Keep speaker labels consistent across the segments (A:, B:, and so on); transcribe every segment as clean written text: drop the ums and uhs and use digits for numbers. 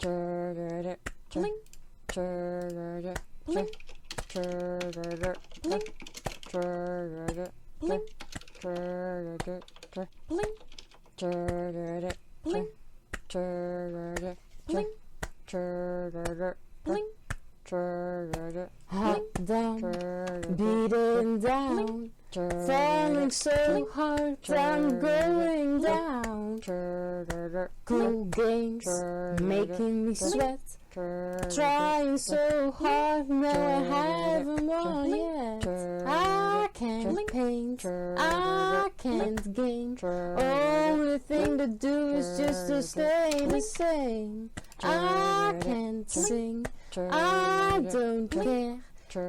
A: Blink. Blink. Blink. Blink. Blink. Blink. Blink. Blink.
B: Hot down, beating down, falling so hard, I'm going down. Cool games, making me sweat, trying so hard, no I haven't won yet. I can't paint, I can't game, only thing to do is just to stay the same. I can't sing, I don't care.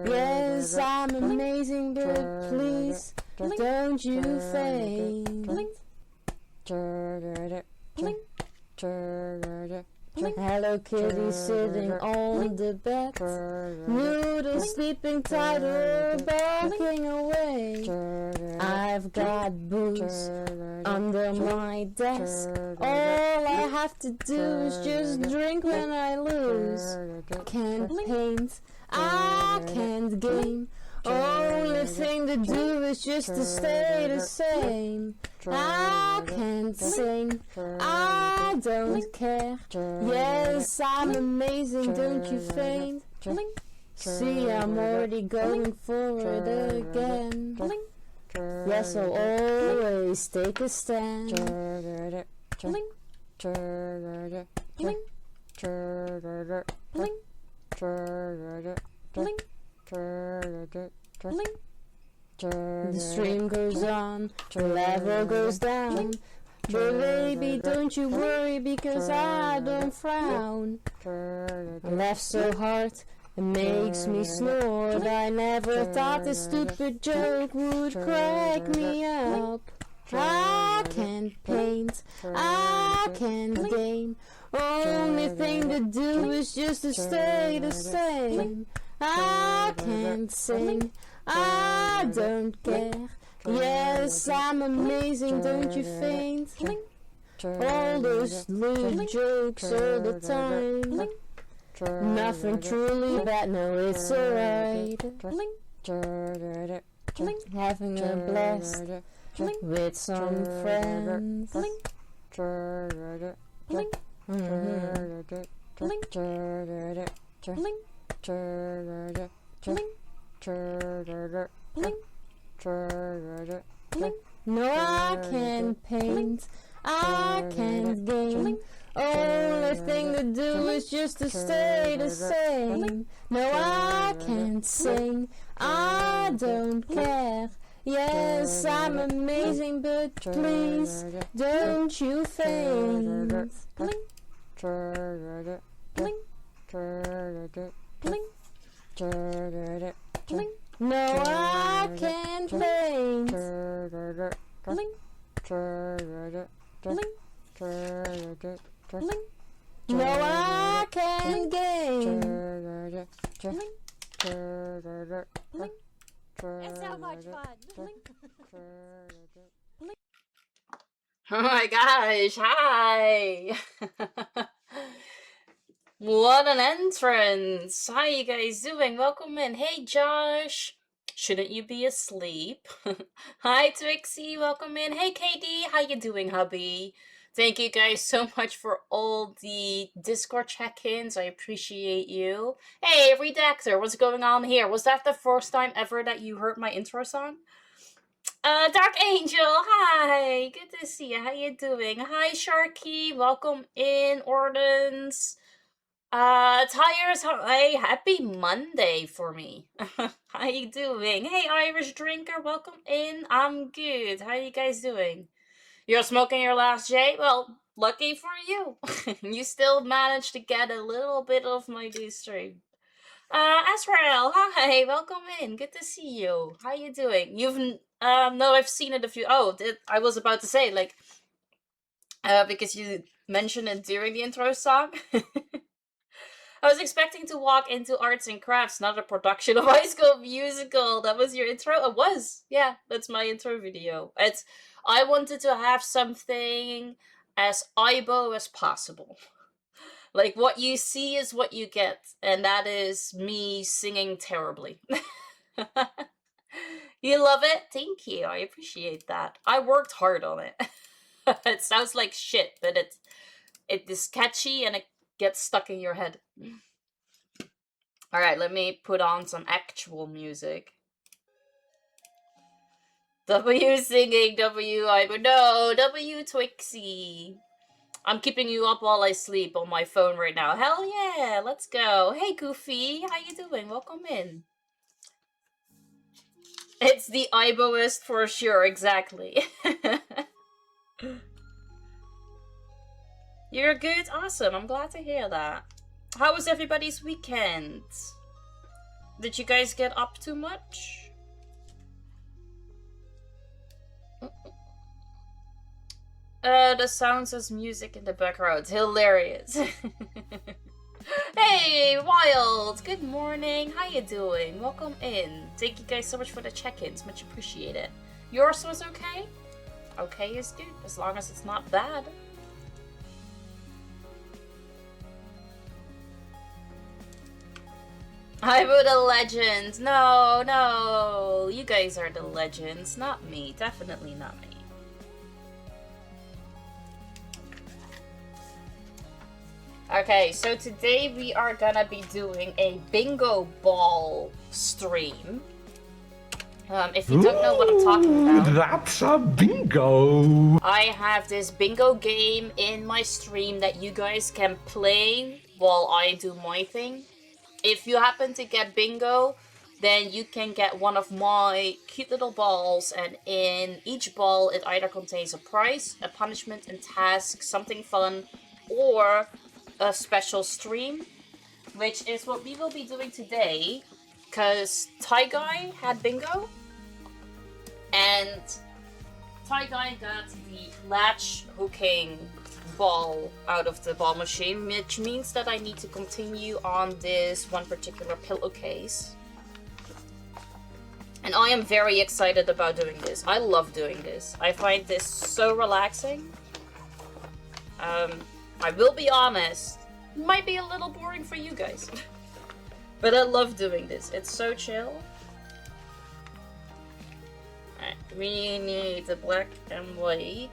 B: Yes, I'm amazing, but please don't you faint. Hello Kitty sitting on the bed, Noodle sleeping tight or barking away. I've got booze under my desk, all I have to do is just drink when I lose. Can't paint, I can't game, only thing to do is just to stay the same. I can't sing, I don't care. Yes, I'm amazing, don't you faint? See, I'm already going for it again. Yes, I'll always take a stand. The stream goes on, the level goes down. But baby, don't you worry because I don't frown. I laugh so hard, it makes me snort. I never thought this stupid joke would crack me up. I can't paint, I can't game, only thing to do is just to stay the same. I can't sing, I don't care. Yes, I'm amazing, don't you faint? All those little jokes all the time, nothing truly bad, no it's alright. Having a blast with some friends. No, I can't paint, I can't game, only thing to do is just to stay the same. No, I can't sing, I don't care. Yes, I'm amazing, but please don't you faint. No, I can't paint. No, I can't game.
A: It's so much fun.
B: Oh my gosh, hi! What an entrance! How you guys doing? Welcome in. Hey Josh! Shouldn't you be asleep? Hi Twixie, welcome in. Hey KD, how you doing hubby? Thank you guys so much for all the Discord check-ins. I appreciate you. Hey Redactor, what's going on here? Was that the first time ever that you heard my intro song? Dark Angel, hi! Good to see you. How you doing? Hi Sharky, welcome in. Ordens. Tires, hi, happy Monday for me. How you doing? Hey Irish Drinker, welcome in. I'm good. How you guys doing? You're smoking your last J? Well, lucky for you. You still managed to get a little bit of my new stream. Azrael, hi, welcome in. Good to see you. How you doing? You've no, I've seen it a few. Oh, I was about to say like, because you mentioned it during the intro song. I was expecting to walk into arts and crafts, not a production of High School Musical. That was your intro? It was. Yeah, that's my intro video. I wanted to have something as Aibo as possible. Like, what you see is what you get, and that is me singing terribly. You love it? Thank you. I appreciate that. I worked hard on it. It sounds like shit, but it is catchy and it gets stuck in your head. Alright, let me put on some actual music. W singing, W I would know, W Twixie. I'm keeping you up while I sleep on my phone right now. Hell yeah, let's go. Hey Goofy, how you doing? Welcome in. It's the Iboist for sure, exactly. You're good? Awesome, I'm glad to hear that. How was everybody's weekend? Did you guys get up too much? The sounds as music in the background. Hilarious. Hey, Wild! Good morning. How you doing? Welcome in. Thank you guys so much for the check-ins. Much appreciated. Yours was okay? Okay is good, as long as it's not bad. I'm the legends. No, no. You guys are the legends, not me. Definitely not me. Okay, so today we are gonna be doing a bingo ball stream. If you don't know what I'm talking about,
C: that's a bingo!
B: I have this bingo game in my stream that you guys can play while I do my thing. If you happen to get bingo, then you can get one of my cute little balls, and in each ball it either contains a prize, a punishment and task, something fun, or a special stream, which is what we will be doing today, because Ty Guy had bingo, and Ty Guy got the Latch hooking ball out of the ball machine, which means that I need to continue on this one particular pillowcase. And I am very excited about doing this. I love doing this. I find this so relaxing. I will be honest, it might be a little boring for you guys. But I love doing this. It's so chill. Alright, we need the black and white.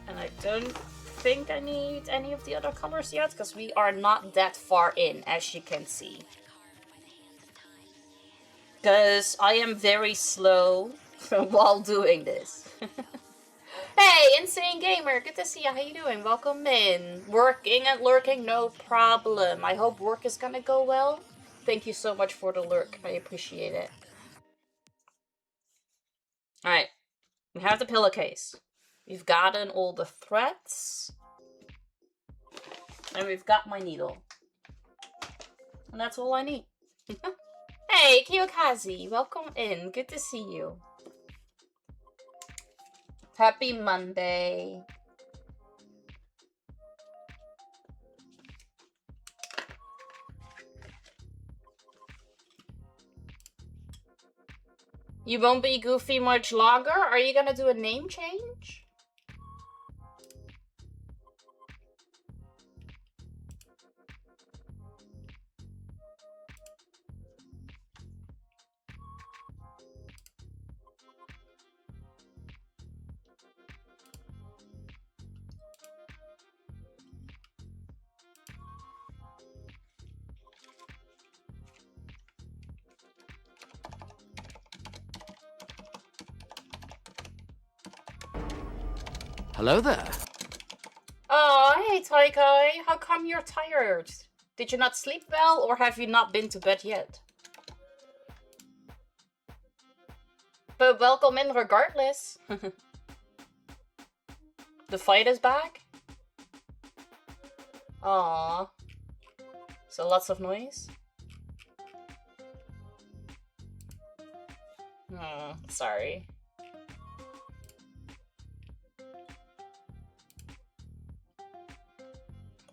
B: And I don't think I need any of the other colors yet, because we are not that far in, as you can see. Because I am very slow while doing this. Hey, Insane Gamer, good to see you. How you doing? Welcome in. Working and lurking, no problem. I hope work is gonna go well. Thank you so much for the lurk. I appreciate it. Alright, we have the pillowcase. We've gotten all the threads. And we've got my needle. And that's all I need. Hey, Kiyokazi, welcome in. Good to see you. Happy Monday. You won't be Goofy much longer? Are you gonna do a name change?
D: Hello there.
B: Oh, hey, Taikai. How come you're tired? Did you not sleep well, or have you not been to bed yet? But welcome in regardless. The fight is back? Aww. So lots of noise? Sorry.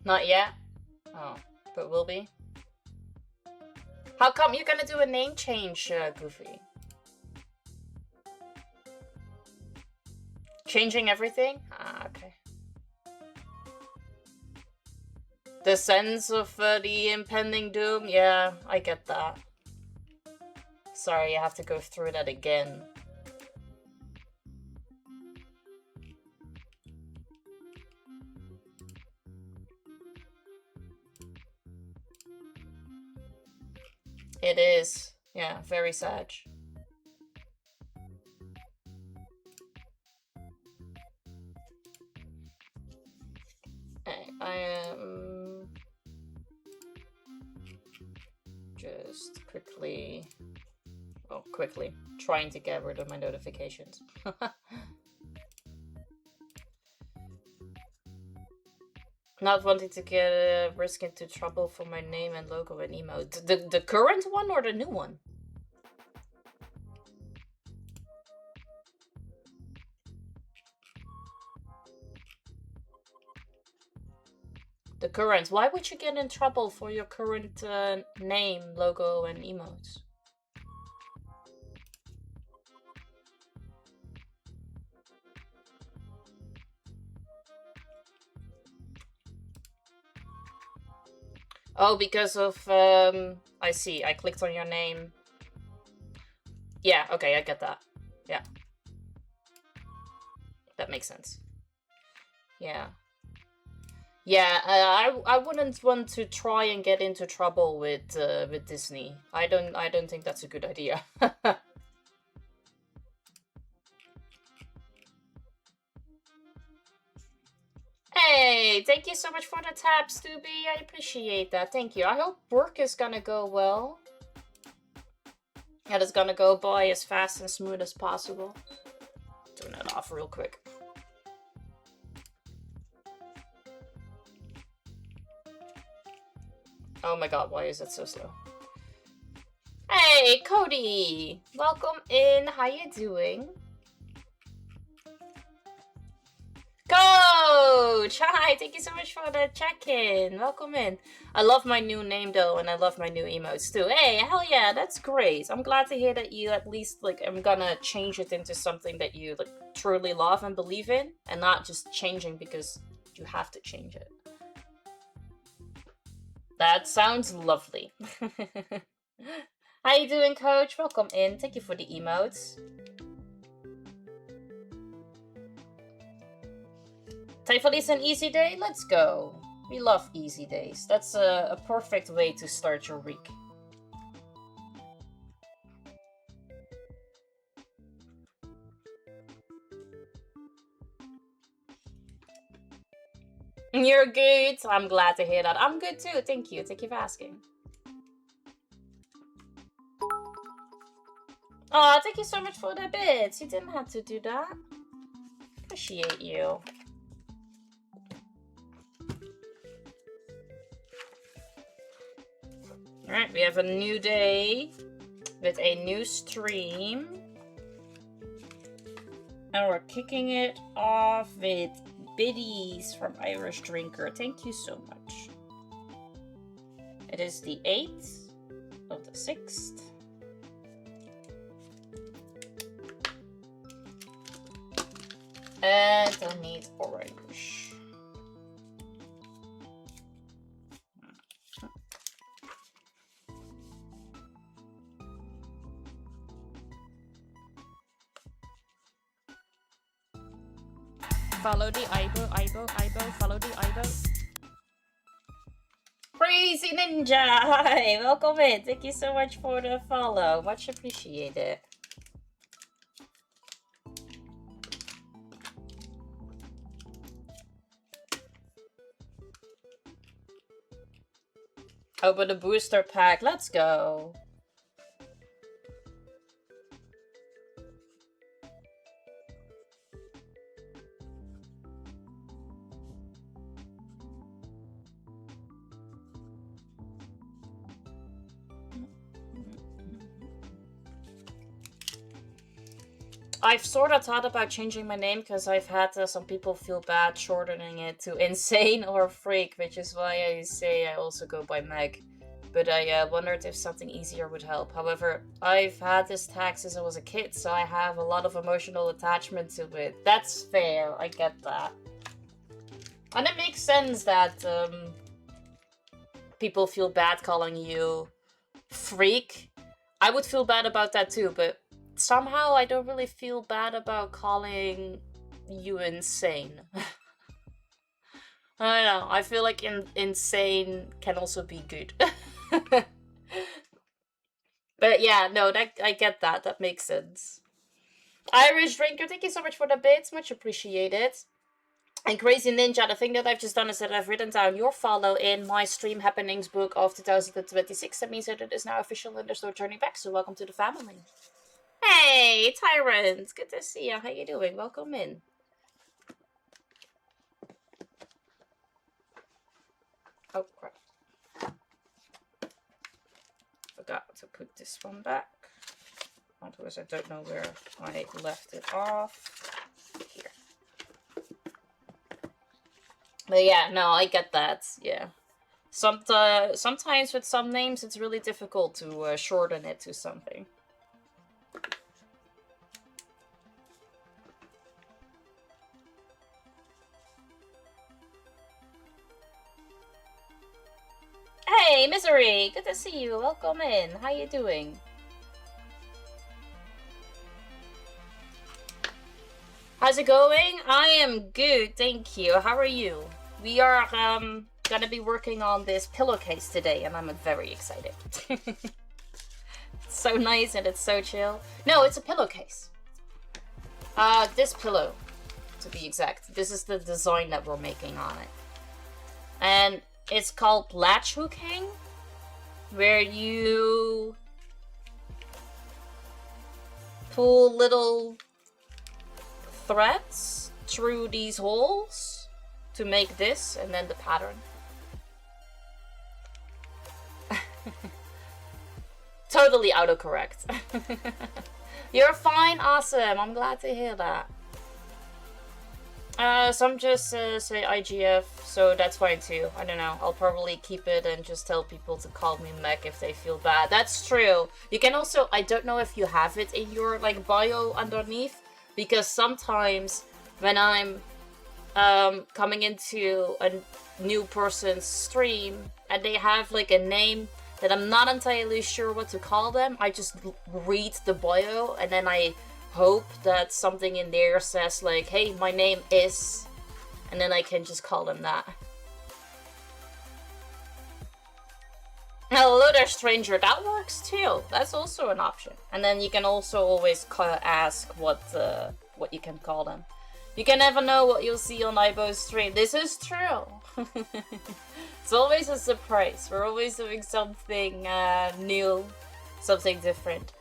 B: Not yet? Oh, but will be? How come you're gonna do a name change, Goofy? changing everything? Ah, okay. The sense of the impending doom? Yeah, I get that. Sorry, I have to go through that again. It is. Yeah, very sad. I am just quickly trying to get rid of my notifications. Not wanting to get risk into trouble for my name and logo and emote. The current one or the new one? The current. Why would you get in trouble for your current name, logo, and emotes? Oh, because of, I see. I clicked on your name. Yeah, okay, I get that. Yeah. That makes sense. Yeah. Yeah, I wouldn't want to try and get into trouble with Disney. I don't think that's a good idea. Hey, thank you so much for the tab, Stubby. I appreciate that. Thank you. I hope work is gonna go well. And it's gonna go by as fast and smooth as possible. Turn that off real quick. Oh my god, why is it so slow? Hey, Cody! Welcome in. How you doing? Coach! Hi, thank you so much for the check-in. Welcome in. I love my new name though, and I love my new emotes too. Hey, hell yeah, that's great. I'm glad to hear that you at least I'm gonna change it into something that you truly love and believe in, and not just changing because you have to change it. That sounds lovely. How you doing, Coach? Welcome in. Thank you for the emotes. Thankfully, an easy day. Let's go. We love easy days. That's a perfect way to start your week. You're good. I'm glad to hear that. I'm good too. Thank you. Thank you for asking. Oh, thank you so much for the bits. You didn't have to do that. Appreciate you. Alright, we have a new day with a new stream. And we're kicking it off with biddies from Irish Drinker. Thank you so much. It is the 8th of the 6th. And I need orange.
A: Follow the Ibo, follow the Ibo.
B: Crazy Ninja! Hi, welcome in. Thank you so much for the follow. Much appreciated. Open the booster pack. Let's go. I've sort of thought about changing my name because I've had some people feel bad shortening it to Insane or Freak, which is why I say I also go by Meg. but I wondered if something easier would help. However, I've had this tag since I was a kid, so I have a lot of emotional attachment to it. That's fair, I get that. And it makes sense that people feel bad calling you freak. I would feel bad about that too, but somehow I don't really feel bad about calling you insane. I don't know, I feel like insane can also be good. But yeah, no, I get that. That makes sense. Irish Drinker, thank you so much for the bits. Much appreciated. And Crazy Ninja, the thing that I've just done is that I've written down your follow in my Stream Happenings book of 2026. That means that it is now official and there's no turning back, so welcome to the family. Hey, Tyrant! Good to see you. How you doing? Welcome in. Oh, crap. Forgot to put this one back. Otherwise, I don't know where I left it off. Here. But yeah, no, I get that. Yeah. Sometimes with some names, it's really difficult to shorten it to something. Hey, Misery! Good to see you. Welcome in. How you doing? How's it going? I am good, thank you. How are you? We are gonna be working on this pillowcase today, and I'm very excited. It's so nice and it's so chill. No, it's a pillowcase. This pillow, to be exact. This is the design that we're making on it. And it's called Latch hooking, where you pull little threads through these holes to make this and then the pattern. Totally autocorrect. You're fine, awesome. I'm glad to hear that. Some just say IGF, so that's fine too. I don't know. I'll probably keep it and just tell people to call me Mech if they feel bad. That's true. You can also, I don't know if you have it in your like bio underneath, because sometimes when I'm coming into a new person's stream and they have like a name that I'm not entirely sure what to call them, I just read the bio and then I hope that something in there says like, hey, my name is, and then I can just call them that. Hello there, stranger. That works too. That's also an option. And then you can also always ask what you can call them. You can never know what you'll see on Ibo's stream. This is true. It's always a surprise. We're always doing something new, something different.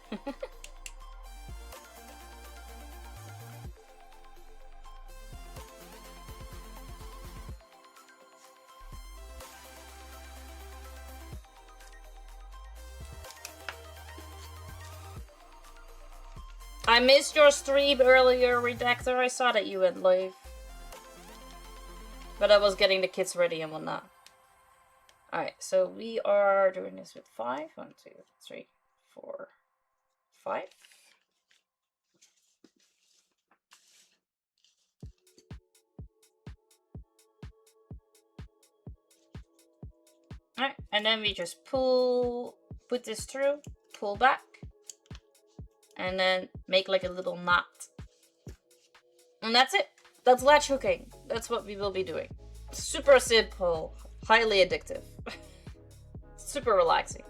B: I missed your stream earlier, Redactor. I saw that you went live. But I was getting the kids ready and whatnot. Alright, so we are doing this with 5. 1, 2, 3, 4, 5. Alright, and then we just put this through, pull back, and then make like a little knot. And that's it. That's latch hooking. That's what we will be doing. Super simple, highly addictive. Super relaxing.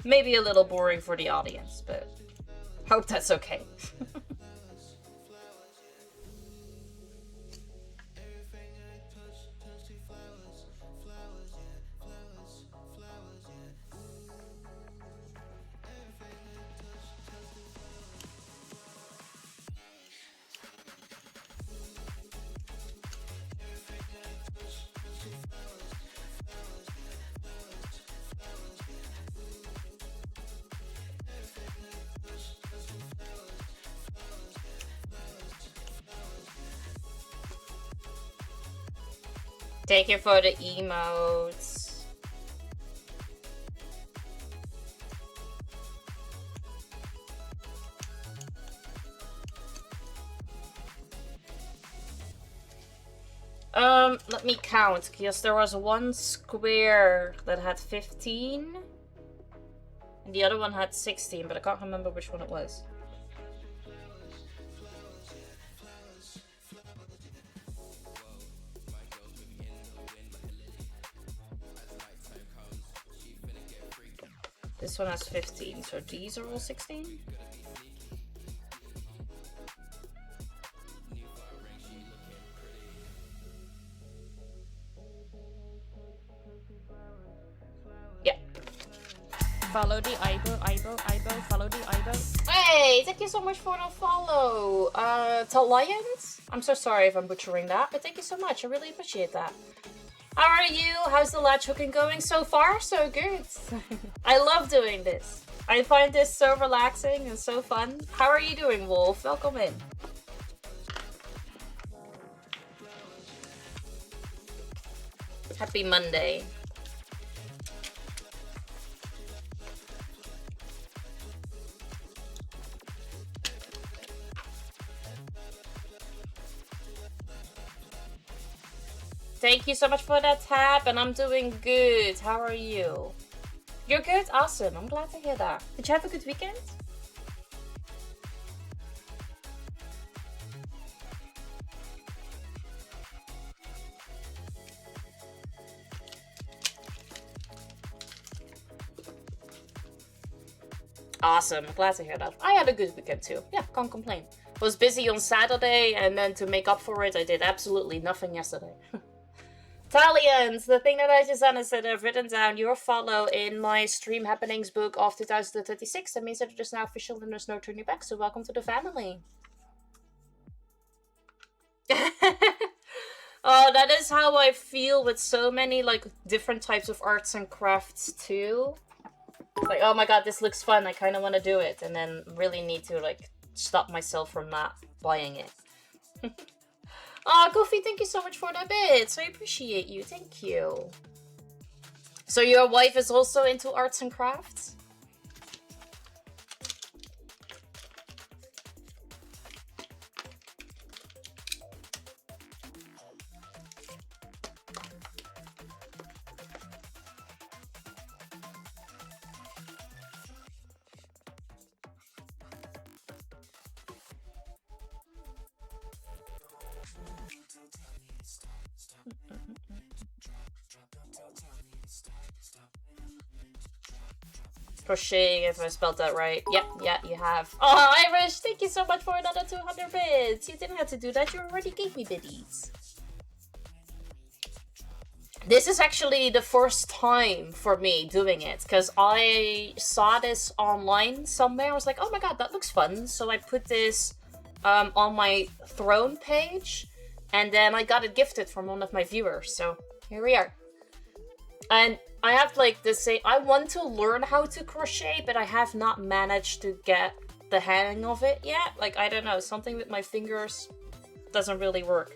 B: Maybe a little boring for the audience, but hope that's okay. Thank you for the emotes. Let me count, because there was one square that had 15, and the other one had 16, but I can't remember which one it was. This one has 15, so these are all 16? Yeah.
A: Follow the eyebrow, follow the eyebrow.
B: Hey, thank you so much for the follow. To Lions? I'm so sorry if I'm butchering that, but thank you so much. I really appreciate that. How are you? How's the latch hooking going? So far, so good. I love doing this. I find this so relaxing and so fun. How are you doing, Wolf? Welcome in. Happy Monday. Thank you so much for that tap, and I'm doing good. How are you? You're good? Awesome. I'm glad to hear that. Did you have a good weekend? Awesome. Glad to hear that. I had a good weekend too. Yeah, can't complain. Was busy on Saturday, and then to make up for it, I did absolutely nothing yesterday. Italians, the thing that I just done is that I've written down your follow in my stream happenings book of 2036. That means that it is now official and there's no turning back, so welcome to the family. Oh, that is how I feel with so many like different types of arts and crafts too. It's like, oh my god, this looks fun, I kind of want to do it, and then really need to like stop myself from not buying it. Ah, Goofy, thank you so much for the bits. I appreciate you. Thank you. So your wife is also into arts and crafts? Crocheting, if I spelled that right. Yep, yeah, you have. Oh, Irish, thank you so much for another 200 bits. You didn't have to do that, you already gave me biddies. This is actually the first time for me doing it, because I saw this online somewhere. I was like, oh my god, that looks fun. So I put this on my throne page, and then I got it gifted from one of my viewers. So here we are. And I have like the same. I want to learn how to crochet, but I have not managed to get the hang of it yet. Like, I don't know, something with my fingers doesn't really work.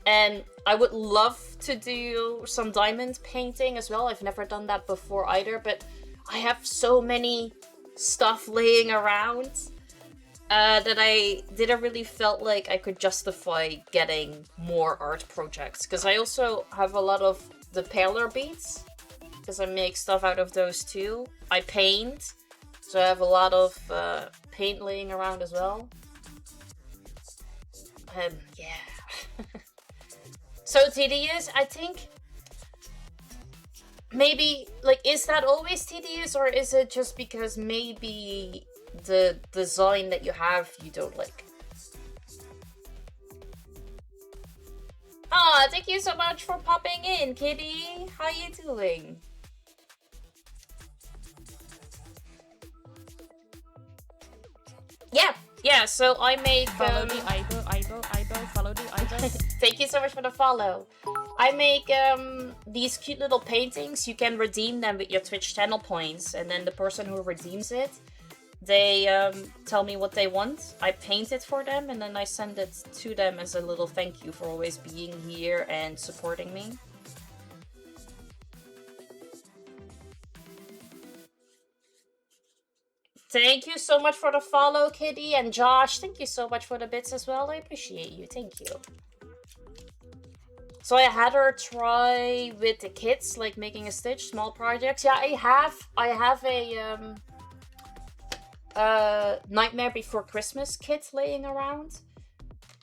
B: And I would love to do some diamond painting as well. I've never done that before either, but I have so many stuff laying around that I didn't really felt like I could justify getting more art projects. Because I also have a lot of the paler beads, because I make stuff out of those too. I paint, so I have a lot of paint laying around as well. Yeah. So tedious, I think. Maybe, like, is that always tedious, or is it just because maybe the design that you have you don't like? Ah, thank you so much for popping in, Kitty. How you doing? Yeah, so I make
A: Follow the eyebrow, follow the eyebrow.
B: Thank you so much for the follow. I make these cute little paintings. You can redeem them with your Twitch channel points, and then the person who redeems it, they tell me what they want. I paint it for them, and then I send it to them as a little thank you for always being here and supporting me. Thank you so much for the follow, Kitty, and Josh. Thank you so much for the bits as well. I appreciate you. Thank you. So I had her try with the kids, like making a stitch, small projects. Yeah, I have a Nightmare Before Christmas kit laying around.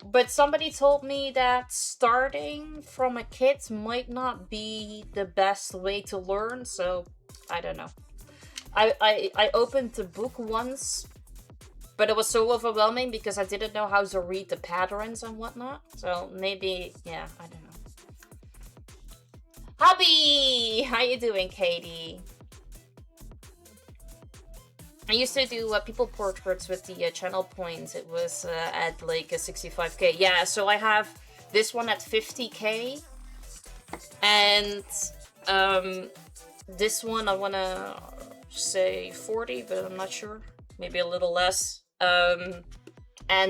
B: But somebody told me that starting from a kit might not be the best way to learn, so I don't know. I opened the book once, but it was so overwhelming because I didn't know how to read the patterns and whatnot. So maybe, yeah, I don't know. Hubby! How you doing, Katie? I used to do people portraits with the channel points. It was at like a 65k. Yeah, so I have this one at 50k. And this one I want to say 40, but I'm not sure. Maybe a little less. And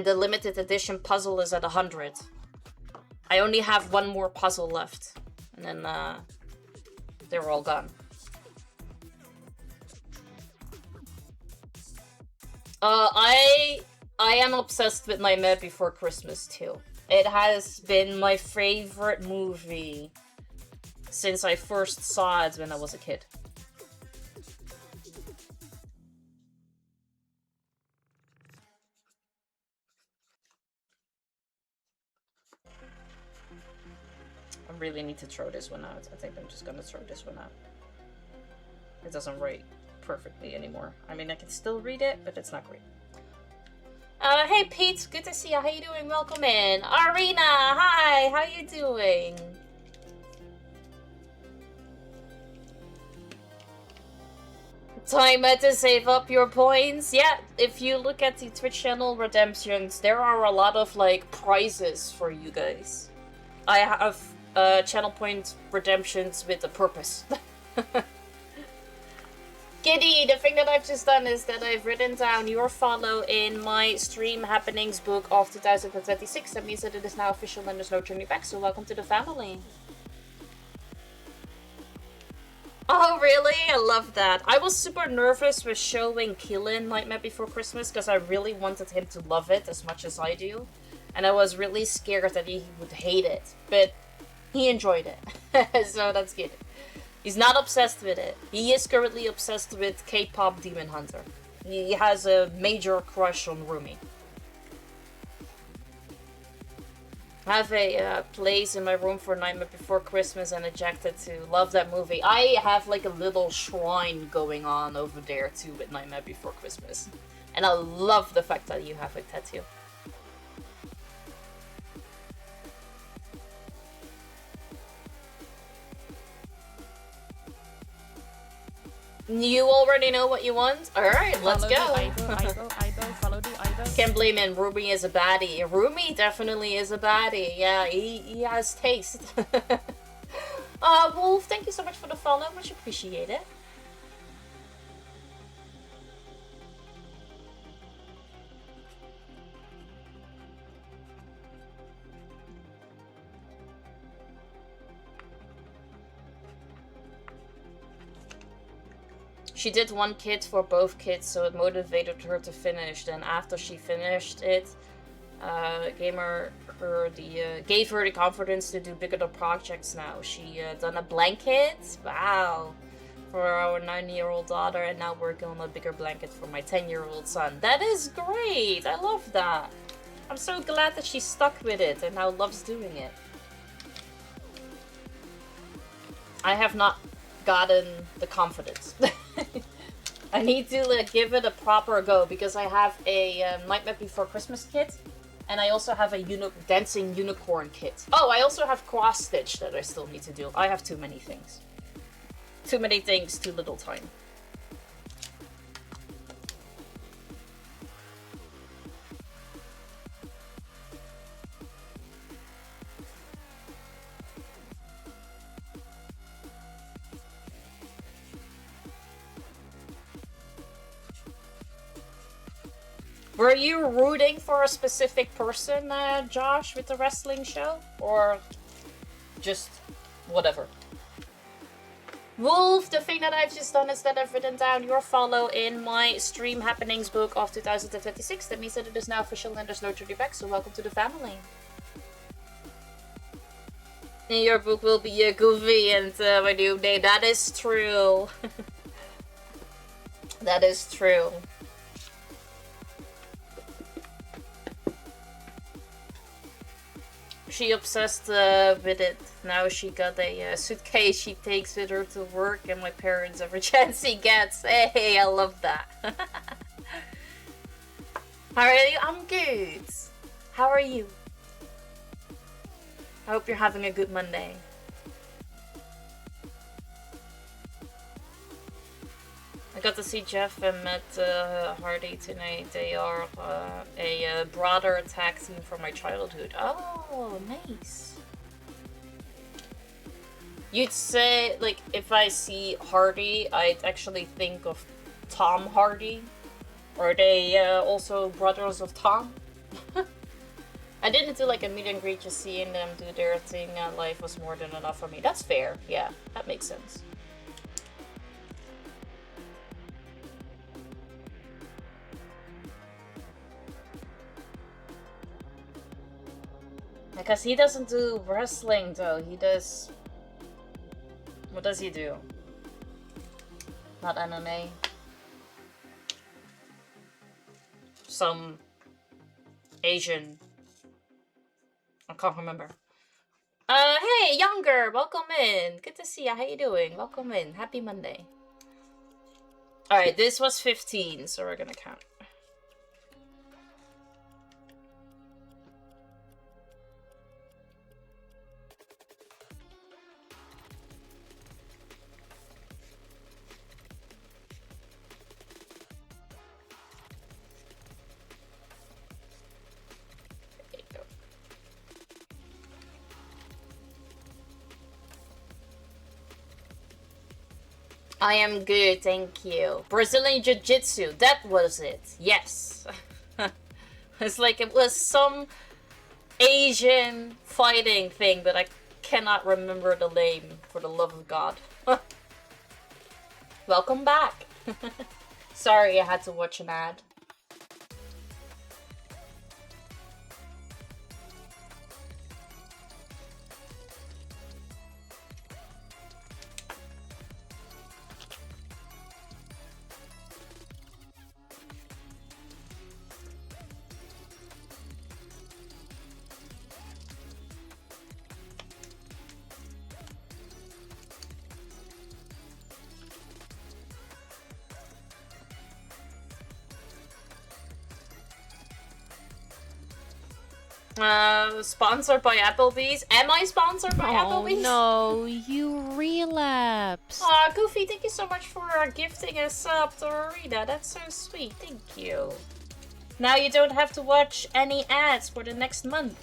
B: the limited edition puzzle is at 100. I only have one more puzzle left. And then they're all gone. I am obsessed with Nightmare Before Christmas too. It has been my favorite movie since I first saw it when I was a kid. I really need to throw this one out. I think I'm just gonna throw this one out. It doesn't write perfectly anymore. I mean, I can still read it, but it's not great. Hey Pete, good to see you. How you doing? Welcome in. Arena, hi, how you doing? Time to save up your points. Yeah, if you look at the Twitch channel redemptions, there are a lot of like prizes for you guys. I have channel point redemptions with a purpose. Giddy, the thing that I've just done is that I've written down your follow in my Stream Happenings book of 2026. That means that it is now official and there's no turning back, so welcome to the family. Oh, really? I love that. I was super nervous with showing Keelan Nightmare Before Christmas because I really wanted him to love it as much as I do. And I was really scared that he would hate it, but he enjoyed it, so that's good. He's not obsessed with it. He is currently obsessed with K-pop Demon Hunter. He has a major crush on Rumi. I have a place in my room for Nightmare Before Christmas and a jacket to love that movie. I have like a little shrine going on over there too with Nightmare Before Christmas. And I love the fact that you have a tattoo. You already know what you want? Alright, let's go.
A: Follow the idol.
B: Can't blame him. Rumi is a baddie. Rumi definitely is a baddie. Yeah, he has taste. Wolf, thank you so much for the follow. Much appreciated. She did one kit for both kids, so it motivated her to finish. Then after she finished it, gave her the confidence to do bigger projects now. She done a blanket, wow, for our 9-year-old daughter, and now working on a bigger blanket for my 10-year-old son. That is great! I love that. I'm so glad that she stuck with it and now loves doing it. I have not gotten the confidence. I need to give it a proper go because I have a Nightmare Before Christmas kit, and I also have a dancing unicorn kit. Oh, I also have cross stitch that I still need to do. I have too many things. Too many things, too little time. Were you rooting for a specific person, Josh, with the wrestling show? Or just whatever? Wolf, the thing that I've just done is that I've written down your follow in my Stream Happenings book of 2026. That means that it is now official and there's no turning back, so welcome to the family. In your book will be a Goofy and my new name. That is true. That is true. She obsessed with it. Now she got a suitcase she takes with her to work, and my parents every chance he gets. Hey, I love that. How are you? I'm good. How are you? I hope you're having a good Monday. I got to see Jeff and met Hardy tonight. They are a brother tag team from my childhood. Oh, nice. You'd say, like, if I see Hardy, I'd actually think of Tom Hardy. Are they also brothers of Tom? I didn't do like a meet and greet, just seeing them do their thing. Life was more than enough for me. That's fair. Yeah, that makes sense. Because he doesn't do wrestling though. He does... What does he do? Not MMA. Some Asian. I can't remember. Hey, Younger! Welcome in! Good to see you. How you doing? Welcome in. Happy Monday. Alright, this was 15, so we're gonna count. I am good, thank you. Brazilian Jiu-Jitsu, that was it. Yes. It's like it was some Asian fighting thing, but I cannot remember the name, for the love of God. Welcome back. Sorry, I had to watch an ad. Sponsored by Applebee's. Am I sponsored by Applebee's?
A: Oh no, you relapsed.
B: Aw, Goofy, thank you so much for gifting a sub to Arena. That's so sweet, thank you. Now you don't have to watch any ads for the next month.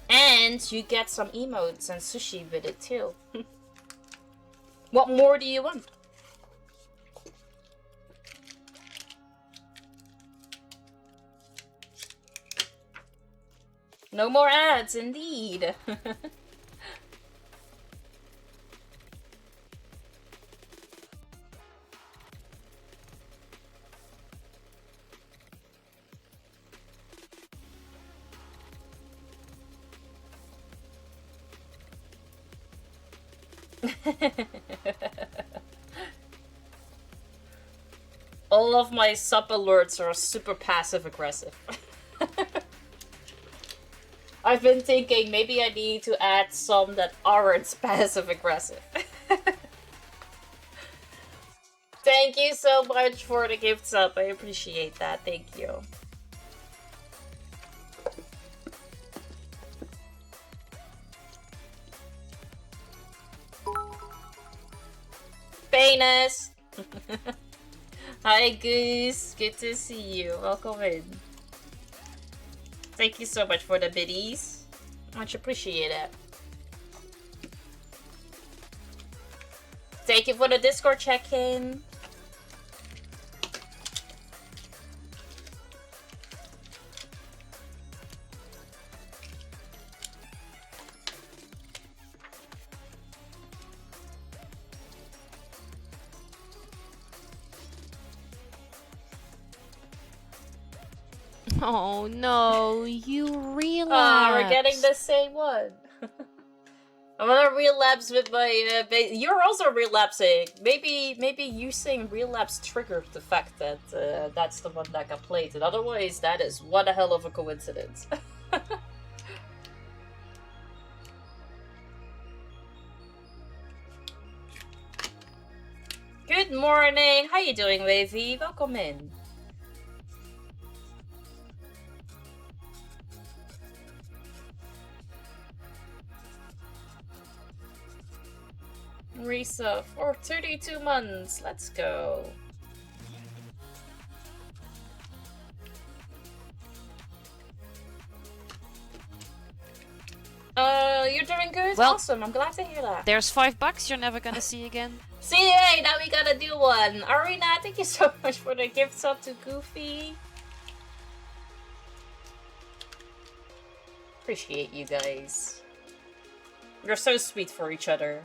B: And you get some emotes and sushi with it too. What more do you want? No more ads, indeed. All of my sub alerts are super passive aggressive. I've been thinking maybe I need to add some that aren't passive aggressive. Thank you so much for the gift sub. I appreciate that. Thank you. Famous. Hi Goose. Good to see you. Welcome in. Thank you so much for the biddies. Much appreciate it. Thank you for the Discord check-in.
A: Oh no, you relapsed.
B: Ah, we're getting the same one. I'm gonna relapse with my. You're also relapsing. Maybe you saying relapse triggered the fact that that's the one that got played. And otherwise, that is what a hell of a coincidence. Good morning. How you doing, Wavy? Welcome in. Risa for 32 months. Let's go. You're doing good?
A: Well,
B: awesome. I'm glad to hear that.
A: There's $5 you're never gonna see again.
B: See, hey, now we gotta do one. Arena, thank you so much for the gift sub to Goofy. Appreciate you guys. You're so sweet for each other.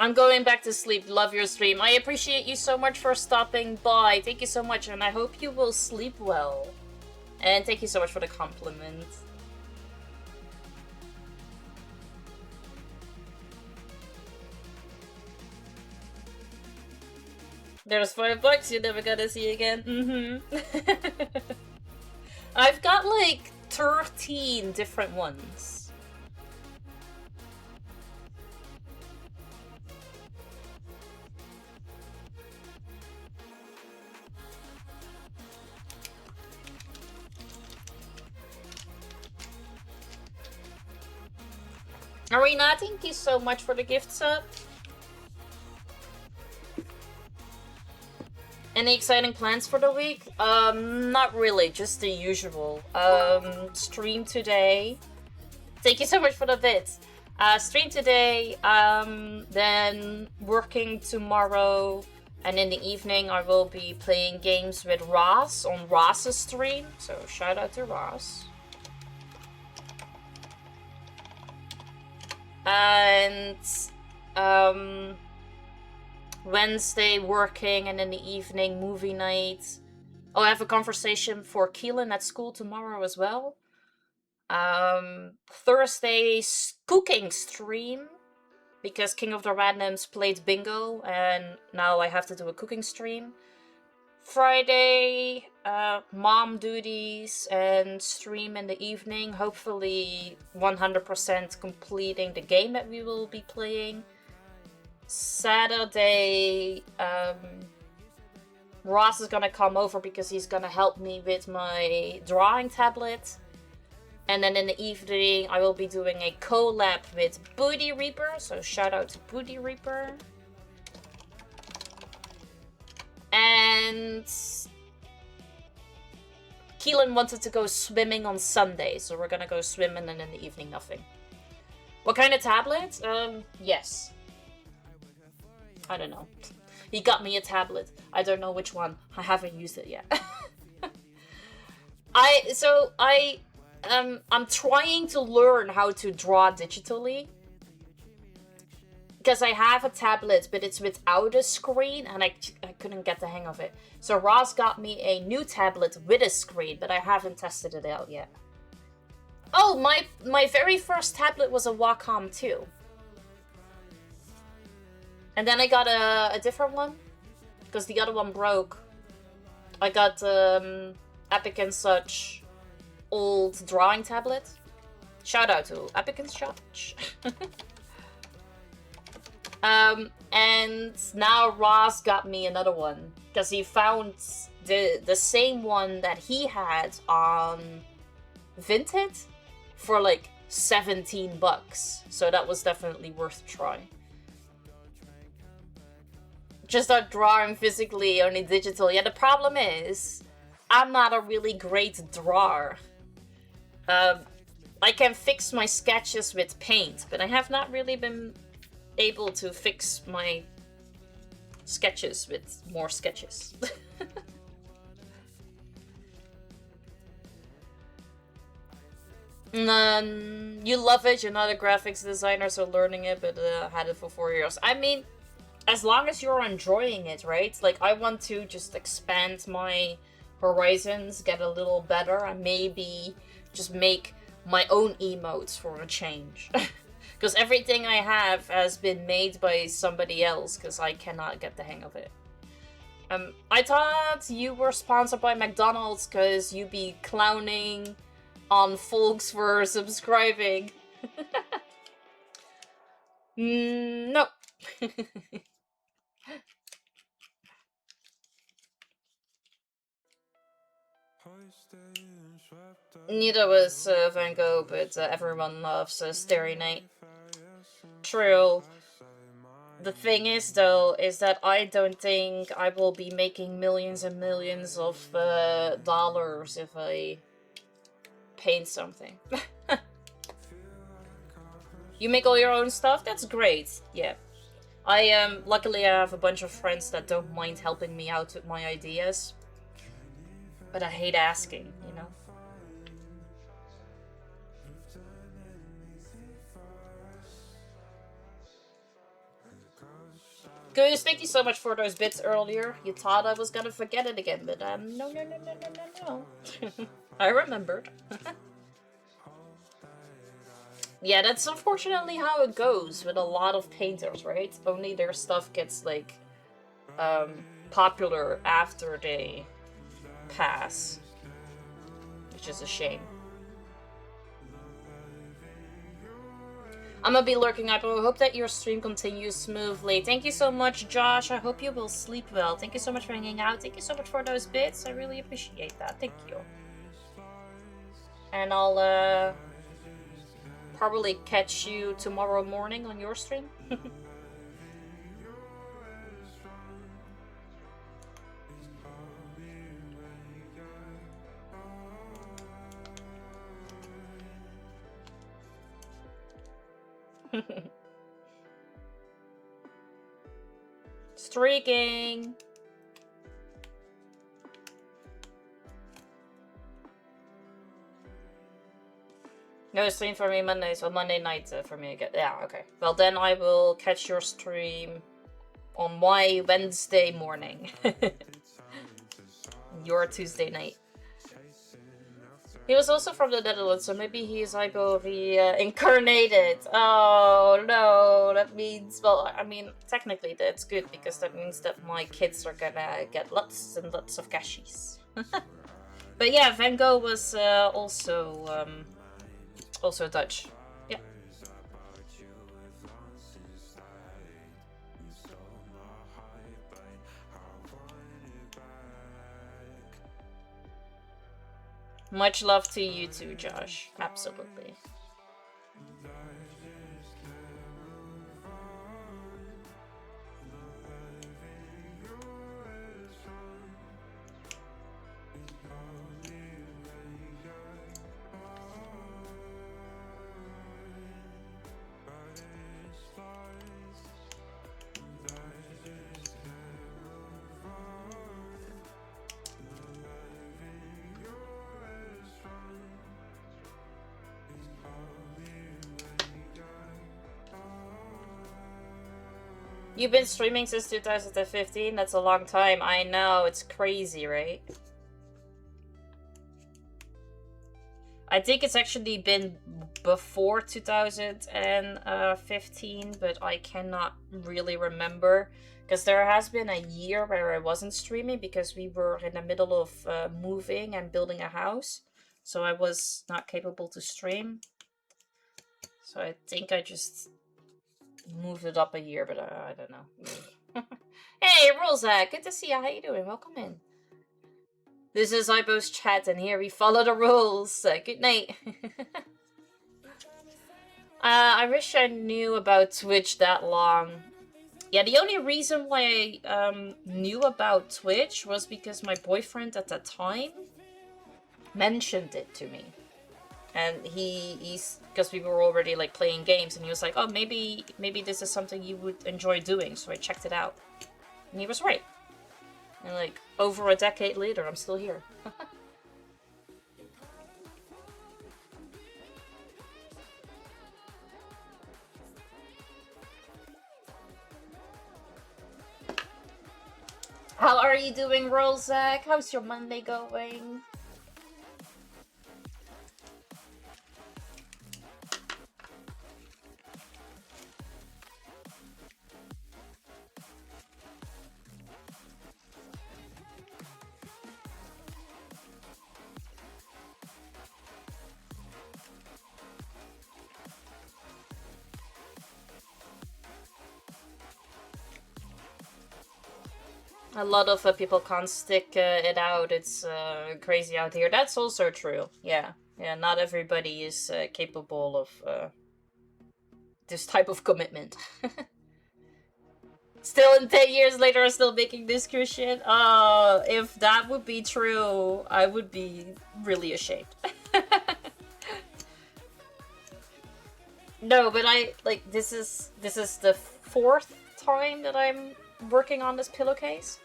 B: I'm going back to sleep. Love your stream. I appreciate you so much for stopping by. Thank you so much, and I hope you will sleep well. And thank you so much for the compliment. There's $5 you're never gonna see again. I've got like 13 different ones. Arena, thank you so much for the gift sub. Any exciting plans for the week? Not really, just the usual. Stream today. Thank you so much for the bits. Stream today, then working tomorrow, and in the evening I will be playing games with Ross on Ross's stream, so shout out to Ross. And, Wednesday working, and in the evening movie night. Oh, I have a conversation for Keelan at school tomorrow as well. Thursday cooking stream, because King of the Randoms played bingo and now I have to do a cooking stream. Friday, mom duties and stream in the evening, hopefully 100% completing the game that we will be playing. Saturday, Ross is gonna come over because he's gonna help me with my drawing tablet. And then in the evening, I will be doing a collab with Booty Reaper, so shout out to Booty Reaper. And Keelan wanted to go swimming on Sunday, so we're gonna go swim, and then in the evening, nothing. What kind of tablet? Yes. I don't know. He got me a tablet. I don't know which one. I haven't used it yet. I'm trying to learn how to draw digitally. Because I have a tablet, but it's without a screen, and I couldn't get the hang of it. So Ross got me a new tablet with a screen, but I haven't tested it out yet. Oh, my very first tablet was a Wacom 2. And then I got a different one, because the other one broke. I got Epic and Such old drawing tablet. Shout out to Epic and Such. And now Ross got me another one, because he found the same one that he had on Vinted for like $17. So that was definitely worth a try. Just start drawing physically, only digital. Yeah, the problem is, I'm not a really great drawer. I can fix my sketches with paint, but I have not really been able to fix my sketches with more sketches. You love it, you're not a graphics designer, so learning it, but had it for 4 years. I mean, as long as you're enjoying it, right? Like, I want to just expand my horizons, get a little better, and maybe just make my own emotes for a change. Because everything I have has been made by somebody else, because I cannot get the hang of it. I thought you were sponsored by McDonald's because you be clowning on folks for subscribing. No. Neither was Van Gogh, but everyone loves Starry Night. True. The thing is, though, is that I don't think I will be making millions and millions of dollars if I paint something. You make all your own stuff? That's great. Yeah. Luckily I have a bunch of friends that don't mind helping me out with my ideas. But I hate asking, you know? Goose, thank you so much for those bits earlier. You thought I was gonna forget it again, but no. I remembered. Yeah, that's unfortunately how it goes with a lot of painters, right? Only their stuff gets, like, popular after they pass. Which is a shame. I'm gonna be lurking up. I hope that your stream continues smoothly. Thank you so much, Josh. I hope you will sleep well. Thank you so much for hanging out. Thank you so much for those bits. I really appreciate that. Thank you. And I'll, probably catch you tomorrow morning on your stream. Streaking! No stream for me Monday, so Monday night for me again. Yeah, okay. Well, then I will catch your stream on my Wednesday morning. Your Tuesday night. He was also from the Netherlands, so maybe he's Ibo reincarnated. Oh no, that means, well, I mean, technically that's good, because that means that my kids are gonna get lots and lots of cashies. But yeah, Van Gogh was also Dutch. Yeah. Much love to you too, Josh. Absolutely. You've been streaming since 2015? That's a long time. I know, it's crazy, right? I think it's actually been before 2015, but I cannot really remember. Because there has been a year where I wasn't streaming because we were in the middle of moving and building a house. So I was not capable to stream. So I think I just moved it up a year, but I don't know. Hey, Rosa, good to see you. How you doing? Welcome in. This is Ibo's chat, and here we follow the rules. Good night. I wish I knew about Twitch that long. Yeah, the only reason why I knew about Twitch was because my boyfriend at the time mentioned it to me. And he's because we were already like playing games, and he was like, "Oh, maybe this is something you would enjoy doing." So I checked it out, and he was right. And like over a decade later, I'm still here. How are you doing, Rolzak? How's your Monday going? A lot of people can't stick it out. It's crazy out here. That's also true. Yeah. Yeah, not everybody is capable of this type of commitment. Still, in 10 years later, I'm still making this cruise shit. If that would be true, I would be really ashamed. No, but this is the 4th time that I'm working on this pillowcase.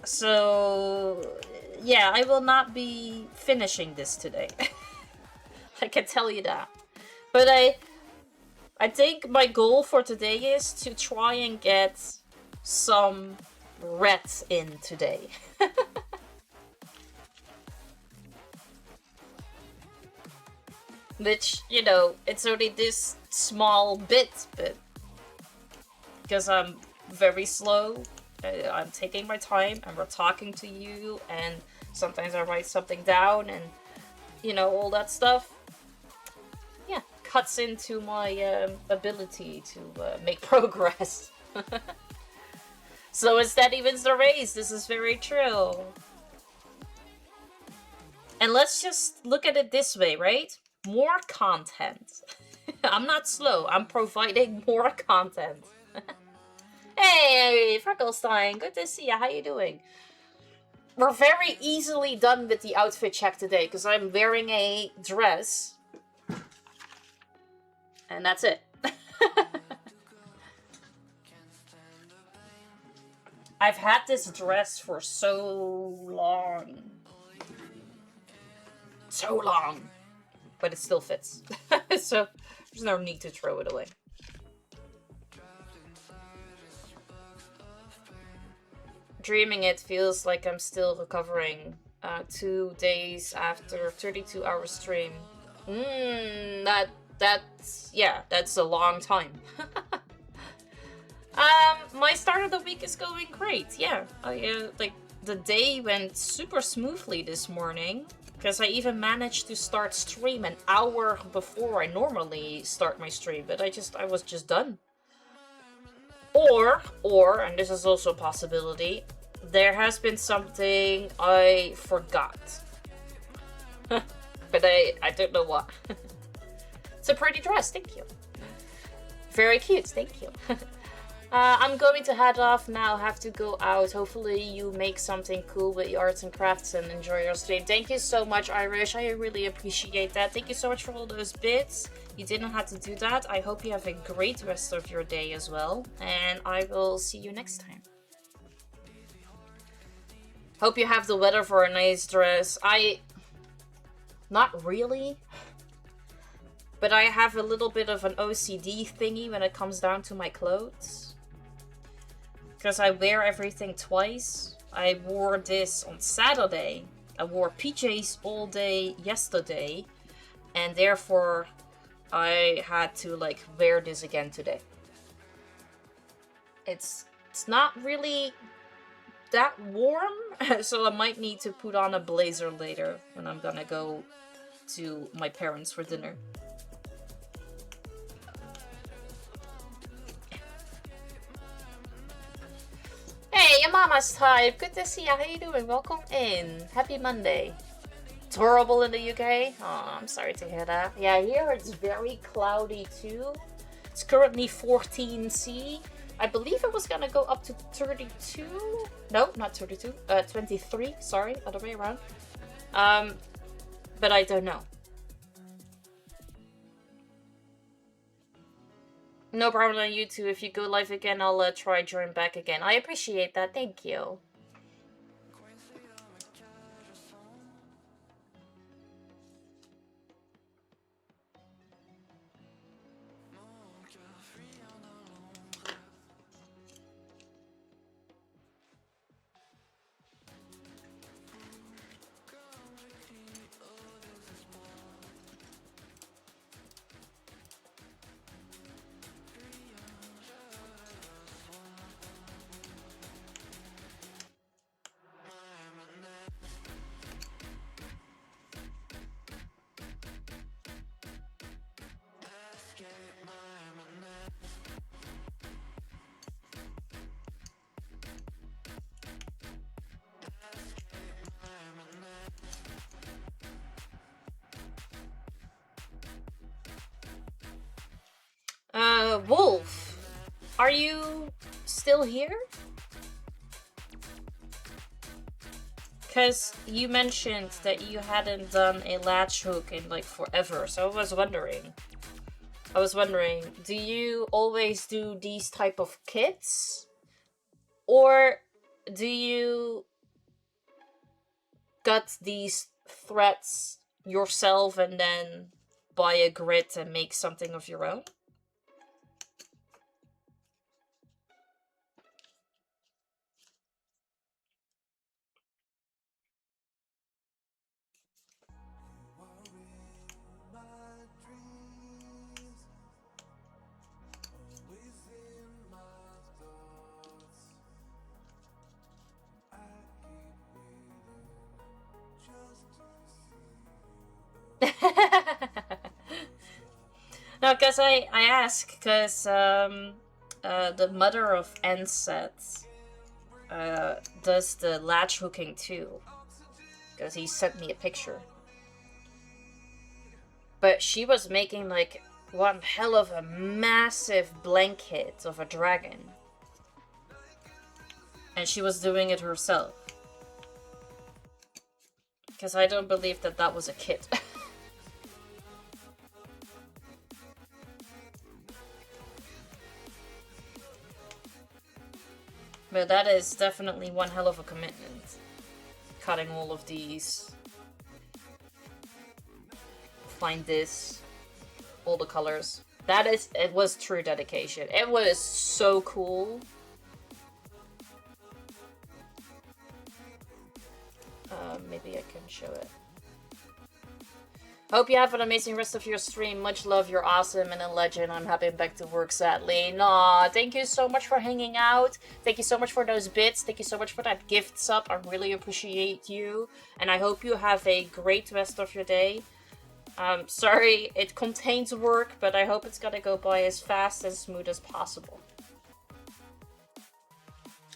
B: So yeah, I will not be finishing this today. I can tell you that. But I think my goal for today is to try and get some red in today. Which, you know, it's only this small bit, but because I'm very slow, I'm taking my time and we're talking to you, and sometimes I write something down and, you know, all that stuff. Yeah, cuts into my ability to make progress. Slow and steady wins the race. This is very true. And let's just look at it this way, right? More content. I'm not slow. I'm providing more content. Hey, Freckelstein. Good to see you. How you doing? We're very easily done with the outfit check today because I'm wearing a dress. And that's it. I've had this dress for so long. So long. But it still fits. So there's no need to throw it away. Dreaming it feels like I'm still recovering 2 days after 32-hour stream. That's a long time. My start of the week is going great. Yeah, like the day went super smoothly this morning because I even managed to start stream an hour before I normally start my stream, but I was just done. Or, and this is also a possibility, there has been something I forgot. But I don't know what. It's a pretty dress, thank you. Very cute, thank you. I'm going to head off now, have to go out. Hopefully you make something cool with your arts and crafts and enjoy your stream. Thank you so much, Irish. I really appreciate that. Thank you so much for all those bits. You didn't have to do that. I hope you have a great rest of your day as well. And I will see you next time. Hope you have the weather for a nice dress. Not really. But I have a little bit of an OCD thingy when it comes down to my clothes. Because I wear everything twice. I wore this on Saturday. I wore PJs all day yesterday. And therefore, I had to like wear this again today. It's not really that warm. So I might need to put on a blazer later when I'm gonna go to my parents for dinner. Hey, your mama's type. Good to see you. How you doing? Welcome in. Happy Monday. It's horrible in the UK. Oh, I'm sorry to hear that. Yeah, here it's very cloudy too. It's currently 14C. I believe it was gonna go up to 32. No, not 32. 23. Sorry, other way around. But I don't know. No problem on YouTube. If you go live again, I'll try join back again. I appreciate that. Thank you. Are you still here? Because you mentioned that you hadn't done a latch hook in like forever, so I was wondering, do you always do these type of kits? Or do you gut these threads yourself and then buy a grit and make something of your own? No, because I ask because the mother of Enset does the latch hooking too, because he sent me a picture. But she was making like one hell of a massive blanket of a dragon, and she was doing it herself. Because I don't believe that that was a kit. But that is definitely one hell of a commitment. Cutting all of these. Find this. All the colors. It was true dedication. It was so cool. Maybe I can show it. Hope you have an amazing rest of your stream. Much love, you're awesome and a legend. I'm heading back to work sadly. Nah, thank you so much for hanging out. Thank you so much for those bits. Thank you so much for that gift sub. I really appreciate you. And I hope you have a great rest of your day. Sorry, it contains work, but I hope it's gonna go by as fast and smooth as possible.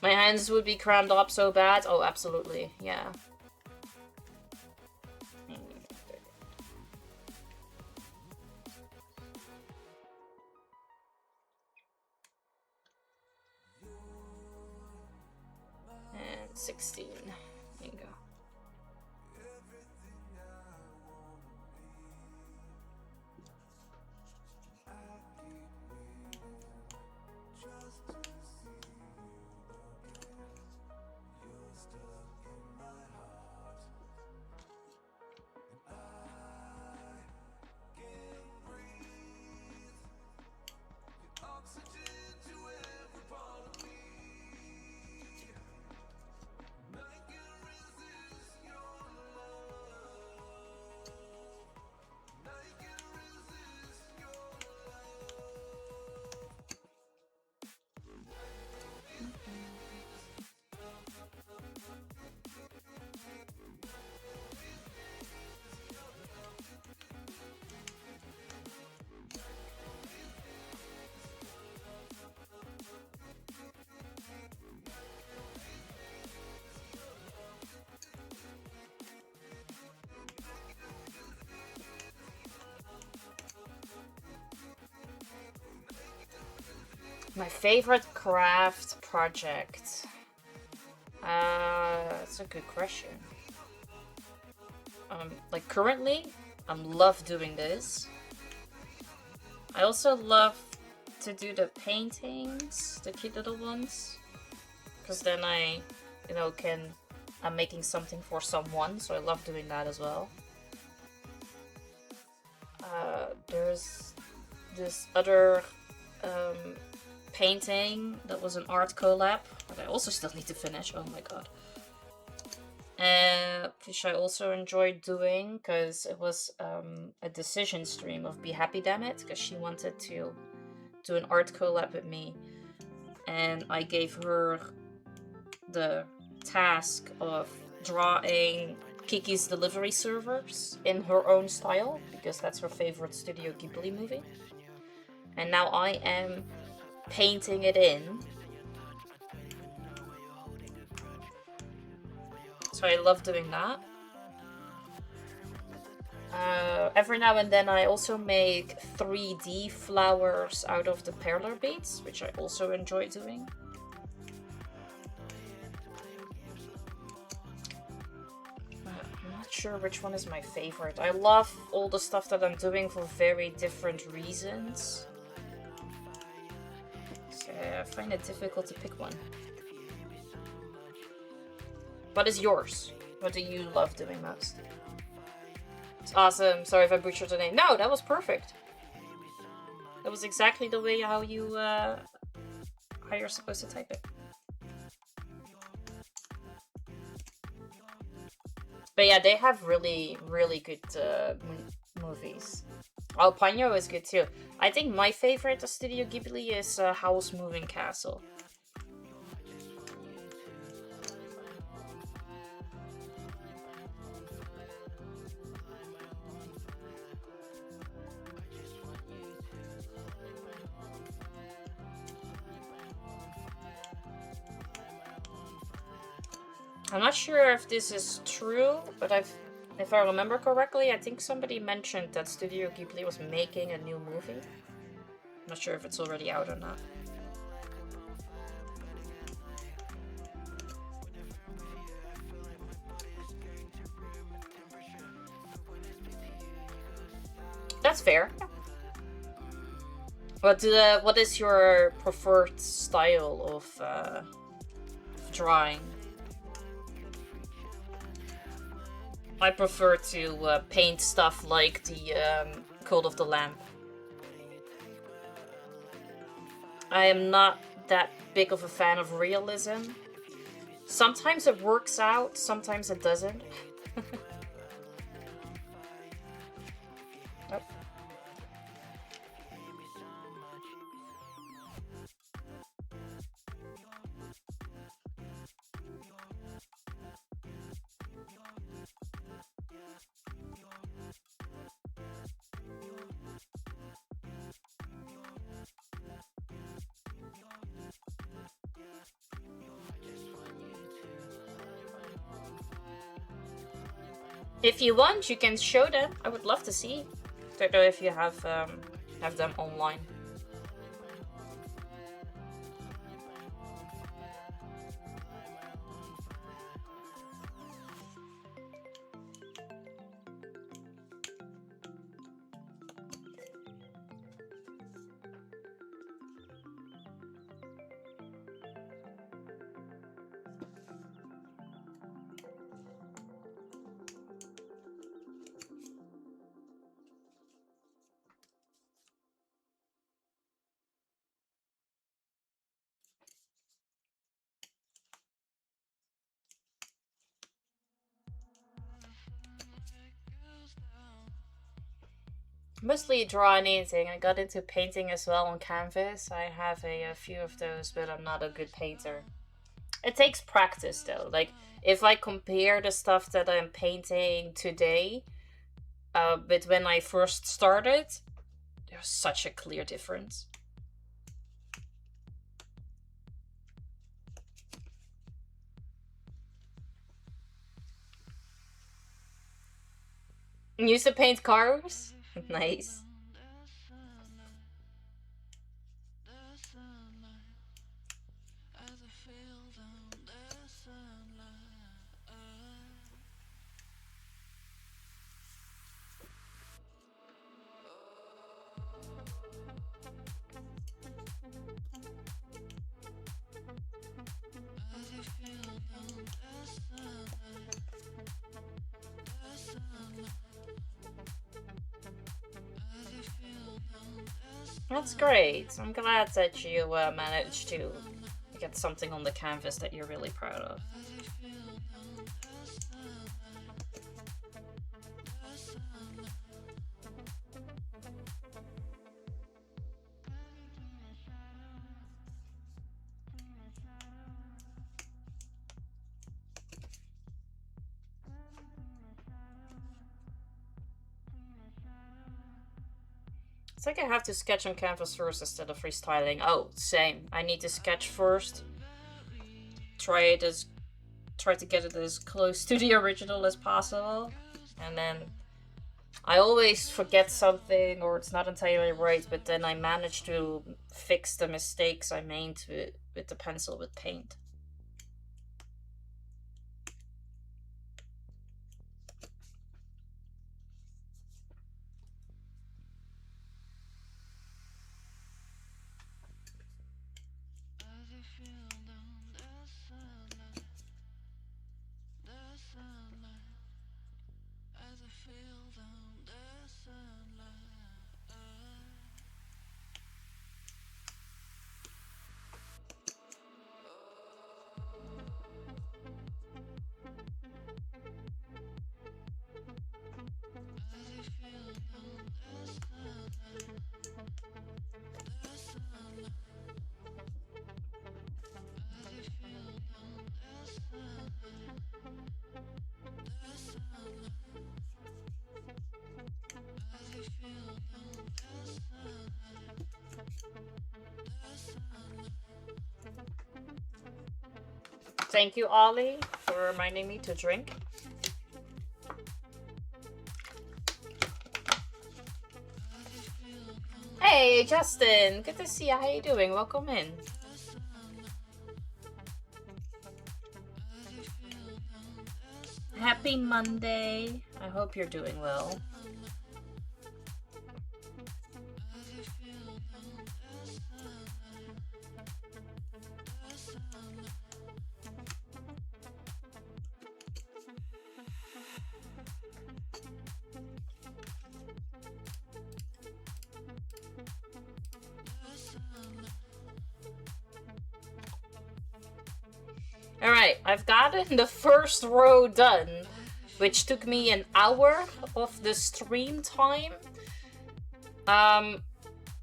B: My hands would be crammed up so bad. Oh, absolutely, yeah. And 16. There you go. My favorite craft project. That's a good question. Like currently, I love doing this. I also love to do the paintings, the cute little ones, because then I, I'm making something for someone, so I love doing that as well. There's this other painting that was an art collab that I also still need to finish. Oh my god. Which I also enjoyed doing because it was a decision stream of Be Happy Dammit, because she wanted to do an art collab with me, and I gave her the task of drawing Kiki's Delivery Servers in her own style, because that's her favorite Studio Ghibli movie. And now I am painting it in. So I love doing that. Every now and then I also make 3D flowers out of the perler beads, which I also enjoy doing. I'm not sure which one is my favorite. I love all the stuff that I'm doing for very different reasons. So I find it difficult to pick one. What is yours? What do you love doing most? It's awesome. Sorry if I butchered the name. No, that was perfect. That was exactly the way how you're supposed to type it. But yeah, they have really, really good movies. Oh, Ponyo is good too. I think my favorite of Studio Ghibli is Howl's Moving Castle. I'm not sure if this is true, but if I remember correctly, I think somebody mentioned that Studio Ghibli was making a new movie. I'm not sure if it's already out or not. That's fair. What is your preferred style of drawing? I prefer to paint stuff like the Cult of the Lamb. I am not that big of a fan of realism. Sometimes it works out, sometimes it doesn't. Oh. If you want, you can show them. I would love to see. Don't know if you have them online. Mostly draw anything. I got into painting as well on canvas. I have a few of those, but I'm not a good painter. It takes practice though. Like, if I compare the stuff that I'm painting today with when I first started, there's such a clear difference. You used to paint cars? Nice. That's great. I'm glad that you managed to get something on the canvas that you're really proud of. It's like I have to sketch on canvas first instead of freestyling. Oh, same. I need to sketch first. Try to get it as close to the original as possible. And then I always forget something or it's not entirely right, but then I manage to fix the mistakes I made with the pencil with paint. Thank you, Ollie, for reminding me to drink. Hey, Justin. Good to see you. How you doing? Welcome in. Happy Monday. I hope you're doing well. Alright, I've gotten the first row done, which took me an hour of the stream time.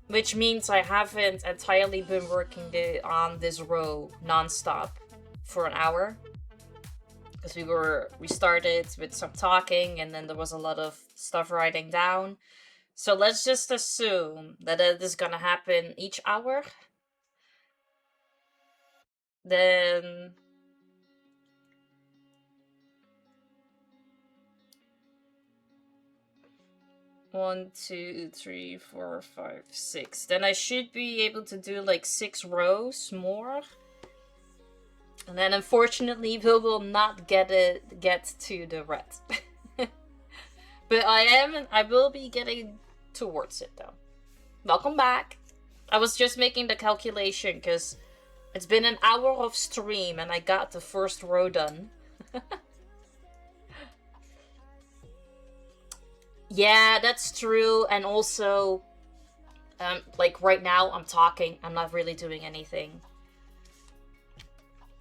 B: Which means I haven't entirely been working on this row non-stop for an hour. Because we started with some talking and then there was a lot of stuff writing down. So let's just assume that it is gonna happen each hour. Then 1, 2, 3, 4, 5, 6. Then I should be able to do like 6 rows more. And then unfortunately we will not get to the red. But I will be getting towards it though. Welcome back. I was just making the calculation because it's been an hour of stream and I got the first row done. Yeah, that's true. And also, like right now I'm talking, I'm not really doing anything.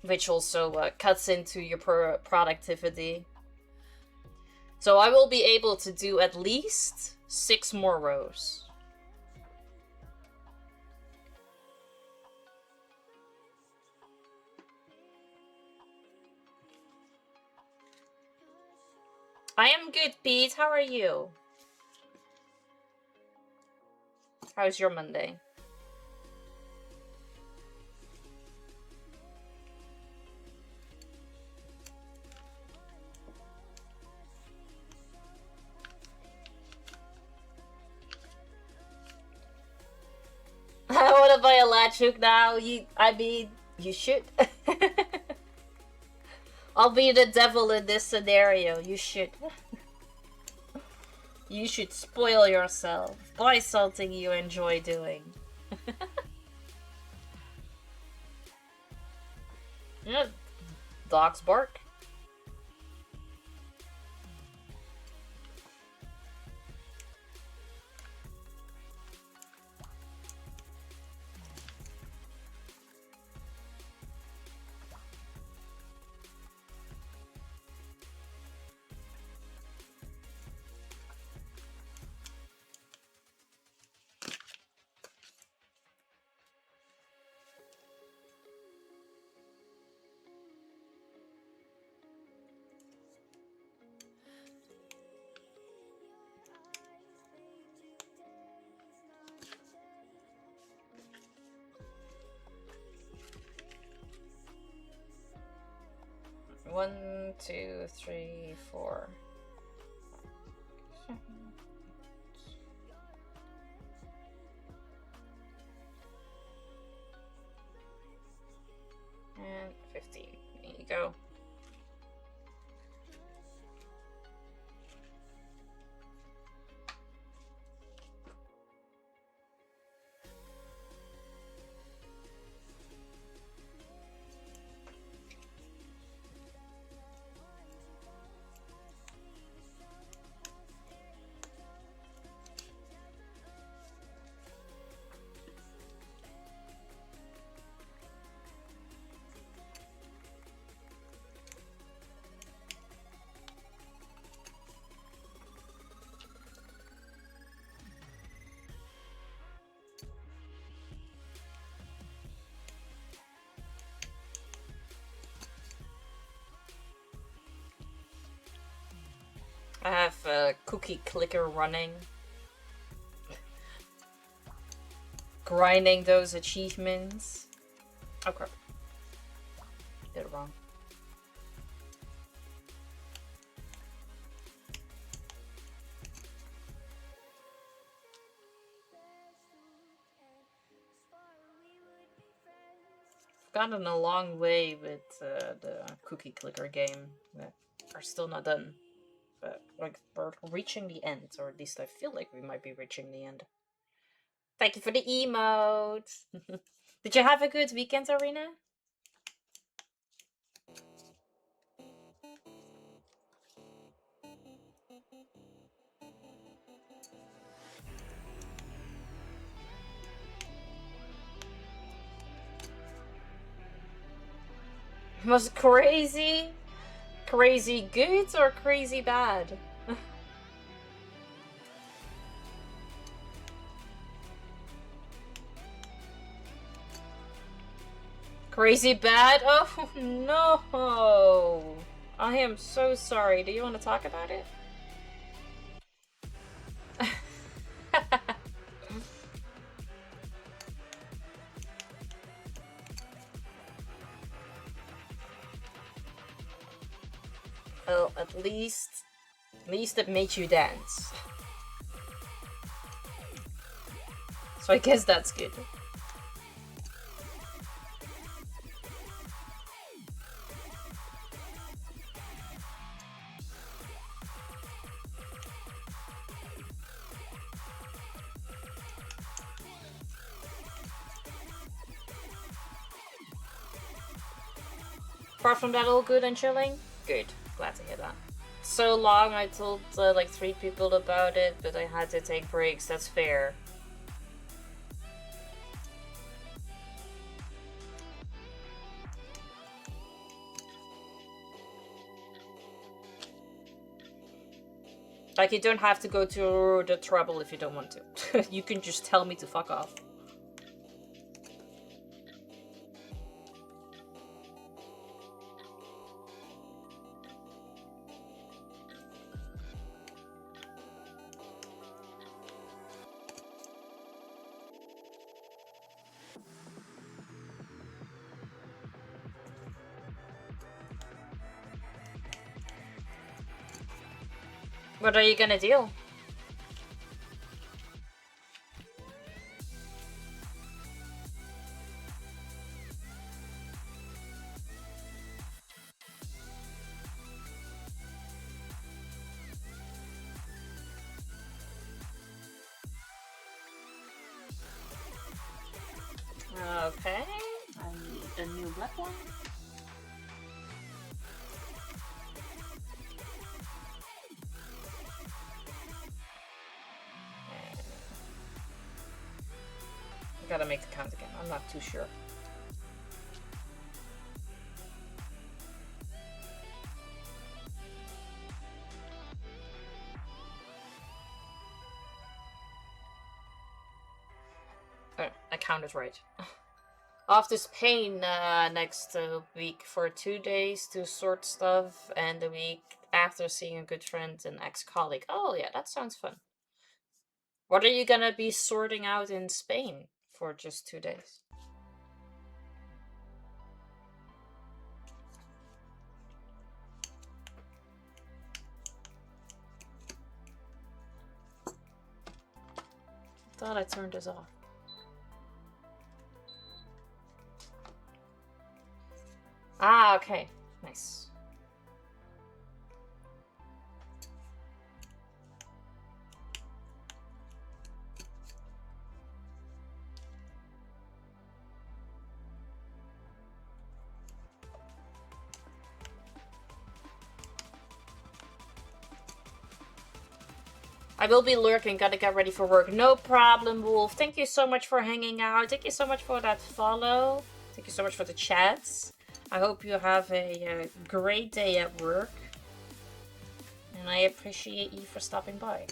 B: Which also cuts into your productivity. So I will be able to do at least 6 more rows. I am good, Pete. How are you? How's your Monday? I want to buy a latch hook now. I mean, you should. I'll be the devil in this scenario. You should. You should spoil yourself. Buy something you enjoy doing. Yeah, dogs bark. One, 2, 3, 4. I have a cookie clicker running. Grinding those achievements. Oh crap. Did it wrong. Gotten a long way with the cookie clicker game that are still not done, but like we're reaching the end, or at least I feel like we might be reaching the end. Thank you for the emote. Did you have a good weekend, Arena? Was it crazy? Crazy good or crazy bad? Crazy bad? Oh no! I am so sorry. Do you want to talk about it? Well, at least it made you dance. So I guess that's good. Apart from that, all good and chilling? Good. Glad to hear that. So long, I told like 3 people about it, but I had to take breaks. That's fair. Like, you don't have to go to the trouble if you don't want to. You can just tell me to fuck off. What are you gonna do? Okay. I need a new black one. I gotta make the count again. I'm not too sure. Oh, I counted right. Off to Spain next week for 2 days to sort stuff, and the week after seeing a good friend and ex-colleague. Oh yeah, that sounds fun. What are you gonna be sorting out in Spain for just 2 days? Thought I turned this off. Ah, okay. Nice. I will be lurking, gotta get ready for work. No problem, Wolf. Thank you so much for hanging out. Thank you so much for that follow. Thank you so much for the chats. I hope you have a great day at work. And I appreciate you for stopping by.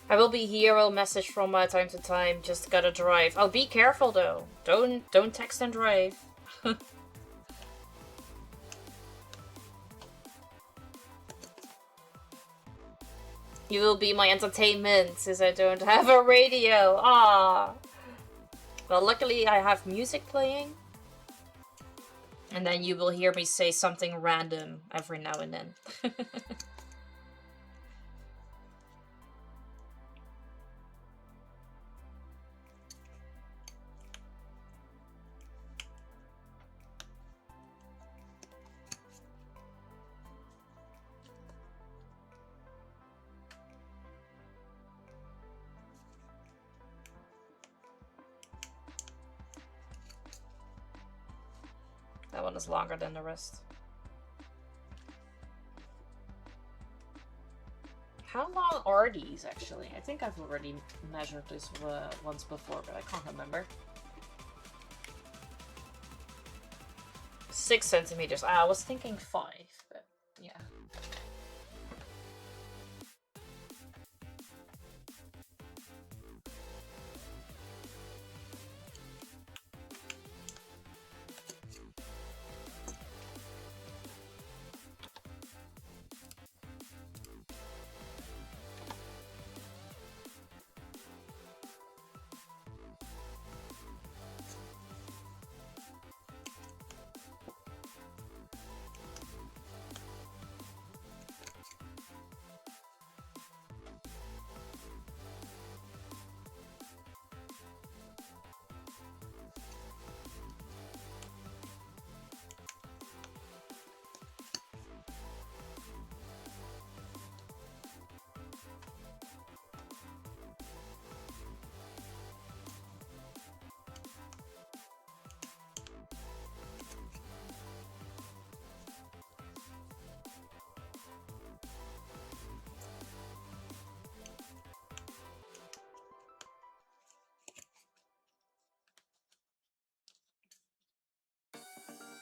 B: I will be here. I'll message from time to time. Just gotta drive. Oh, be careful though. Don't text and drive. You will be my entertainment since I don't have a radio. Ah. Well, luckily I have music playing. And then you will hear me say something random every now and then. That one is longer than the rest. How long are these, actually? I think I've already measured this once before, but I can't remember. 6 centimeters. I was thinking 5, but yeah.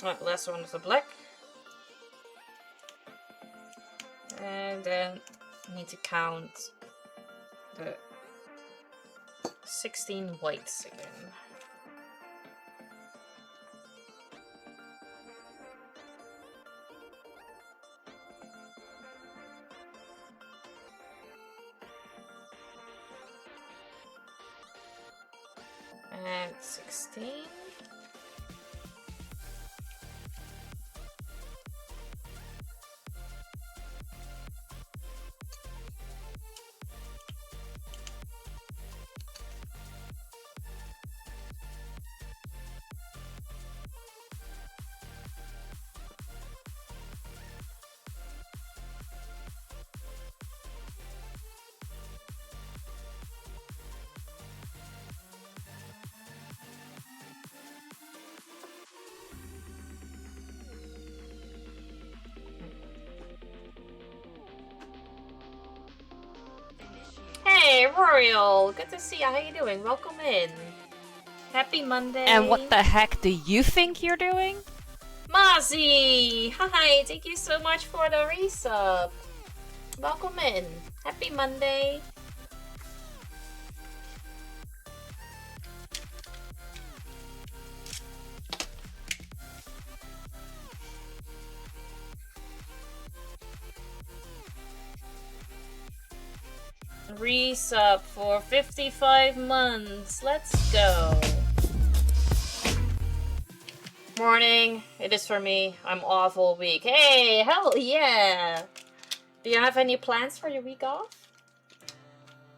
B: Alright, last one is the black. And then I need to count the 16 whites again. And 16. Hey, Royal! Good to see you. How you doing? Welcome in. Happy Monday.
A: And what the heck do you think you're doing?
B: Mozzie! Hi, thank you so much for the resub. Welcome in. Happy Monday. Resub for 55 months. Let's go. Morning. It is for me. I'm off all week. Hey, hell yeah. Do you have any plans for your week off?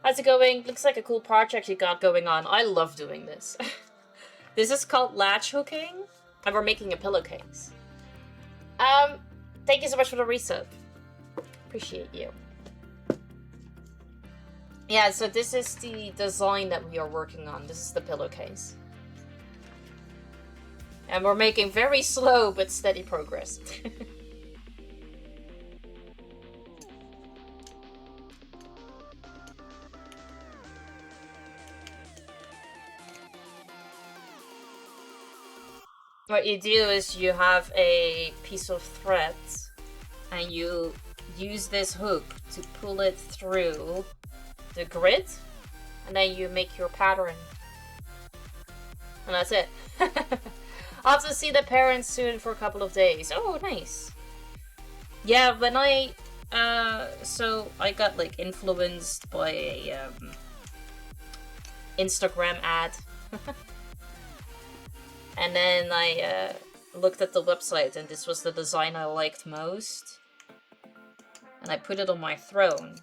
B: How's it going? Looks like a cool project you got going on. I love doing this. This is called latch hooking, and we're making a pillowcase. Thank you so much for the resub. Appreciate you. Yeah, so this is the design that we are working on. This is the pillowcase. And we're making very slow but steady progress. What you do is you have a piece of thread and you use this hook to pull it through the grid, and then you make your pattern. And that's it. I'll have to see the parents soon for a couple of days. Oh, nice. Yeah, when so I got like influenced by a Instagram ad. And then I looked at the website and this was the design I liked most. And I put it on my throne.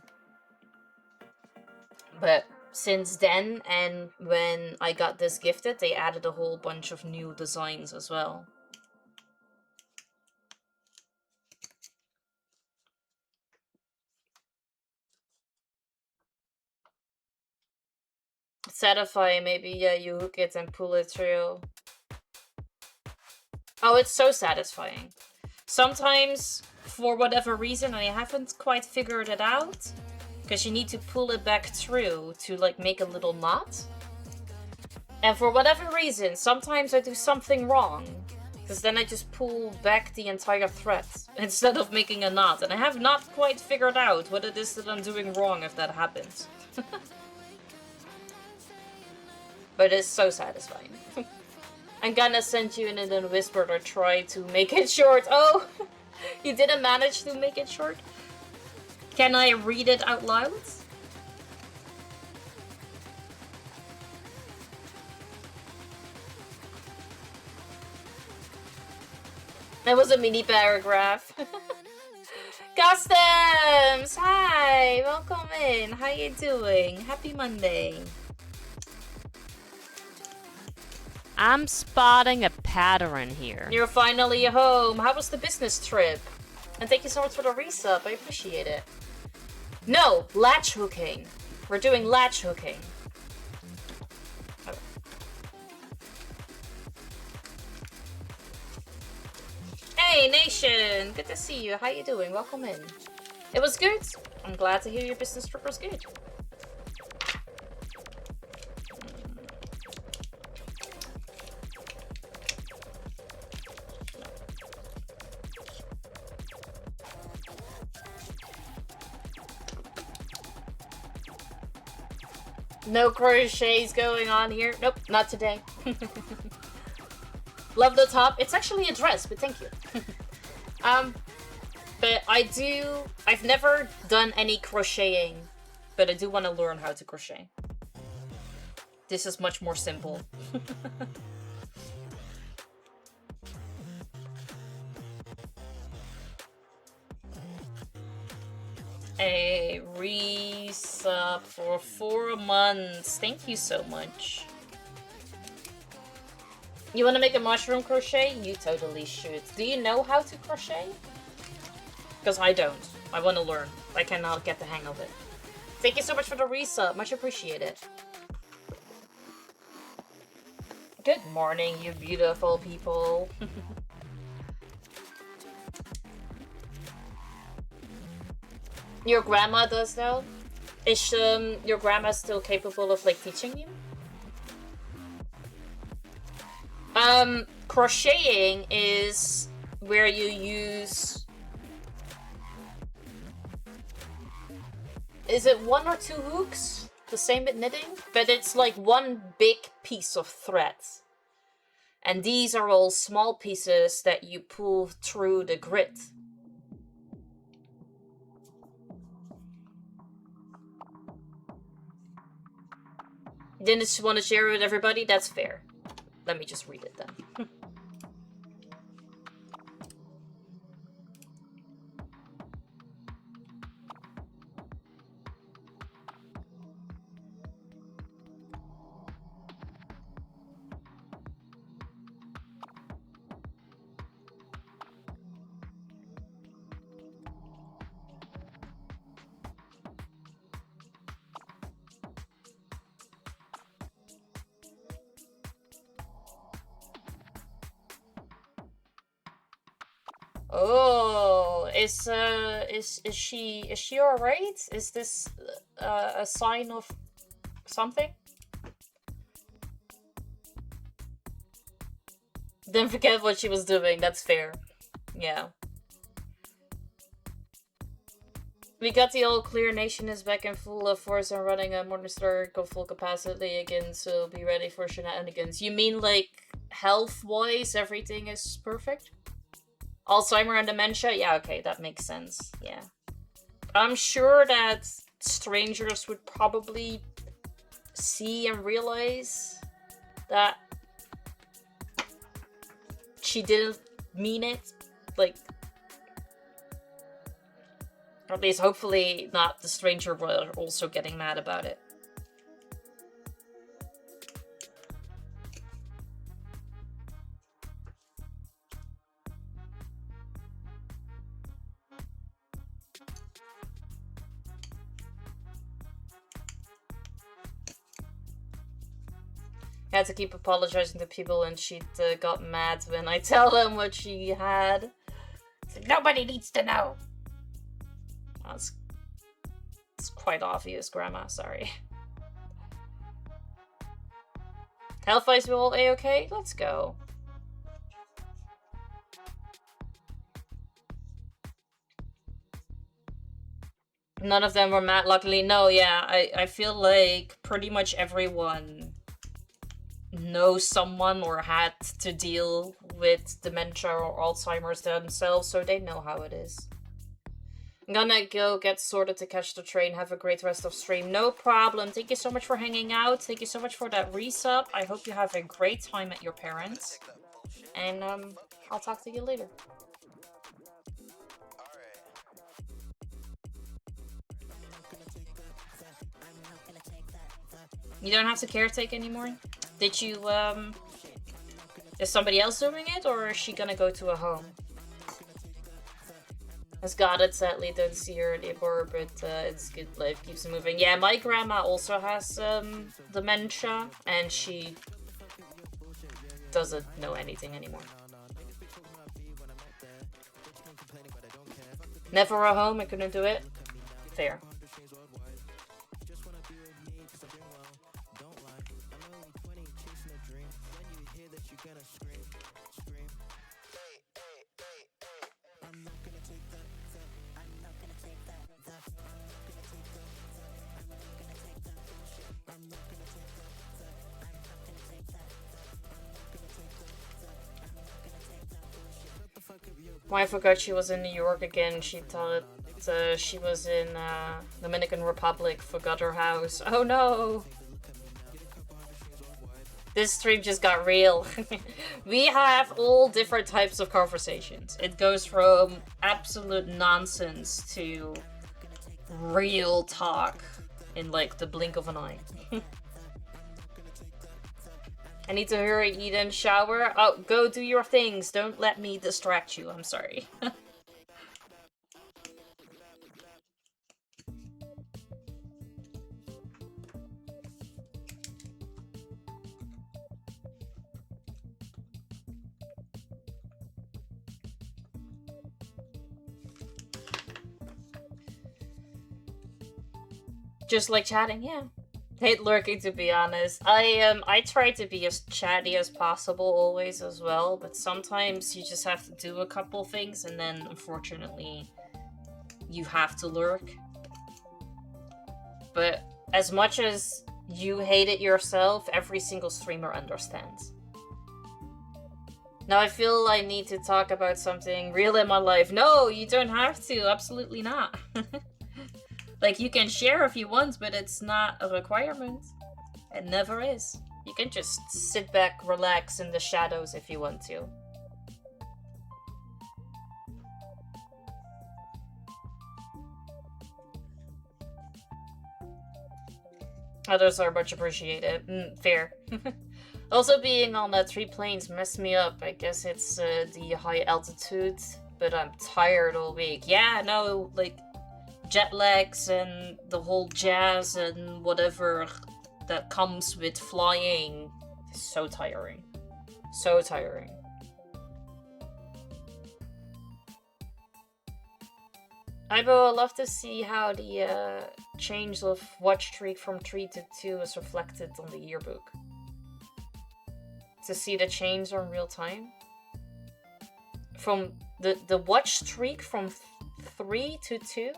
B: But since then, and when I got this gifted, they added a whole bunch of new designs as well. Satisfying, maybe, yeah, you hook it and pull it through. Oh, it's so satisfying. Sometimes, for whatever reason, I haven't quite figured it out, because you need to pull it back through to, like, make a little knot. And for whatever reason, sometimes I do something wrong, because then I just pull back the entire thread instead of making a knot. And I have not quite figured out what it is that I'm doing wrong if that happens. But it's so satisfying. I'm gonna send you in and then whisper or try to make it short. Oh, you didn't manage to make it short? Can I read it out loud? That was a mini paragraph. Customs! Hi! Welcome in. How you doing? Happy Monday.
A: I'm spotting a pattern here.
B: You're finally home. How was the business trip? And thank you so much for the resub. I appreciate it. No, latch hooking. We're doing latch hooking. Oh. Hey, Nation! Good to see you. How you doing? Welcome in. It was good. I'm glad to hear your business trip was good. No crochets going on here. Nope, not today. Love the top. It's actually a dress, but thank you. But I've never done any crocheting, but I do want to learn how to crochet. This is much more simple. A resub for 4 months. Thank you so much. You want to make a mushroom crochet? You totally should. Do you know how to crochet? Because I don't. I want to learn. I cannot get the hang of it. Thank you so much for the resub. Much appreciated. Good morning, you beautiful people. Your grandma does though? Is your grandma still capable of like teaching you? Crocheting is where you use... Is it 1 or 2 hooks? The same with knitting? But it's like one big piece of thread. And these are all small pieces that you pull through the grid. Didn't just want to share it with everybody? That's fair. Let me just read it then. Oh, is she all right? Is this a sign of something? Didn't forget what she was doing. That's fair. Yeah. We got the all clear. Nation is back in full force and running a Morningstar go full capacity again, so be ready for shenanigans. You mean like health-wise, everything is perfect? Alzheimer and dementia? Yeah, okay, that makes sense. Yeah. I'm sure that strangers would probably see and realize that she didn't mean it. Like, or at least hopefully not the stranger were also getting mad about it. I had to keep apologizing to people, and she got mad when I tell them what she had. Like, nobody needs to know. That's it's quite obvious, Grandma. Sorry. Health-wise, we all A-okay? Let's go. None of them were mad, luckily. No, yeah, I feel like pretty much everyone knows someone or had to deal with dementia or Alzheimer's themselves, so they know how it is. I'm gonna go get sorted to catch the train. Have a great rest of stream. No problem. Thank you so much for hanging out. Thank you so much for that resub. I hope you have a great time at your parents'. And I'll talk to you later. You don't have to caretake anymore? Did you, is somebody else doing it, or is she gonna go to a home? Has got it, sadly, don't see her anymore, but it's good, life keeps moving. Yeah, my grandma also has, dementia, and she doesn't know anything anymore. Never a home, I couldn't do it? Fair. Well, I forgot she was in New York again. She thought she was in Dominican Republic, forgot her house. Oh no! This stream just got real. We have all different types of conversations. It goes from absolute nonsense to real talk in like the blink of an eye. I need to hurry, eat, and shower. Oh, go do your things. Don't let me distract you. I'm sorry. Just like chatting, yeah. Hate lurking, to be honest. I try to be as chatty as possible always as well, but sometimes you just have to do a couple things and then unfortunately you have to lurk. But as much as you hate it yourself, every single streamer understands. Now I feel I need to talk about something real in my life. No, you don't have to. Absolutely not. Like, you can share if you want, but it's not a requirement. It never is. You can just sit back, relax in the shadows if you want to. Others are much appreciated. Fair. Also, being on 3 planes messed me up. I guess it's the high altitude, but I'm tired all week. Yeah, no, like, jet lags and the whole jazz and whatever that comes with flying is so tiring. So tiring. I'd love to see how the change of watch streak from 3 to 2 is reflected on the yearbook. To see the change on real time. From the watch streak from 3 to 2?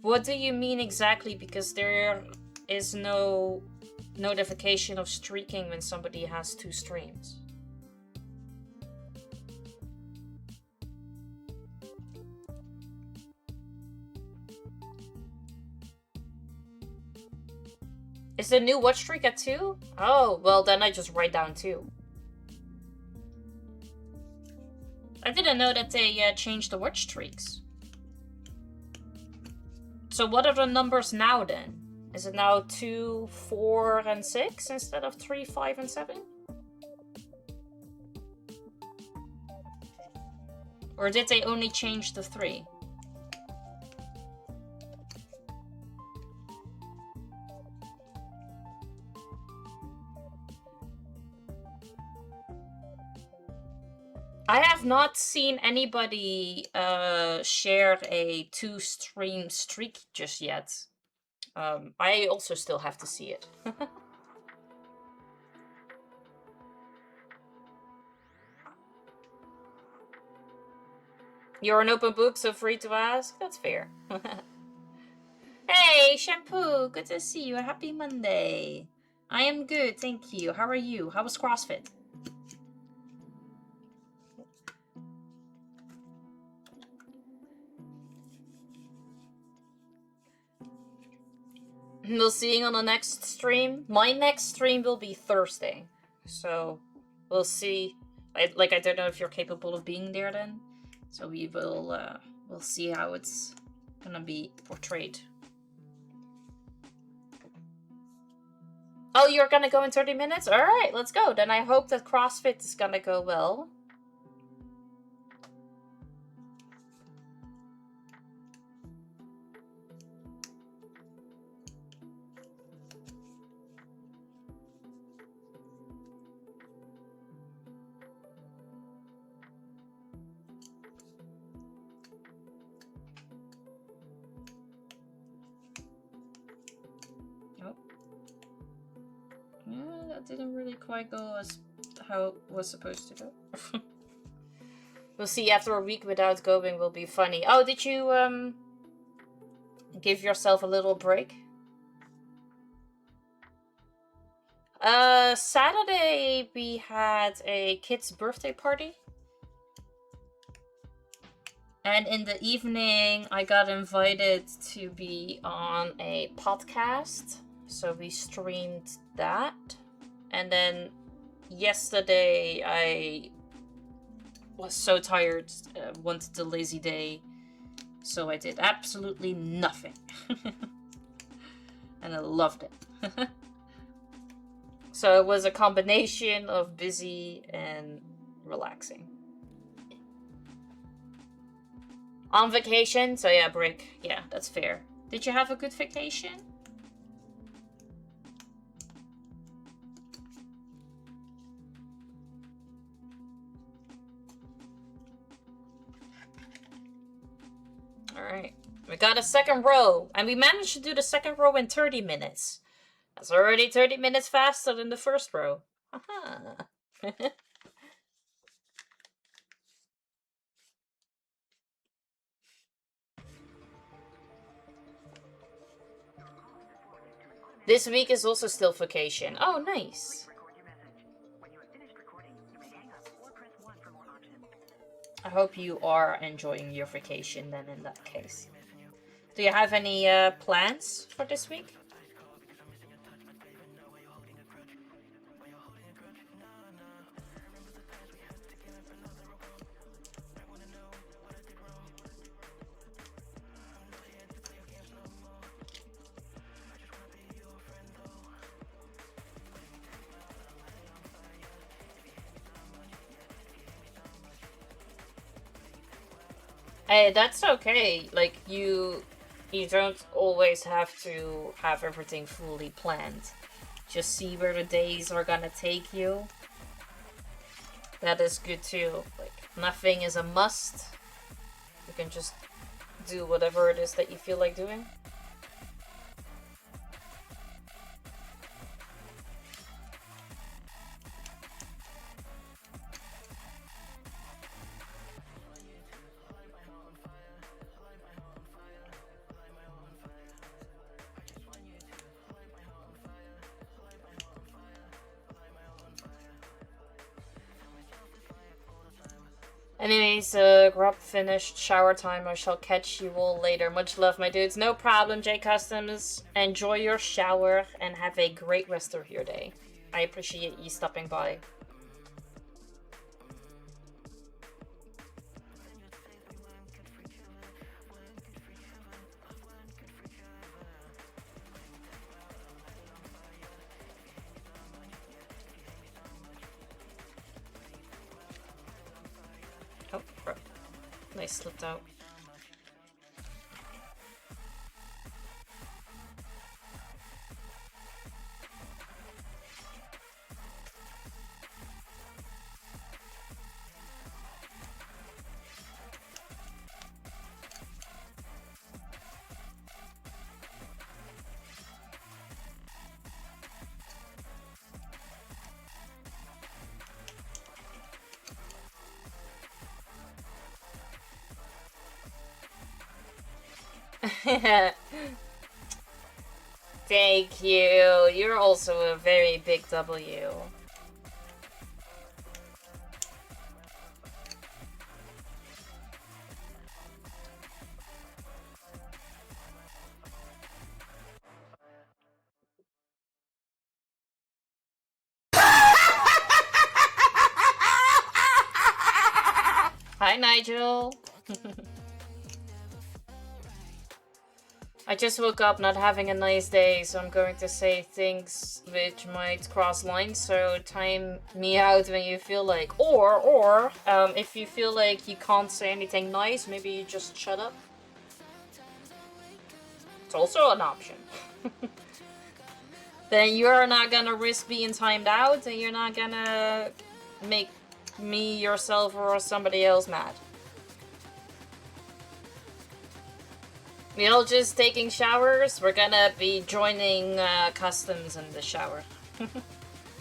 B: What do you mean exactly? Because there is no notification of streaking when somebody has 2 streams. Is the new watch streak at 2? Oh, well then I just write down 2. I didn't know that they changed the watch streaks. So what are the numbers now then? Is it now 2, 4, and 6 instead of 3, 5, and 7? Or did they only change the 3? I have not seen anybody share a 2-stream streak just yet. I also still have to see it. You're an open book, so free to ask. That's fair. Hey, Shampoo! Good to see you. Happy Monday. I am good, thank you. How are you? How was CrossFit? We'll see you on the next stream. My next stream will be Thursday. So, we'll see. I don't know if you're capable of being there then. So we will, we'll see how it's gonna be portrayed. Oh, you're gonna go in 30 minutes? Alright, let's go. Then I hope that CrossFit is gonna go well. Yeah, that didn't really quite go as how it was supposed to go. We'll see, after a week without going will be funny. Oh, did you, give yourself a little break? Saturday we had a kid's birthday party. And in the evening I got invited to be on a podcast. So we streamed that. And then yesterday I was so tired, wanted a lazy day. So I did absolutely nothing. And I loved it. So it was a combination of busy and relaxing. On vacation, so yeah, break. Yeah, that's fair. Did you have a good vacation? Alright. We got a second row, and we managed to do the second row in 30 minutes. That's already 30 minutes faster than the first row. Aha. This week is also still vacation. Oh, nice. I hope you are enjoying your vacation then in that case. Do you have any plans for this week? Hey, that's okay. Like, you don't always have to have everything fully planned. Just see where the days are gonna take you. That is good too. Like, nothing is a must. You can just do whatever it is that you feel like doing. Anyways, grub finished, shower time. I shall catch you all later. Much love, my dudes. No problem, J Customs. Enjoy your shower and have a great rest of your day. I appreciate you stopping by. Oh, crap. I slipped out. Thank you. You're also a very big W. Hi, Nigel. I just woke up not having a nice day, so I'm going to say things which might cross lines, so time me out when you feel like. Or, if you feel like you can't say anything nice, maybe you just shut up. It's also an option. Then you're not gonna risk being timed out, and you're not gonna make me, yourself, or somebody else mad. We all just taking showers. We're gonna be joining customs in the shower.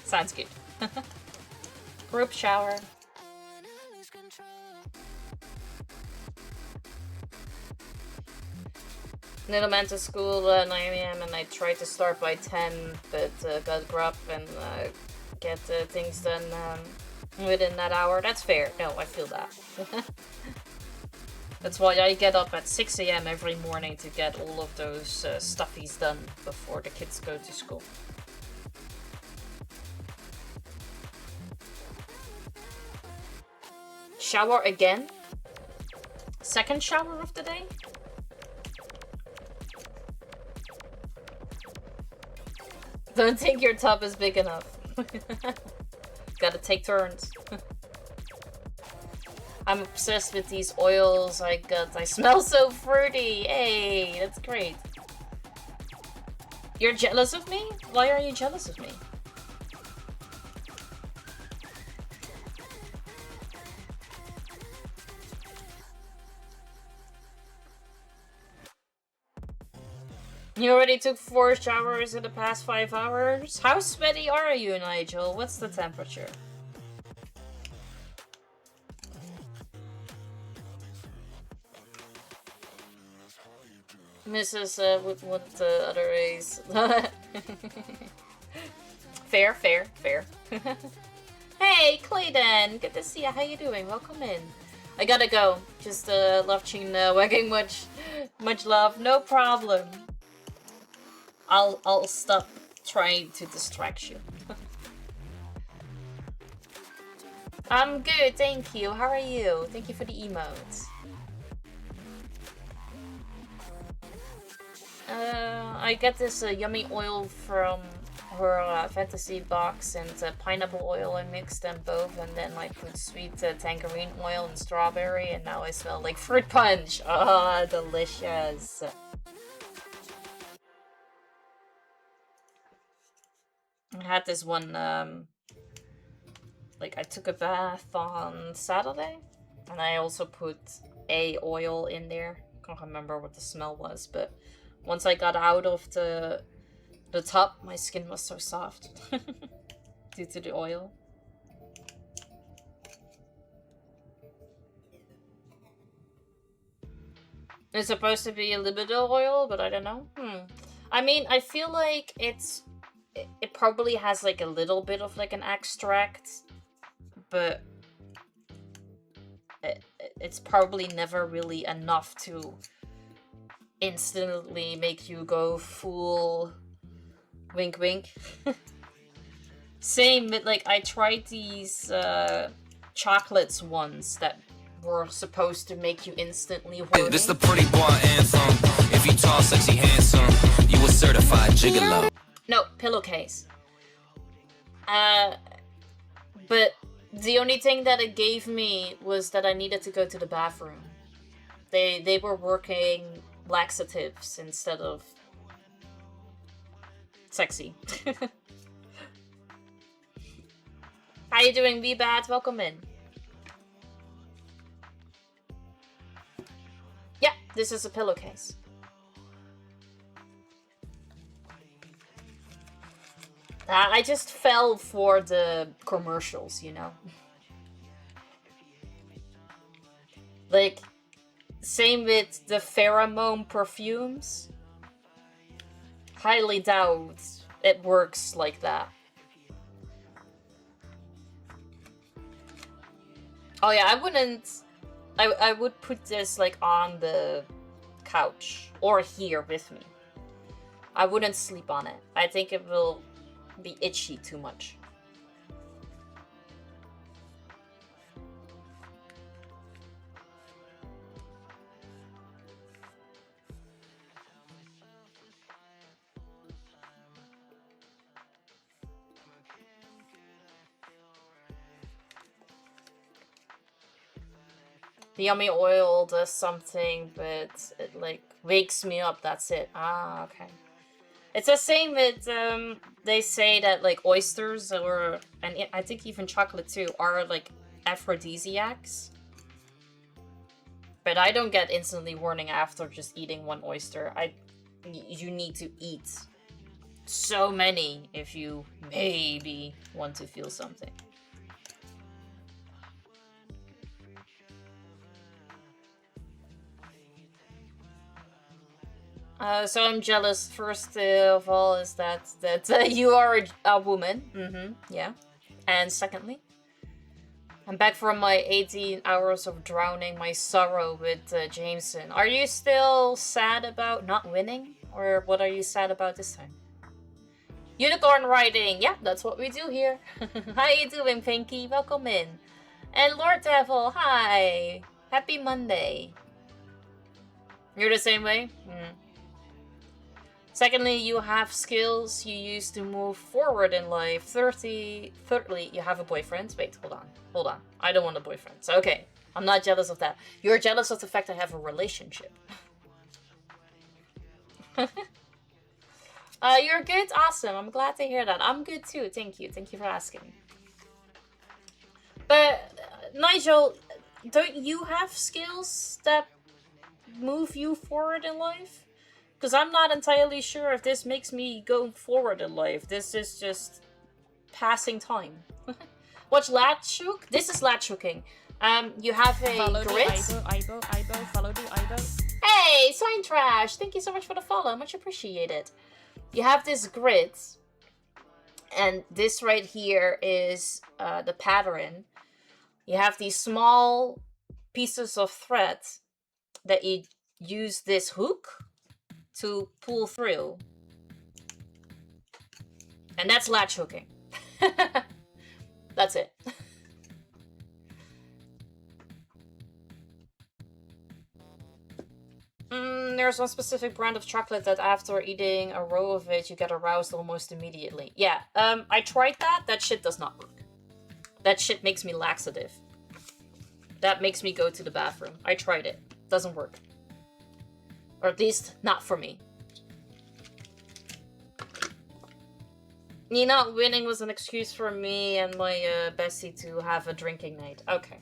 B: Sounds good. Group shower. Little man to school 9 AM and I tried to start by 10, but got grub and get things done within that hour. That's fair. No, I feel that. That's why I get up at 6 AM every morning to get all of those stuffies done before the kids go to school. Shower again? Second shower of the day? Don't think your tub is big enough. Gotta take turns. I'm obsessed with these oils I got. I smell so fruity. Hey, that's great. You're jealous of me? Why are you jealous of me? You already took 4 showers in the past 5 hours? How sweaty are you, Nigel? What's the temperature? Mrs. What other race? Fair. Hey, Clayton! Good to see you. How you doing? Welcome in. I gotta go. Just love Chin wagging much love. No problem. I'll stop trying to distract you. I'm good, thank you. How are you? Thank you for the emotes. I get this yummy oil from her fantasy box, and pineapple oil. I mixed them both, and then I put sweet tangerine oil and strawberry, and now I smell like fruit punch. Ah, delicious. I had this one, like I took a bath on Saturday, and I also put a oil in there. Can't remember what the smell was, but once I got out of the tub, my skin was so soft due to the oil. It's supposed to be a little bit of oil, but I don't know. I mean, I feel like it probably has like a little bit of like an extract, but it's probably never really enough to instantly make you go full wink wink. Same with, like, I tried these chocolates ones that were supposed to make you instantly horny.
D: This the pretty boy anthem. If you tall, sexy, handsome, you a certified gigolo.
B: No, pillowcase. But the only thing that it gave me was that I needed to go to the bathroom. They were working laxatives instead of sexy. How you doing, V-Bad? Welcome in. Yeah, this is a pillowcase. I just fell for the commercials, you know? Like, same with the pheromone perfumes. Highly doubt it works like that. Oh yeah, I wouldn't... I would put this, like, on the couch. Or here with me. I wouldn't sleep on it. I think it will be itchy too much. The yummy oil does something, but it, like, wakes me up, that's it. Ah, okay. It's the same with, they say that, like, oysters, or, and I think even chocolate too, are, like, aphrodisiacs. But I don't get instantly horny after just eating one oyster. You need to eat so many if you maybe want to feel something. So I'm jealous, first of all, is that you are a woman. Yeah. And secondly, I'm back from my 18 hours of drowning my sorrow with Jameson. Are you still sad about not winning? Or what are you sad about this time? Unicorn riding! Yeah, that's what we do here. How you doing, Pinky? Welcome in. And Lord Devil, hi! Happy Monday. You're the same way? Secondly, you have skills you use to move forward in life. Thirdly, you have a boyfriend. Wait, hold on. I don't want a boyfriend. So, okay, I'm not jealous of that. You're jealous of the fact I have a relationship. You're good? Awesome. I'm glad to hear that. I'm good too. Thank you. Thank you for asking. But, Nigel, don't you have skills that move you forward in life? Because I'm not entirely sure if this makes me go forward in life. This is just passing time. Watch Latch hook. This is Latch hooking. You have a
A: Follow
B: grid.
A: the follow the eyeball.
B: Hey, Sign Trash! Thank you so much for the follow. Much appreciated. You have this grid. And this right here is the pattern. You have these small pieces of thread that you use this hook to pull through. And that's latch hooking. That's it. There's one specific brand of chocolate that after eating a row of it, you get aroused almost immediately. Yeah, I tried that. That shit does not work. That shit makes me laxative. That makes me go to the bathroom. I tried it. Doesn't work. Or at least, not for me. Not winning was an excuse for me and my bestie to have a drinking night. Okay.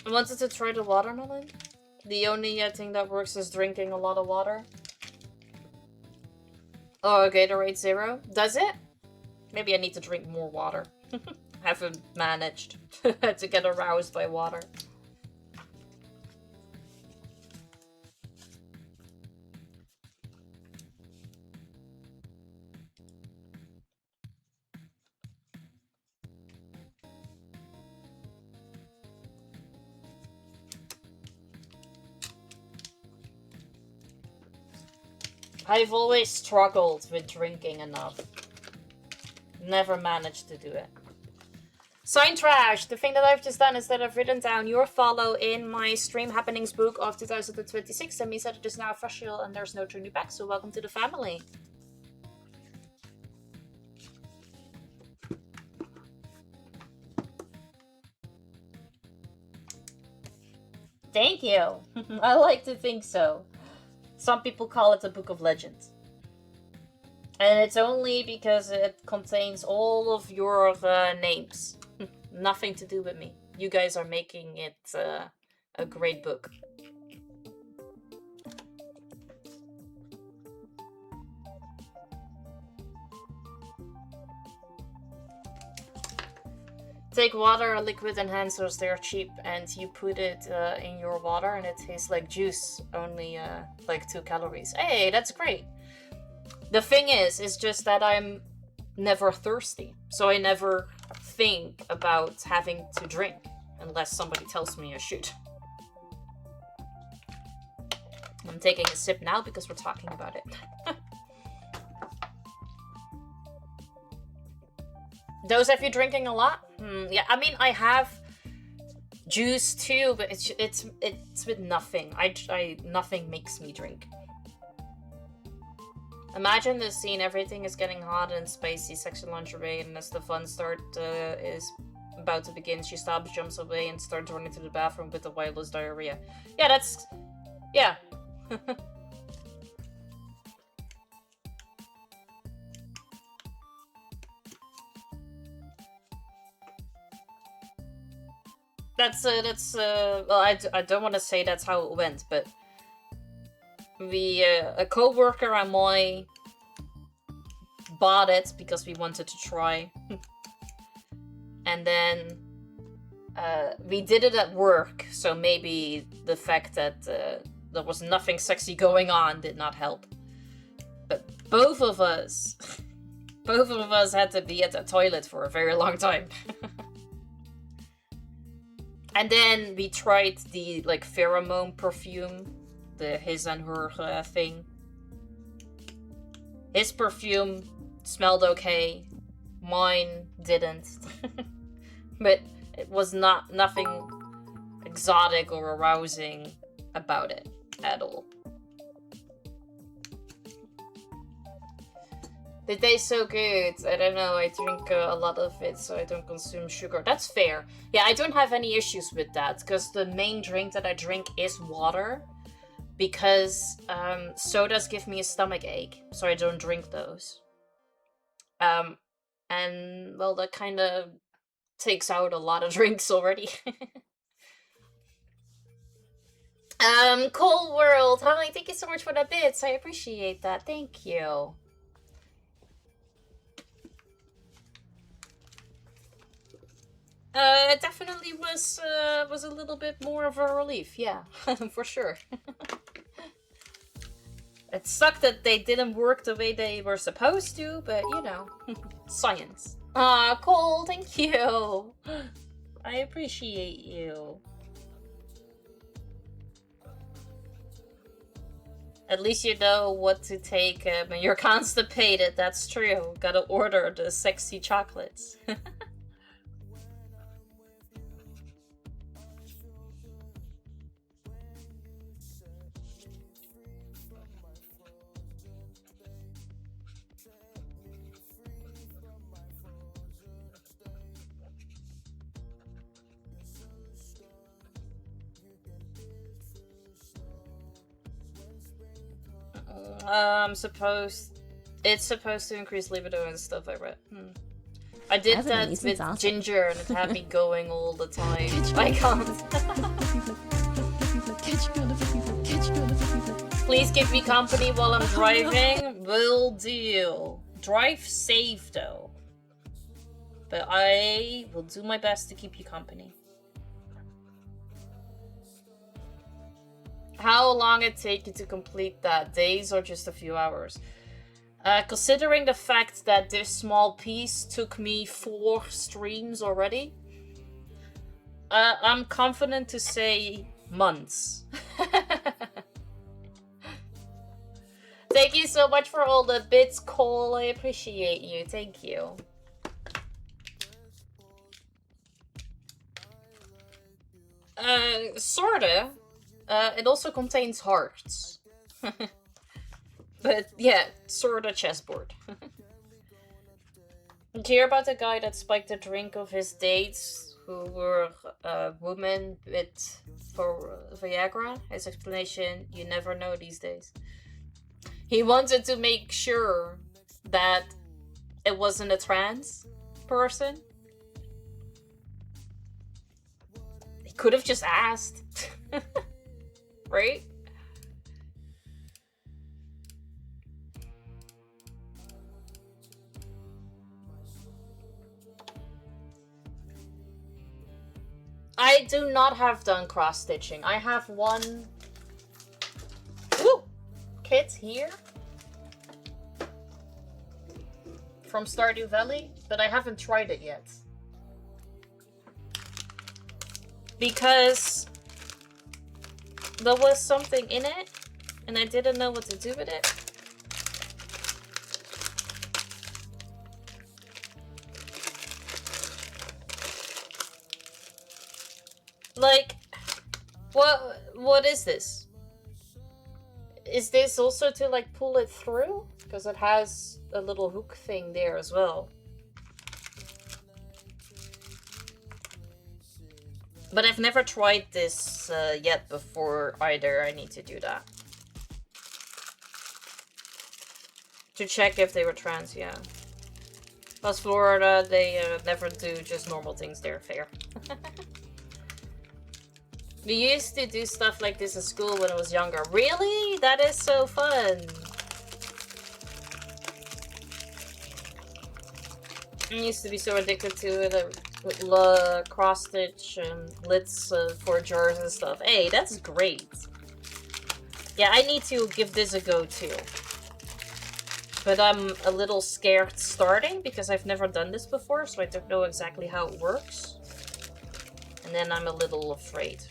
B: I wanted to try the watermelon. The only thing that works is drinking a lot of water. Oh, Gatorade Zero. Does it? Maybe I need to drink more water. Haven't managed to get aroused by water. I've always struggled with drinking enough. Never managed to do it. Sign Trash! The thing that I've just done is that I've written down your follow in my Stream Happenings book of 2026 and means that it is now official and there's no turning back, so welcome to the family. Thank you! I like to think so. Some people call it a book of legends. And it's only because it contains all of your names. Nothing to do with me. You guys are making it a great book. Take water or liquid enhancers, they're cheap, and you put it in your water and it tastes like juice, only like 2 calories. Hey, that's great. The thing is just that I'm never thirsty, so I never think about having to drink, unless somebody tells me I should. I'm taking a sip now because we're talking about it. Those of you drinking a lot? Yeah, I mean, I have juice too, but it's with nothing. Nothing makes me drink. Imagine this scene, everything is getting hot and spicy, sexy lingerie, and as the fun is about to begin, she stops, jumps away, and starts running to the bathroom with the wildest diarrhea. Yeah, that's... yeah. well, I don't want to say that's how it went, but a co-worker and I bought it because we wanted to try. And then we did it at work, so maybe the fact that there was nothing sexy going on did not help. But both of us had to be at the toilet for a very long time. And then we tried the pheromone perfume, the his and her thing. His perfume smelled okay, mine didn't. But it was nothing exotic or arousing about it at all. They taste so good. I don't know, I drink a lot of it, so I don't consume sugar. That's fair. Yeah, I don't have any issues with that, because the main drink that I drink is water. Because sodas give me a stomach ache, so I don't drink those. And, well, that kind of takes out a lot of drinks already. Cold World, hi, thank you so much for the bits. I appreciate that, thank you. It definitely was a little bit more of a relief, yeah, for sure. It sucked that they didn't work the way they were supposed to, but you know, science. Ah, Cole, thank you. I appreciate you. At least you know what to take when you're constipated, that's true. Gotta order the sexy chocolates. It's supposed to increase libido and stuff, I read. I did that with awesome. Ginger and it had me going all the time. I can't. Please give me company while I'm driving. Will do. Drive safe though. But I will do my best to keep you company. How long it take you to complete that? Days or just a few hours? Considering the fact that this small piece took me 4 streams already, I'm confident to say months. Thank you so much for all the bits, Cole. I appreciate you. Thank you. Sorta. It also contains hearts. But yeah, sorta chessboard. Did you hear about the guy that spiked the drink of his dates who were women for Viagra? His explanation, you never know these days. He wanted to make sure that it wasn't a trans person. He could have just asked. Right? I do not have done cross-stitching. I have one kit here from Stardew Valley, but I haven't tried it yet. Because there was something in it, and I didn't know what to do with it. Like, what is this? Is this also to like pull it through? Because it has a little hook thing there as well. But I've never tried this yet before either. I need to do that. To check if they were trans, yeah. Plus Florida, they never do just normal things there, fair. We used to do stuff like this in school when I was younger. Really? That is so fun. I used to be so addicted to it. Cross-stitch lids for jars and stuff. Hey, that's great. Yeah, I need to give this a go too. But I'm a little scared starting because I've never done this before, so I don't know exactly how it works. And then I'm a little afraid.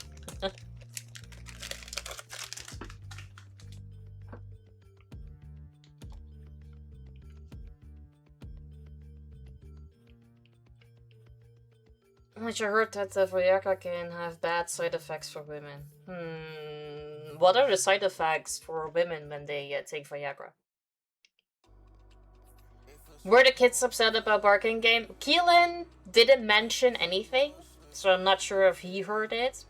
B: Which I heard that the Viagra can have bad side effects for women. What are the side effects for women when they take Viagra? Were the kids upset about barking game? Keelan didn't mention anything, so I'm not sure if he heard it.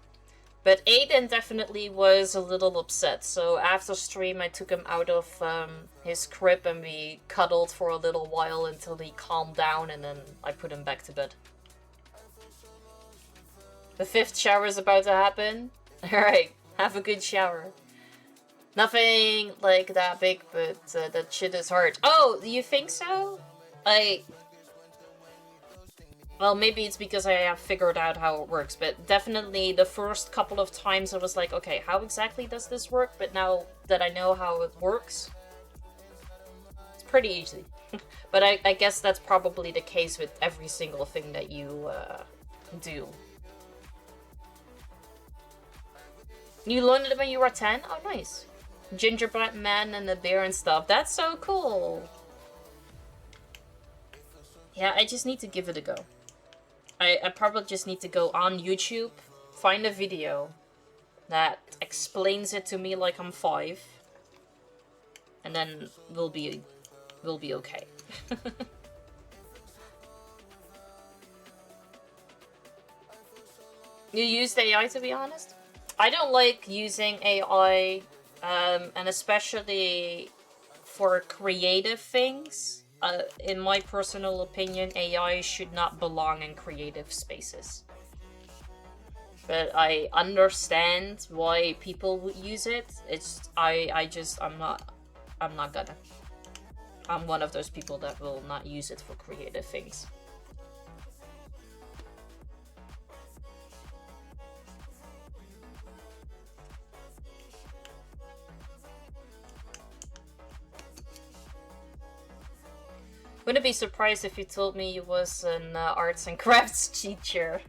B: But Aiden definitely was a little upset, so after stream I took him out of his crib and we cuddled for a little while until he calmed down, and then I put him back to bed. The 5th shower is about to happen. Alright, have a good shower. Nothing like that big, but that shit is hard. Oh, you think so? Well, maybe it's because I have figured out how it works, but definitely the first couple of times I was like, okay, how exactly does this work? But now that I know how it works, it's pretty easy. But I guess that's probably the case with every single thing that you do. You learned it when you were 10? Oh, nice. Gingerbread man and the bear and stuff. That's so cool. Yeah, I just need to give it a go. I probably just need to go on YouTube, find a video that explains it to me like I'm 5, and then we'll be okay. You used AI, to be honest? I don't like using AI, and especially for creative things. In my personal opinion, AI should not belong in creative spaces. But I understand why people would use it. I'm not gonna. I'm one of those people that will not use it for creative things. Wouldn't be surprised if you told me you was an arts and crafts teacher.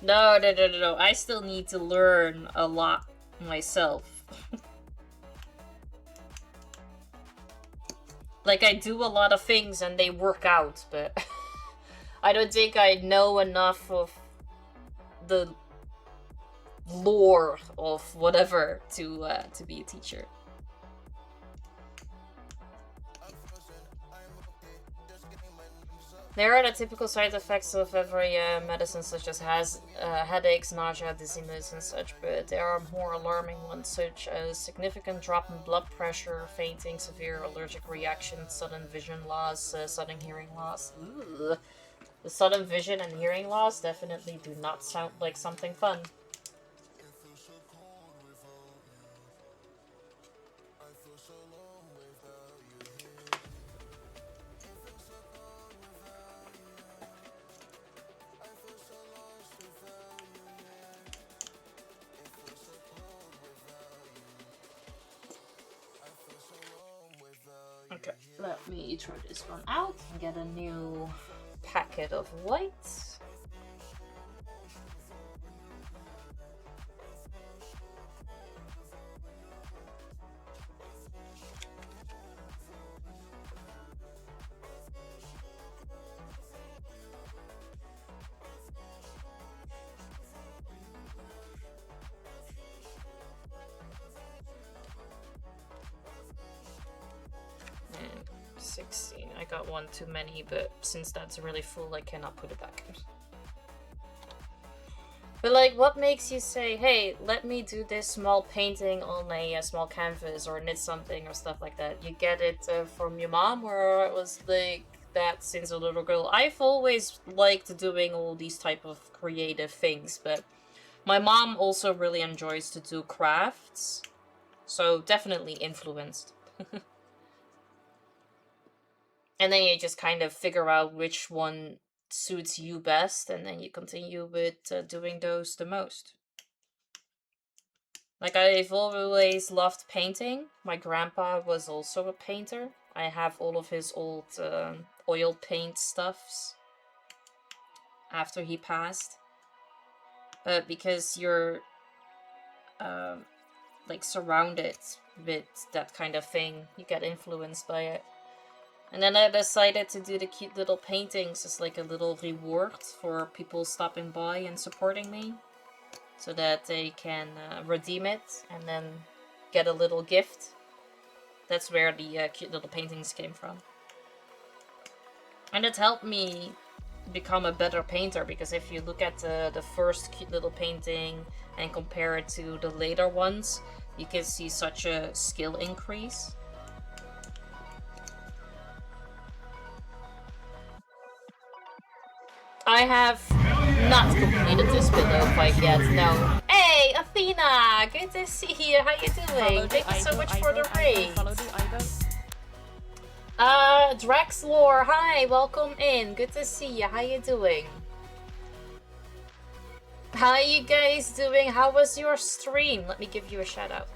B: No. I still need to learn a lot myself. Like, I do a lot of things and they work out, but I don't think I know enough of the lore of whatever to be a teacher. There are the typical side effects of every medicine, such as headaches, nausea, dizziness, and such, but there are more alarming ones, such as significant drop in blood pressure, fainting, severe allergic reactions, sudden vision loss, sudden hearing loss. Ugh. The sudden vision and hearing loss definitely do not sound like something fun. Okay, let me try this one out and get a new packet of white. And 16. I got one too many, but since that's really full, I cannot put it back. But like, what makes you say, hey, let me do this small painting on a small canvas or knit something or stuff like that? You get it from your mom, or it was like that since a little girl? I've always liked doing all these type of creative things, but my mom also really enjoys to do crafts, so definitely influenced. And then you just kind of figure out which one suits you best, and then you continue with doing those the most. Like, I've always loved painting. My grandpa was also a painter. I have all of his old oil paint stuffs after he passed. But because you're like surrounded with that kind of thing, you get influenced by it. And then I decided to do the cute little paintings as like a little reward for people stopping by and supporting me, so that they can redeem it and then get a little gift. That's where the cute little paintings came from. And it helped me become a better painter, because if you look at the first cute little painting and compare it to the later ones, you can see such a skill increase. I have not completed this pillow fight yet, no. Hey, Athena! Good to see you. How you doing? Thank you so much for the raid.
A: Follow the idol.
B: Drexlor, hi, welcome in. Good to see you. How you doing? How you guys doing? How was your stream? Let me give you a shout out.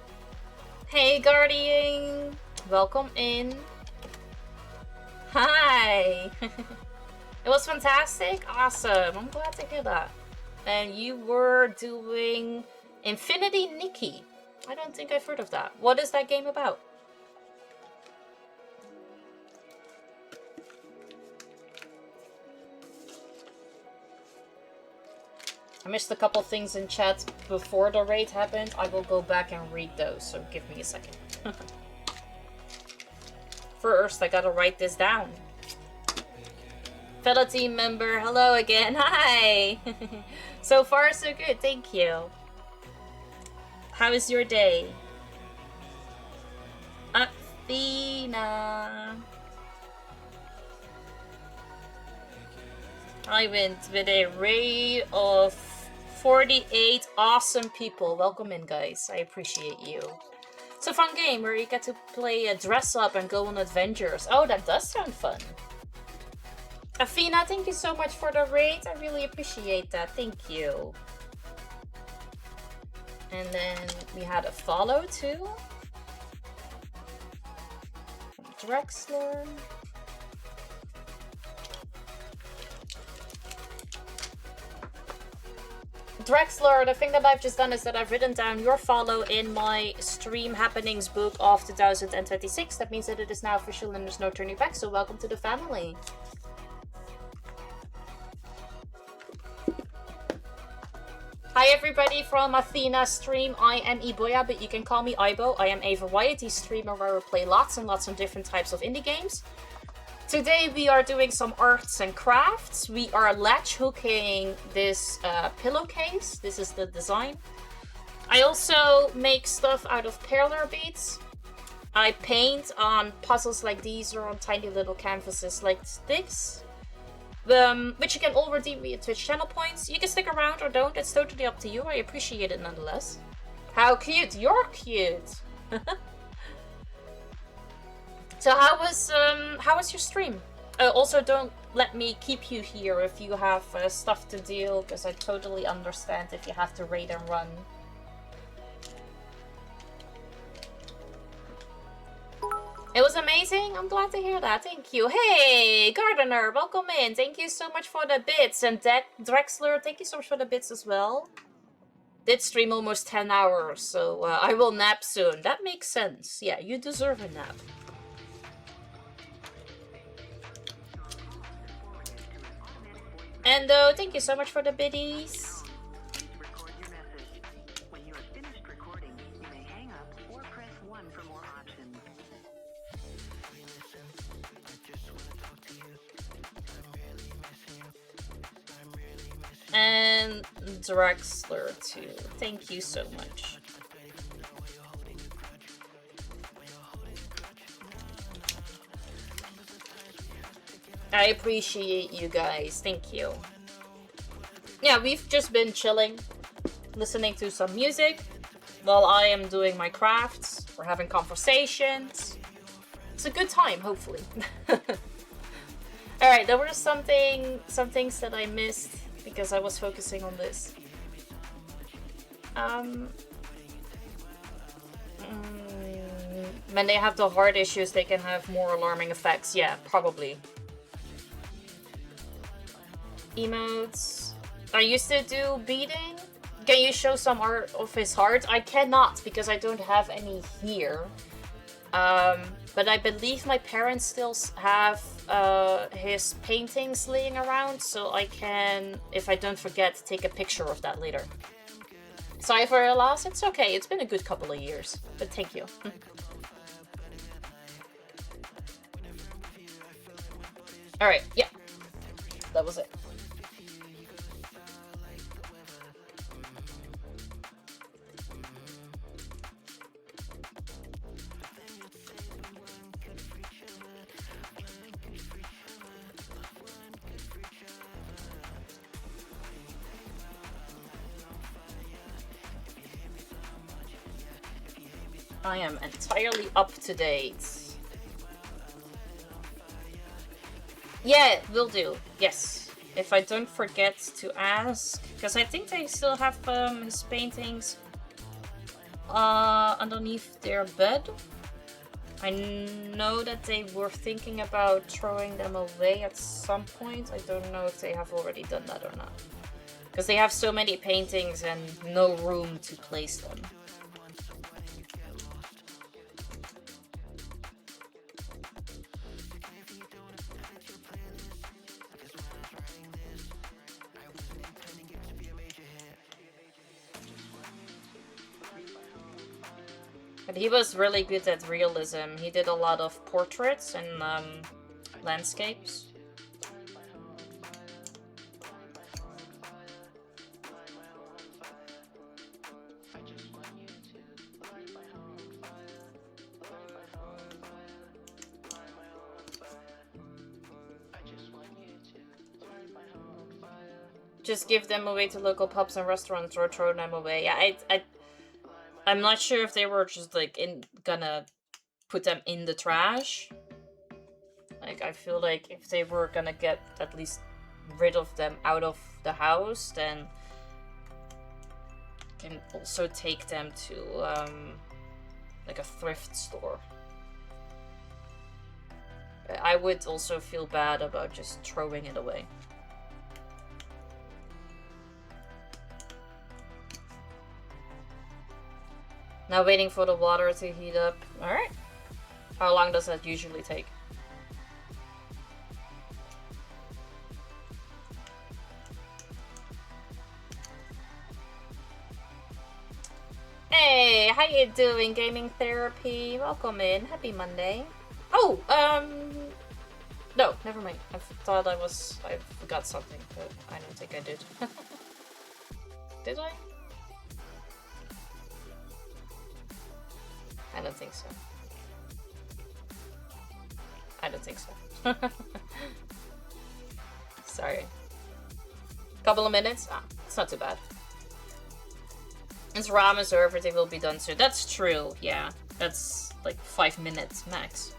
B: Hey, Guardian. Welcome in. Hi. It was fantastic? Awesome. I'm glad to hear that. And you were doing Infinity Nikki. I don't think I've heard of that. What is that game about? I missed a couple things in chat before the raid happened. I will go back and read those, so give me a second. First, I gotta write this down. Fellow team member, hello again. Hi! So far, so good. Thank you. How is your day? Athena. I went with a raid of 48 awesome people. Welcome in, guys. I appreciate you. It's a fun game where you get to play dress up and go on adventures. Oh, that does sound fun. Athena, thank you so much for the raid. I really appreciate that. Thank you. And then we had a follow too. From Drexler. Drexler, the thing that I've just done is that I've written down your follow in my stream happenings book of 2026. That means that it is now official and there's no turning back, so welcome to the family. Hi everybody from Athena stream. I am Iboya, but you can call me Ibo. I am a variety streamer where we play lots and lots of different types of indie games. Today we are doing some arts and crafts. We are latch hooking this pillowcase. This is the design. I also make stuff out of parlor beads. I paint on puzzles like these or on tiny little canvases like this. Which you can all redeem via Twitch channel points. You can stick around or don't, it's totally up to you. I appreciate it nonetheless. How cute! You're cute! So how was your stream? Also, don't let me keep you here if you have stuff to do, because I totally understand if you have to raid and run. It was amazing. I'm glad to hear that. Thank you. Hey, Gardener, welcome in. Thank you so much for the bits. And Drexler, thank you so much for the bits as well. Did stream almost 10 hours, so I will nap soon. That makes sense. Yeah, you deserve a nap. And thank you so much for the biddies. And Drexler too. Thank you so much. I appreciate you guys. Thank you. Yeah, we've just been chilling, listening to some music while I am doing my crafts. We're having conversations. It's a good time, hopefully. Alright, there were some things that I missed because I was focusing on this. When they have the heart issues, they can have more alarming effects. Yeah, probably. Emotes. I used to do beading. Can you show some art of his heart? I cannot because I don't have any here. But I believe my parents still have his paintings laying around, so I can, if I don't forget, take a picture of that later. Sorry for your loss. It's okay. It's been a good couple of years, but thank you. Alright, yeah. That was it. I am entirely up to date. Yeah, will do. Yes. If I don't forget to ask, because I think they still have his paintings underneath their bed. I know that they were thinking about throwing them away at some point. I don't know if they have already done that or not. Because they have so many paintings and no room to place them. But he was really good at realism. He did a lot of portraits and landscapes. Just give them away to local pubs and restaurants or throw them away. Yeah, I'm not sure if they were just like gonna put them in the trash. Like, I feel like if they were gonna get at least rid of them out of the house, then can also take them to like a thrift store. I would also feel bad about just throwing it away. Now waiting for the water to heat up. Alright. How long does that usually take? Hey, how you doing, Gaming Therapy? Welcome in. Happy Monday. Oh, no, never mind. I thought I forgot something, but I don't think I did. Did I? I don't think so. I don't think so. Sorry. Couple of minutes? Ah, it's not too bad. It's ramen, so everything will be done soon. That's true, yeah. That's like 5 minutes max.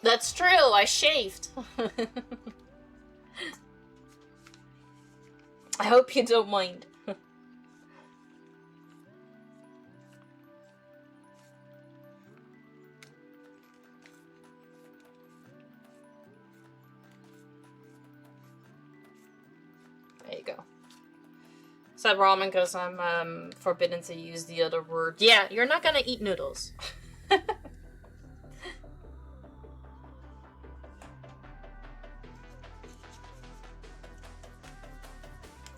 B: That's true, I shaved. I hope you don't mind. There you go. Said ramen because I'm forbidden to use the other word. Yeah, you're not gonna eat noodles.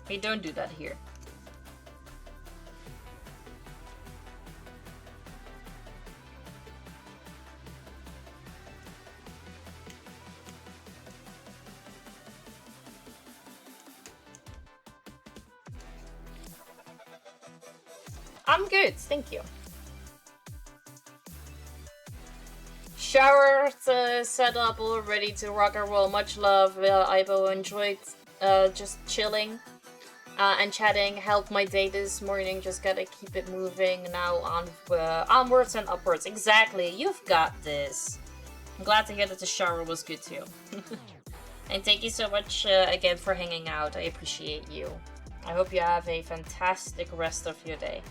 B: We don't do that here. I'm good, thank you. Shower set up, all ready to rock and roll. Much love. Ibo enjoyed just chilling and chatting. Helped my day this morning. Just gotta keep it moving now on onwards and upwards. Exactly. You've got this. I'm glad to hear that the shower was good too. And thank you so much again for hanging out. I appreciate you. I hope you have a fantastic rest of your day.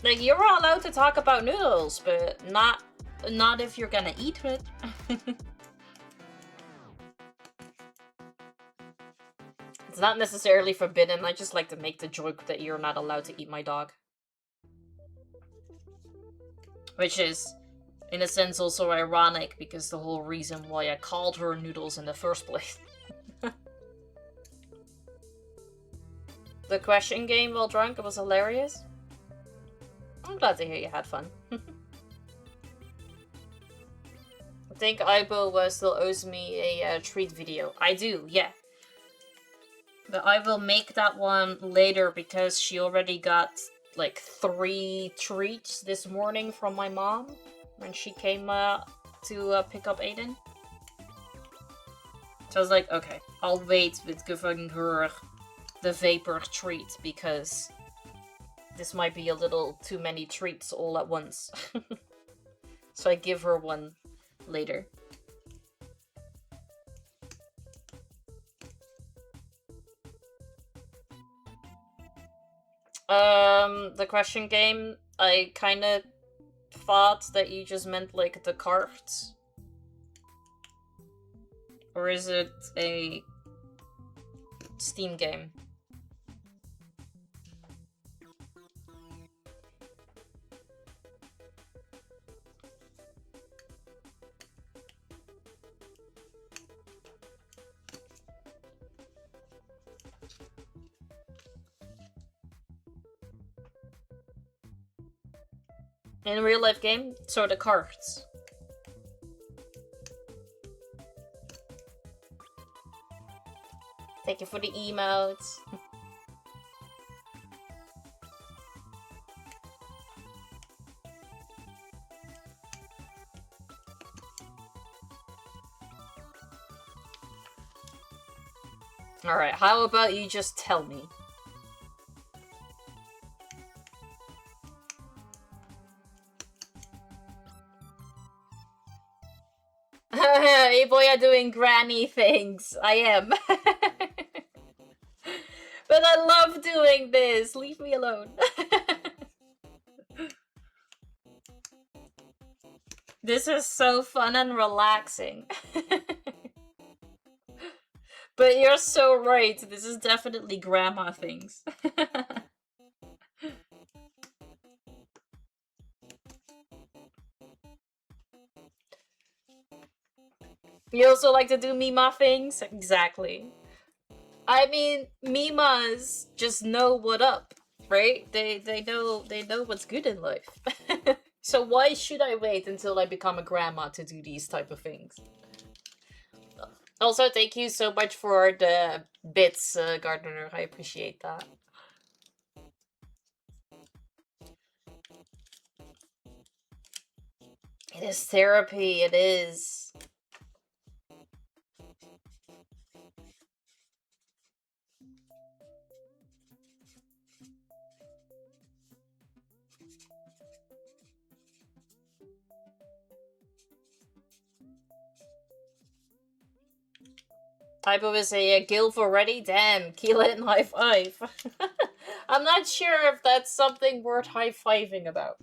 B: Like, you're allowed to talk about noodles, but not if you're gonna eat it. It's not necessarily forbidden, I just like to make the joke that you're not allowed to eat my dog. Which is, in a sense, also ironic, because the whole reason why I called her noodles in the first place. The question game while drunk, it was hilarious. I'm glad to hear you had fun. I think Aibo still owes me a treat video. I do, yeah. But I will make that one later because she already got like 3 treats this morning from my mom when she came to pick up Aiden. So I was like, okay, I'll wait with giving her the vapor treat because this might be a little too many treats all at once. So I give her one later. The question game, I kinda thought that you just meant like the cards. Or is it a Steam game? In a real life game, so the cards. Thank you for the emotes. Alright, how about you just tell me? Hey boy, you're doing granny things. I am. But I love doing this. Leave me alone. This is so fun and relaxing. But you're so right. This is definitely grandma things. You also like to do Mima things? Exactly. I mean, Mimas just know what up, right? They know what's good in life. So why should I wait until I become a grandma to do these type of things? Also, thank you so much for the bits, Gardener. I appreciate that. It is therapy, it is. Typo is a gilf already? Damn, Keelan, high five. I'm not sure if that's something worth high-fiving about.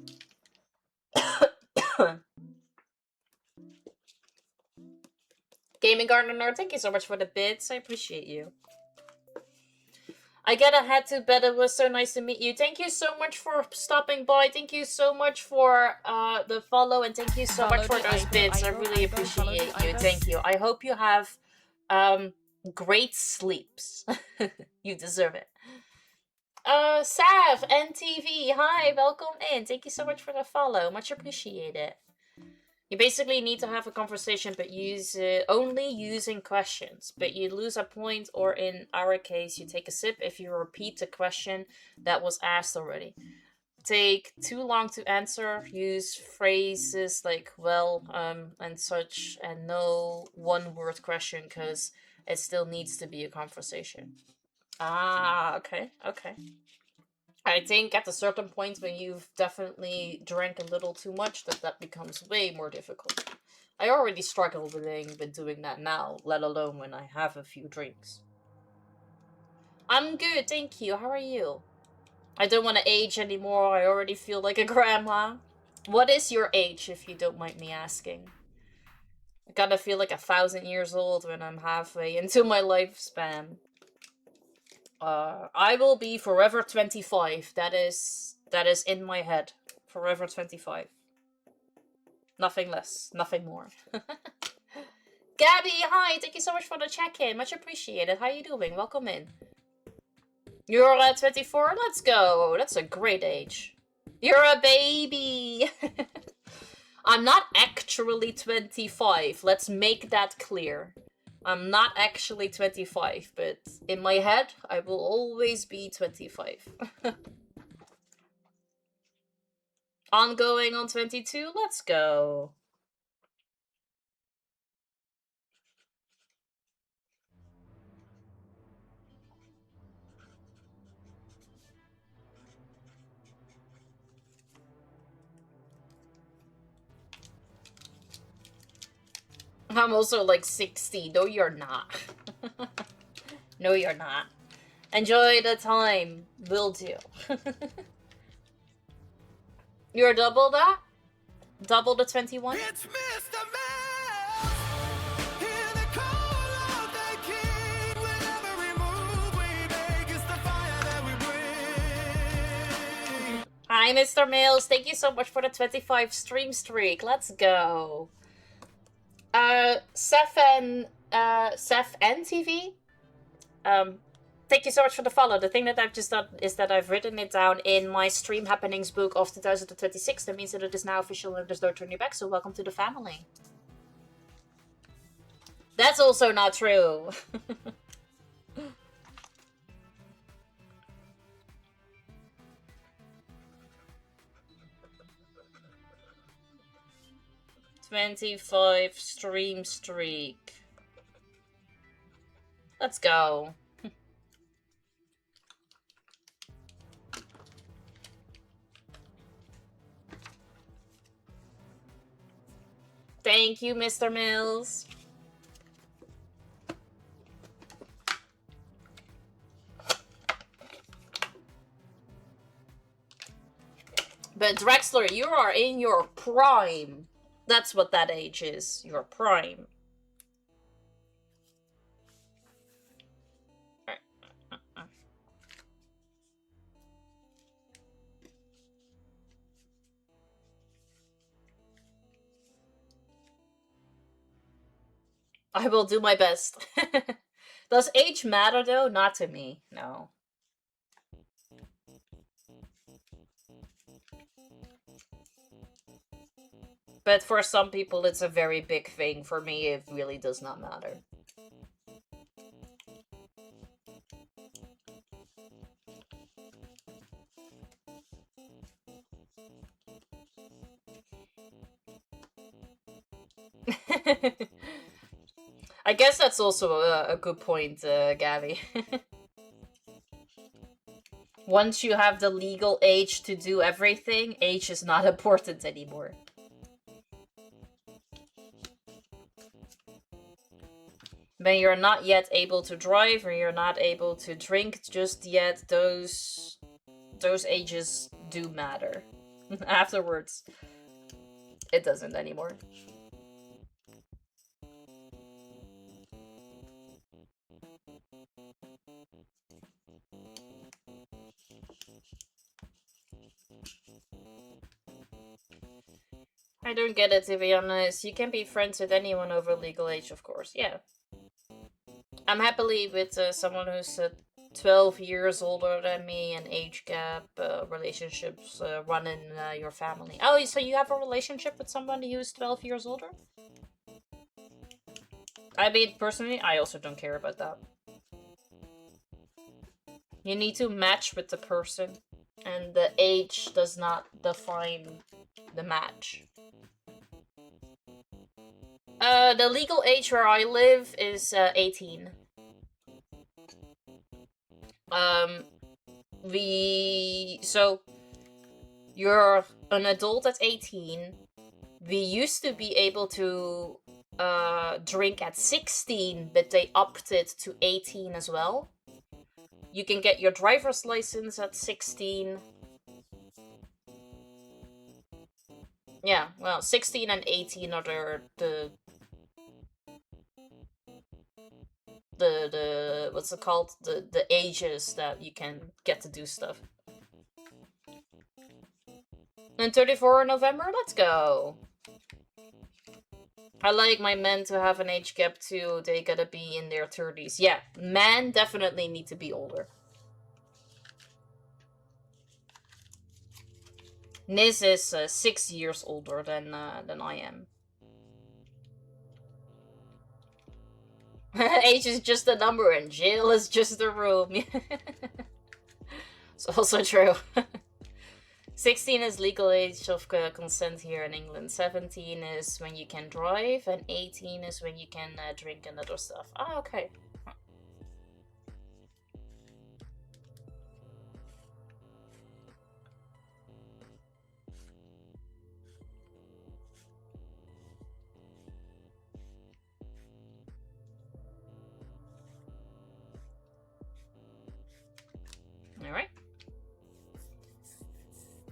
B: Gaming Gardener, thank you so much for the bits. I appreciate you. I gotta head to bed. It was so nice to meet you. Thank you so much for stopping by. Thank you so much for the follow, and thank you so much for those bits. I really appreciate you. Thank you. I hope you have great sleeps. You deserve it. Sav, NTV, hi, welcome in. Thank you so much for the follow. Much appreciated. You basically need to have a conversation, but use only using questions. But you lose a point, or in our case, you take a sip if you repeat the question that was asked already. Take too long to answer. Use phrases like well, and such, and no one-word question, because it still needs to be a conversation. Ah, okay, okay. I think at a certain point when you've definitely drank a little too much, that becomes way more difficult. I already struggle with doing that now, let alone when I have a few drinks. I'm good, thank you. How are you? I don't want to age anymore. I already feel like a grandma. What is your age, if you don't mind me asking? I gotta feel like 1,000 years old when I'm halfway into my lifespan. I will be forever 25. That is in my head. Forever 25. Nothing less, nothing more. Gabby, hi! Thank you so much for the check-in. Much appreciated. How you doing? Welcome in. You're at 24? Let's go. That's a great age. You're a baby! I'm not actually 25. Let's make that clear. I'm not actually 25, but in my head, I will always be 25. Ongoing on 22? Let's go. I'm also like 60. No, you're not. No, you're not. Enjoy the time. Will do. You're double that? Double the 21?
D: It's Mr. Mouse. Hear the call of the king. With every move we make, it's the fire that we bring.
B: Hi, Mr. Mills. Thank you so much for the 25 stream streak. Let's go. Seth and TV. Thank you so much for the follow. The thing that I've just done is that I've written it down in my Stream Happenings book of 2026. That means that it is now official and there's no turning back, so welcome to the family. That's also not true. $25 stream streak. Let's go. Thank you, Mr. Mills. But Drexler, you are in your prime. That's what that age is, your prime. I will do my best. Does age matter though? Not to me, no. But for some people it's a very big thing. For me, it really does not matter. I guess that's also a good point, Gabby. Once you have the legal age to do everything, age is not important anymore. When you're not yet able to drive or you're not able to drink just yet, those ages do matter. Afterwards, it doesn't anymore. I don't get it, to be honest. You can be friends with anyone over legal age, of course. Yeah. I'm happily with someone who's 12 years older than me, and age gap, relationships run in your family. Oh, so you have a relationship with somebody who's 12 years older? I mean, personally, I also don't care about that. You need to match with the person, and the age does not define the match. The legal age where I live is 18. So you're an adult at 18. We used to be able to drink at 16, but they upped it to 18 as well. You can get your driver's license at 16. Yeah, well, 16 and 18 are the what's it called? The ages that you can get to do stuff. And 34 in November, let's go. I like my men to have an age gap too. They gotta be in their 30s. Yeah, men definitely need to be older. Niz is 6 years older than I am. Age is just a number and jail is just a room. It's also true. 16 is legal age of consent here in England. 17 is when you can drive, and 18 is when you can drink and other stuff. Ah, okay. Alright.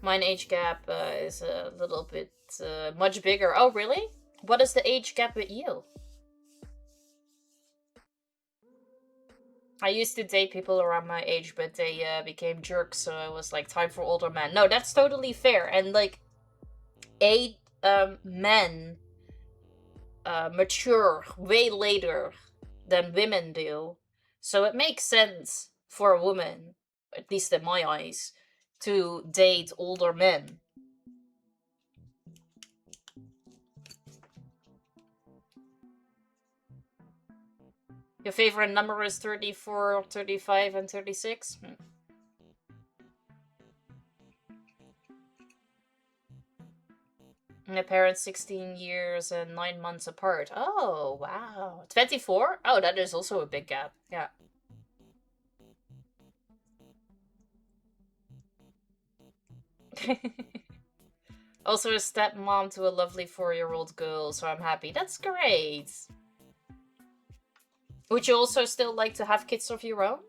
B: Mine age gap is a little bit much bigger. Oh, really? What is the age gap with you? I used to date people around my age, but they became jerks, so it was like, time for older men. No, that's totally fair. And like, men mature way later than women do. So it makes sense for a woman, at least in my eyes, to date older men. Your favorite number is 34, 35, and 36? My parents 16 years and 9 months apart. Oh, wow. 24? Oh, that is also a big gap. Yeah. Also a stepmom to a lovely 4-year-old girl, so I'm happy. That's great. Would you also still like to have kids of your own?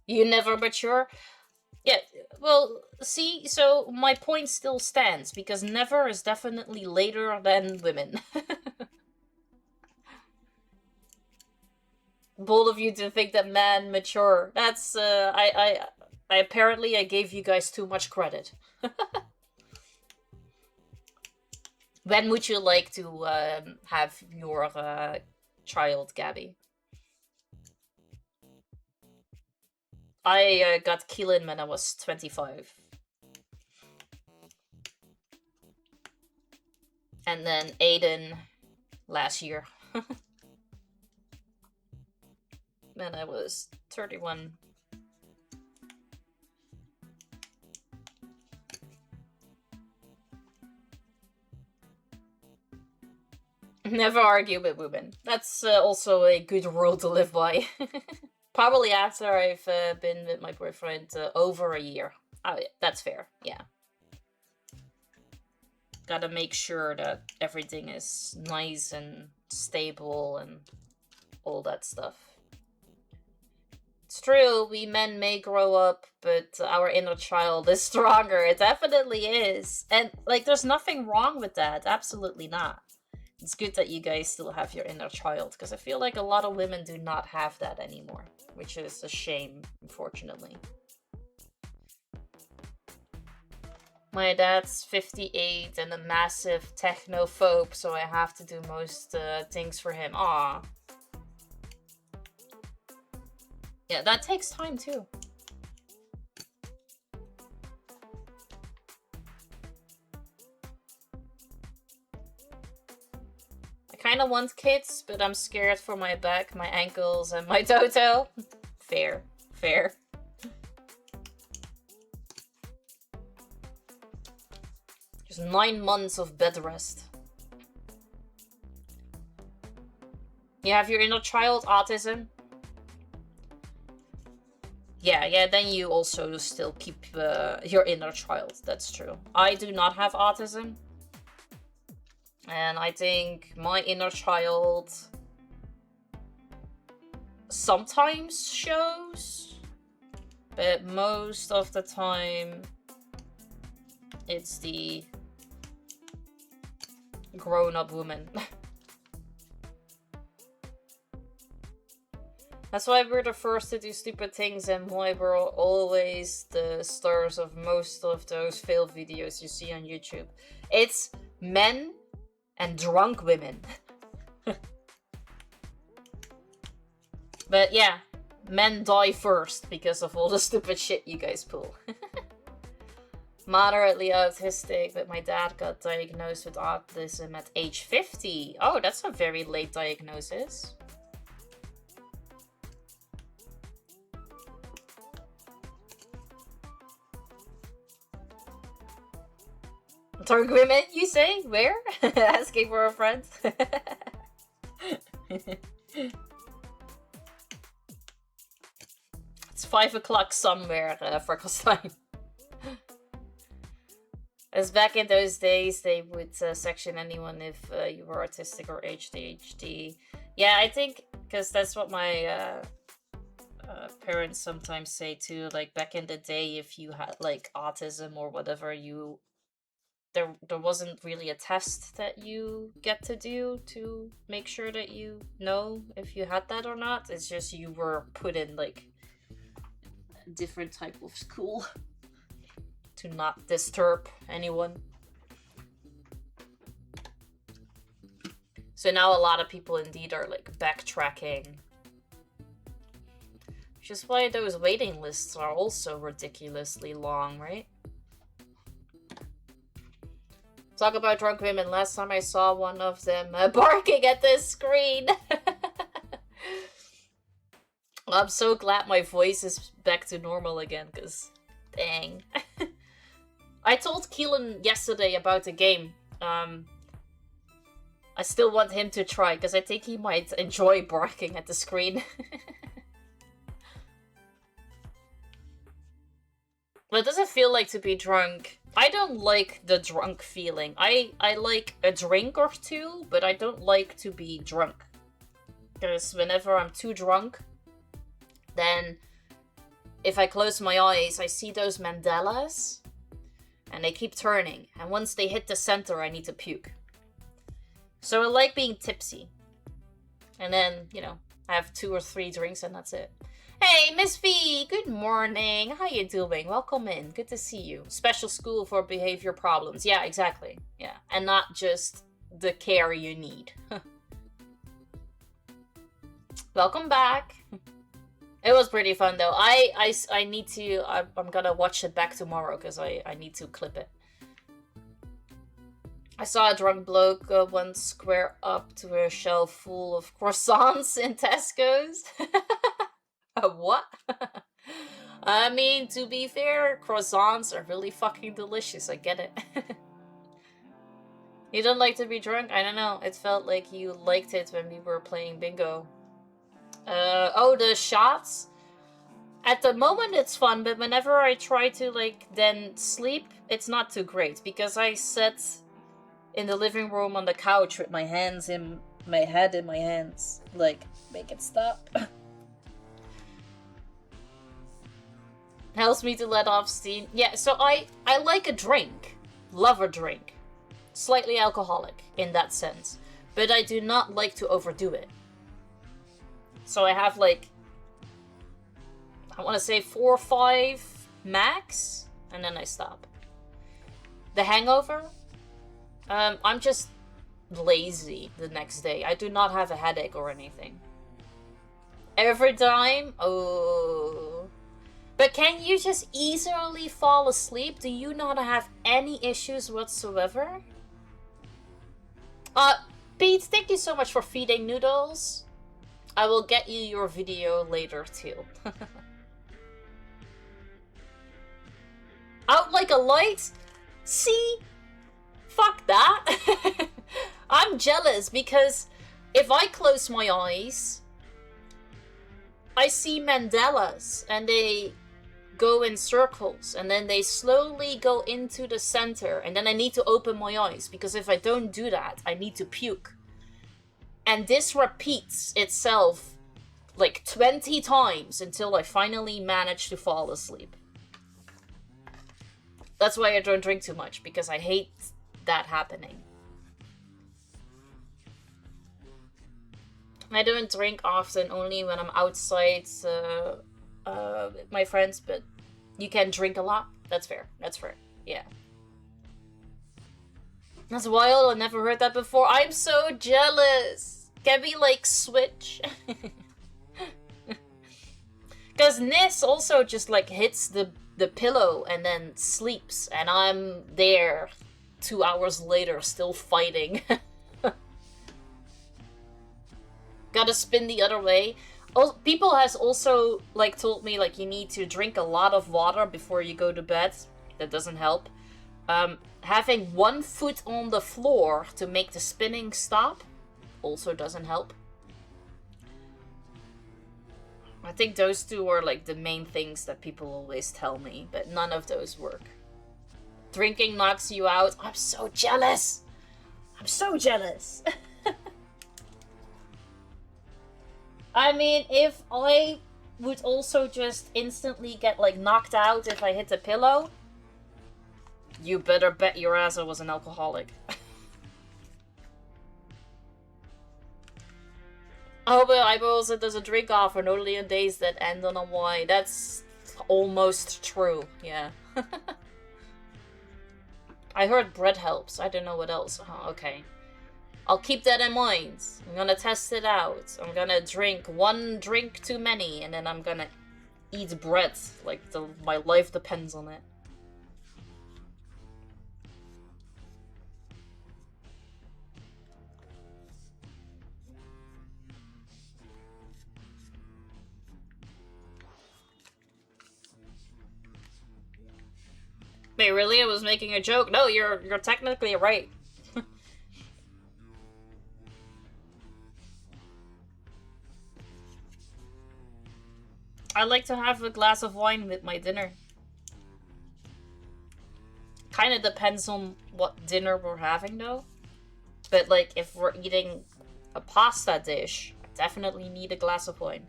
B: You never mature? Yeah, well, see, so my point still stands, because never is definitely later than women. Bold of you to think that men mature. That's, I apparently I gave you guys too much credit. When would you like to have your child, Gabby? I got Keelan when I was 25. And then Aiden last year. When I was 31. Never argue with women. That's also a good rule to live by. Probably after I've been with my boyfriend over a year. Oh, yeah, that's fair, yeah. Gotta make sure that everything is nice and stable and all that stuff. It's true, we men may grow up, but our inner child is stronger. It definitely is. And, like, there's nothing wrong with that. Absolutely not. It's good that you guys still have your inner child, because I feel like a lot of women do not have that anymore, which is a shame, unfortunately. My dad's 58 and a massive technophobe, so I have to do most things for him. Aw. Yeah, that takes time too. I kinda want kids, but I'm scared for my back, my ankles, and my toto. Fair. Fair. Just 9 months of bed rest. You have your inner child, autism? Yeah, then you also still keep your inner child. That's true. I do not have autism. And I think my inner child sometimes shows, but most of the time it's the grown-up woman. That's why we're the first to do stupid things and why we're always the stars of most of those failed videos you see on YouTube. It's men and drunk women. But yeah, men die first because of all the stupid shit you guys pull. Moderately autistic, but my dad got diagnosed with autism at age 50. Oh, that's a very late diagnosis. Drunk women, you say? Where? Asking for a friend? It's 5 o'clock somewhere for Costine. As back in those days, they would section anyone if you were autistic or ADHD. Yeah, I think, because that's what my parents sometimes say too. Like, back in the day, if you had, like, autism or whatever, there wasn't really a test that you get to do to make sure that you know if you had that or not. It's just you were put in, like, a different type of school to not disturb anyone. So now a lot of people indeed are, like, backtracking. Which is why those waiting lists are also ridiculously long, right? Talk about drunk women. Last time I saw one of them barking at the screen. I'm so glad my voice is back to normal again, because dang. I told Keelan yesterday about the game. I still want him to try, because I think he might enjoy barking at the screen. What does it feel like to be drunk? I don't like the drunk feeling. I like a drink or two, but I don't like to be drunk. Because whenever I'm too drunk, then if I close my eyes, I see those mandalas, and they keep turning. And once they hit the center, I need to puke. So I like being tipsy. And then, you know, I have 2 or 3 drinks and that's it. Hey, Miss V, good morning. How you doing? Welcome in. Good to see you. Special school for behavior problems. Yeah, exactly. Yeah, and not just the care you need. Welcome back. It was pretty fun though. I need to. I'm gonna watch it back tomorrow because I need to clip it. I saw a drunk bloke once square up to a shelf full of croissants in Tesco's. What? I mean, to be fair, croissants are really fucking delicious. I get it. You don't like to be drunk? I don't know. It felt like you liked it when we were playing bingo. Oh, the shots? At the moment it's fun, but whenever I try to, like, then sleep, it's not too great. Because I sit in the living room on the couch with my hands in my head in my hands. Like, make it stop. Helps me to let off steam. Yeah, so I like a drink. Love a drink. Slightly alcoholic in that sense. But I do not like to overdo it. So I have like, I want to say 4 or 5 max, and then I stop. The hangover? I'm just lazy the next day. I do not have a headache or anything. Every time? Oh. But can you just easily fall asleep? Do you not have any issues whatsoever? Pete, thank you so much for feeding noodles. I will get you your video later too. Out like a light? See? Fuck that. I'm jealous because if I close my eyes, I see mandalas and they go in circles and then they slowly go into the center and then I need to open my eyes because if I don't do that, I need to puke. And this repeats itself like 20 times until I finally manage to fall asleep. That's why I don't drink too much, because I hate that happening. I don't drink often, only when I'm outside with my friends, but you can drink a lot. That's fair. That's fair. Yeah. That's wild. I never heard that before. I'm so jealous. Can we, like, switch? Because Nis also just, like, hits the pillow and then sleeps. And I'm there 2 hours later still fighting. Gotta spin the other way. People has also, like, told me, like, you need to drink a lot of water before you go to bed. That doesn't help. Having 1 foot on the floor to make the spinning stop also doesn't help. I think those 2 are, like, the main things that people always tell me, but none of those work. Drinking knocks you out. I'm so jealous! I'm so jealous! I mean, if I would also just instantly get, like, knocked out if I hit the pillow, you better bet your ass I was an alcoholic. Oh, but I also does a drink off and only on days that end on a Y. That's almost true, yeah. I heard bread helps. I don't know what else. Oh, okay. I'll keep that in mind. I'm gonna test it out. I'm gonna drink 1 drink too many, and then I'm gonna eat bread. Like, my life depends on it. Wait, really? I was making a joke? No, you're technically right. I like to have a glass of wine with my dinner. Kind of depends on what dinner we're having, though. But, like, if we're eating a pasta dish, I definitely need a glass of wine.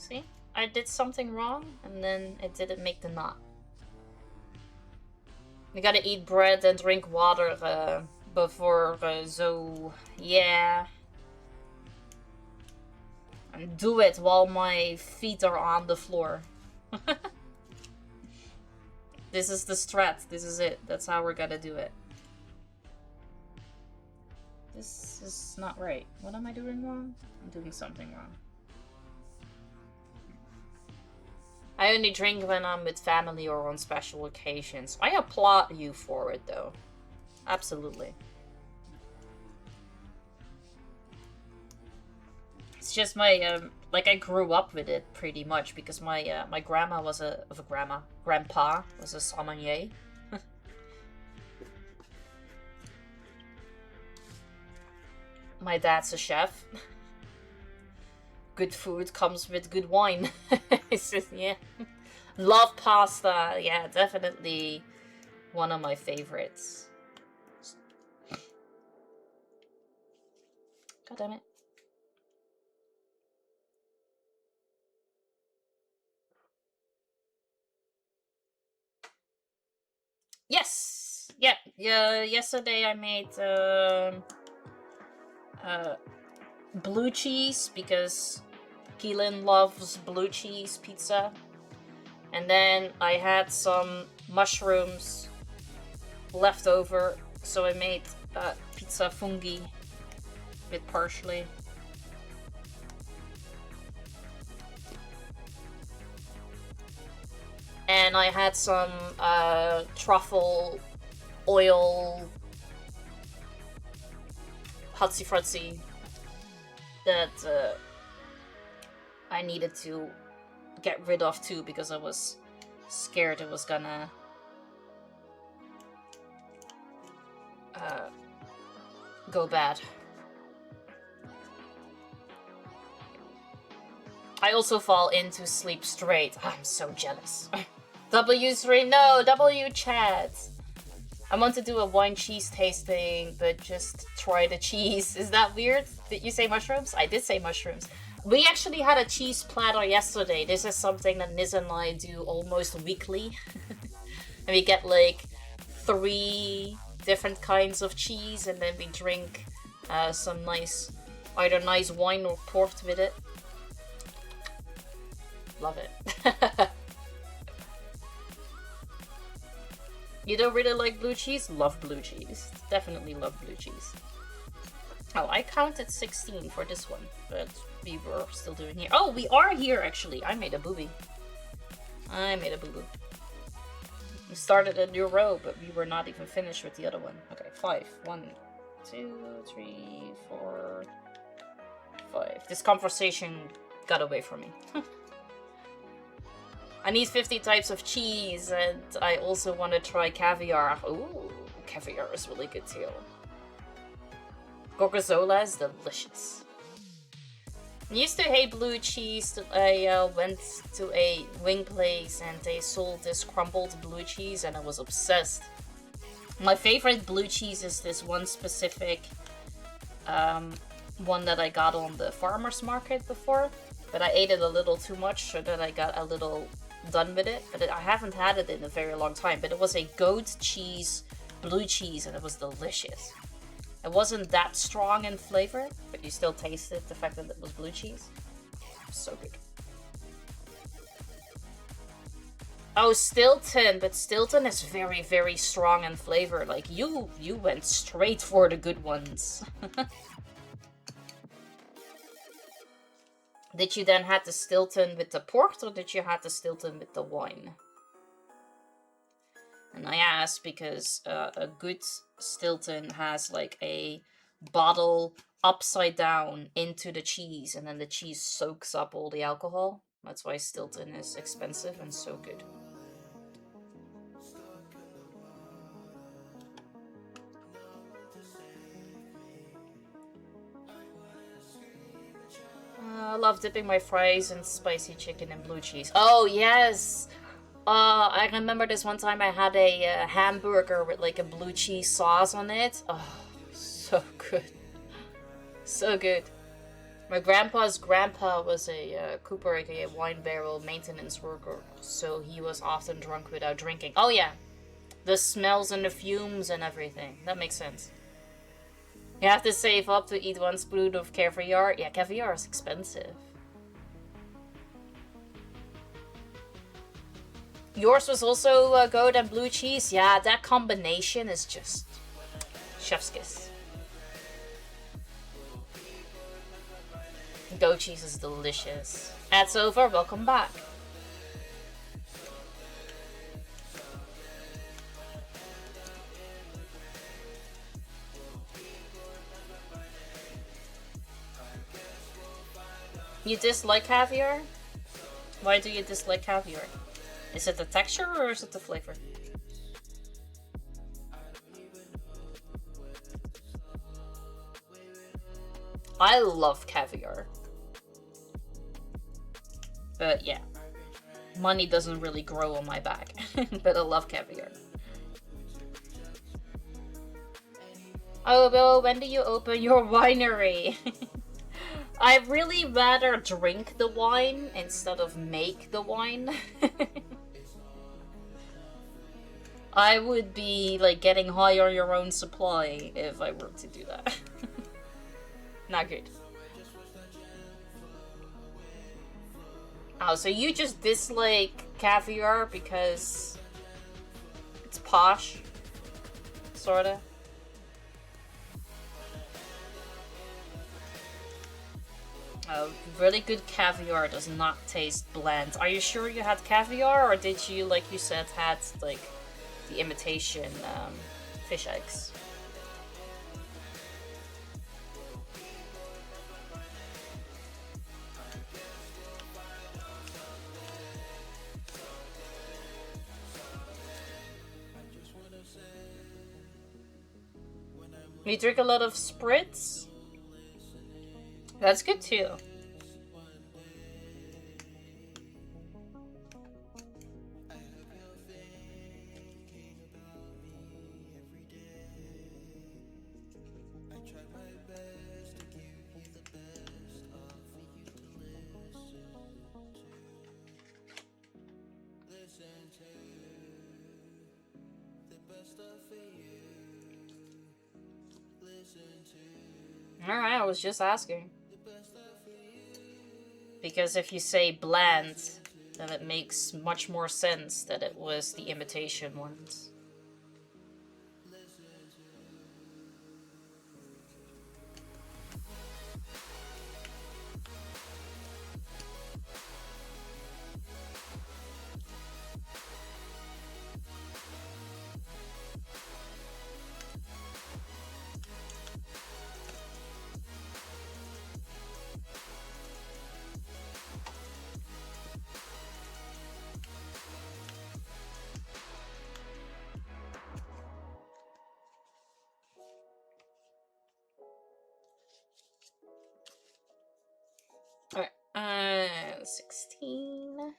B: See? I did something wrong, and then it didn't make the knot. You gotta eat bread and drink water before, so yeah. And do it while my feet are on the floor. This is the strat. This is it. That's how we're gonna do it. This is not right. What am I doing wrong? I'm doing something wrong. I only drink when I'm with family or on special occasions. I applaud you for it, though. Absolutely. It's just my, like, I grew up with it pretty much because my my grandpa was grandpa was a sommelier. My dad's a chef. Good food comes with good wine. It's just, yeah. Love pasta. Yeah, definitely one of my favorites. God damn it. Yes! Yeah, yesterday I made blue cheese because Keelan loves blue cheese pizza. And then I had some mushrooms left over, so I made pizza fungi with parsley. And I had some truffle oil hutsy frutsy that I needed to get rid of too because I was scared it was gonna go bad. I also fall into sleep straight. I'm so jealous. W3, no, W chat. I want to do a wine cheese tasting, but just try the cheese. Is that weird? Did you say mushrooms? I did say mushrooms. We actually had a cheese platter yesterday. This is something that Niz and I do almost weekly. And we get like 3 different kinds of cheese, and then we drink some nice, either nice wine or port with it. Love it. You don't really like blue cheese? Love blue cheese. Definitely love blue cheese. Oh, I counted 16 for this one, but we were still doing here. Oh, we are here actually. I made a boobie. We started a new row, but we were not even finished with the other one. Okay, 5. 1, 2, 3, 4, 5. This conversation got away from me. I need 50 types of cheese, and I also want to try caviar. Ooh, caviar is really good too. Gorgonzola is delicious. I used to hate blue cheese. I went to a wing place and they sold this crumbled blue cheese and I was obsessed. My favorite blue cheese is this one specific one that I got on the farmer's market before, but I ate it a little too much so that I got a little done with it. But I haven't had it in a very long time, but it was a goat cheese blue cheese and it was delicious. It wasn't that strong in flavor, but you still tasted the fact that it was blue cheese. So good. Oh, Stilton, but Stilton is very, very strong in flavor. Like, you went straight for the good ones. Did you then have the Stilton with the port, or did you have the Stilton with the wine? And I ask because a good Stilton has like a bottle upside down into the cheese, and then the cheese soaks up all the alcohol. That's why Stilton is expensive and so good. I love dipping my fries in spicy chicken and blue cheese. Oh, yes! I remember this one time I had a hamburger with like a blue cheese sauce on it. Oh, so good. So good. My grandpa's grandpa was a cooper, aka wine barrel maintenance worker, so he was often drunk without drinking. Oh yeah, the smells and the fumes and everything. That makes sense. You have to save up to eat one spoon of caviar. Yeah, caviar is expensive. Yours was also goat and blue cheese. Yeah, that combination is just chef's kiss. Goat cheese is delicious. Ad's over, welcome back. You dislike caviar? Why do you dislike caviar? Is it the texture or is it the flavor? I love caviar. But yeah, money doesn't really grow on my back. But I love caviar. Oh, Bill, when do you open your winery? I'd really rather drink the wine instead of make the wine. I would be like getting high on your own supply if I were to do that. Not good. Oh, so you just dislike caviar because it's posh? Sorta? Oh, really good caviar does not taste bland. Are you sure you had caviar, or did you, like you said, had like the imitation fish eggs? You drink a lot of spritz? That's good too. Alright, I was just asking. Because if you say bland, then it makes much more sense that it was the imitation ones. Alright, 16.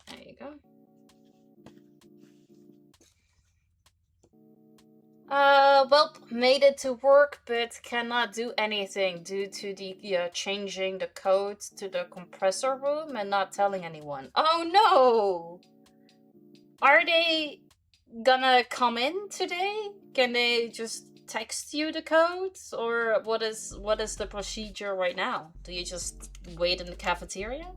B: There you go. Well, made it to work, but cannot do anything due to the changing the code to the compressor room and not telling anyone. Oh no! Are they gonna come in today? Can they just text you the codes, or what is the procedure right now? Do you just wait in the cafeteria?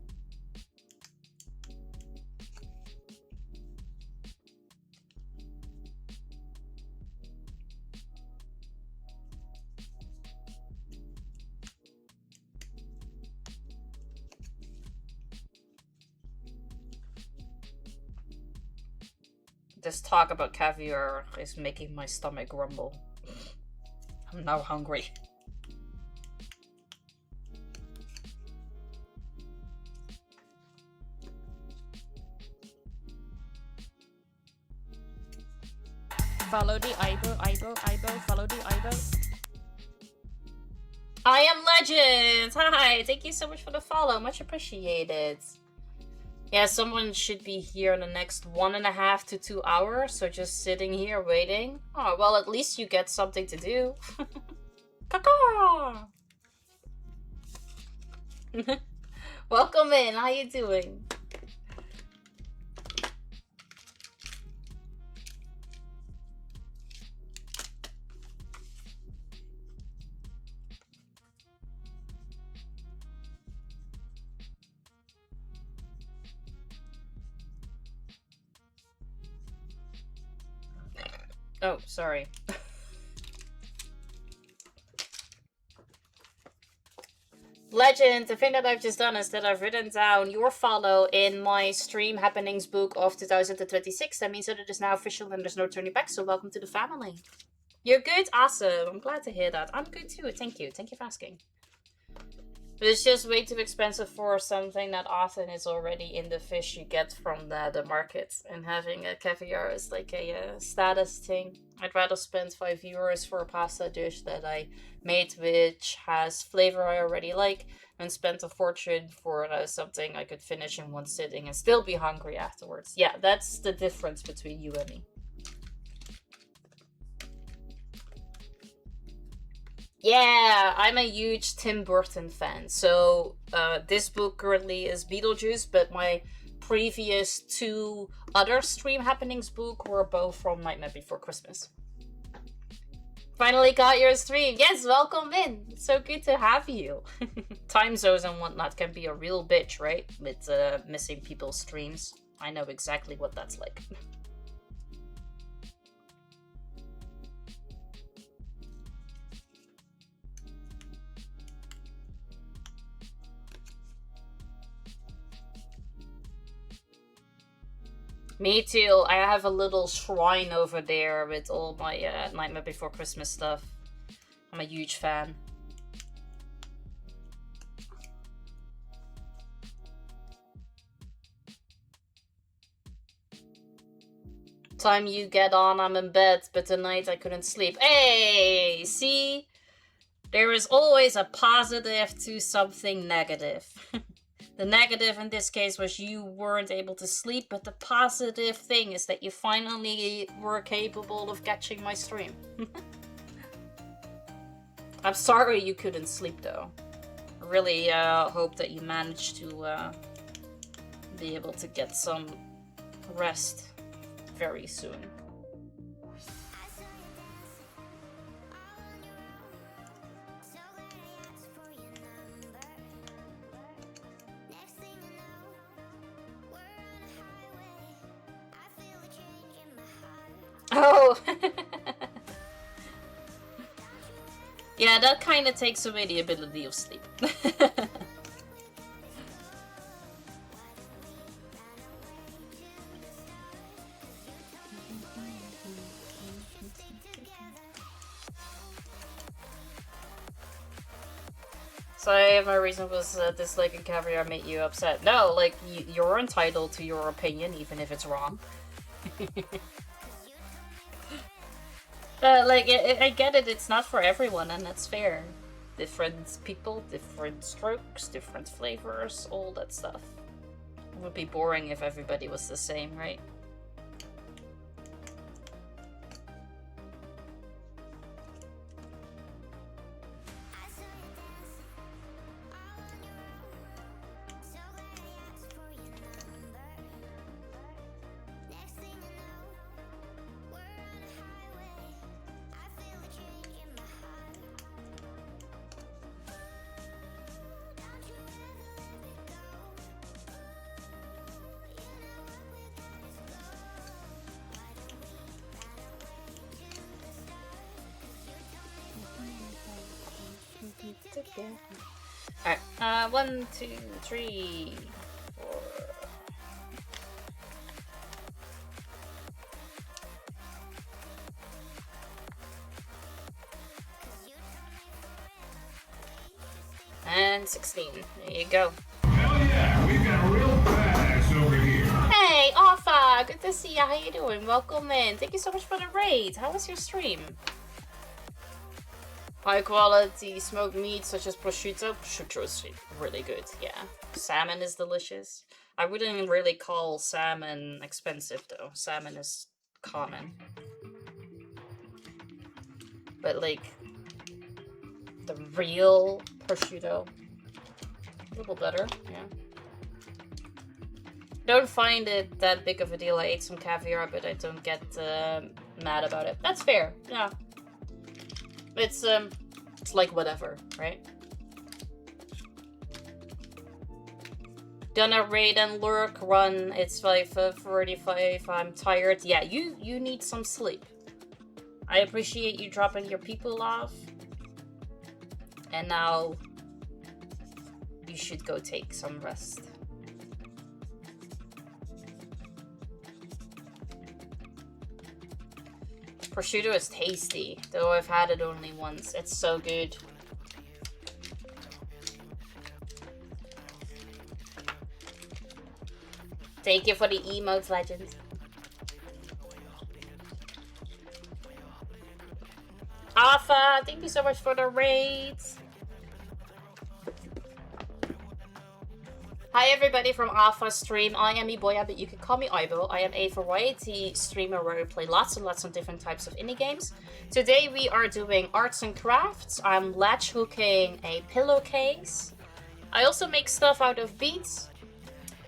B: This talk about caviar is making my stomach rumble. I'm now hungry.
A: Follow the eyebrow, follow the eyebrow.
B: I am Legends! Hi! Thank you so much for the follow. Much appreciated. Yeah, someone should be here in the next 1.5 to 2 hours, so just sitting here waiting. Oh, well, at least you get something to do. Caw. Welcome in. How you doing? Oh, sorry. Legend, the thing that I've just done is that I've written down your follow in my stream happenings book of 2026. That means that it is now official and there's no turning back, so welcome to the family. You're good? Awesome. I'm glad to hear that. I'm good too. Thank you. Thank you for asking. But it's just way too expensive for something that often is already in the fish you get from the market. And having a caviar is like a status thing. I'd rather spend €5 for a pasta dish that I made which has flavor I already like, and spend a fortune for something I could finish in one sitting and still be hungry afterwards. Yeah, that's the difference between you and me. Yeah, I'm a huge Tim Burton fan. So this book currently is Beetlejuice, but my previous 2 other stream happenings book were both from Nightmare Before Christmas. Finally got your stream. Yes, welcome in. It's so good to have you. Time zones and whatnot can be a real bitch, right? With missing people's streams. I know exactly what that's like. Me too. I have a little shrine over there with all my Nightmare Before Christmas stuff. I'm a huge fan. Time you get on, I'm in bed, but tonight I couldn't sleep. Hey, see? There is always a positive to something negative. The negative in this case was you weren't able to sleep, but the positive thing is that you finally were capable of catching my stream. I'm sorry you couldn't sleep though. I really hope that you managed to be able to get some rest very soon. Oh! Yeah, that kind of takes away the ability of sleep. Sorry, my reason was disliking caviar made you upset. No, like, you're entitled to your opinion, even if it's wrong. Like, I get it, it's not for everyone, and that's fair. Different people, different strokes, different flavors, all that stuff. It would be boring if everybody was the same, right? Alright, 1, 2, 3, 4. And 16. There you go.
C: Hell yeah, we've got a real badass over here.
B: Hey, Alpha! Good to see you. How you doing? Welcome in. Thank you so much for the raid. How was your stream? High quality smoked meat such as prosciutto. Prosciutto is really good, yeah. Salmon is delicious. I wouldn't really call salmon expensive though. Salmon is common. But like the real prosciutto, a little better, yeah. Don't find it that big of a deal. I ate some caviar, but I don't get mad about it. That's fair, yeah. It's like whatever, right? Done a raid and lurk run. It's 5:45. I'm tired. Yeah, you need some sleep. I appreciate you dropping your people off. And now you should go take some rest. Prosciutto is tasty, though I've had it only once. It's so good. Thank you for the emotes, legends. Alpha, thank you so much for the raids. Hi everybody from Alpha Stream. I am Iboya, but you can call me Ibo. I am a variety streamer where we play lots and lots of different types of indie games. Today we are doing arts and crafts. I'm latch hooking a pillowcase. I also make stuff out of beads.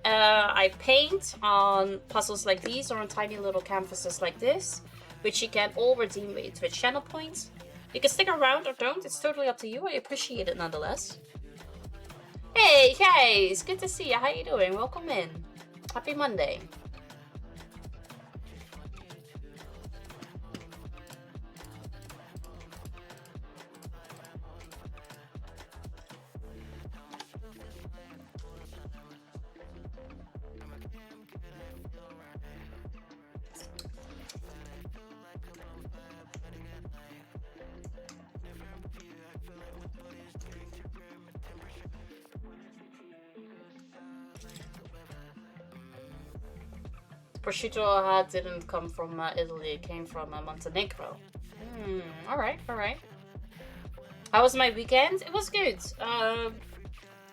B: I paint on puzzles like these or on tiny little canvases like this, which you can all redeem with Twitch channel points. You can stick around or don't, it's totally up to you. I appreciate it nonetheless. Hey guys, good to see you. How you doing? Welcome in. Happy Monday. Prosciutto I had didn't come from Italy, it came from Montenegro. Alright, alright. How was my weekend? It was good.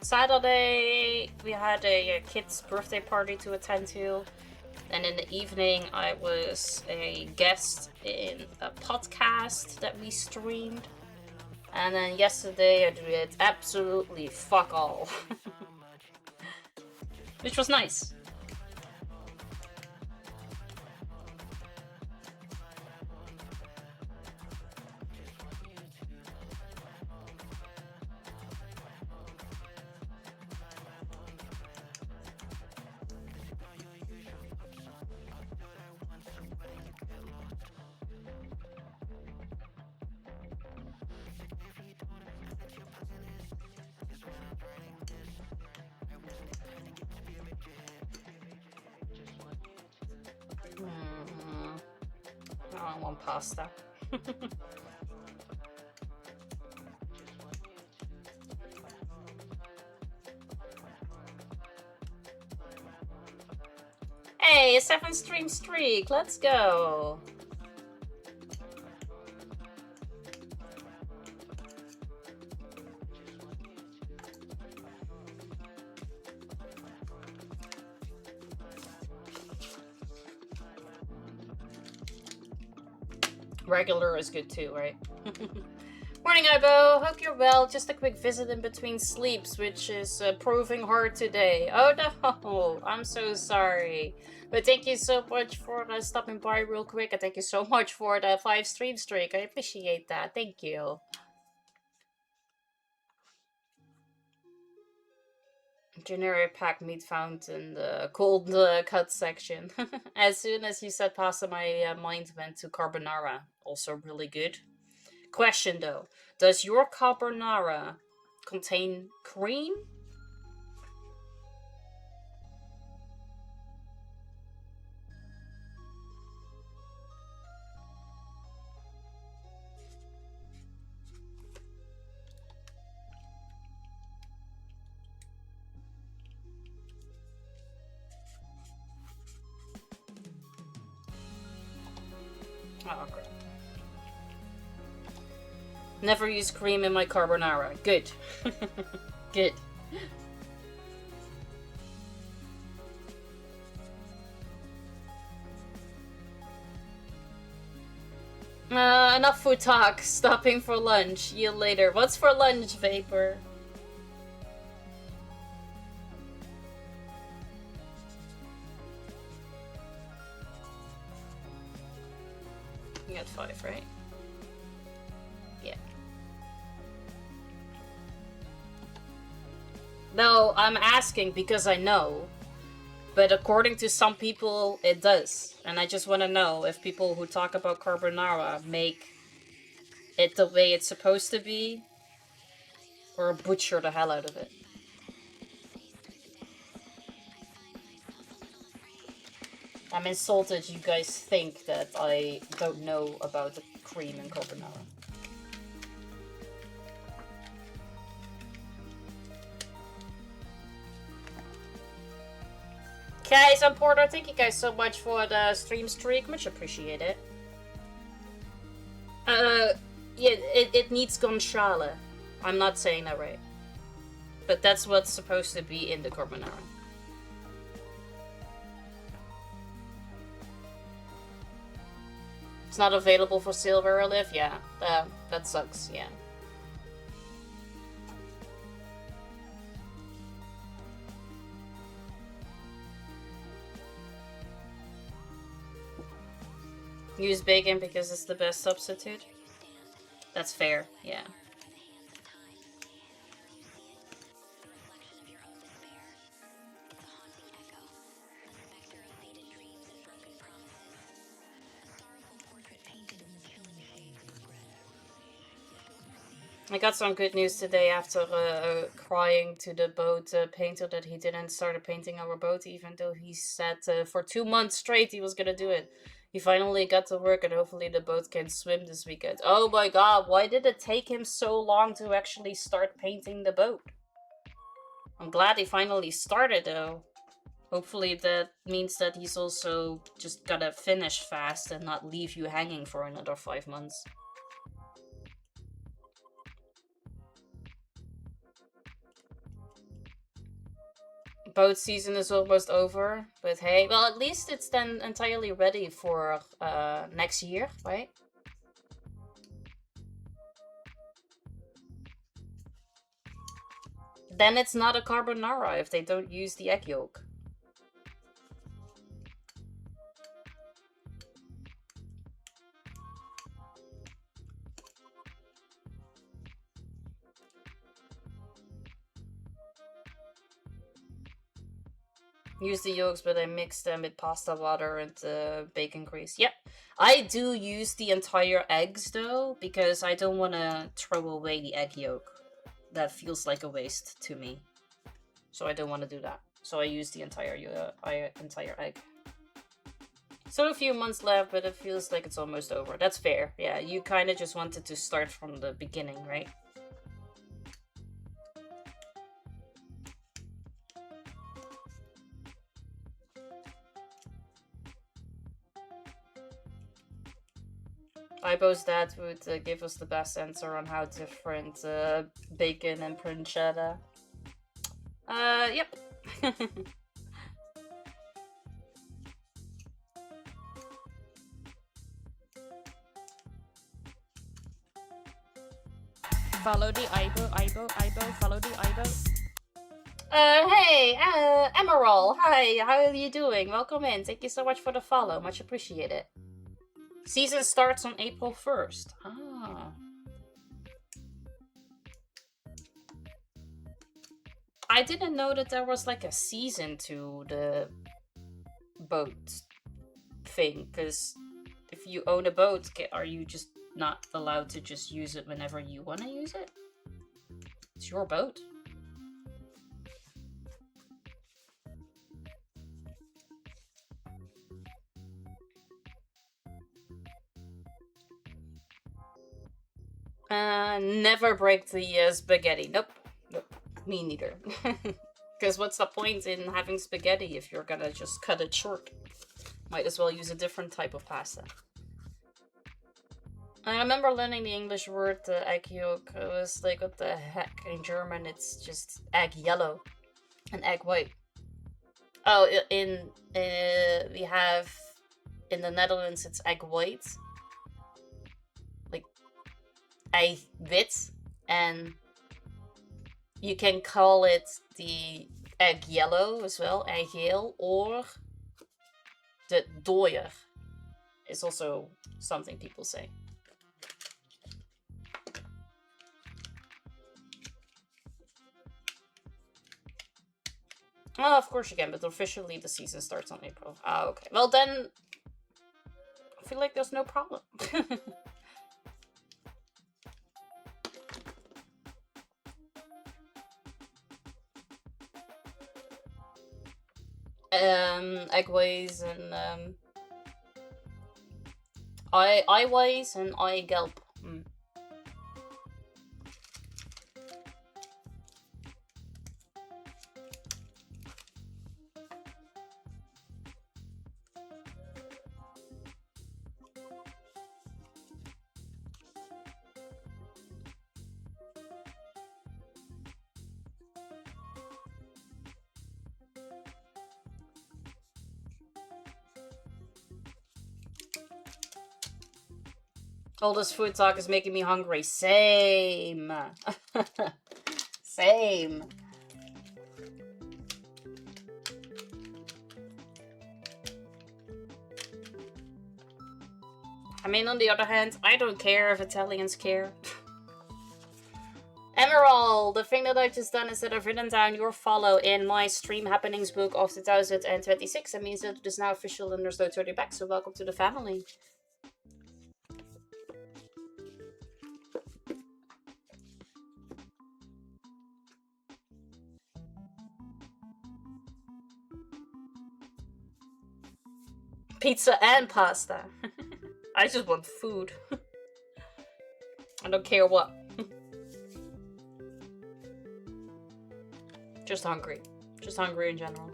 B: Saturday, we had a kid's birthday party to attend to. And in the evening, I was a guest in a podcast that we streamed. And then yesterday, I did absolutely fuck all. Which was nice. I want pasta. Hey, a 7-stream streak. Let's go. Regular is good too, right? Morning, Ibo. Hope you're well. Just a quick visit in between sleeps, which is proving hard today. Oh no, I'm so sorry. But thank you so much for stopping by real quick, and thank you so much for the 5-stream streak. I appreciate that. Thank you. Generic packed meat found in the cold cut section. As soon as you said pasta, my mind went to carbonara. Also really good. Question though, does your carbonara contain cream? Oh, okay. Never use cream in my carbonara. Good. Good. Enough food talk. Stopping for lunch. See you later. What's for lunch, Vapor? You got 5, right? Yeah. No, I'm asking because I know. But according to some people, it does. And I just want to know if people who talk about carbonara make it the way it's supposed to be, or butcher the hell out of it. I'm insulted you guys think that I don't know about the cream in carbonara. Okay, Sam Porter, thank you guys so much for the stream streak. Much appreciated. Yeah, it needs guanciale. I'm not saying that right. But that's what's supposed to be in the carbonara. It's not available for sale where I live? Yeah, that sucks, yeah. Use bacon because it's the best substitute? That's fair, yeah. I got some good news today after crying to the boat painter that he didn't start painting our boat, even though he said for 2 months straight he was gonna do it. He finally got to work and hopefully the boat can swim this weekend. Oh my god, why did it take him so long to actually start painting the boat? I'm glad he finally started though. Hopefully that means that he's also just gotta finish fast and not leave you hanging for another 5 months. Boat season is almost over, but hey, well, at least it's then entirely ready for next year, right? Then it's not a carbonara if they don't use the egg yolk. Use the yolks, but I mix them with pasta water and bacon grease. Yep, I do use the entire eggs though, because I don't want to throw away the egg yolk. That feels like a waste to me. So I don't want to do that. So I use the entire egg. So a few months left, but it feels like it's almost over. That's fair. Yeah, you kind of just wanted to start from the beginning, right? Ibo's dad would give us the best answer on how different bacon and pancetta. Yep.
A: Follow the Ibo, follow the Ibo.
B: Hey, Emerald, hi, how are you doing? Welcome in. Thank you so much for the follow. Much appreciated. Season starts on April 1st. Ah. I didn't know that there was like a season to the boat thing, because if you own a boat, are you just not allowed to just use it whenever you want to use it? It's your boat. Never break the spaghetti. Nope. Nope. Me neither. Because what's the point in having spaghetti if you're gonna just cut it short? Might as well use a different type of pasta. I remember learning the English word egg yolk. It was like, what the heck? In German, it's just egg yellow and egg white. Oh, we have in the Netherlands it's egg white, like egg wit, and you can call it the egg yellow as well, egg geel, or the dooier is also something people say. Oh, of course you can, but officially the season starts on April. Oh, okay. Well, then I feel like there's no problem. Eggways and Eyeways and Eye Gelp. All this food talk is making me hungry. Same. Same. I mean, on the other hand, I don't care if Italians care. Emerald, the thing that I've just done is that I've written down your follow in my stream happenings book of 2026. That means that it is now official and there's no turning back, so welcome to the family. Pizza and pasta. I just want food. I don't care what. Just hungry. Just hungry in general.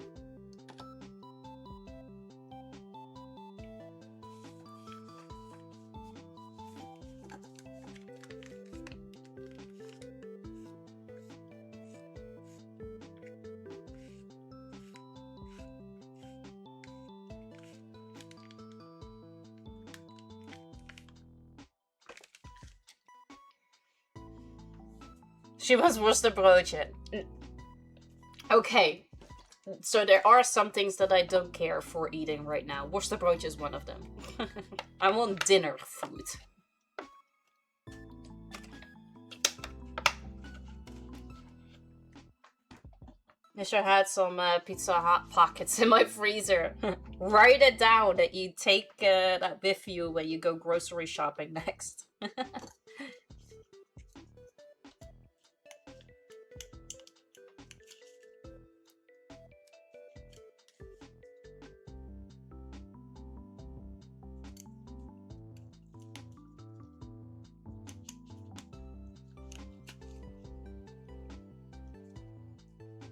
B: She wants worstenbroodje. Okay. So there are some things that I don't care for eating right now. Worstenbroodje is one of them. I want dinner food. Wish I had some Pizza Hut pockets in my freezer. Write it down that you take that with you when you go grocery shopping next.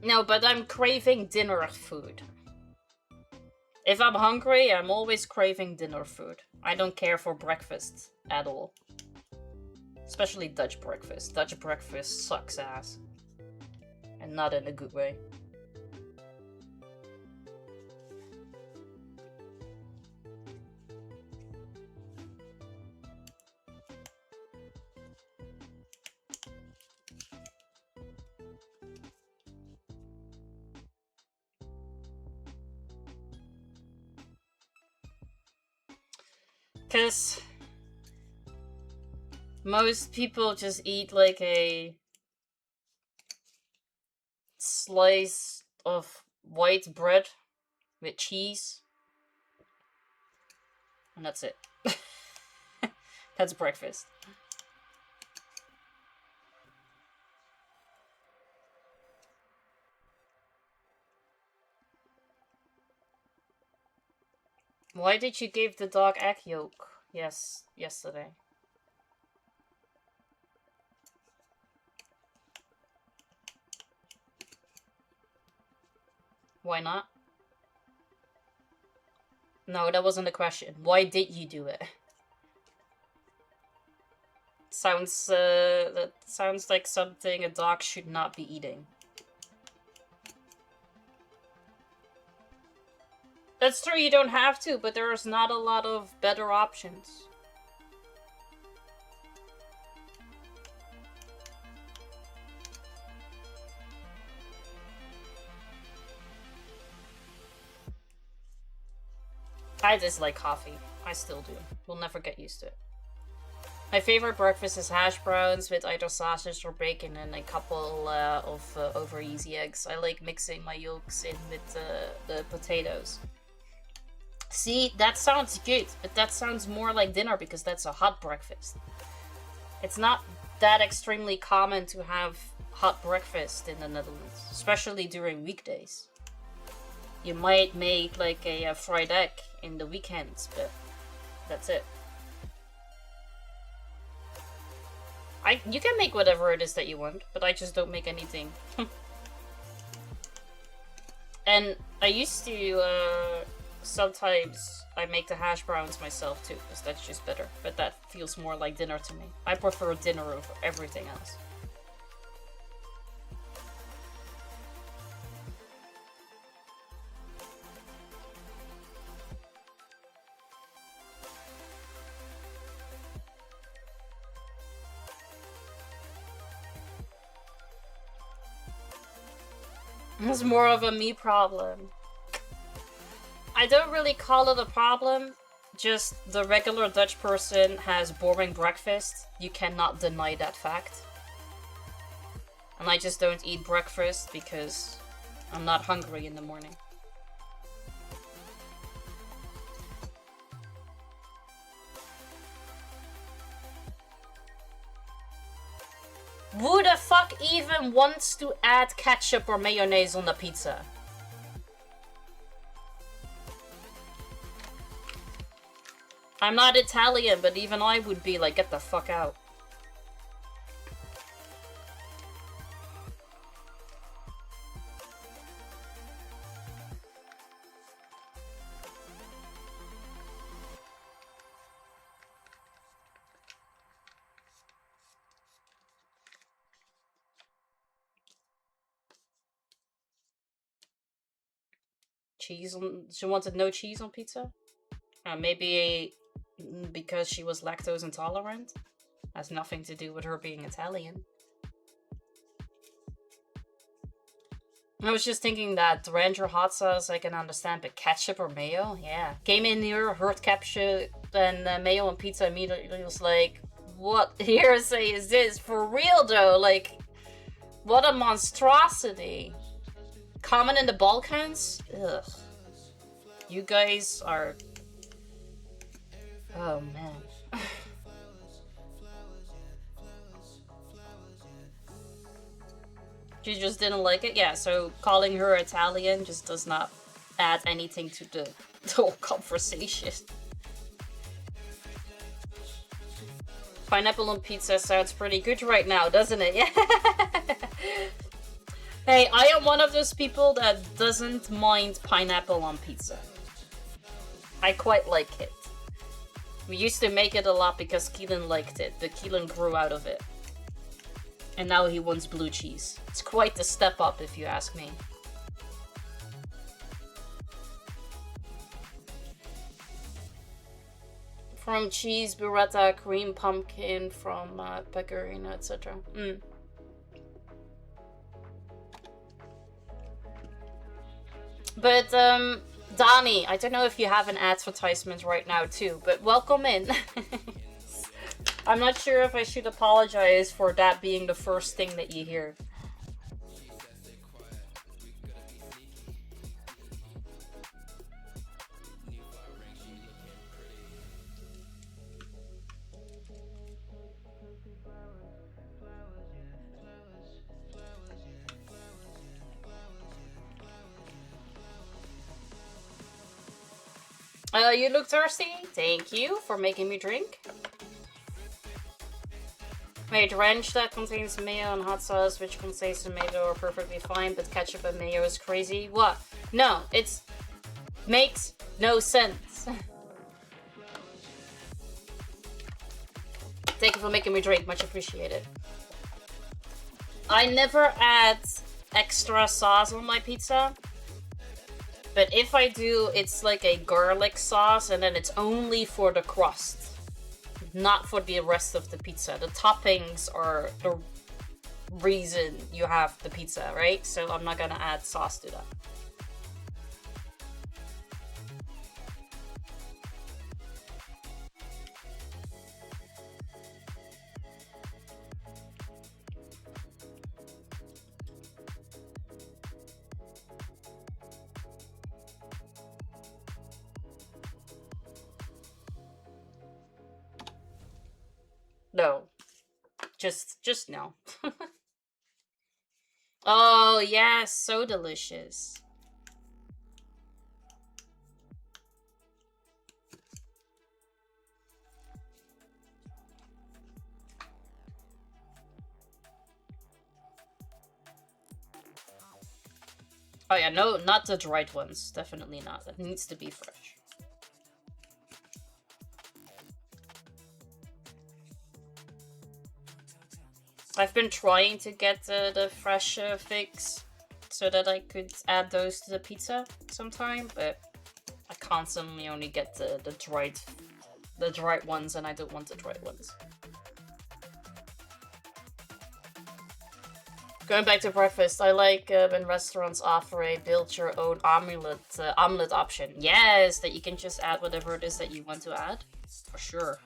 B: No, but I'm craving dinner food. If I'm hungry, I'm always craving dinner food. I don't care for breakfast at all. Especially Dutch breakfast. Dutch breakfast sucks ass. And not in a good way. Because most people just eat like a slice of white bread with cheese. And that's it. That's breakfast. Why did you give the dog egg yolk? Yes, yesterday. Why not? No, that wasn't the question. Why did you do it? That sounds like something a dog should not be eating. That's true, you don't have to, but there's not a lot of better options. I dislike coffee. I still do. We'll never get used to it. My favorite breakfast is hash browns with either sausage or bacon and a couple of over easy eggs. I like mixing my yolks in with the potatoes. See, that sounds good, but that sounds more like dinner because that's a hot breakfast. It's not that extremely common to have hot breakfast in the Netherlands, especially during weekdays. You might make like a fried egg in the weekends, but that's it. You can make whatever it is that you want, but I just don't make anything. And I used to, sometimes I make the hash browns myself too, because that's just better. But that feels more like dinner to me. I prefer dinner over everything else. It's more of a me problem. I don't really call it a problem, just the regular Dutch person has boring breakfast. You cannot deny that fact. And I just don't eat breakfast because I'm not hungry in the morning. Who the fuck even wants to add ketchup or mayonnaise on the pizza? I'm not Italian, but even I would be like, get the fuck out. Cheese on... She wanted no cheese on pizza? Maybe because she was lactose intolerant? Has nothing to do with her being Italian. I was just thinking that ranch or hot sauce I can understand, but ketchup or mayo? Yeah. Came in here, heard ketchup and mayo on pizza immediately was like, what hearsay is this? For real though, like, what a monstrosity. Common in the Balkans? Ugh. You guys are... Oh man. She just didn't like it? Yeah, so calling her Italian just does not add anything to the whole conversation. Pineapple on pizza sounds pretty good right now, doesn't it? Yeah. Hey, I am one of those people that doesn't mind pineapple on pizza. I quite like it. We used to make it a lot because Keelan liked it, but Keelan grew out of it. And now he wants blue cheese. It's quite the step up if you ask me. From cheese, burrata, cream, pumpkin, from pecorino, etc. But, Donnie, I don't know if you have an advertisement right now too, but welcome in. I'm not sure if I should apologize for that being the first thing that you hear. You look thirsty? Thank you for making me drink. Made ranch that contains mayo and hot sauce, which contains tomato, are perfectly fine, but ketchup and mayo is crazy. What? No, it's... makes no sense. Thank you for making me drink. Much appreciated. I never add extra sauce on my pizza. But if I do, it's like a garlic sauce, and then it's only for the crust. Not for the rest of the pizza. The toppings are the reason you have the pizza, right? So I'm not gonna add sauce to that. No. Just no. Oh, yes, so delicious. Oh yeah, no, not the dried ones. Definitely not. It needs to be fresh. I've been trying to get the fresh figs so that I could add those to the pizza sometime, but I constantly only get the dried ones, and I don't want the dried ones. Going back to breakfast, I like when restaurants offer a build your own omelet option. Yes, that you can just add whatever it is that you want to add, for sure.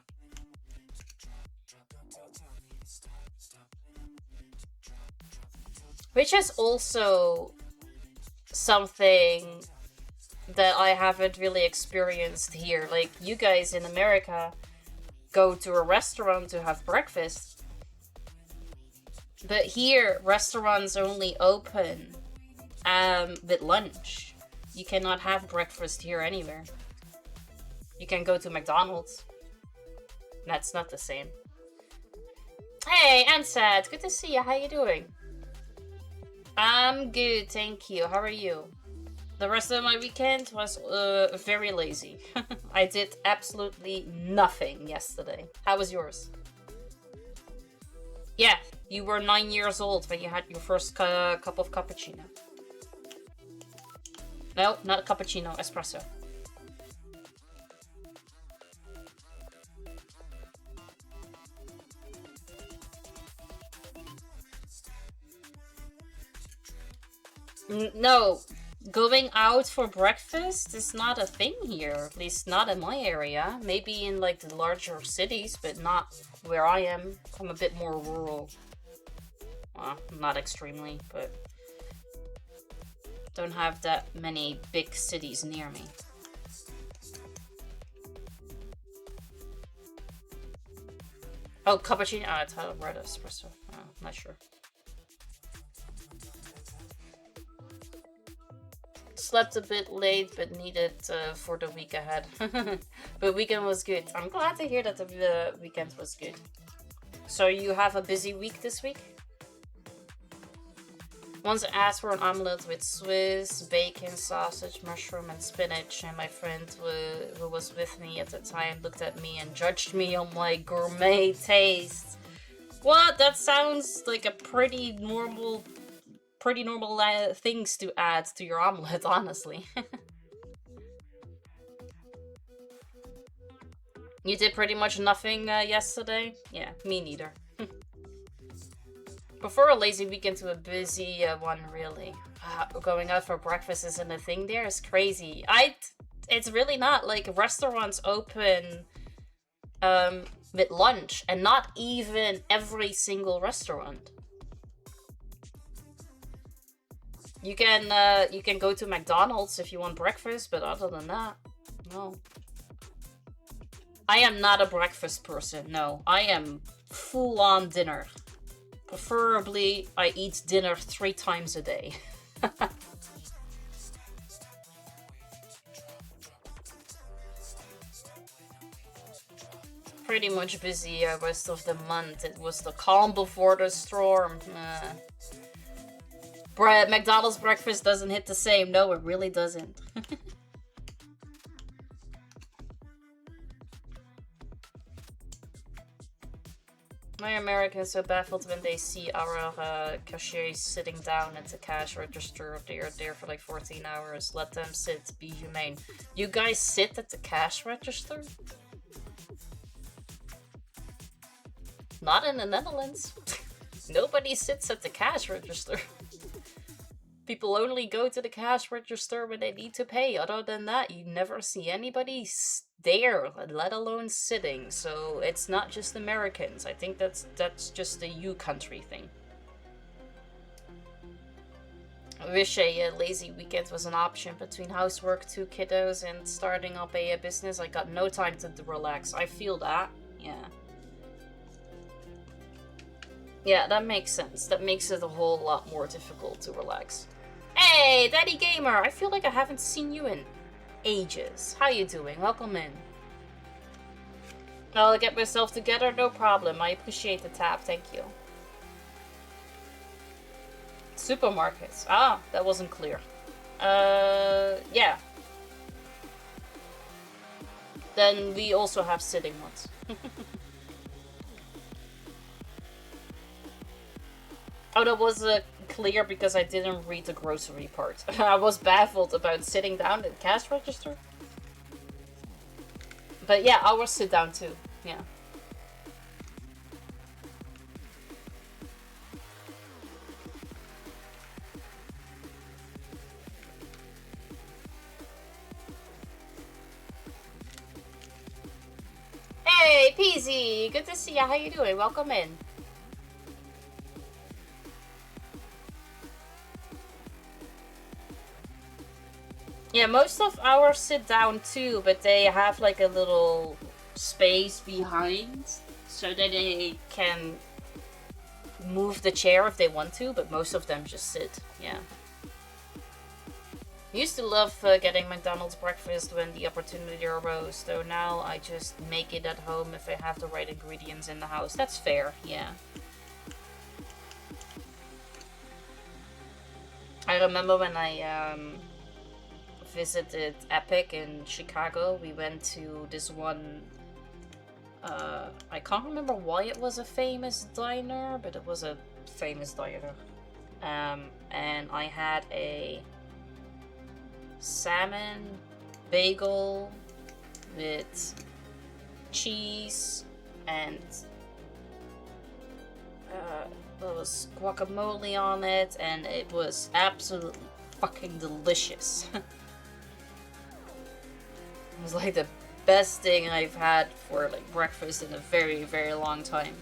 B: Which is also something that I haven't really experienced here. Like, you guys in America go to a restaurant to have breakfast. But here, restaurants only open with lunch. You cannot have breakfast here anywhere. You can go to McDonald's. That's not the same. Hey, Ansad, good to see you. How you doing? I'm good, thank you. How are you? The rest of my weekend was very lazy. I did absolutely nothing yesterday. How was yours? Yeah, you were 9 years old when you had your first cup of cappuccino. No, not cappuccino, espresso. No, going out for breakfast is not a thing here, at least not in my area. Maybe in like the larger cities, but not where I am. I'm a bit more rural. Well, not extremely, but don't have that many big cities near me. Oh, cappuccino? Oh, it's a red espresso. Oh, not sure. Slept a bit late, but needed for the week ahead. But weekend was good. I'm glad to hear that the weekend was good. So you have a busy week this week? Once asked for an omelette with Swiss, bacon, sausage, mushroom, and spinach, and my friend who was with me at the time looked at me and judged me on my gourmet taste. What? That sounds like a pretty normal things to add to your omelet, honestly. You did pretty much nothing yesterday? Yeah, me neither. Prefer a lazy weekend to a busy one, really. Going out for breakfast isn't a thing there. It's crazy. It's really not. Like, restaurants open with lunch, and not even every single restaurant. You can go to McDonald's if you want breakfast, but other than that, no. I am not a breakfast person, no. I am full-on dinner. Preferably, I eat dinner 3 times a day. Pretty much busy rest of the month. It was the calm before the storm. McDonald's breakfast doesn't hit the same. No, it really doesn't. My Americans so baffled when they see our cashiers sitting down at the cash register. They are there for like 14 hours. Let them sit. Be humane. You guys sit at the cash register? Not in the Netherlands. Nobody sits at the cash register. People only go to the cash register when they need to pay. Other than that, you never see anybody there, let alone sitting. So it's not just Americans. I think that's just a you country thing. I wish a lazy weekend was an option between housework, 2 kiddos, and starting up a business. I got no time to relax. I feel that. Yeah. Yeah, that makes sense. That makes it a whole lot more difficult to relax. Hey, Daddy Gamer! I feel like I haven't seen you in ages. How you doing? Welcome in. I'll get myself together, no problem. I appreciate the tap, thank you. Supermarkets. Ah, that wasn't clear. Yeah. Then we also have sitting ones. Oh, that was clear because I didn't read the grocery part. I was baffled about sitting down at the cash register. But yeah, ours sit down too. Yeah. Hey, Peasy! Good to see you. How you doing? Welcome in. Yeah, most of ours sit down too, but they have like a little space behind so that they can move the chair if they want to, but most of them just sit. Yeah. Used to love getting McDonald's breakfast when the opportunity arose, though now I just make it at home if I have the right ingredients in the house. That's fair, yeah. I remember when I visited Epic in Chicago, we went to this one, I can't remember why it was a famous diner, but it was a famous diner. And I had a salmon bagel with cheese and there was guacamole on it, and it was absolutely fucking delicious. It was like the best thing I've had for like breakfast in a very, very long time.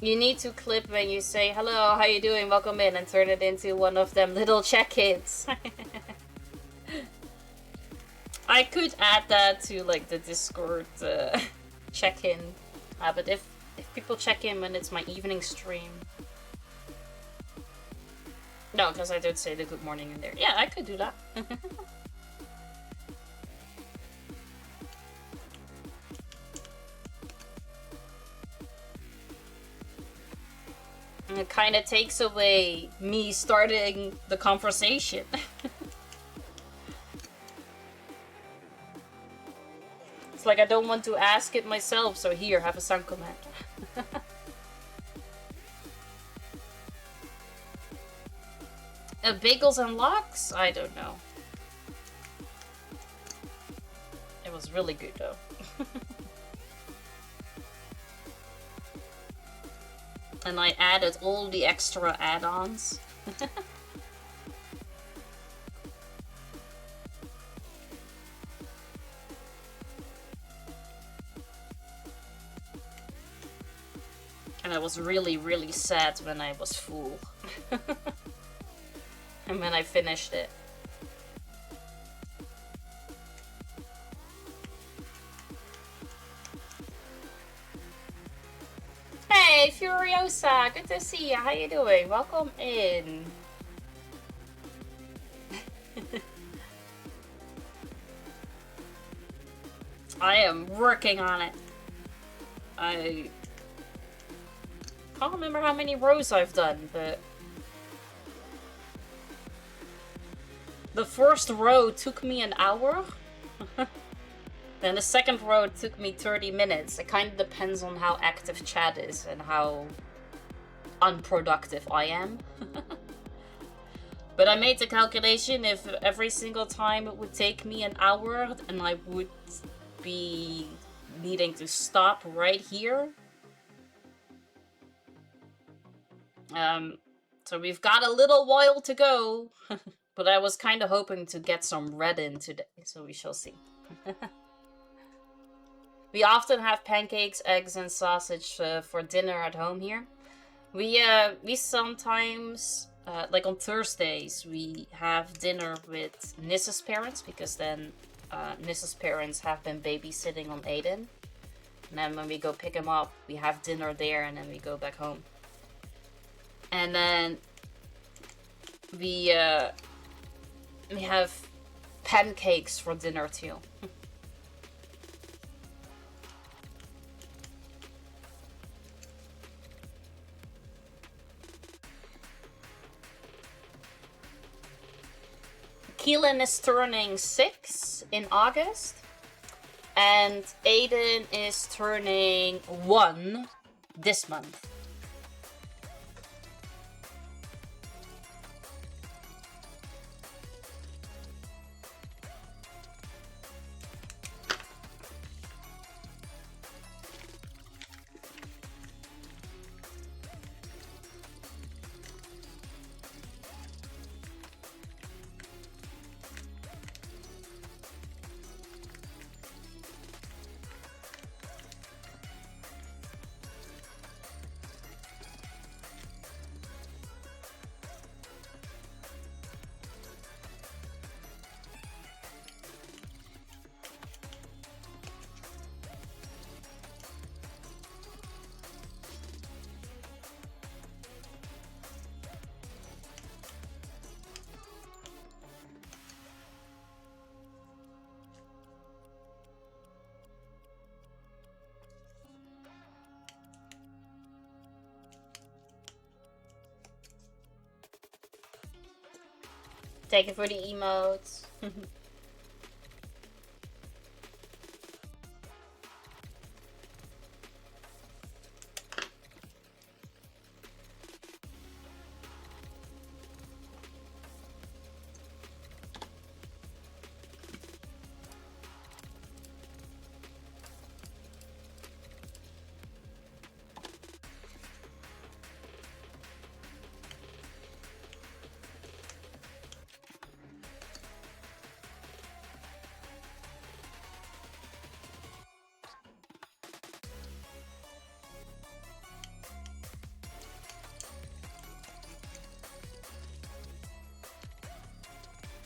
B: You need to clip when you say, hello, how you doing, welcome in, and turn it into one of them little check-ins. I could add that to like the Discord check-in habit if people check in when it's my evening stream. No, because I don't say the good morning in there. Yeah, I could do that. And it kind of takes away me starting the conversation. It's like I don't want to ask it myself, so here, have a sound command. Bagels and lox? I don't know. It was really good though. And I added all the extra add-ons. And I was really, really sad when I was full. And when I finished it. Hey, Furiosa! Good to see you. How you doing? Welcome in. I am working on it. I can't remember how many rows I've done, but The first row took me an hour. Then the second row took me 30 minutes. It kind of depends on how active chat is and how unproductive I am. But I made the calculation, if every single time it would take me an hour and I would be needing to stop right here. So we've got a little while to go. But I was kind of hoping to get some red in today, so we shall see. We often have pancakes, eggs, and sausage for dinner at home here. We sometimes, like on Thursdays, we have dinner with Nissa's parents, because then Nissa's parents have been babysitting on Aiden. And then when we go pick him up, we have dinner there, and then we go back home. And then we have pancakes for dinner too. Keelan is turning 6 in August, and Aiden is turning 1 this month. Thank you for the emotes.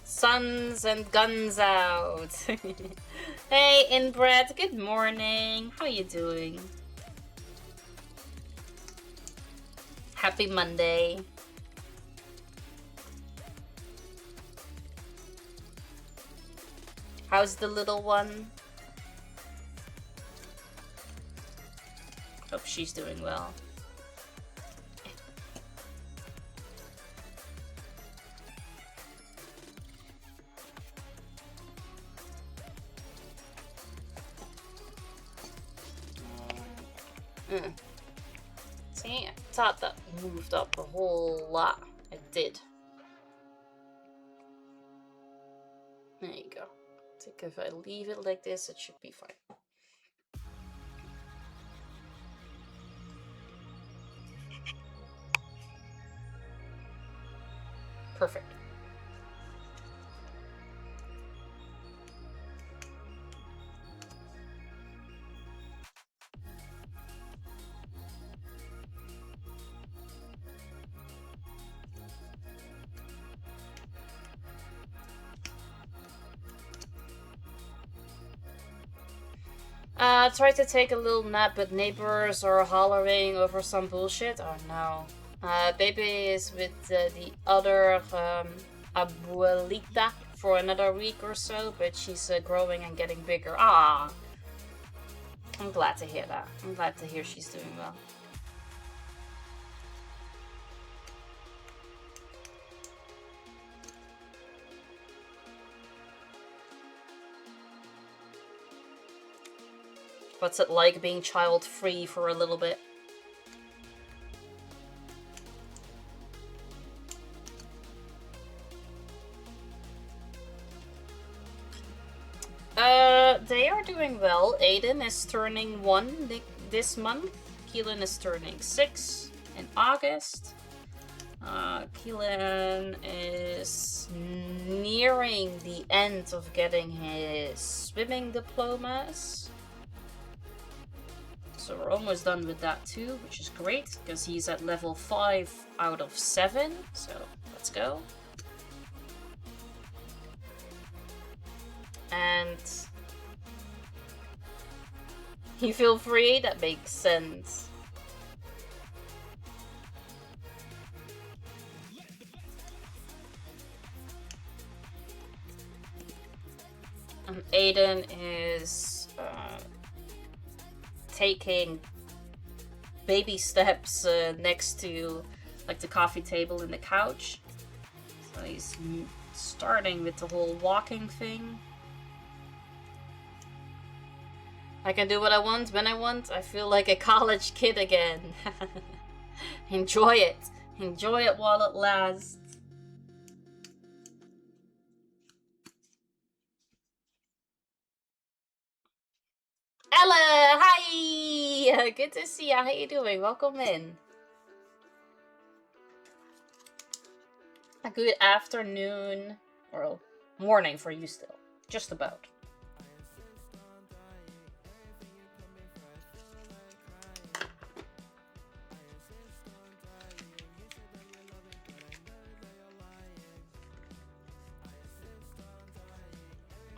B: Suns and guns out. Hey, Inbred, good morning. How you doing? Happy Monday. How's the little one? Hope she's doing well. See, I thought that moved up a whole lot. It did. There you go. I think if I leave it like this, it should be fine. Perfect. Tried to take a little nap, but neighbors are hollering over some bullshit. Oh no. Baby is with the other abuelita for another week or so, but she's growing and getting bigger. Ah, I'm glad to hear that. I'm glad to hear she's doing well. What's it like being child-free for a little bit? They are doing well. Aiden is turning 1 this month. Keelan is turning 6 in August. Keelan is nearing the end of getting his swimming diplomas. So we're almost done with that too, which is great, because he's at level 5 out of 7. So let's go. And you feel free? That makes sense. Aiden is taking baby steps next to like the coffee table and the couch. So he's starting with the whole walking thing. I can do what I want when I want. I feel like a college kid again. Enjoy it. Enjoy it while it lasts. Ella, hi! Good to see you. How you doing? Welcome in. A good afternoon. Or morning for you still. Just about.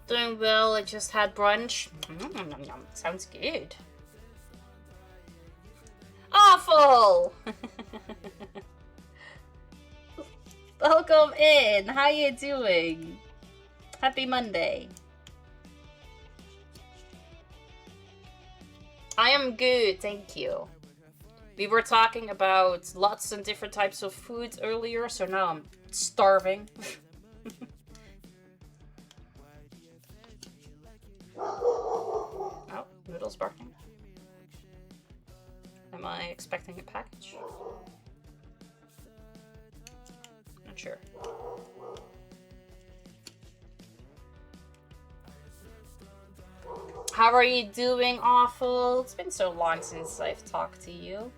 B: Doing well, I just had brunch. Sounds good. Awful! Welcome in. How you doing? Happy Monday. I am good, thank you. We were talking about lots and different types of foods earlier, so now I'm starving. Oh, Noodle's barking. Am I expecting a package? Not sure. How are you doing, Awful? It's been so long since I've talked to you.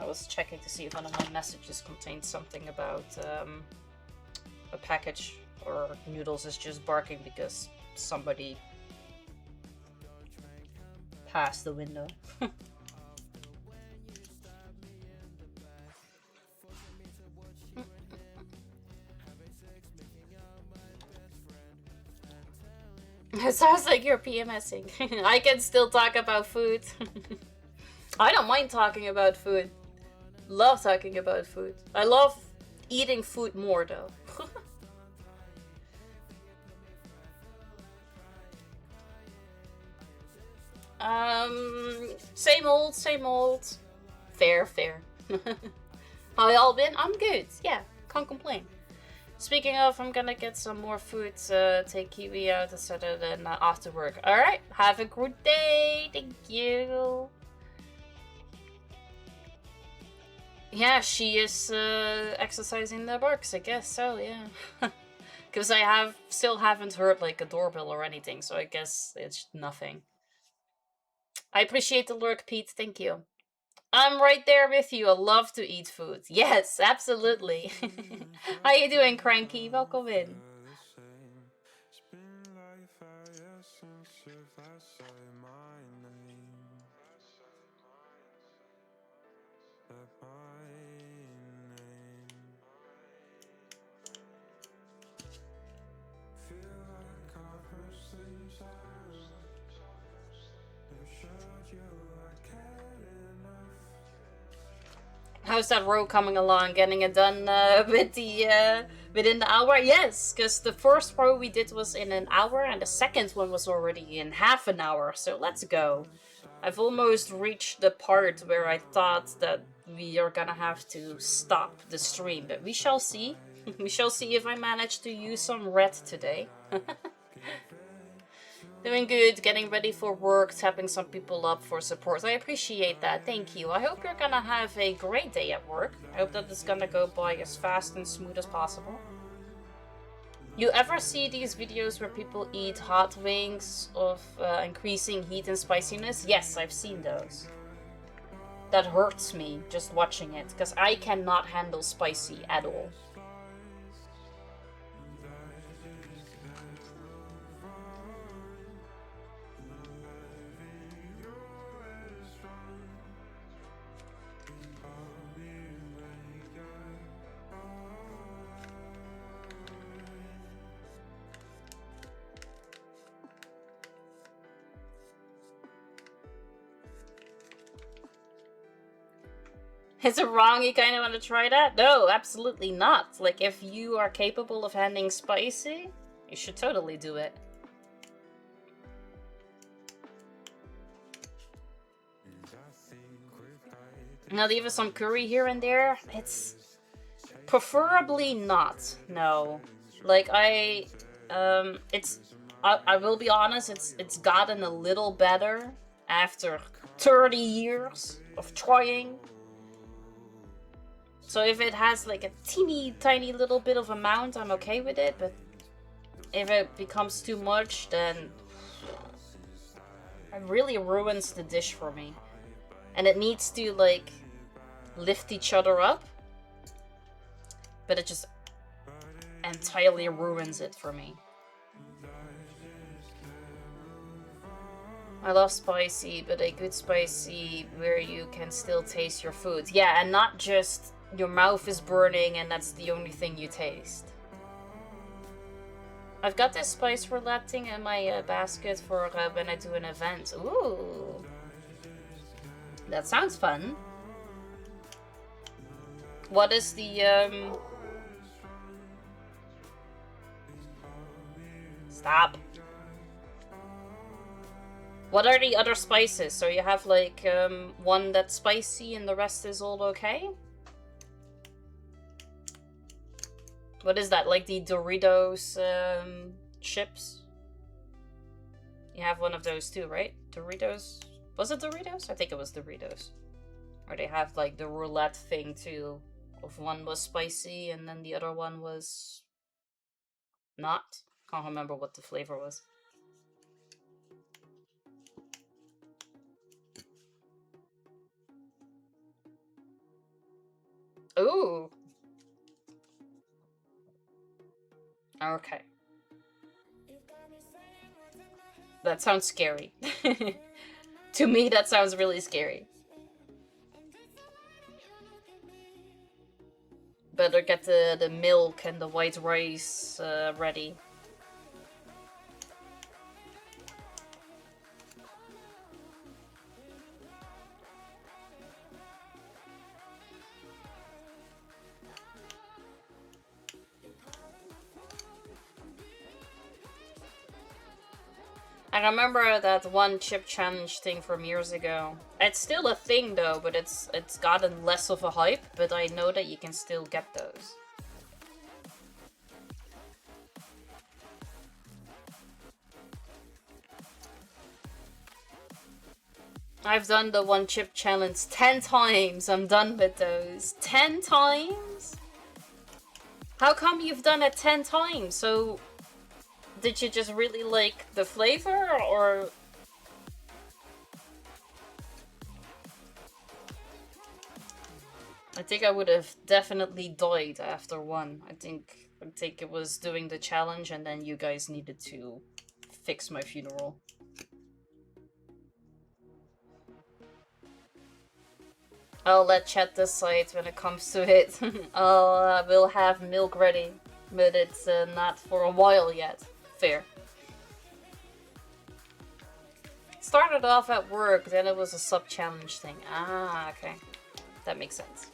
B: I was checking to see if one of my messages contained something about a package, or Noodles is just barking because somebody passed the window. It sounds like you're PMSing. I can still talk about food. I don't mind talking about food. Love talking about food. I love eating food more though. Same old, same old. Fair, fair. How y'all been? I'm good. Yeah, can't complain. Speaking of, I'm gonna get some more food to take Kiwi out, etc. Then after work. Alright, have a good day. Thank you. Yeah, she is exercising the barks, I guess so, yeah. Because I still haven't heard like a doorbell or anything, so I guess it's nothing. I appreciate the lurk, Pete. Thank you. I'm right there with you. I love to eat food. Yes, absolutely. How you doing, Cranky? Welcome in. How's that row coming along? Getting it done with the Within the hour? Yes, because the first row we did was in an hour and the second one was already in half an hour, so let's go. I've almost reached the part where I thought that we are gonna have to stop the stream, but we shall see. We shall see if I manage to use some red today. Doing good, getting ready for work, tapping some people up for support. I appreciate that, thank you. I hope you're gonna have a great day at work. I hope that it's gonna go by as fast and smooth as possible. You ever see these videos where people eat hot wings of increasing heat and spiciness? Yes, I've seen those. That hurts me just watching it, because I cannot handle spicy at all. Is it wrong you kind of want to try that? No, absolutely not. Like, if you are capable of handling spicy, you should totally do it. Now, even some curry here and there. It's preferably not. No, like I will be honest. It's gotten a little better after 30 years of trying. So if it has like a teeny tiny little bit of amount, I'm okay with it. But if it becomes too much, then it really ruins the dish for me. And it needs to like lift each other up. But it just entirely ruins it for me. I love spicy, but a good spicy where you can still taste your food. Yeah, and not just your mouth is burning and that's the only thing you taste. I've got this spice roulette thing in my basket for when I do an event. Ooh. That sounds fun. What is the, Stop. What are the other spices? So you have like one that's spicy and the rest is all okay? What is that? Like the Doritos chips? You have one of those too, right? Doritos? Was it Doritos? I think it was Doritos. Or they have like the roulette thing too. If one was spicy and then the other one was not. Can't remember what the flavor was. Ooh. Okay. That sounds scary. To me, that sounds really scary. Better get the milk and the white rice ready. I remember that one chip challenge thing from years ago. It's still a thing though, but it's gotten less of a hype, but I know that you can still get those. I've done the one chip challenge 10 times. I'm done with those. 10 times? How come you've done it 10 times? So did you just really like the flavor, or? I think I would have definitely died after one. I think it was doing the challenge and then you guys needed to fix my funeral. I'll let chat decide when it comes to it. We'll have milk ready, but it's not for a while yet. Fair. Started off at work, then it was a sub-challenge thing. Ah, okay. That makes sense.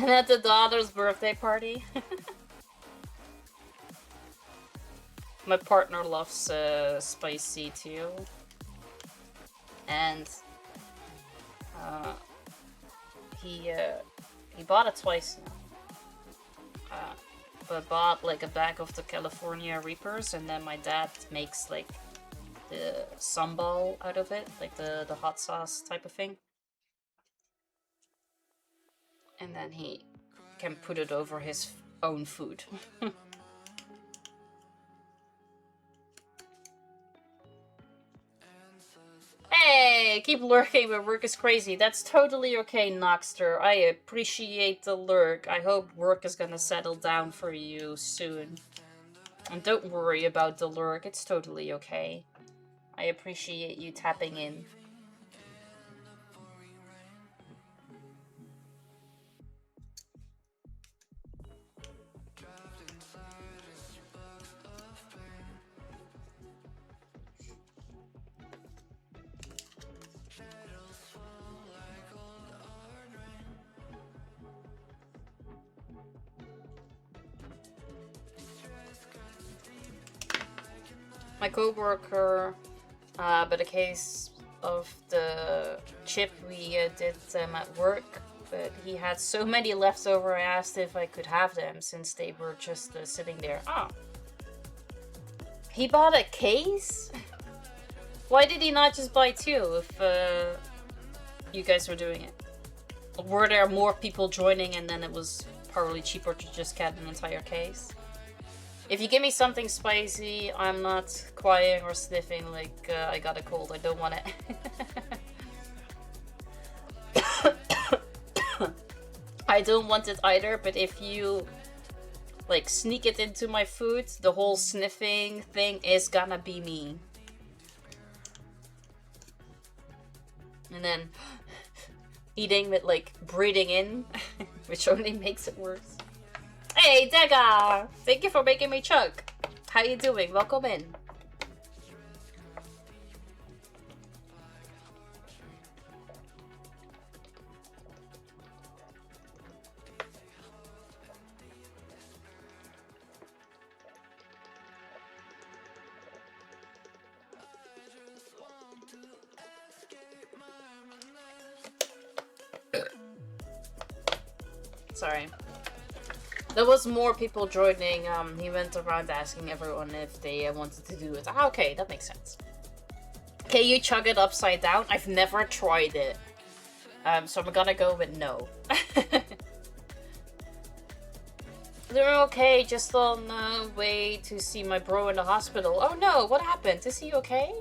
B: And at the daughter's birthday party. My partner loves spicy too. And he bought it twice now. But bought like a bag of the California Reapers, and then my dad makes like the sambal out of it, like the hot sauce type of thing. And then he can put it over his own food. Hey, keep lurking, but work is crazy. That's totally okay, Noxter. I appreciate the lurk. I hope work is gonna settle down for you soon. And don't worry about the lurk, it's totally okay. I appreciate you tapping in. My co-worker, but a case of the chip we did at work, but he had so many left over. I asked if I could have them since they were just sitting there. Ah, he bought a case? Why did he not just buy two if you guys were doing it? Were there more people joining and then it was probably cheaper to just get an entire case? If you give me something spicy, I'm not crying or sniffing like I got a cold. I don't want it. I don't want it either, but if you like sneak it into my food, the whole sniffing thing is gonna be me. And then eating with like breathing in, which only makes it worse. Hey, Dega! Thank you for making me choke. How you doing? Welcome in. Sorry. There was more people joining. He went around asking everyone if they wanted to do it. Ah, okay, that makes sense. Can you chug it upside down? I've never tried it. So I'm gonna go with no. They're okay, just on the way to see my bro in the hospital. Oh no, what happened? Is he okay?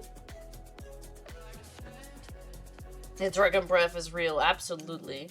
B: The dragon breath is real, absolutely.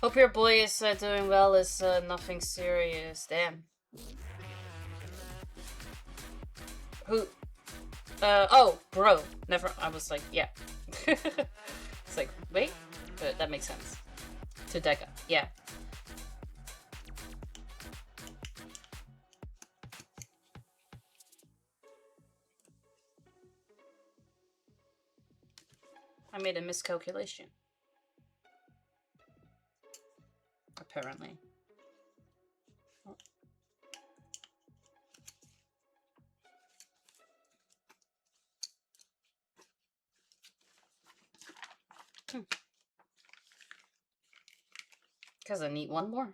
B: Hope your boy is doing well. Is nothing serious. Damn. Who? Oh, bro. Never. I was like, yeah. It's like, wait, but that makes sense. To Deca, yeah. I made a miscalculation. Apparently. Because I need one more.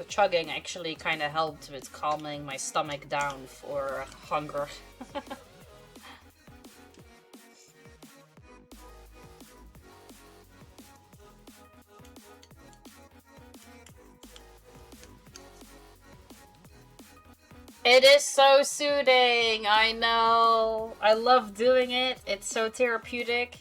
B: chugging actually kind of helped with calming my stomach down for hunger. It is so soothing, I know. I love doing it. It's so therapeutic.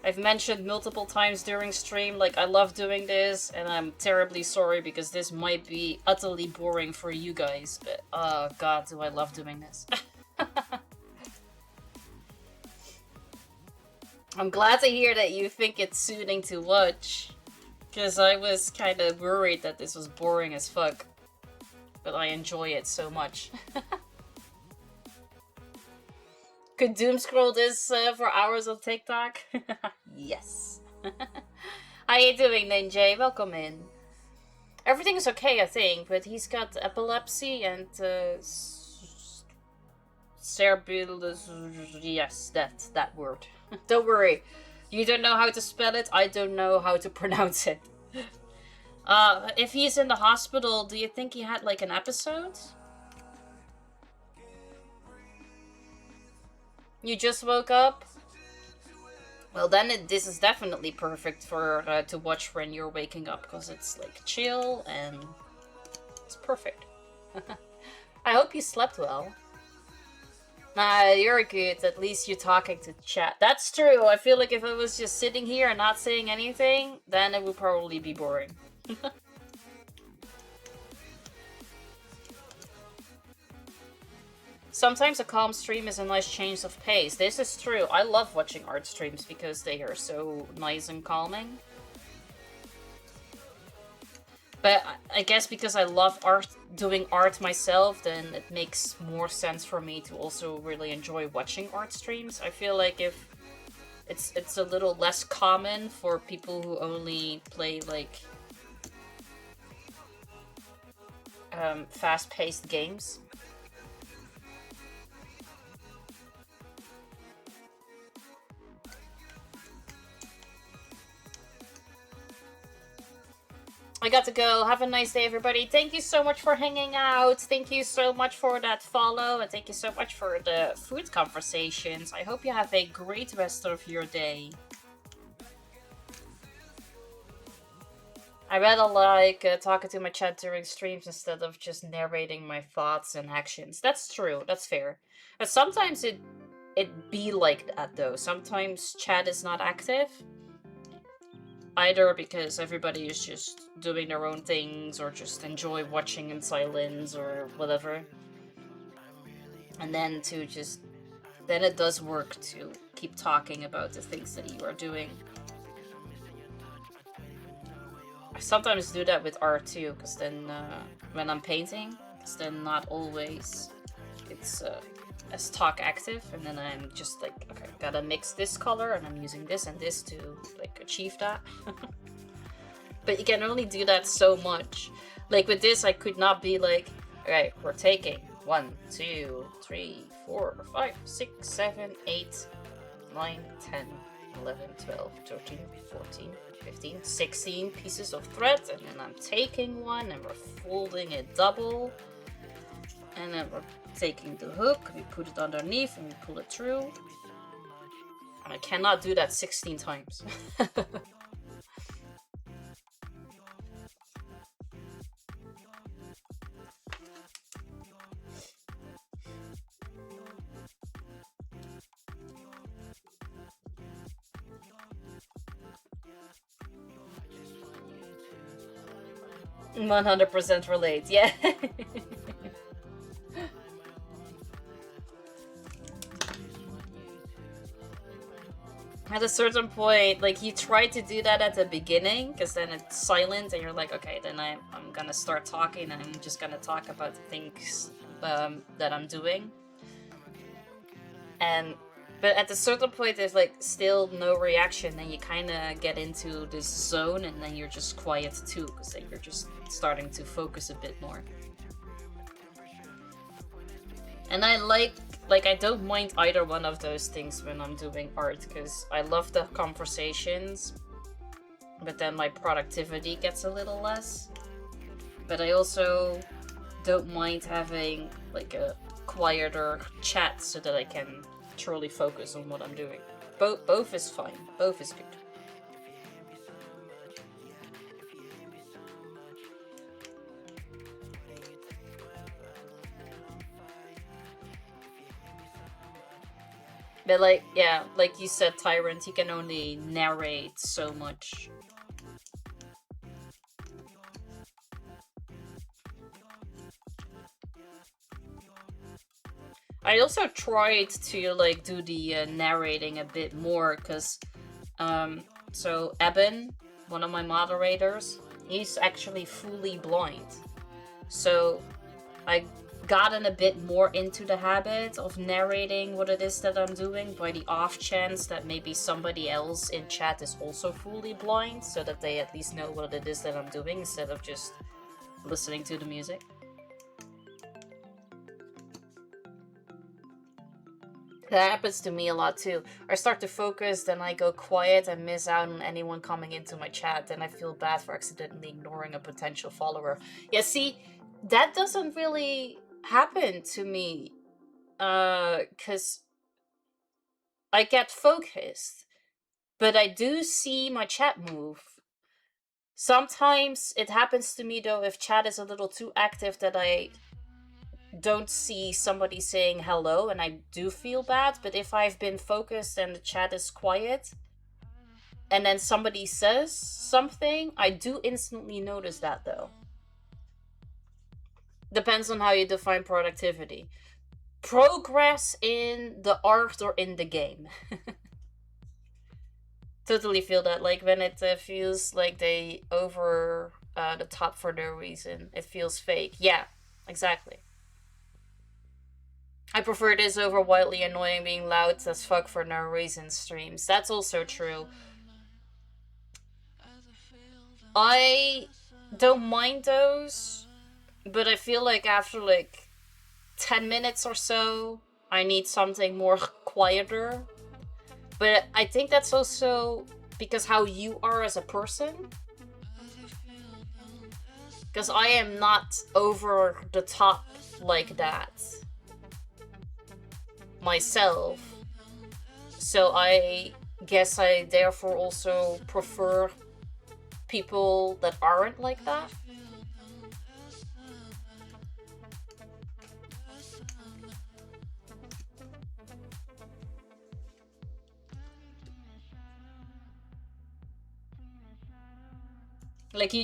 B: I've mentioned multiple times during stream, like, I love doing this, and I'm terribly sorry because this might be utterly boring for you guys, but oh god, do I love doing this. I'm glad to hear that you think it's soothing to watch, because I was kind of worried that this was boring as fuck, but I enjoy it so much. Could doom scroll this for hours on TikTok? Yes. How you doing, Ninja? Welcome in. Everything is okay, I think, but he's got epilepsy and cerebral. Yes, that's that word. Don't worry. You don't know how to spell it. I don't know how to pronounce it. If he's in the hospital, do you think he had like an episode? You just woke up? Well, then this is definitely perfect for to watch when you're waking up, because it's like chill and it's perfect. I hope you slept well. Nah, you're good. At least you're talking to chat. That's true. I feel like if I was just sitting here and not saying anything, then it would probably be boring. Sometimes a calm stream is a nice change of pace. This is true. I love watching art streams because they are so nice and calming. But I guess because I love doing art myself, then it makes more sense for me to also really enjoy watching art streams. I feel like if it's a little less common for people who only play like fast-paced games. I got to go. Have a nice day, everybody. Thank you so much for hanging out. Thank you so much for that follow. And thank you so much for the food conversations. I hope you have a great rest of your day. I rather like talking to my chat during streams instead of just narrating my thoughts and actions. That's true. That's fair. But sometimes it be like that, though. Sometimes chat is not active. Either because everybody is just doing their own things or just enjoy watching in silence or whatever. And then then it does work to keep talking about the things that you are doing. I sometimes do that with art too, because then when I'm painting, because then not always it's as talk active, and then I'm just like, okay, gotta mix this color and I'm using this and this to like achieve that. But you can only do that so much. Like with this, I could not be like, okay, we're taking 1, 2, 3, 4, 5, 6, 7, 8, 9, 10, 11, 12, 13, 14, 15, 16 pieces of thread, and then I'm taking one and we're folding it double, and then we're taking the hook, we put it underneath and we pull it through. And I cannot do that 16 times. 100% relate, yeah. At a certain point, like, you try to do that at the beginning, because then it's silent, and you're like, okay, then I'm gonna start talking, and I'm just gonna talk about the things that I'm doing. But at a certain point, there's, like, still no reaction, and you kind of get into this zone, and then you're just quiet too, because then you're just starting to focus a bit more. And I I don't mind either one of those things when I'm doing art, because I love the conversations, but then my productivity gets a little less. but I also don't mind having like a quieter chat so that I can truly focus on what I'm doing. Both is fine. Both is good. But like, yeah, like you said, Tyrant, he can only narrate so much. I also tried to like do the narrating a bit more, because so Eben, one of my moderators, he's actually fully blind. So I gotten a bit more into the habit of narrating what it is that I'm doing, by the off chance that maybe somebody else in chat is also fully blind, so that they at least know what it is that I'm doing instead of just listening to the music. That happens to me a lot too. I start to focus, then I go quiet and miss out on anyone coming into my chat, then I feel bad for accidentally ignoring a potential follower. Yeah, see, that doesn't really happen to me, because I get focused, but I do see my chat move. Sometimes it happens to me though if chat is a little too active that I don't see somebody saying hello, and I do feel bad. But if I've been focused and the chat is quiet and then somebody says something, I do instantly notice that though. Depends on how you define productivity. Progress in the art or in the game. Totally feel that, like when it feels like they over the top for no reason, it feels fake. Yeah, exactly. I prefer this over wildly annoying being loud as fuck for no reason streams. That's also true. I don't mind those, but I feel like after like 10 minutes or so, I need something more quieter. But I think that's also because how you are as a person. Because I am not over the top like that myself. So I guess I therefore also prefer people that aren't like that. Like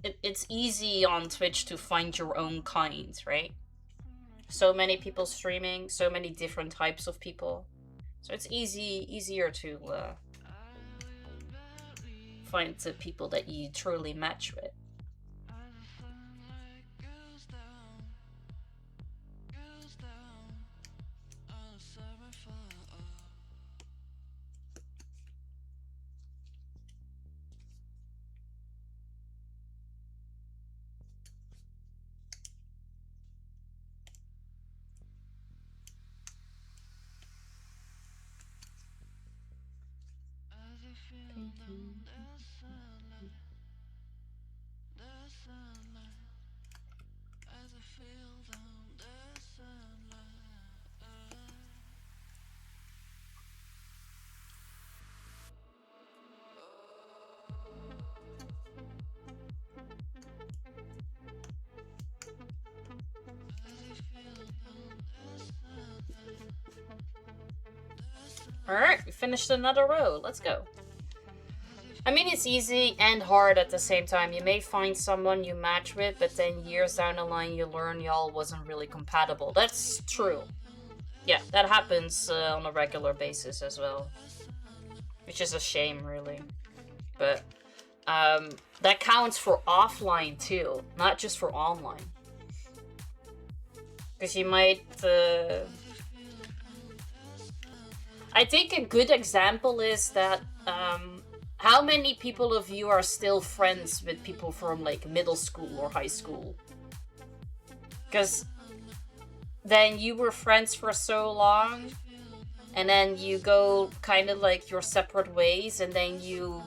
B: it's easy on Twitch to find your own kind, right? So many people streaming, so many different types of people. So it's easier to find the people that you truly match with. Alright, we finished another row. Let's go. I mean, it's easy and hard at the same time. You may find someone you match with, but then years down the line you learn y'all wasn't really compatible. That's true. Yeah, that happens on a regular basis as well. Which is a shame, really. But that counts for offline too, not just for online. Because you might... I think a good example is that how many people of you are still friends with people from like middle school or high school? Because then you were friends for so long, and then you go kind of like your separate ways, and then you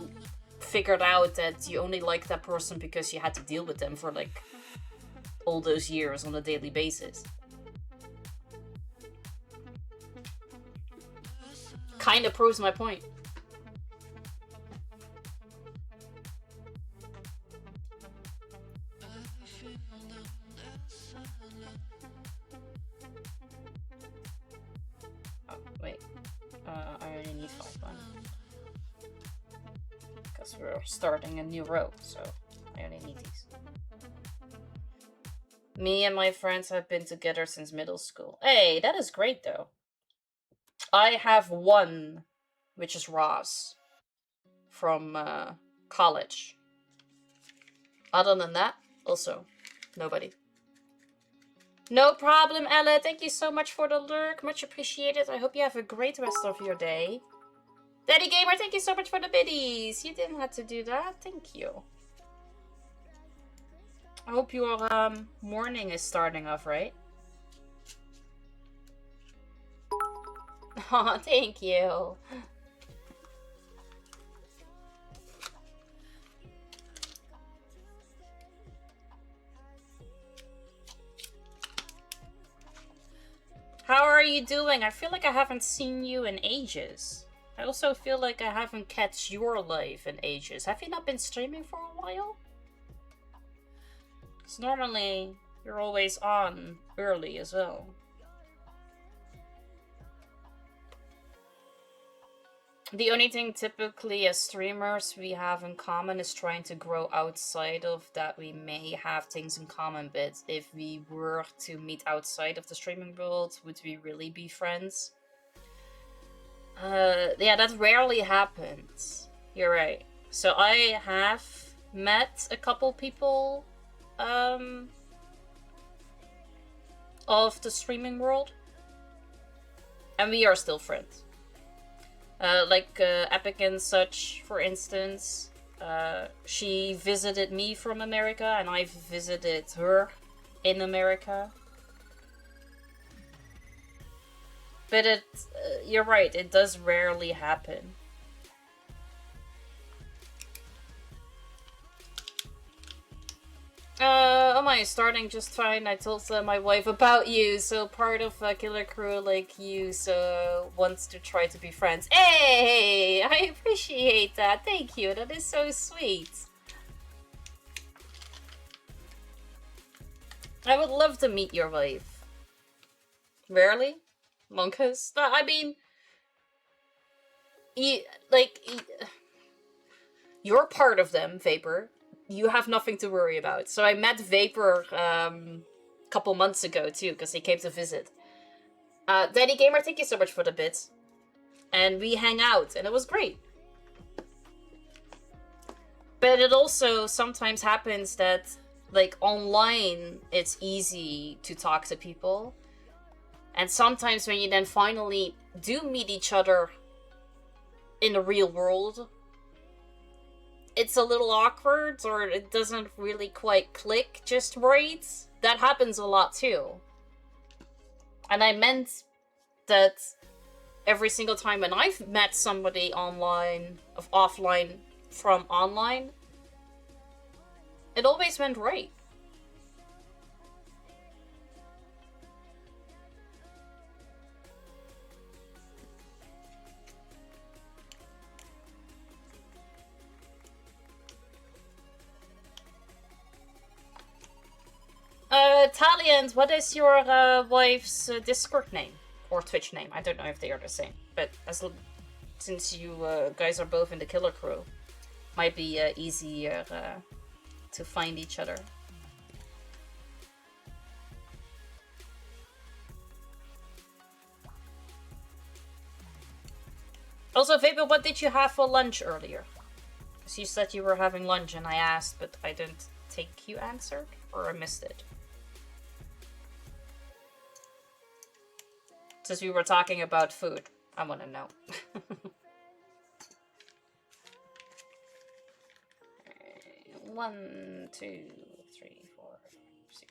B: figured out that you only like that person because you had to deal with them for like all those years on a daily basis. Kind of proves my point. Oh, wait. I only need 5 money. Because we're starting a new row, so I only need these. Me and my friends have been together since middle school. Hey, that is great though. I have one, which is Ross from college. Other than that, also nobody. No problem, Ella. Thank you so much for the lurk. Much appreciated. I hope you have a great rest of your day. Daddy Gamer, thank you so much for the biddies. You didn't have to do that. Thank you. I hope your morning is starting off right. Oh, thank you. How are you doing? I feel like I haven't seen you in ages. I also feel like I haven't catch your life in ages. Have you not been streaming for a while? Because normally you're always on early as well. The only thing typically as streamers we have in common is trying to grow outside of that. We may have things in common, but if we were to meet outside of the streaming world, would we really be friends? Yeah, that rarely happens. You're right. So I have met a couple people of the streaming world, and we are still friends. Like Epic and such, for instance. She visited me from America, and I visited her in America. But you're right, it does rarely happen. Oh my, starting just fine. I told my wife about you, so part of Killer Crew like you, so wants to try to be friends. Hey, I appreciate that. Thank you. That is so sweet. I would love to meet your wife. Rarely? Monkas? I mean, you're part of them, Vapor. You have nothing to worry about. So I met Vapor a couple months ago too, because he came to visit. Daddy Gamer, thank you so much for the bits. And we hang out, and it was great. But it also sometimes happens that, like, online, it's easy to talk to people. And sometimes when you then finally do meet each other in the real world, it's a little awkward, or it doesn't really quite click just right. That happens a lot too. And I meant that every single time when I've met somebody online, offline from online, it always went right. Taliant, what is your wife's Discord name? Or Twitch name? I don't know if they are the same. But since you guys are both in the Killer Crew, might be easier to find each other. Also, Vapor, what did you have for lunch earlier? Because you said you were having lunch and I asked, but I didn't think you answered, or I missed it. Since we were talking about food, I want to know. 1, 2, 3, 4, 6.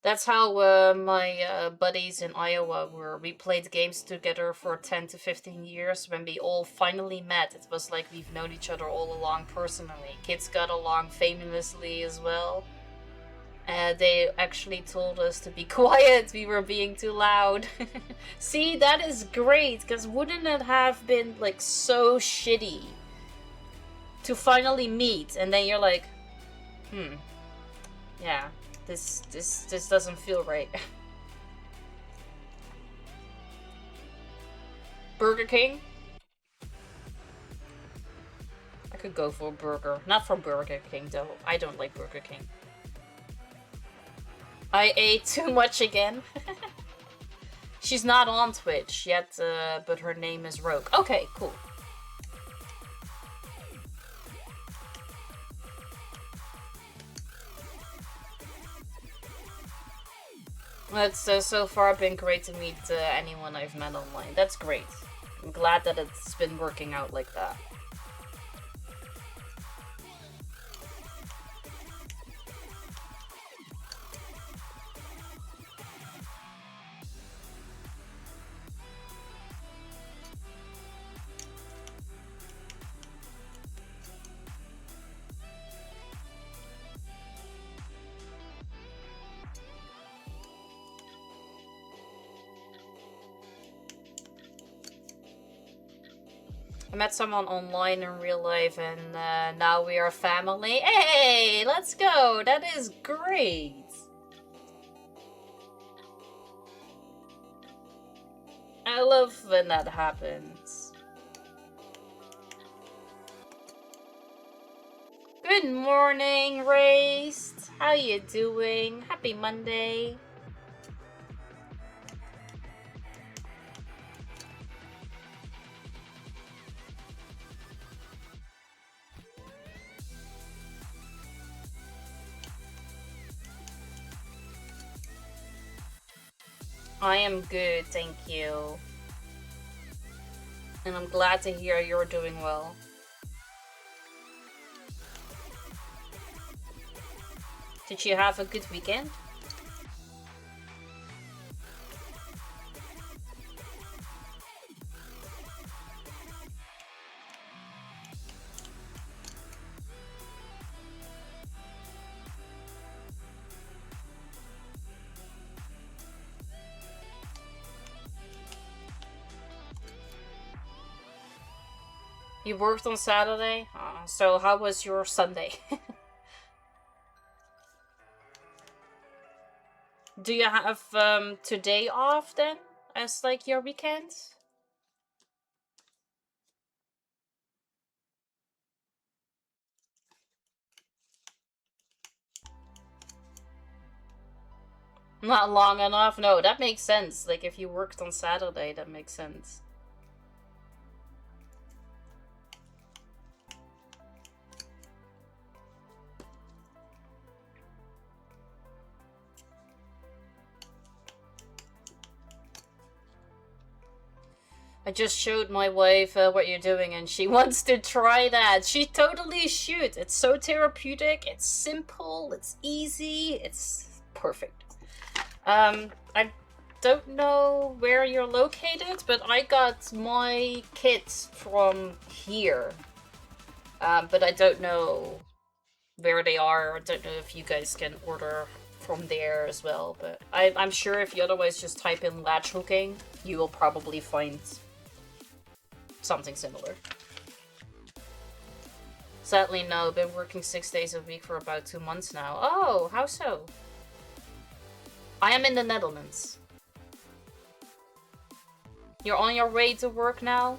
B: That's how my buddies in Iowa were. We played games together for 10 to 15 years. When we all finally met, it was like we've known each other all along personally. Kids got along famously as well. They actually told us to be quiet, we were being too loud. See, that is great, because wouldn't it have been like so shitty to finally meet and then you're like, yeah, this doesn't feel right. Burger King? I could go for a burger. Not from Burger King though. I don't like Burger King. I ate too much again. She's not on Twitch yet, but her name is Rogue. Okay, cool. It's so far been great to meet anyone I've met online. That's great. I'm glad that it's been working out like that. I met someone online in real life and now we are family. Hey, let's go! That is great! I love when that happens. Good morning, Raced. How you doing? Happy Monday. I am good, thank you. And I'm glad to hear you're doing well. Did you have a good weekend? You worked on Saturday? So how was your Sunday? Do you have today off then? As like your weekend? Not long enough? No, that makes sense. Like if you worked on Saturday, that makes sense. I just showed my wife what you're doing and she wants to try that. She totally should. It's so therapeutic, it's simple, it's easy, it's perfect. I don't know where you're located, but I got my kits from here. But I don't know where they are. I don't know if you guys can order from there as well. But I'm sure if you otherwise just type in latch hooking, you will probably find something similar. Sadly, no. Been working 6 days a week for about 2 months now. Oh, how so? I am in the Netherlands. You're on your way to work now?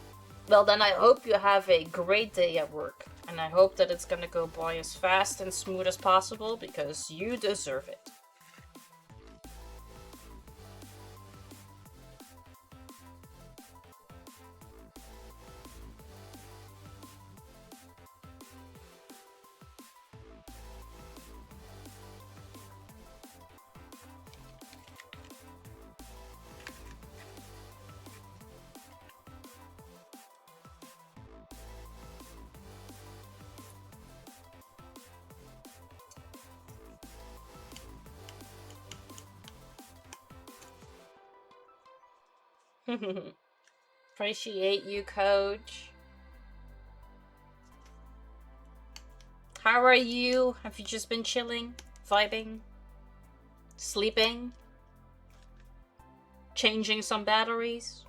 B: Well, then I hope you have a great day at work. And I hope that it's gonna go by as fast and smooth as possible, because you deserve it. Appreciate you, coach. How are you? Have you just been chilling, vibing, sleeping, changing some batteries?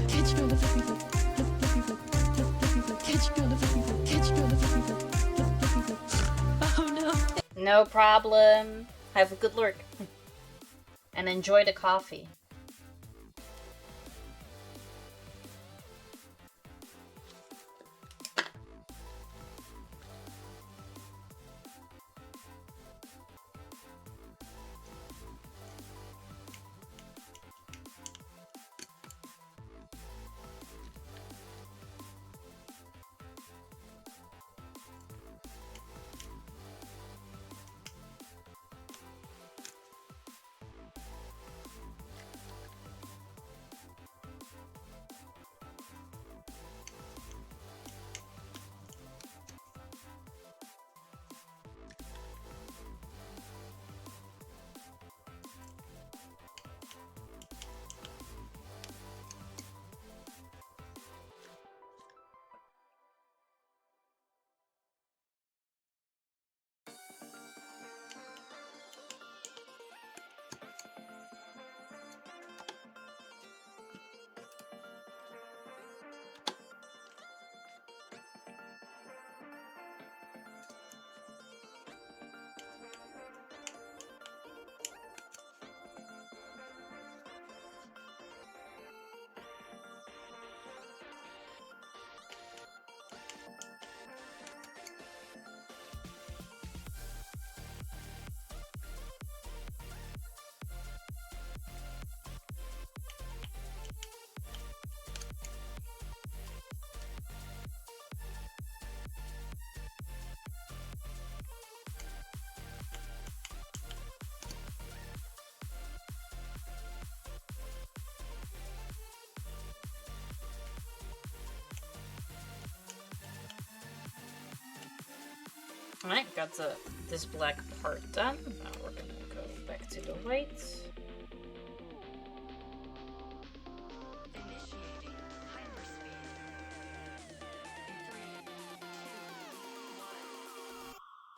E: Catch me on the flippy flip, flip, flippy flip, flip, flippy flip. Catch me on the flippy flip, catch me on the flippy flip, flip, flippy flip. Oh no.
B: No problem. Have a good lurk. And enjoy the coffee. Alright, got this black part done. Now we're gonna go back to the white.
F: Initiating hyperspeed. 3, 2,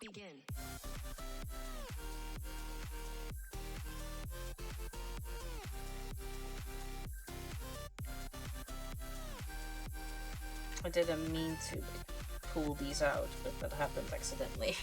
F: 1. Begin.
B: I didn't mean to pull these out, but that happened accidentally.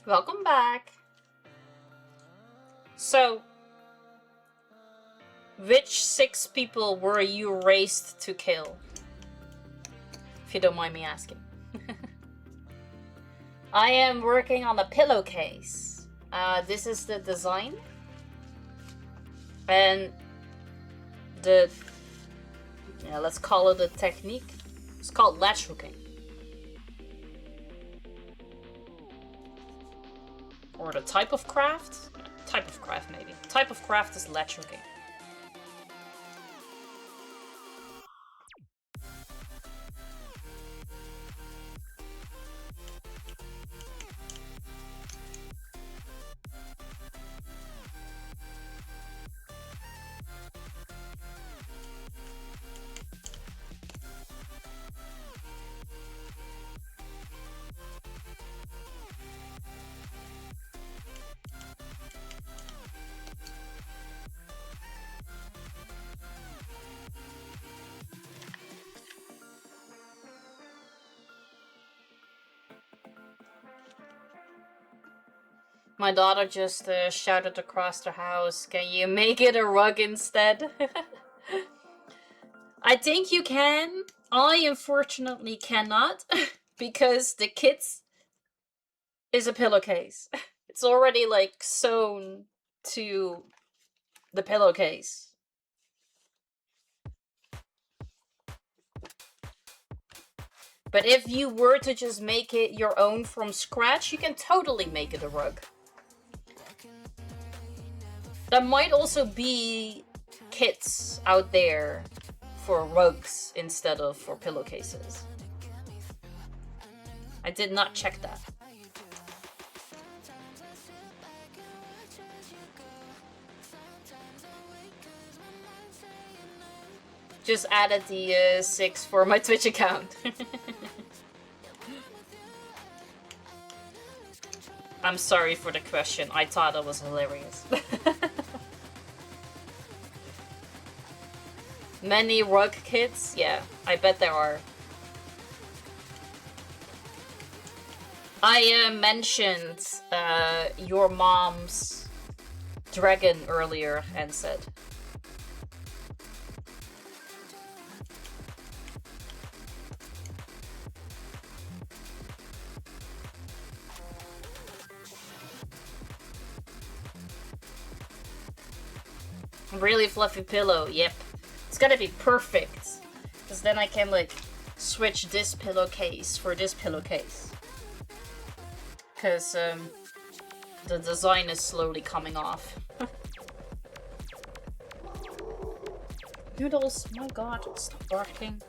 B: Welcome back. So, which 6 people were you raised to kill? If you don't mind me asking. I am working on a pillowcase. This is the design. And the, yeah, let's call it a technique. It's called latch hooking. Or the type of craft? Type of craft, maybe. Type of craft is latch hooking. My daughter just shouted across the house, "Can you make it a rug instead?" I think you can. I unfortunately cannot because the kids is a pillowcase. It's already like sewn to the pillowcase. But if you were to just make it your own from scratch, you can totally make it a rug. There might also be kits out there for rugs instead of for pillowcases. I did not check that. Just added the 6 for my Twitch account. I'm sorry for the question. I thought it was hilarious. Many rug kits? Yeah, I bet there are. I mentioned your mom's dragon earlier and said. Really fluffy pillow, yep. It's gotta be perfect. Because then I can like switch this pillowcase for this pillowcase. Because the design is slowly coming off. Noodles, my god, stop barking.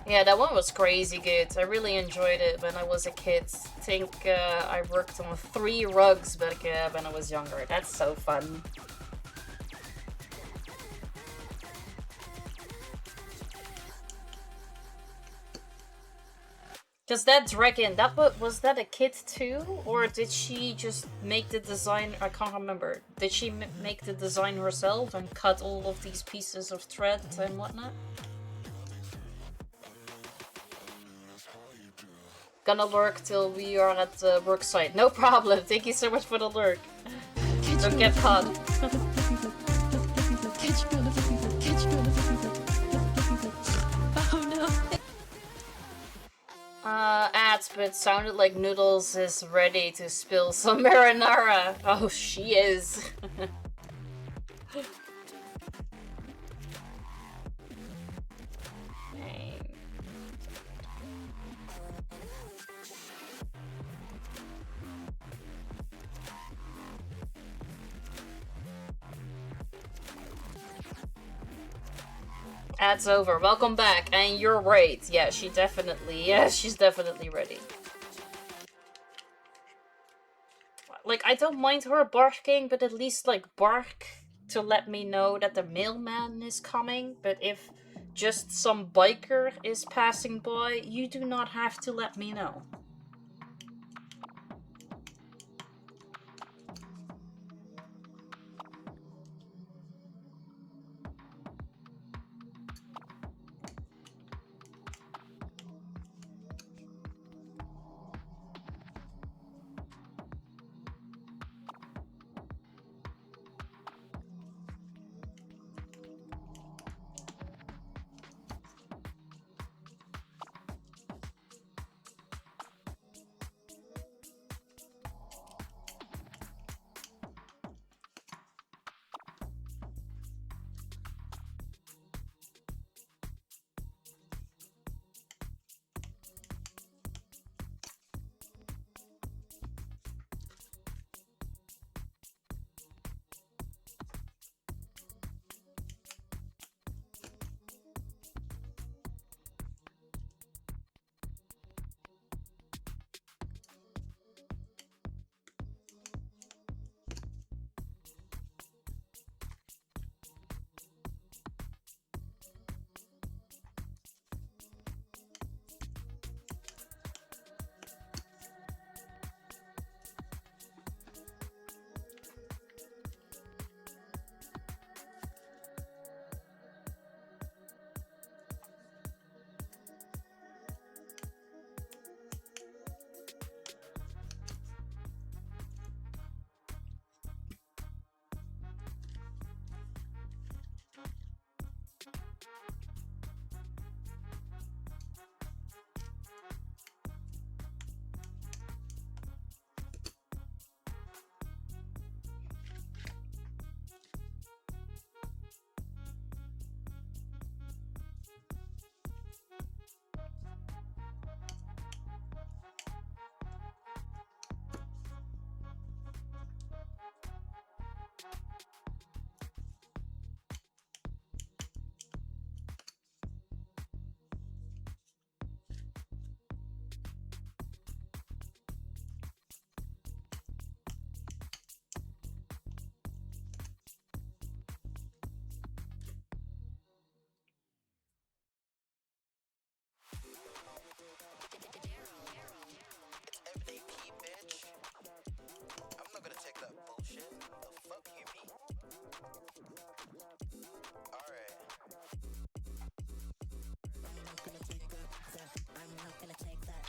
B: Yeah, that one was crazy good. I really enjoyed it when I was a kid. I think I worked on 3 rugs back when I was younger. That's so fun. Because that dragon, was that a kid too? Or did she just make the design? I can't remember. Did she make the design herself and cut all of these pieces of thread and whatnot? Gonna lurk till we are at the work site. No problem. Thank you so much for the lurk. Don't get caught.
E: Oh no.
B: Ads, but it sounded like Noodles is ready to spill some marinara. Oh, she is. Dang. Ads over. Welcome back. And you're right. Yeah, she's definitely ready. Like, I don't mind her barking, but at least, like, bark to let me know that the mailman is coming. But if just some biker is passing by, you do not have to let me know.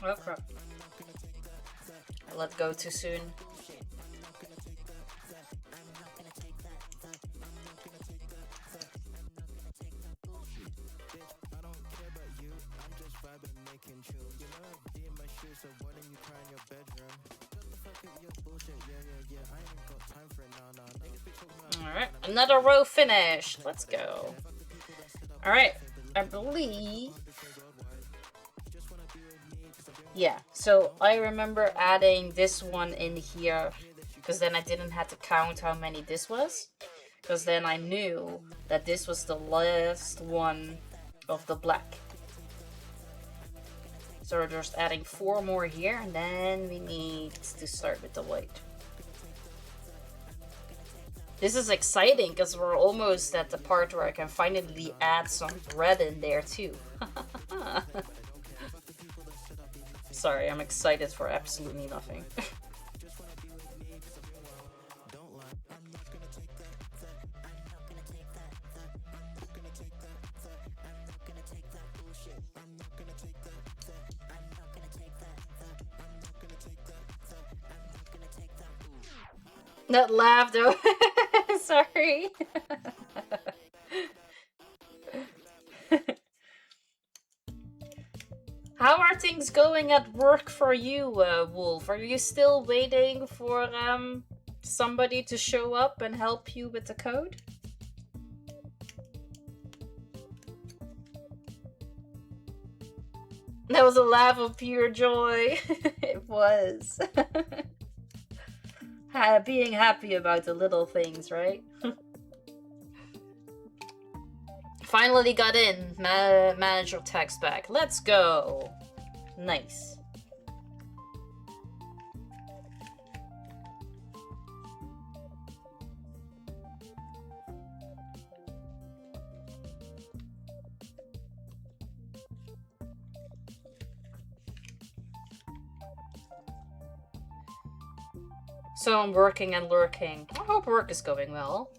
B: Oh crap. I let go too soon. Alright, another row finished. Let's go. Alright, I believe... Yeah, so I remember adding this one in here, because then I didn't have to count how many this was. Because then I knew that this was the last one of the black. So we're just adding 4 more here, and then we need to start with the white. This is exciting because we're almost at the part where I can finally add some red in there too. Sorry, I'm excited for absolutely nothing. That laugh though. Sorry. How are things going at work for you, Wolf? Are you still waiting for somebody to show up and help you with the code? That was a laugh of pure joy. It was. Being happy about the little things, right? Finally got in. Manager text back. Let's go. Nice. So I'm working and lurking. I hope work is going well.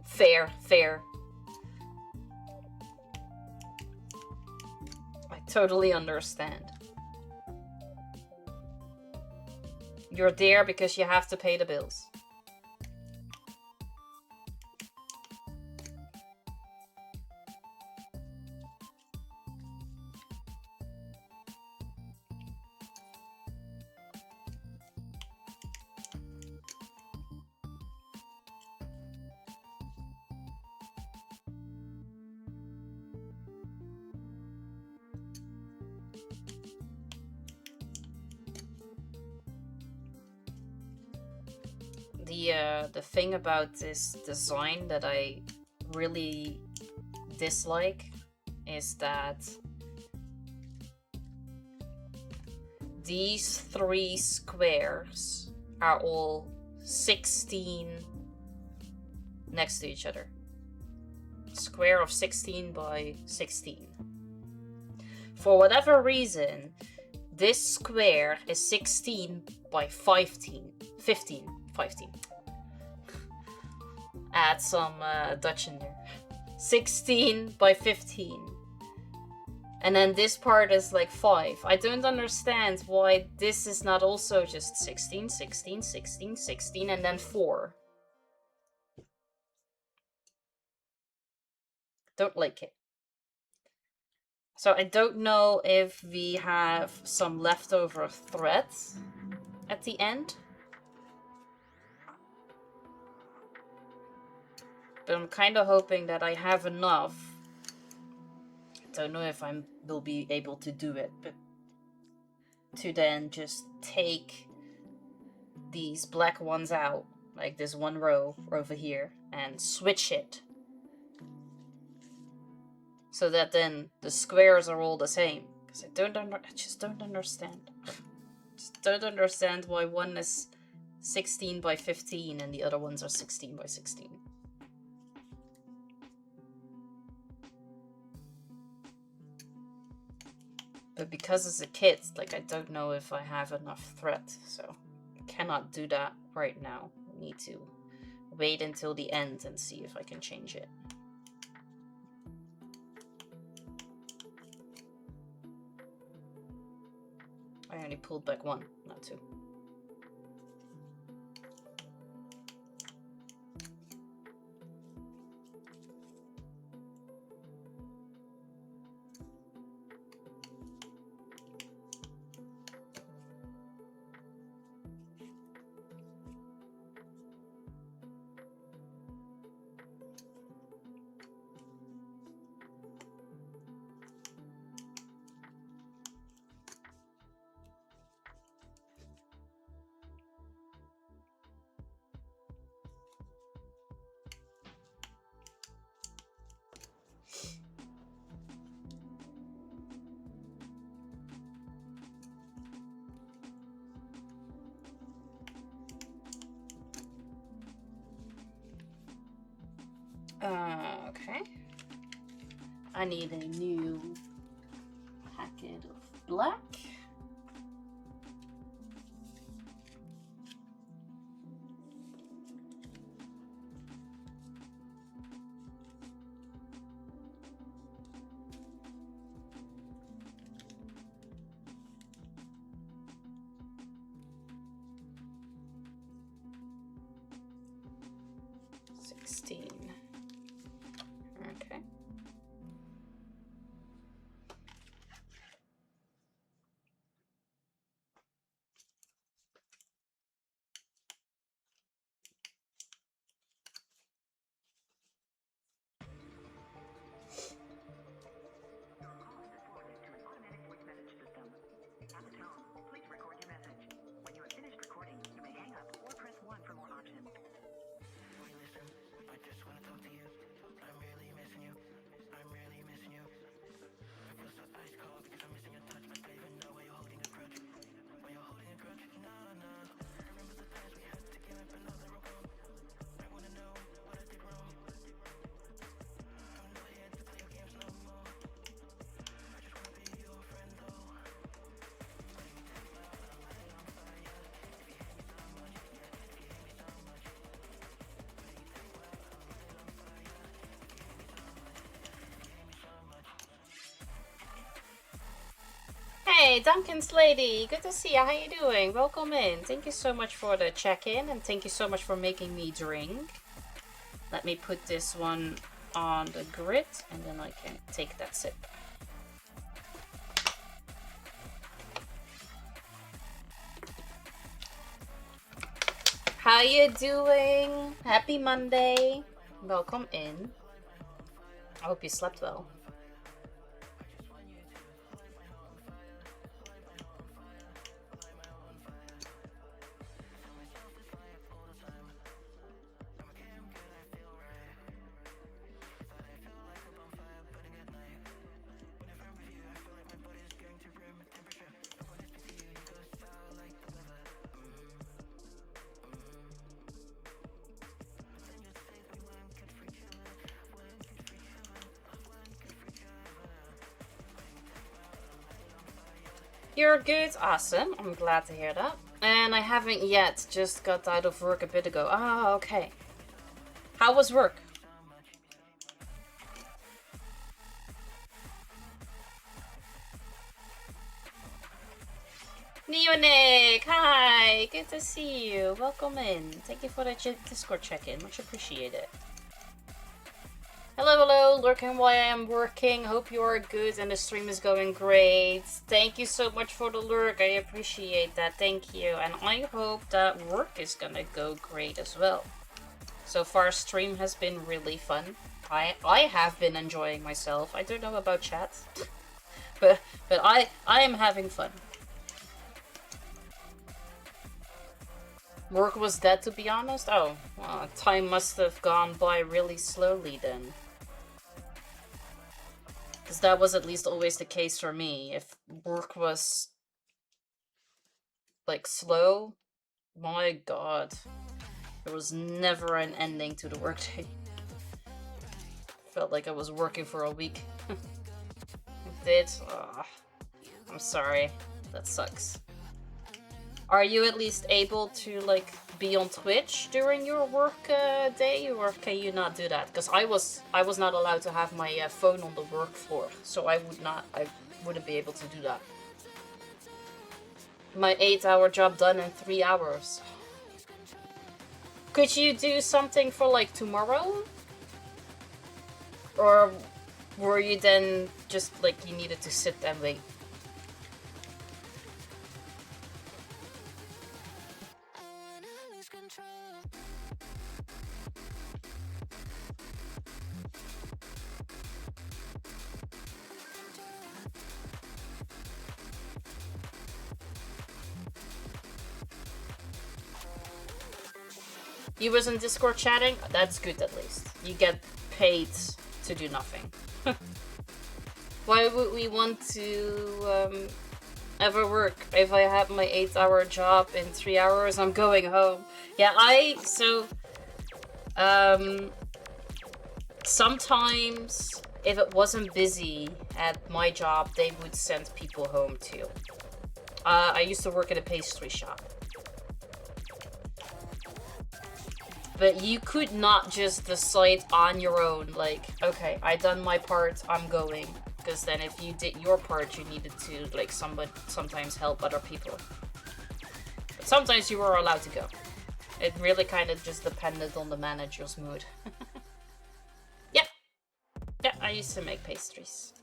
B: Fair, fair. I totally understand. You're there because you have to pay the bills. The thing about this design that I really dislike is that these 3 squares are all 16 next to each other. Square of 16 by 16. For whatever reason, this square is 16 by 15. 15. Add some Dutch in there. 16 by 15. And then this part is like 5. I don't understand why this is not also just 16, 16, 16, 16, and then 4. Don't like it. So I don't know if we have some leftover threads at the end. But I'm kind of hoping that I have enough. I don't know if I will be able to do it, but to then just take these black ones out, like this one row over here, and switch it. So that then the squares are all the same. Because I just don't understand. Just don't understand why one is 16 by 15 and the other ones are 16 by 16. But because it's a kit, like I don't know if I have enough thread, so I cannot do that right now. I need to wait until the end and see if I can change it. I only pulled back one, not two. Okay. I need a new packet of black. Okay. Hey, Duncan's lady, good to see you. How you doing? Welcome in. Thank you so much for the check-in, and thank you so much for making me drink. Let me put this one on the grid, and then I can take that sip. How you doing? Happy Monday. Welcome in. I hope you slept well. You're good, awesome. I'm glad to hear that. And I haven't yet, just got out of work a bit ago. Ah, okay. How was work? Neonic, hi, good to see you. Welcome in. Thank you for the Discord check-in, much appreciated. Hello, hello, lurking while I am working. Hope you are good and the stream is going great. Thank you so much for the lurk. I appreciate that. Thank you. And I hope that work is gonna go great as well. So far, stream has been really fun. I have been enjoying myself. I don't know about chat, but I am having fun. Work was dead, to be honest. Oh, well, time must have gone by really slowly then. Because that was at least always the case for me. If work was, like, slow, my god. There was never an ending to the workday. Felt like I was working for a week. I did. I'm sorry. That sucks. Are you at least able to like be on Twitch during your work day, or can you not do that? Because I was not allowed to have my phone on the work floor, so I wouldn't be able to do that. My 8-hour job done in 3 hours. Could you do something for like tomorrow? Or were you then just like you needed to sit and wait? You was in Discord chatting? That's good at least. You get paid to do nothing. Why would we want to ever work? If I have my 8-hour job in 3 hours, I'm going home. Yeah, sometimes if it wasn't busy at my job, they would send people home too. I used to work at a pastry shop. But you could not just decide on your own, like, okay, I done my part, I'm going. Because then if you did your part, you needed to, like, sometimes help other people. But sometimes you were allowed to go. It really kind of just depended on the manager's mood. Yeah. Yeah, I used to make pastries.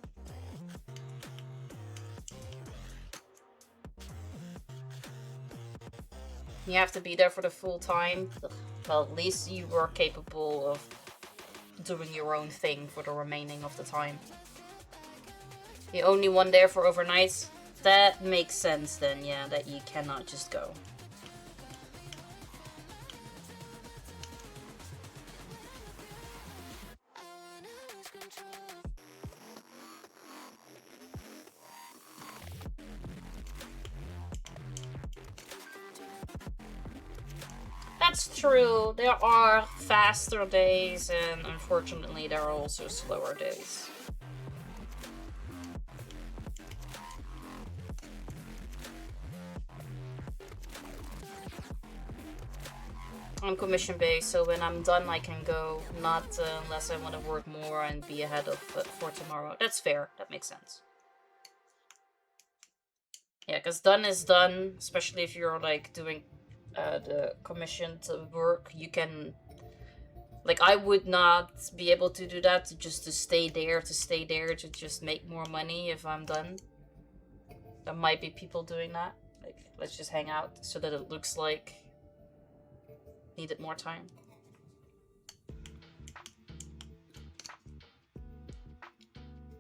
B: You have to be there for the full time. Well, at least you were capable of doing your own thing for the remaining of the time. The only one there for overnights? That makes sense then, yeah, that you cannot just go. That's true. There are faster days, and unfortunately, there are also slower days. I'm commission based, so when I'm done, I can go. Not unless I want to work more and be ahead of for tomorrow. That's fair. That makes sense. Yeah, because done is done, especially if you're like doing the commissioned work. You can, like, I would not be able to do that to stay there to just make more money if I'm done. There might be people doing that. Like, let's just hang out so that it looks like needed more time.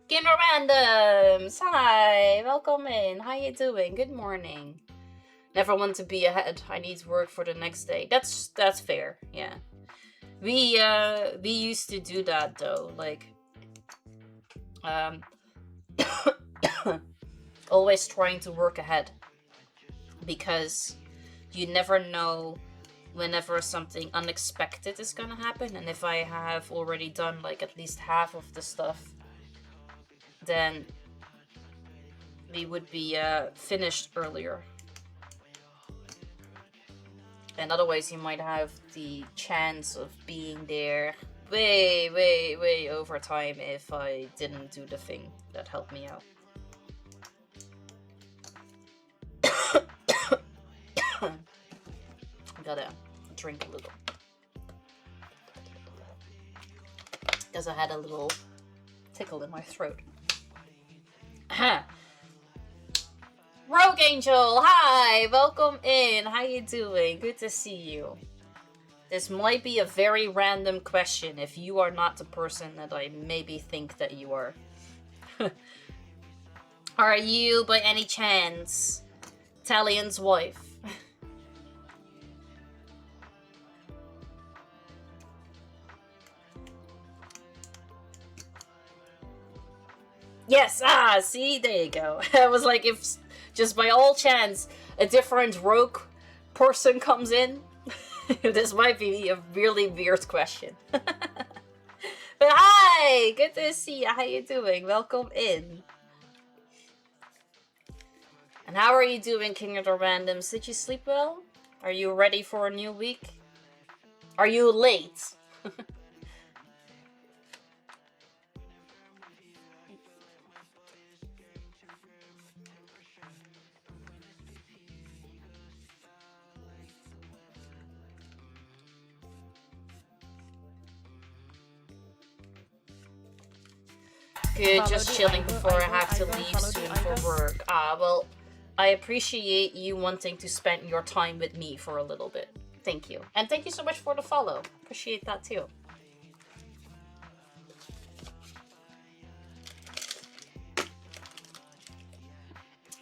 B: Gamer Randoms! Hi! Welcome in. How you doing? Good morning. Never want to be ahead. I need work for the next day. That's fair, yeah. We used to do that though, like always trying to work ahead. Because you never know whenever something unexpected is gonna happen, and if I have already done like at least half of the stuff, then we would be finished earlier. And otherwise you might have the chance of being there way over time if I didn't do the thing that helped me out. Gotta drink a little. Because I had a little tickle in my throat. Rogue Angel, hi! Welcome in. How you doing? Good to see you. This might be a very random question if you are not the person that I maybe think that you are. Are you, by any chance, Talion's wife? Yes, see, there you go. I was like, if just by all chance a different rogue person comes in, this might be a really weird question. But hi, good to see you. How you doing? Welcome in. And how are you doing, King of the Randoms? Did you sleep well? Are you ready for a new week? Are you late? Good,
A: Follow
B: just
A: the
B: chilling
A: idol,
B: before I
A: idol,
B: have to
A: idol,
B: leave
A: follow the
B: soon for
A: idol.
B: work. Ah, well, I appreciate you wanting to spend your time with me for a little bit. Thank you. And thank you so much for the follow. Appreciate that too.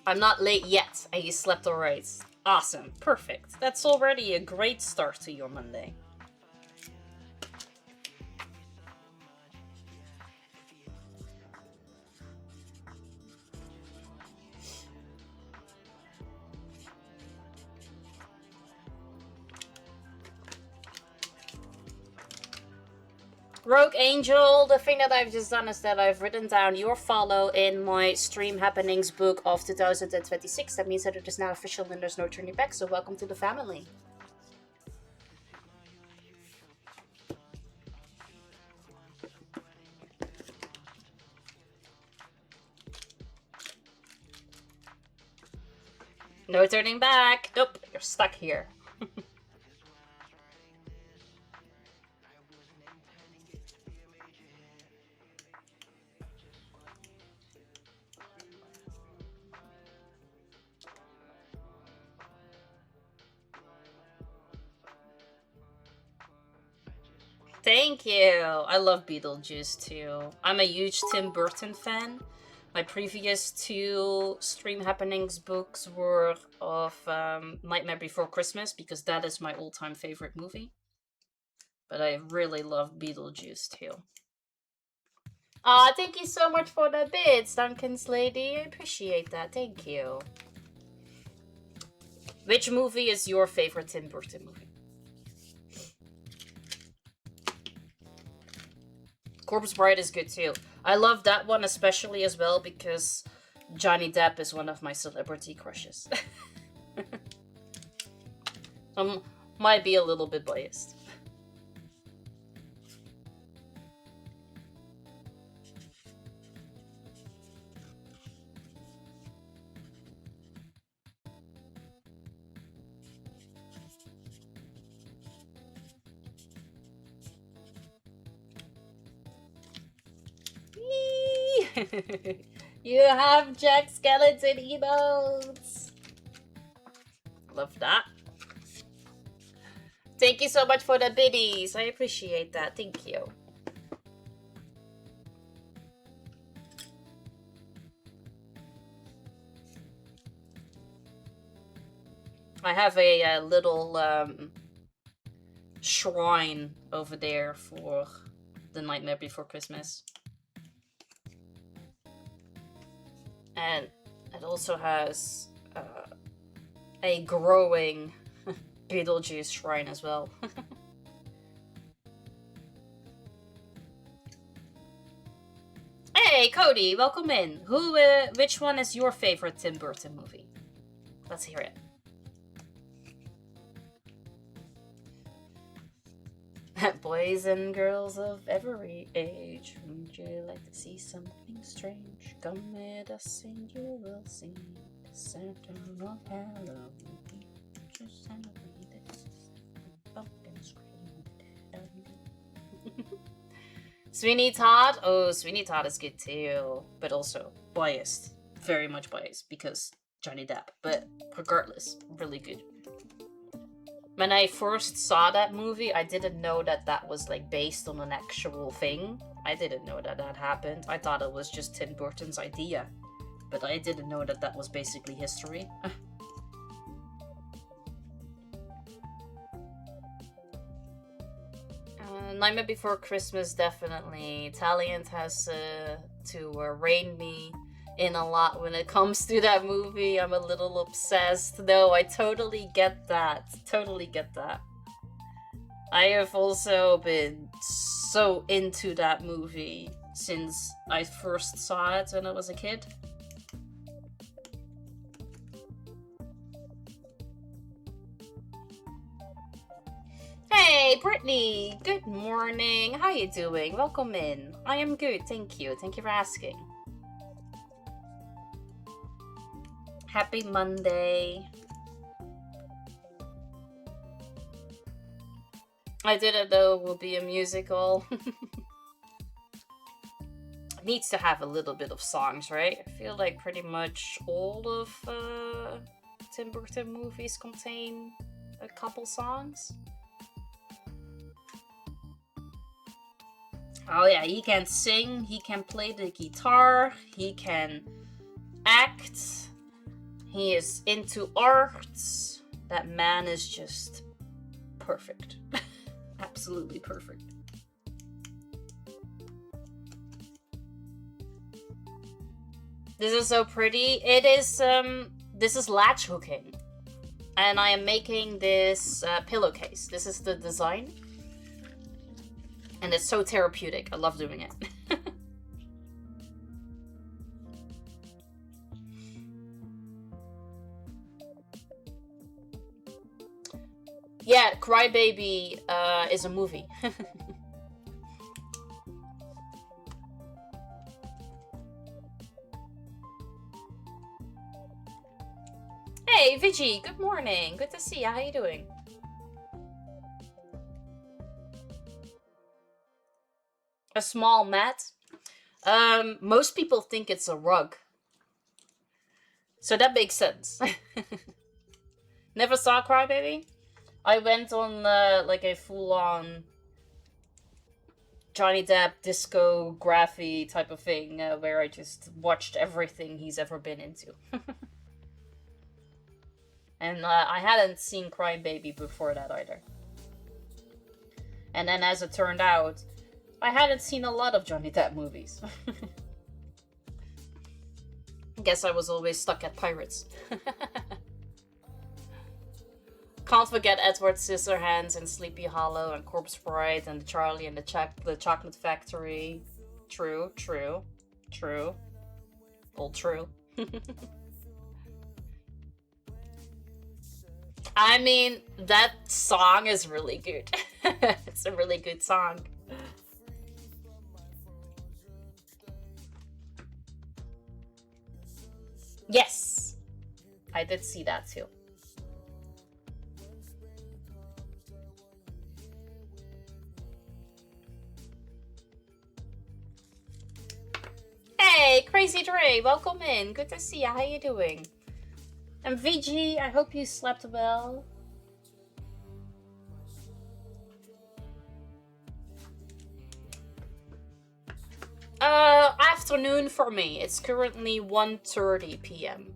B: I'm not late yet, and you slept alright. Awesome. Perfect. That's already a great start to your Monday. Rogue Angel, the thing that I've just done is that I've written down your follow in my Stream Happenings book of 2026. That means that it is now official and there's no turning back, so welcome to the family. No turning back. Nope, you're stuck here. Thank you. I love Beetlejuice too. I'm a huge Tim Burton fan. My previous two Stream Happenings books were of Nightmare Before Christmas because that is my all-time favorite movie. But I really love Beetlejuice too. Aw, thank you so much for the bits, Duncan's lady. I appreciate that. Thank you. Which movie is your favorite Tim Burton movie? Corpse Bride is good too. I love that one especially as well because Johnny Depp is one of my celebrity crushes. Might be a little bit biased. You have Jack Skeleton emotes. Love that. Thank you so much for the biddies. I appreciate that. Thank you. I have a little shrine over there for the Nightmare Before Christmas. And it also has a growing Beetlejuice shrine as well. Hey, Cody, welcome in. Which one is your favorite Tim Burton movie? Let's hear it. Boys and girls of every age, would you like to see something strange? Come with us and you will see the center of Halloween. Just celebrate this pumpkin scream. Sweeney Todd? Oh, Sweeney Todd is good too, but also biased. Very much biased because Johnny Depp, but regardless, really good. When I first saw that movie, I didn't know that that was like based on an actual thing. I didn't know that that happened. I thought it was just Tim Burton's idea, but I didn't know that that was basically history. Nightmare Before Christmas, definitely. Taliant has to rein me in a lot when it comes to that movie. I'm a little obsessed. No, I totally get that. Totally get that. I have also been so into that movie since I first saw it when I was a kid. Hey, Brittany! Good morning. How you doing? Welcome in. I am good, thank you. Thank you for asking. Happy Monday. I didn't know it would be a musical. Needs to have a little bit of songs, right? I feel like pretty much all of Tim Burton movies contain a couple songs. Oh yeah, he can sing, he can play the guitar, he can act, he is into arts. That man is just perfect. Absolutely perfect. This is so pretty. It is, this is latch hooking. And I am making this pillowcase. This is the design. And it's so therapeutic. I love doing it. Yeah, Crybaby is a movie. Hey, Vigi, good morning. Good to see you. How you doing? A small mat? Most people think it's a rug. So that makes sense. Never saw Crybaby? I went on like a full-on Johnny Depp discography type of thing where I just watched everything he's ever been into. And I hadn't seen Crybaby before that either. And then as it turned out, I hadn't seen a lot of Johnny Depp movies. Guess I was always stuck at Pirates. Can't forget Edward Scissorhands and Sleepy Hollow and Corpse Bride and Charlie and the Chocolate Factory. True, true, true. All true. I mean, that song is really good. It's a really good song. Yes! I did see that too. Hey, Crazy Dre, welcome in. Good to see you. How you doing? And VG, I hope you slept well. Afternoon for me. It's currently 1:30 p.m.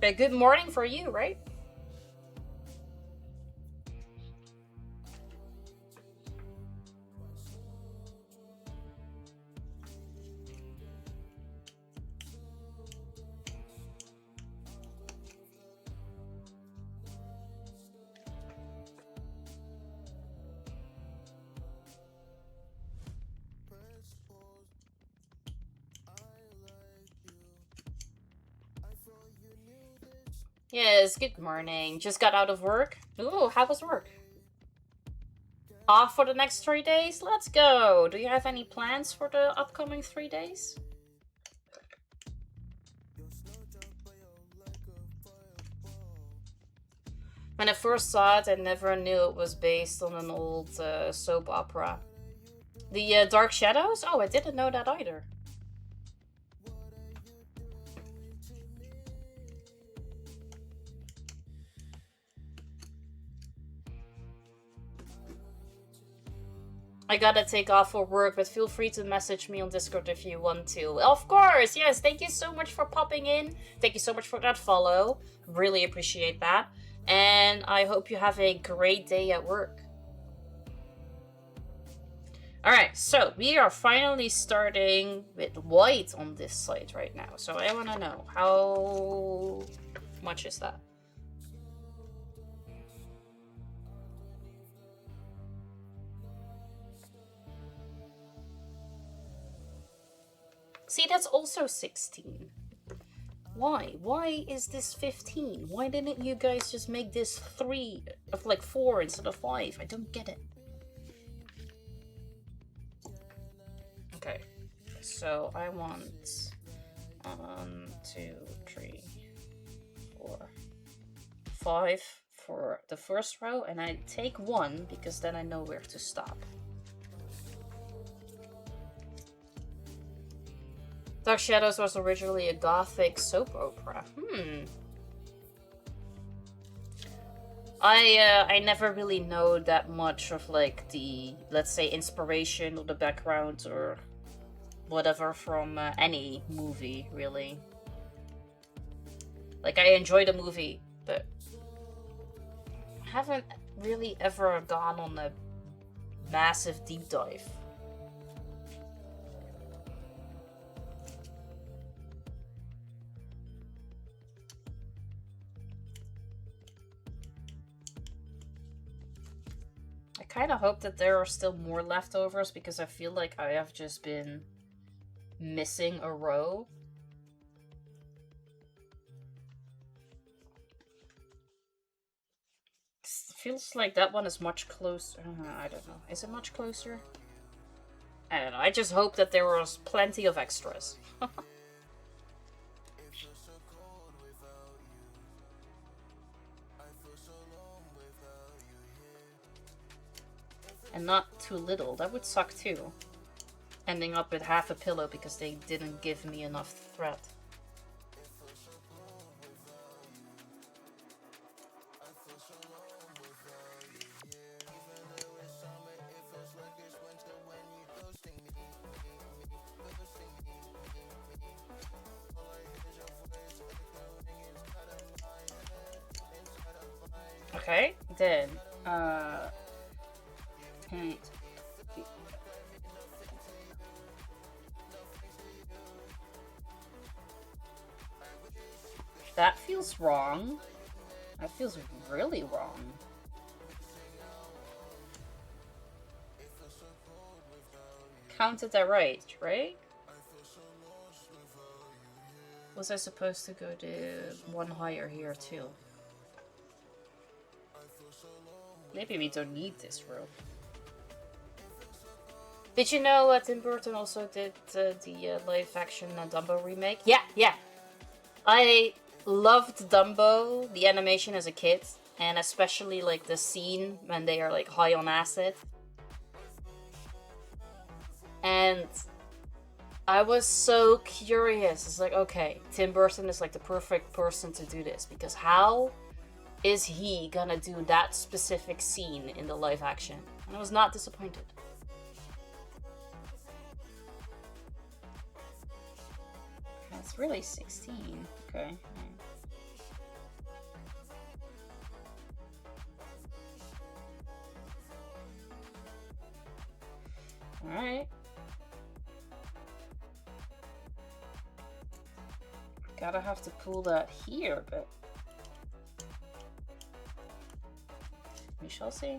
B: But good morning for you, right? Yes, good morning. Just got out of work. Ooh, how was work? Off for the next 3 days? Let's go! Do you have any plans for the upcoming 3 days? When I first saw it, I never knew it was based on an old soap opera. The Dark Shadows? Oh, I didn't know that either. I gotta take off for work, but feel free to message me on Discord if you want to. Of course, yes, thank you so much for popping in. Thank you so much for that follow. Really appreciate that. And I hope you have a great day at work. Alright, so we are finally starting with white on this side right now. So I want to know, how much is that? See, that's also 16. Why? Why is this 15? Why didn't you guys just make this 3 of like 4 instead of 5. I don't get it. Okay, so I want 1, 2, 3, 4, 5 for the first row, and I take 1 because then I know where to stop. Dark Shadows was originally a gothic soap opera. I never really know that much of like the, let's say, inspiration or the background or whatever from any movie, really. Like, I enjoy the movie, but I haven't really ever gone on a massive deep dive. I kind of hope that there are still more leftovers because I feel like I have just been missing a row. Feels like that one is much closer. I don't know. Is it much closer? I don't know. I just hope that there was plenty of extras. And not too little. That would suck too. Ending up with half a pillow because they didn't give me enough thread. Okay, then, that feels wrong. That feels really wrong. Counted that right? Was I supposed to go to 1 higher here too? Maybe we don't need this row. Did you know Tim Burton also did the live action Dumbo remake? Yeah. I loved Dumbo, the animation, as a kid, and especially like the scene when they are like high on acid. And I was so curious. It's like, okay, Tim Burton is like the perfect person to do this, because how is he gonna do that specific scene in the live action? And I was not disappointed. That's really 16. Okay. Alright. Gotta have to pull that here, but we shall see.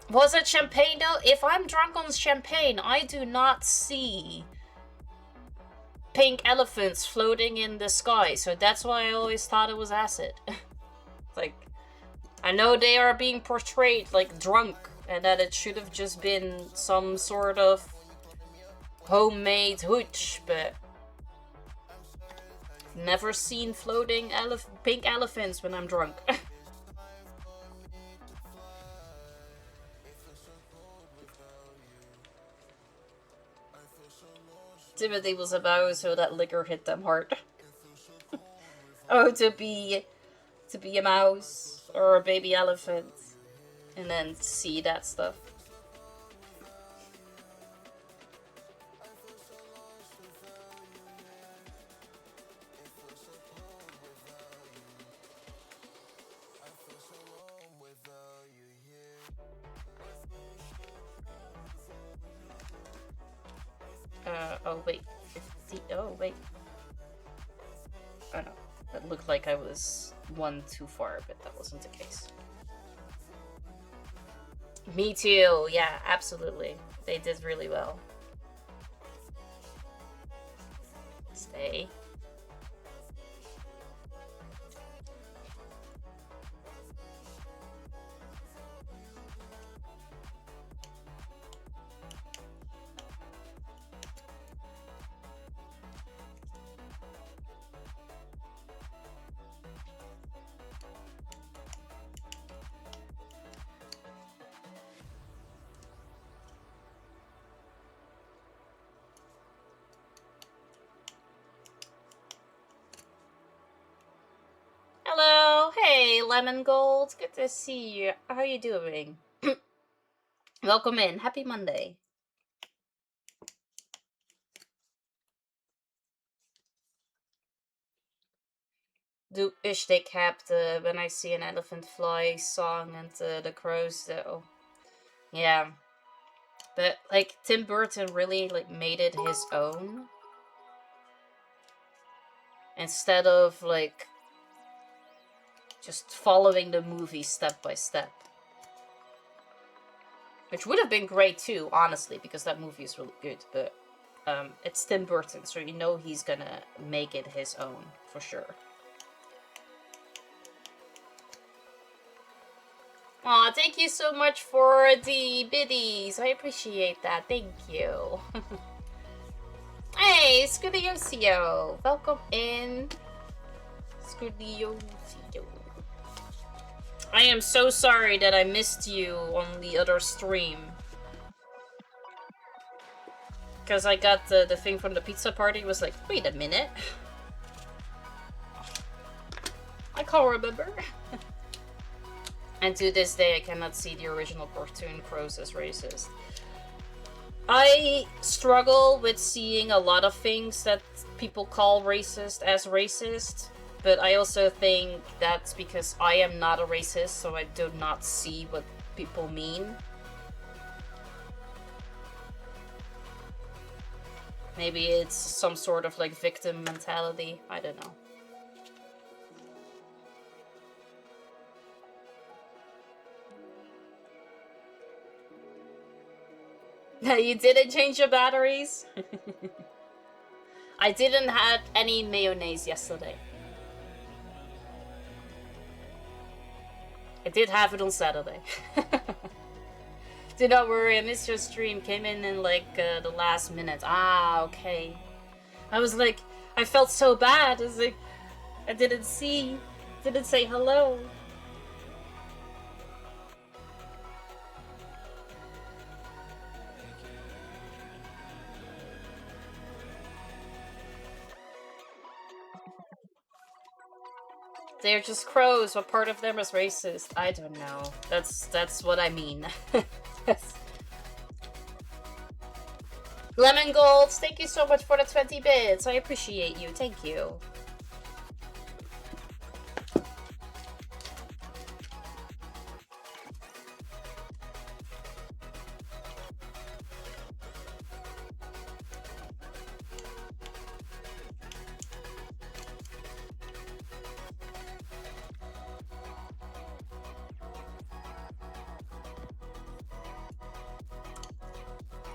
B: Was it champagne though? If I'm drunk on champagne, I do not see pink elephants floating in the sky, so that's why I always thought it was acid. Like, I know they are being portrayed like drunk, and that it should have just been some sort of homemade hooch, but never seen floating pink elephants when I'm drunk. Timothy was about so that liquor hit them hard. Oh, to be a mouse or a baby elephant and then see that stuff. Oh wait, 50, oh wait. Oh no, that looked like I was 1 too far, but that wasn't the case. Me too, yeah, absolutely. They did really well. Stay. Lemon Gold. Good to see you. How are you doing? Welcome in. Happy Monday. Do wish they kept When I See an Elephant Fly song and the crows though. Yeah. But like Tim Burton really like made it his own. Instead of like just following the movie step by step. Which would have been great too, honestly, because that movie is really good, but it's Tim Burton, so you know he's gonna make it his own, for sure. Aw, thank you so much for the biddies. I appreciate that. Thank you. Hey, Scudiosio. Welcome in. Scudiosio. I am so sorry that I missed you on the other stream. Because I got the thing from the pizza party, was like, wait a minute. I can't remember. And to this day, I cannot see the original cartoon crows as racist. I struggle with seeing a lot of things that people call racist as racist, but I also think that's because I am not a racist, so I do not see what people mean. Maybe it's some sort of like victim mentality, I don't know. You didn't change your batteries? I didn't have any mayonnaise yesterday. I did have it on Saturday. Do not worry, I missed your stream. Came in like the last minute. Ah, okay. I was like, I felt so bad. I was like, I didn't say hello. They're just crows. What part of them is racist? I don't know. That's what I mean. Lemon Gold, thank you so much for the 20 bits. I appreciate you. Thank you.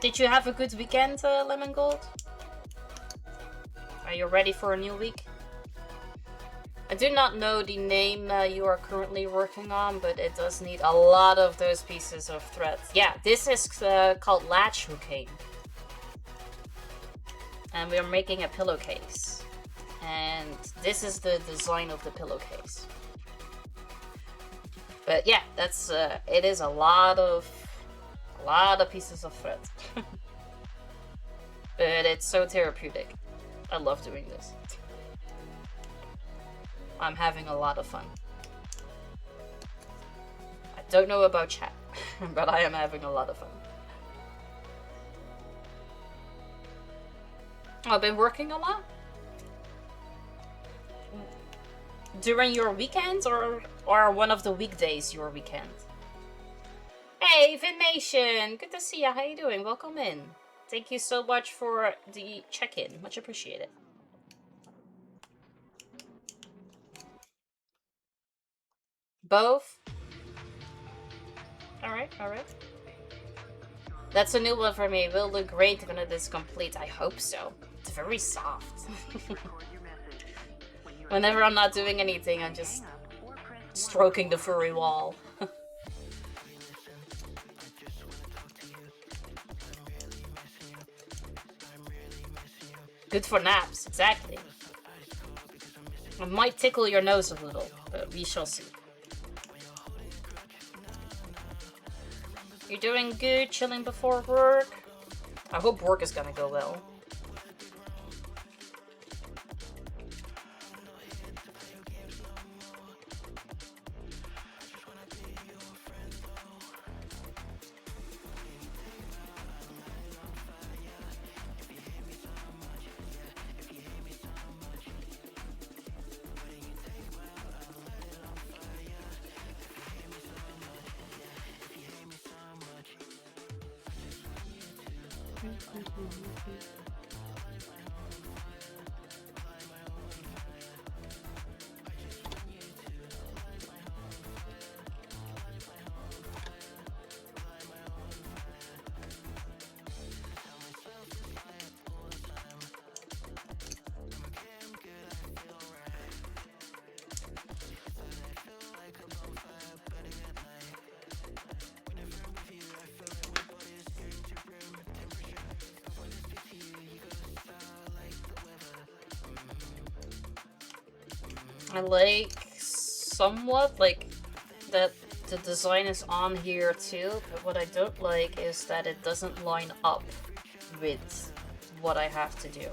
B: Did you have a good weekend, Lemon Gold? Are you ready for a new week? I do not know the name you are currently working on, but it does need a lot of those pieces of thread. Yeah, this is called Latch hooking. And we are making a pillowcase. And this is the design of the pillowcase. But yeah, that's it is a lot of pieces of thread. But it's so therapeutic. I love doing this. I'm having a lot of fun. I don't know about chat, but I am having a lot of fun. I've been working a lot? During your weekends or one of the weekdays your weekend? Hey, Vination! Good to see you. How you doing? Welcome in. Thank you so much for the check-in. Much appreciated. Both? Alright, alright. That's a new one for me. It will look great when it is complete. I hope so. It's very soft. Whenever I'm not doing anything, I'm just stroking the furry wall. Good for naps, exactly. It might tickle your nose a little, but we shall see. You're doing good, chilling before work? I hope work is gonna go well. I like somewhat like that the design is on here too, but what I don't like is that it doesn't line up with what I have to do.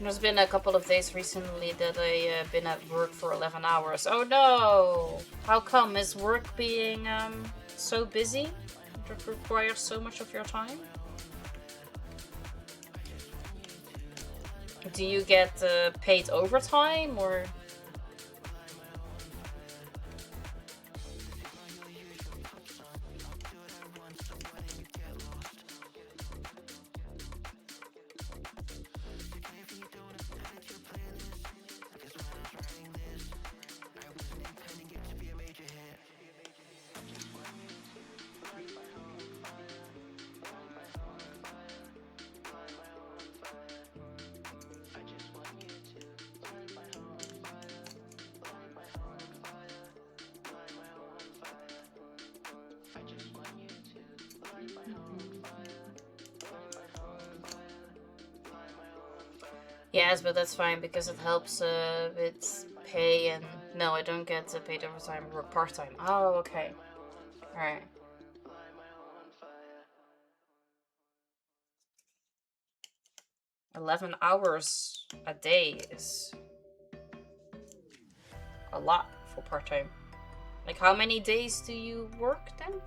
B: There's been a couple of days recently that I've been at work for 11 hours. Oh no! How come? Is work being so busy? It requires so much of your time? Do you get paid overtime or? Yes, but that's fine because it helps with pay and no, I don't get paid overtime. I work part time. Oh, okay. All right. $11 hours a day is a lot for part time. Like, how many days do you work then?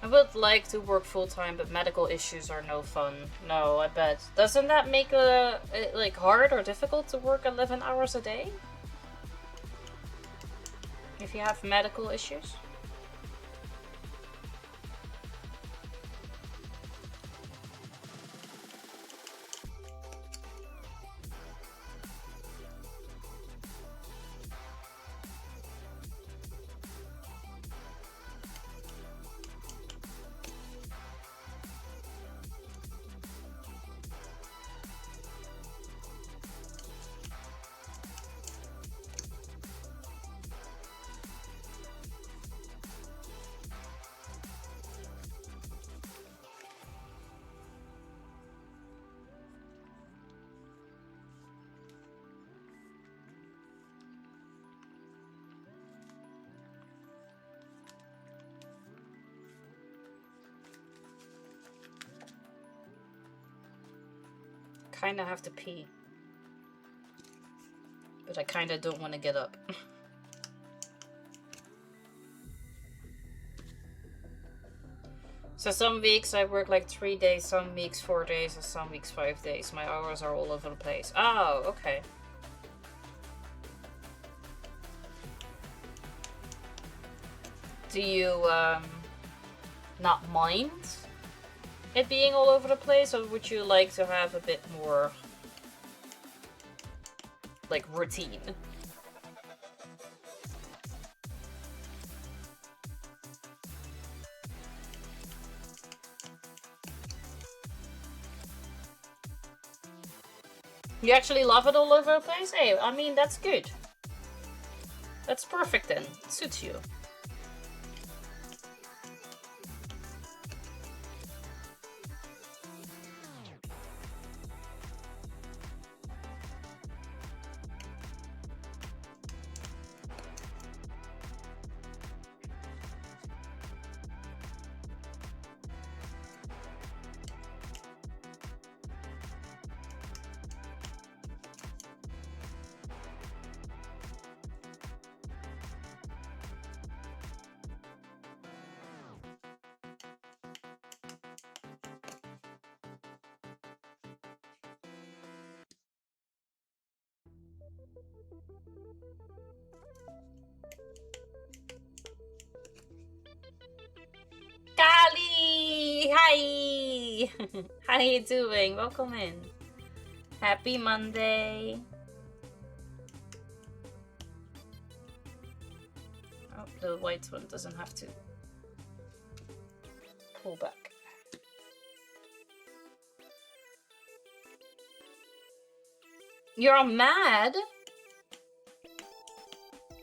B: I would like to work full-time, but medical issues are no fun. No, I bet. Doesn't that make it like hard or difficult to work 11 hours a day? If you have medical issues? Kinda have to pee. But I kinda don't want to get up. So some weeks I work like 3 days, some weeks 4 days, and some weeks 5 days. My hours are all over the place. Oh, okay. Do you not mind it being all over the place, or would you like to have a bit more like routine? You actually love it all over the place? Hey, I mean, that's good. That's perfect then. It suits you. Kali! Hi! How you doing? Welcome in. Happy Monday. Oh, the white one doesn't have to pull back. You're mad?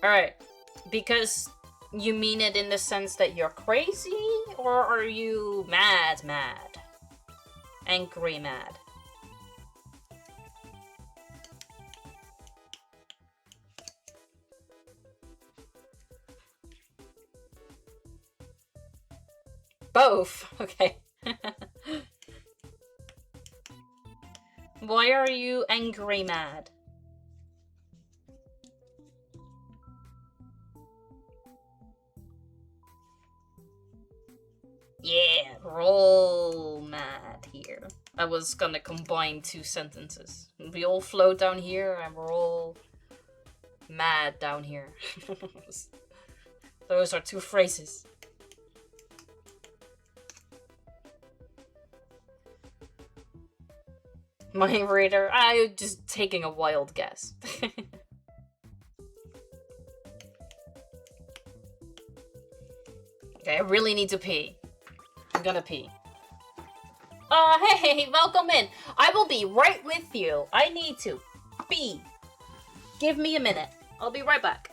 B: Alright. Because you mean it in the sense that you're crazy? Or are you mad? Angry mad? Both. Okay. Why are you angry mad? Yeah, roll mad here. I was gonna combine two sentences. We all float down here and we're all mad down here. Those are two phrases. Mind reader, I'm just taking a wild guess. Okay, I really need to pee. I'm gonna pee. Hey, welcome in. I will be right with you. I need to pee. Give me a minute. I'll be right back.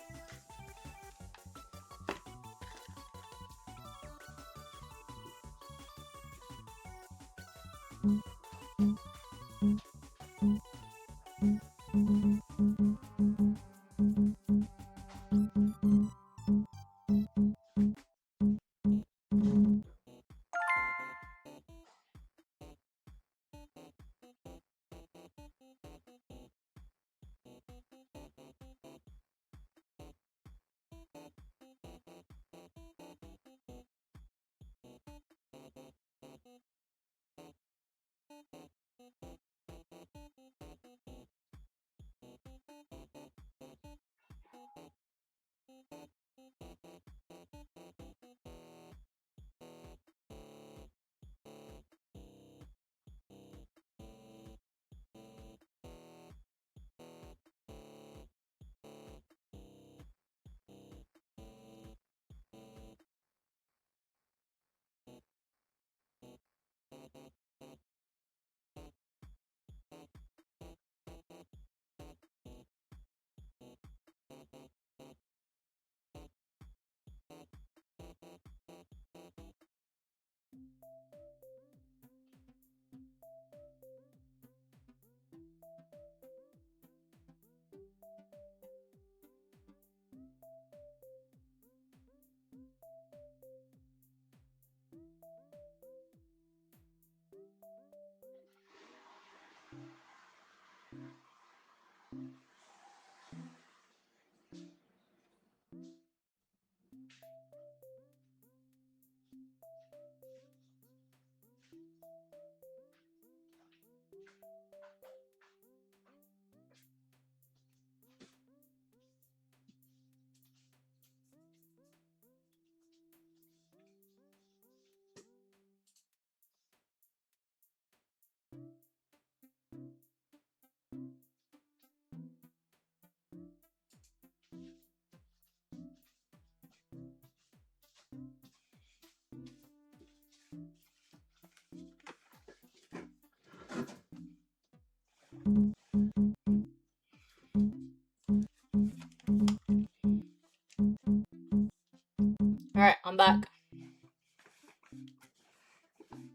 B: Alright, I'm back.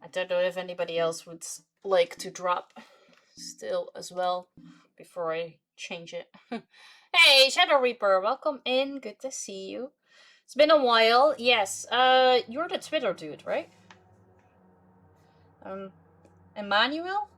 B: I don't know if anybody else would like to drop still as well before I change it. Hey, Shadow Reaper, welcome in. Good to see you. It's been a while. Yes, you're the Twitter dude, right? Emmanuel?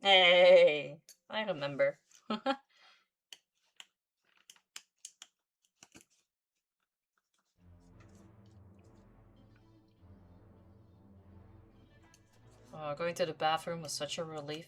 B: Hey, I remember. Oh, going to the bathroom was such a relief.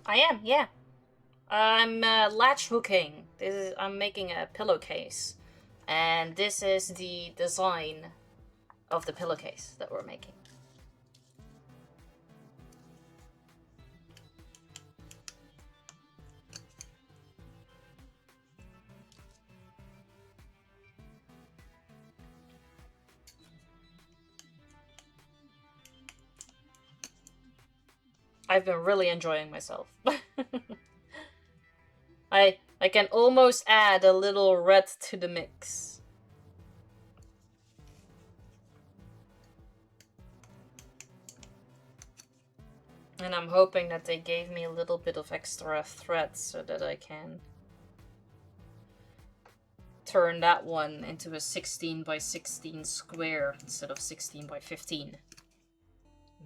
B: I am, yeah. I'm latch hooking. I'm making a pillowcase. And this is the design of the pillowcase that we're making. I've been really enjoying myself. I can almost add a little red to the mix. And I'm hoping that they gave me a little bit of extra thread so that I can turn that one into a 16 by 16 square instead of 16 by 15.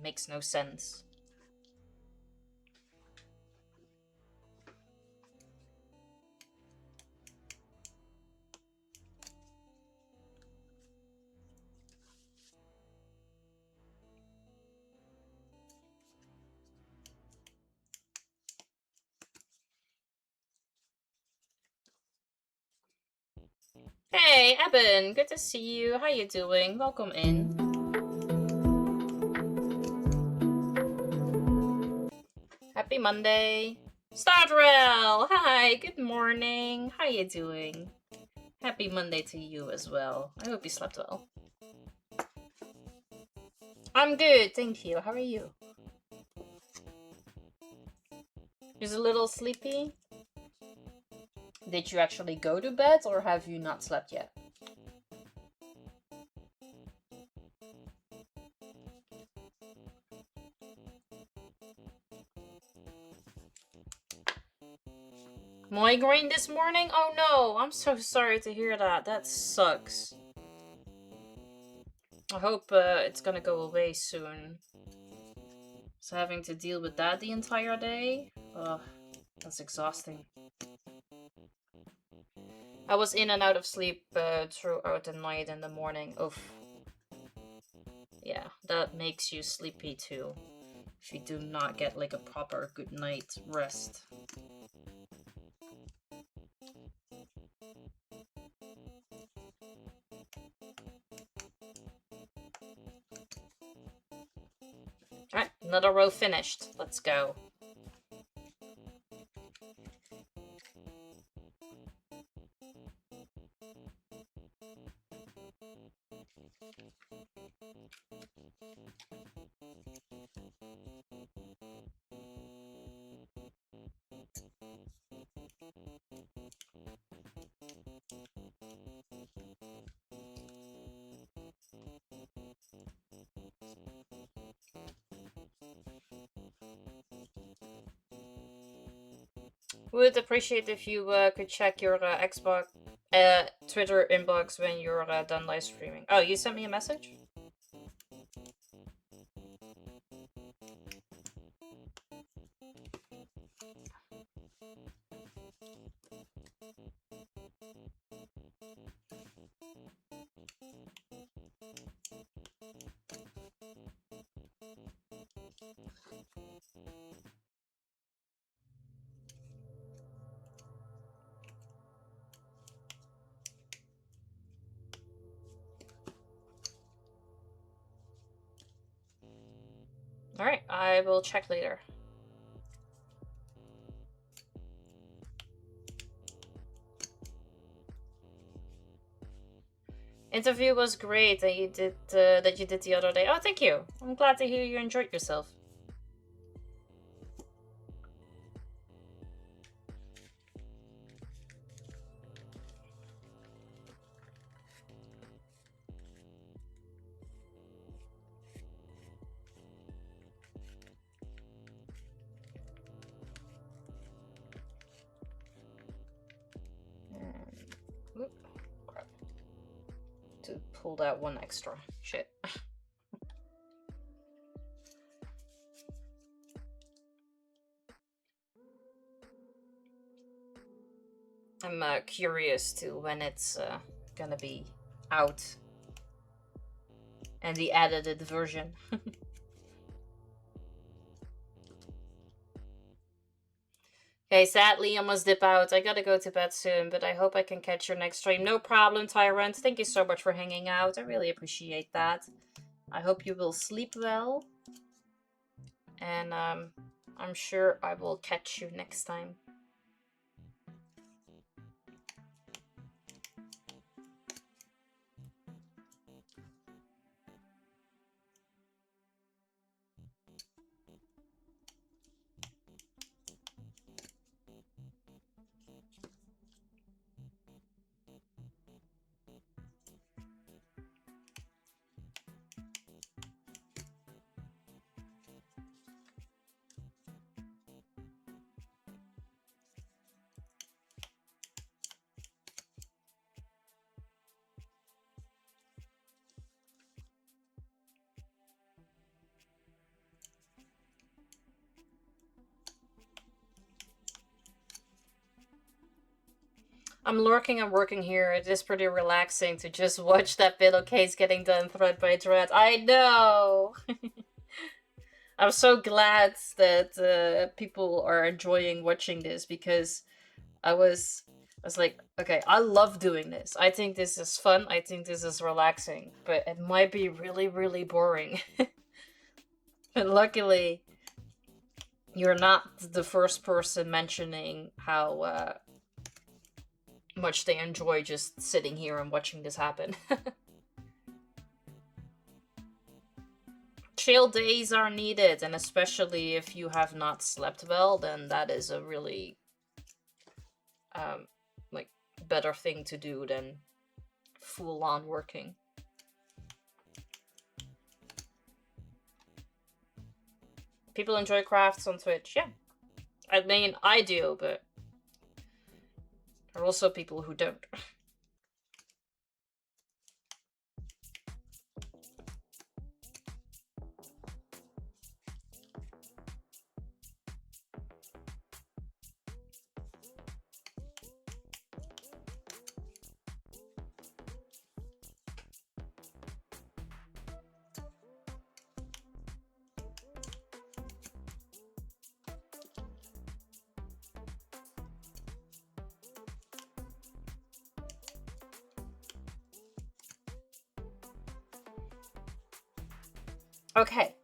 B: Makes no sense. Hey, Eben, good to see you. How you doing? Welcome in. Happy Monday. Stardrell, hi, good morning. How you doing? Happy Monday to you as well. I hope you slept well. I'm good, thank you. How are you? Just a little sleepy? Did you actually go to bed or have you not slept yet? Migraine this morning? Oh no, I'm so sorry to hear that. That sucks. I hope it's gonna go away soon. So having to deal with that the entire day? Ugh, that's exhausting. I was in and out of sleep throughout the night and the morning. Oof. Yeah, that makes you sleepy too. If you do not get like a proper good night rest. Alright, another row finished. Let's go. Would appreciate if you could check your Xbox, Twitter inbox when you're done live streaming. Oh, you sent me a message? Alright, I will check later. Interview was great that you did the other day. Oh, thank you. I'm glad to hear you enjoyed yourself. Whoop, crap. To pull that one extra. Shit. I'm curious to when it's gonna be out. And the edited version. Okay, sadly, I must dip out. I gotta go to bed soon, but I hope I can catch your next stream. No problem, Tyrant. Thank you so much for hanging out. I really appreciate that. I hope you will sleep well. And I'm sure I will catch you next time. I'm lurking and working here. It is pretty relaxing to just watch that pillowcase getting done thread by thread. I know! I'm so glad that people are enjoying watching this, because I was like, okay, I love doing this. I think this is fun. I think this is relaxing, but it might be really, really boring. But luckily, you're not the first person mentioning how much they enjoy just sitting here and watching this happen. Chill days are needed, and especially if you have not slept well, then that is a really like better thing to do than full-on working. People enjoy crafts on Twitch, yeah. I mean, I do, but there are also people who don't. Okay,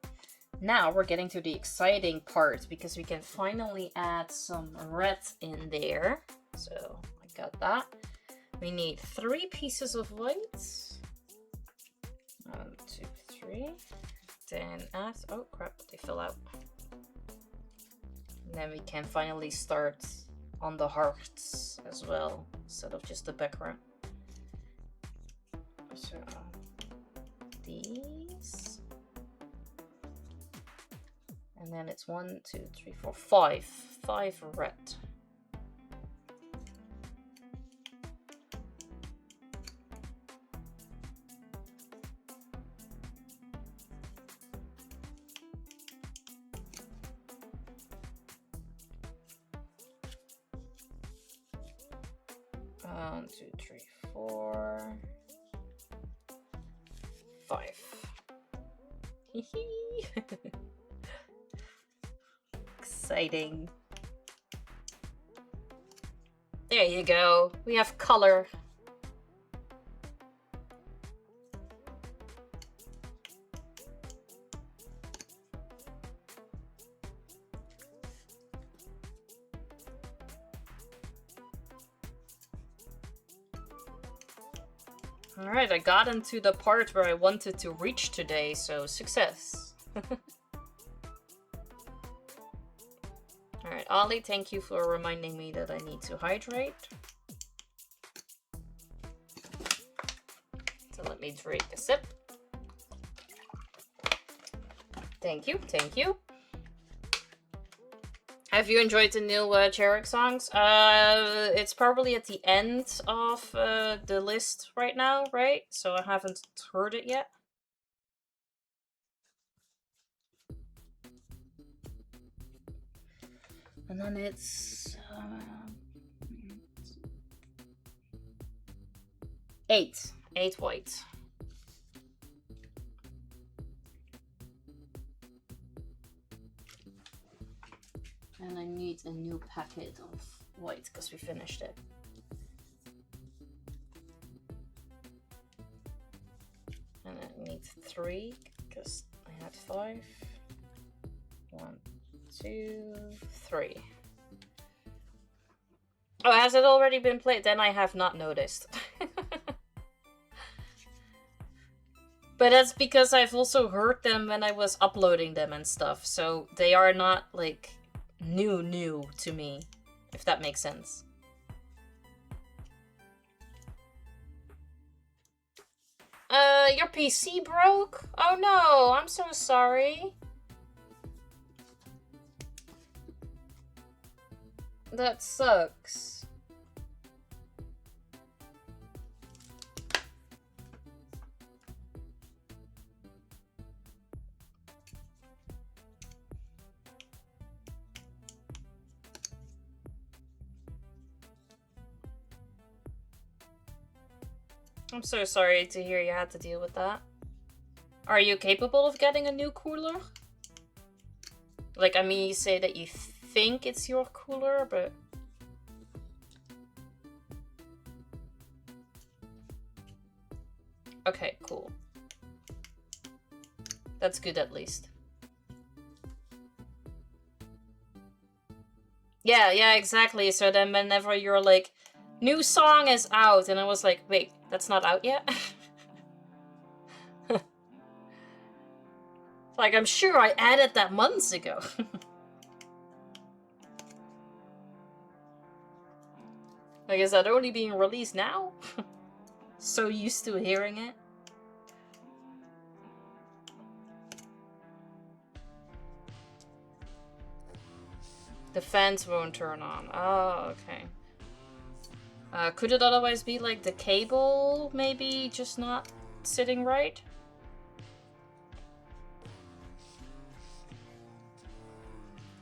B: now we're getting to the exciting part, because we can finally add some red in there. So I got that. We need 3 pieces of white. 1, 2, 3. Then add, oh crap, they fell out. And then we can finally start on the hearts as well, instead of just the background. So these. And then it's 1, 2, 3, 4, 5. 5 red. One, 2, 3, 4, 5. Exciting. There you go. We have color. Alright, I got into the part where I wanted to reach today, so success. Alright, Ollie, thank you for reminding me that I need to hydrate. So let me drink a sip. Thank you, thank you. Have you enjoyed the new Jarek songs? It's probably at the end of the list right now, right? So I haven't heard it yet. And then it's 8 white. And I need a new packet of white because we finished it. And I need 3 because I had 5. 1, 2, 3. Oh, has it already been played? Then I have not noticed. But that's because I've also heard them when I was uploading them and stuff. So they are not like new to me, if that makes sense. Your PC broke? Oh no, I'm so sorry. That sucks. I'm so sorry to hear you had to deal with that. Are you capable of getting a new cooler? Like, I mean, you say that you think it's your cooler, but... Okay, cool. That's good at least. Yeah, exactly. So then whenever you're like, new song is out, and I was like, wait, that's not out yet? Like, I'm sure I added that months ago. Like, is that only being released now? So used to hearing it. The fans won't turn on. Oh, okay. Could it otherwise be like the cable maybe just not sitting right?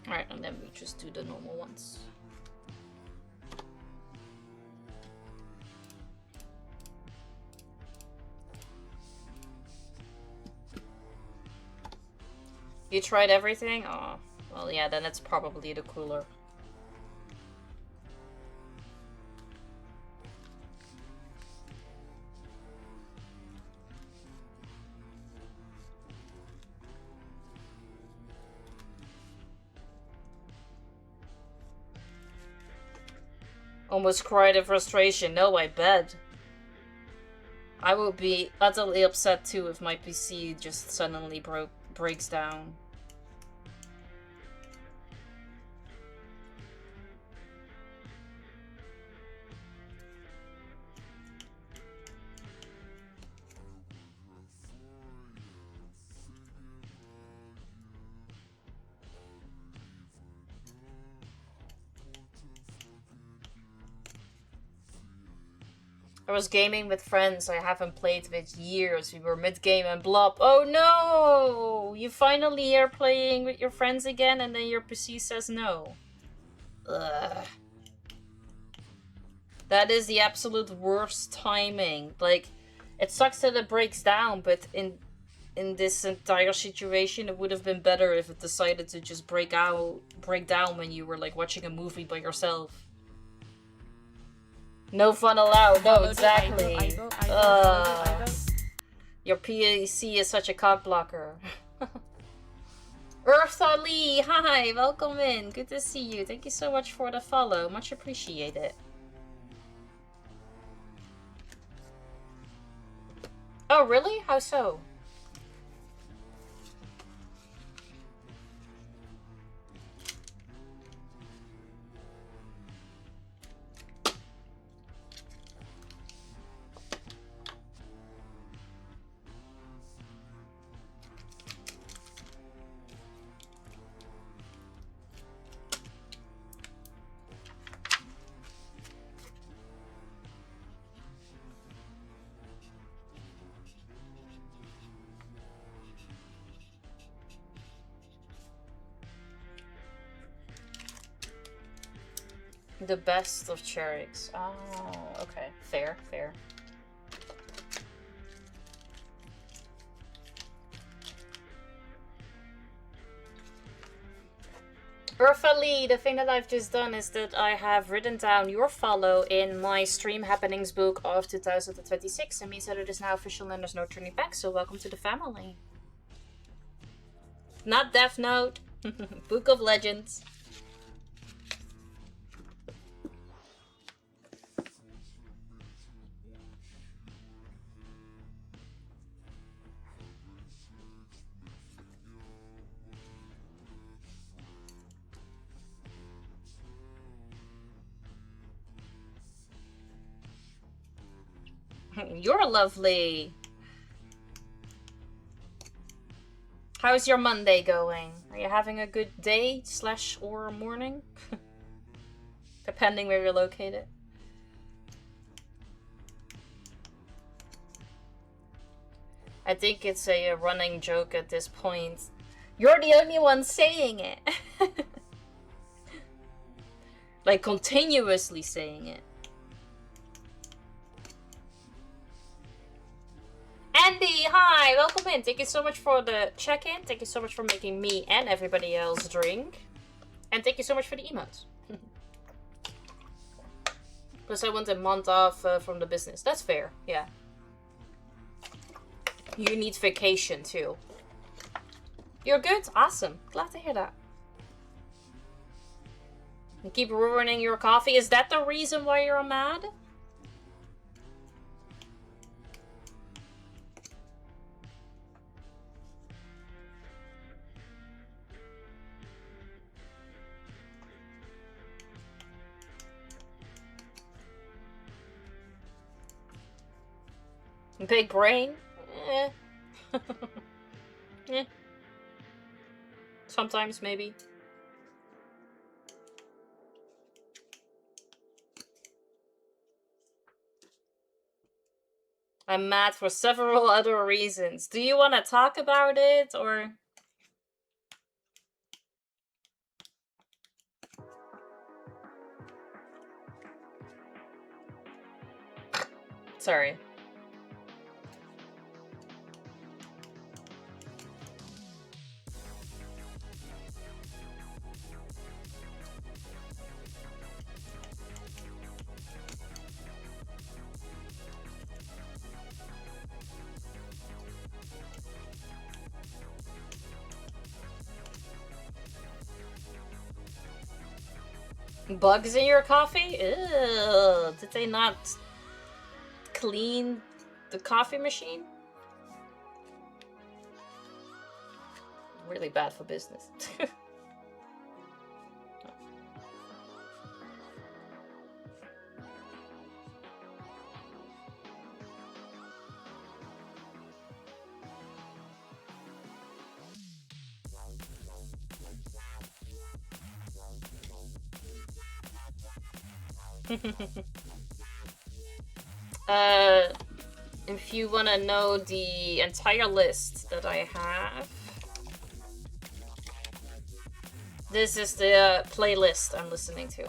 B: Alright, and then we just do the normal ones. You tried everything? Oh, well, yeah, then it's probably the cooler. Almost cried in frustration. No, I bet. I would be utterly upset too if my PC just suddenly breaks down. I was gaming with friends I haven't played with years. We were mid-game and blop. Oh no! You finally are playing with your friends again and then your PC says no. Ugh. That is the absolute worst timing. Like, it sucks that it breaks down, but in this entire situation, it would have been better if it decided to just break down when you were like watching a movie by yourself. No fun allowed. No, exactly. Your PC is such a cock blocker. Eartha Lee, hi, welcome in. Good to see you. Thank you so much for the follow. Much appreciated. Oh, really? How so? The best of cherries. Oh, okay. Fair, fair. Lee, the thing that I've just done is that I have written down your follow in my stream happenings book of 2026. It means that it is now official and there's no turning back, so welcome to the family. Not Death Note. Book of Legends. You're lovely. How's your Monday going? Are you having a good day slash or morning? Depending where you're located. I think it's a running joke at this point. You're the only one saying it. Like continuously saying it. Andy, hi, welcome in. Thank you so much for the check-in. Thank you so much for making me and everybody else drink. And thank you so much for the emotes. Plus I want a month off from the business. That's fair, yeah. You need vacation too. You're good? Awesome. Glad to hear that. You keep ruining your coffee. Is that the reason why you're mad? Big brain? Eh. Eh. Sometimes, maybe. I'm mad for several other reasons. Do you want to talk about it, or...? Sorry. Bugs in your coffee? Ew. Did they not clean the coffee machine? Really bad for business. If you want to know the entire list that I have, this is the playlist I'm listening to.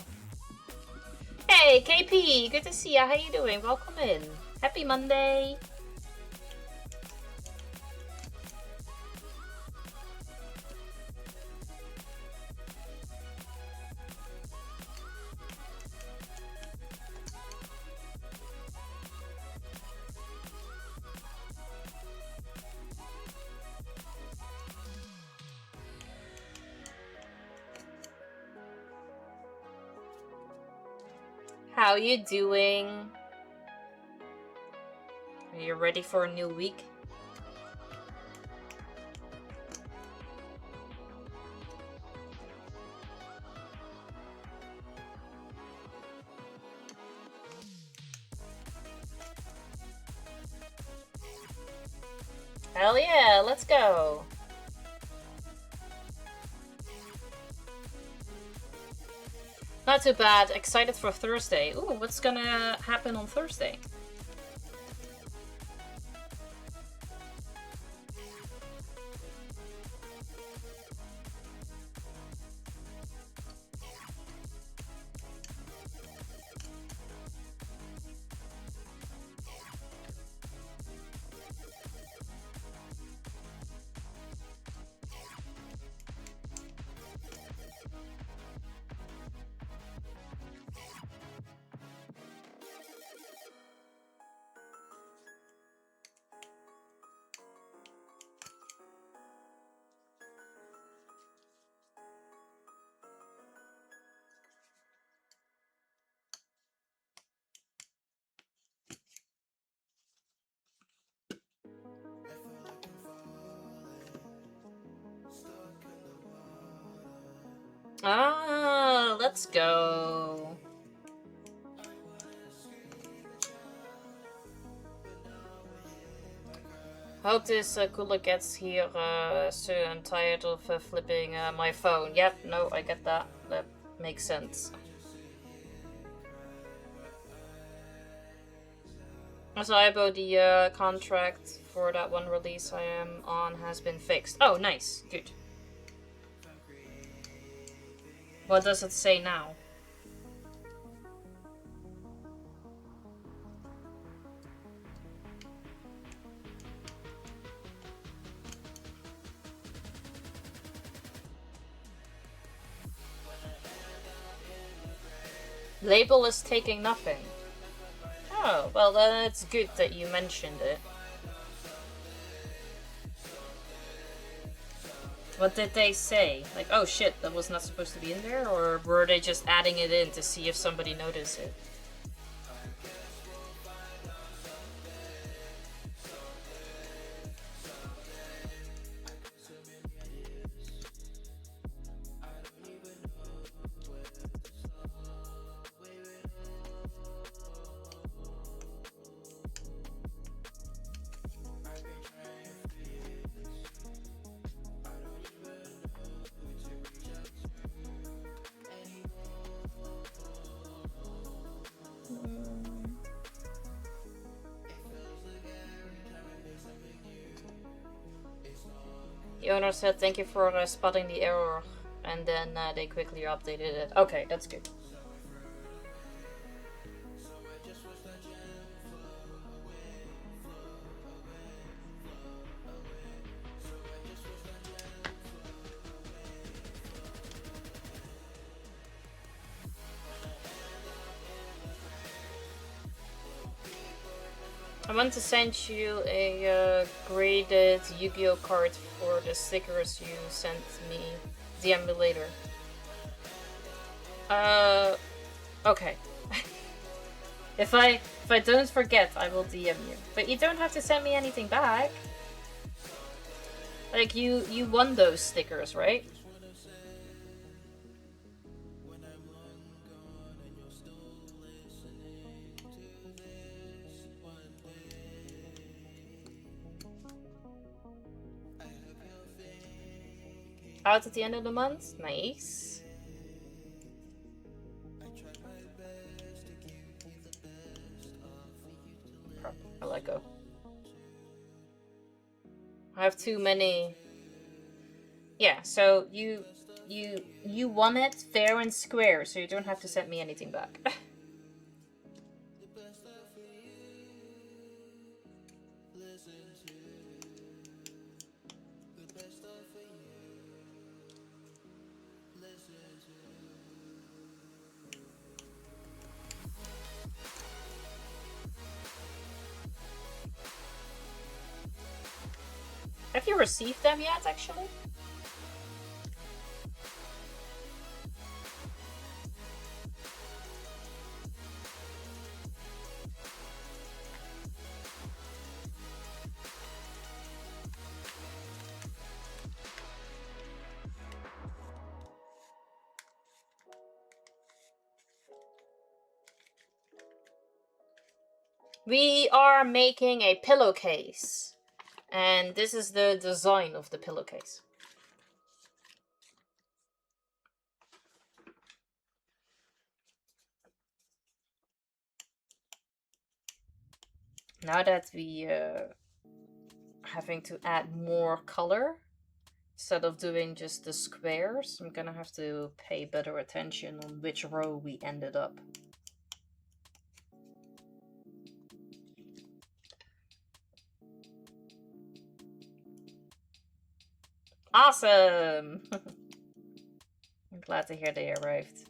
B: Hey, KP, good to see ya. How you doing? Welcome in. Happy Monday. How you doing? Are you ready for a new week? Hell yeah, let's go. Not too bad. Excited for Thursday. Ooh, what's gonna happen on Thursday? Ah, let's go. Hope this cooler gets here soon. I'm tired of flipping my phone. Yep, no, I get that. That makes sense. So Ibo, the contract for that one release I am on has been fixed. Oh, nice. Good. What does it say now? Label is taking nothing. Oh, well then it's good that you mentioned it. What did they say? Like, oh shit, that was not supposed to be in there? Or were they just adding it in to see if somebody noticed it? The owner said thank you for spotting the error, and then they quickly updated it. Okay, that's good. I want to send you a graded Yu-Gi-Oh card for the stickers you sent me. DM me later. Okay. if I don't forget, I will DM you. But you don't have to send me anything back. Like you won those stickers, right? Out at the end of the month? Nice. I let go. I have too many. Yeah, so you won it fair and square, so you don't have to send me anything back. Have you received them yet, actually? We are making a pillowcase. And this is the design of the pillowcase. Now that we having to add more color instead of doing just the squares, I'm gonna have to pay better attention on which row we ended up. Awesome! I'm glad to hear they arrived.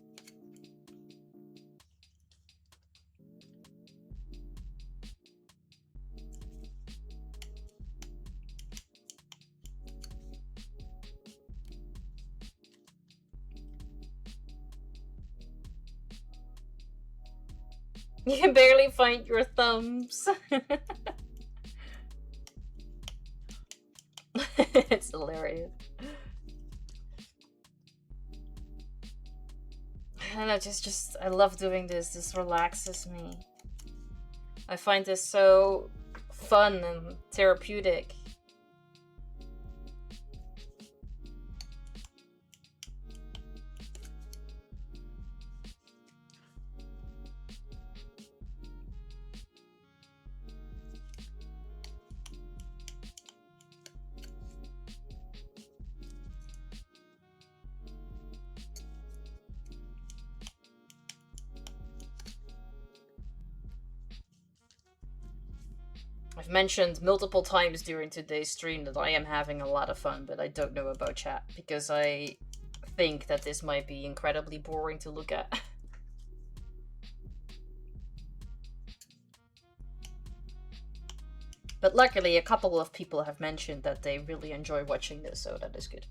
B: You can barely find your thumbs. It's hilarious. And I love doing this. This relaxes me. I find this so fun and therapeutic. I've mentioned multiple times during today's stream that I am having a lot of fun, but I don't know about chat because I think that this might be incredibly boring to look at. But luckily, a couple of people have mentioned that they really enjoy watching this, so that is good.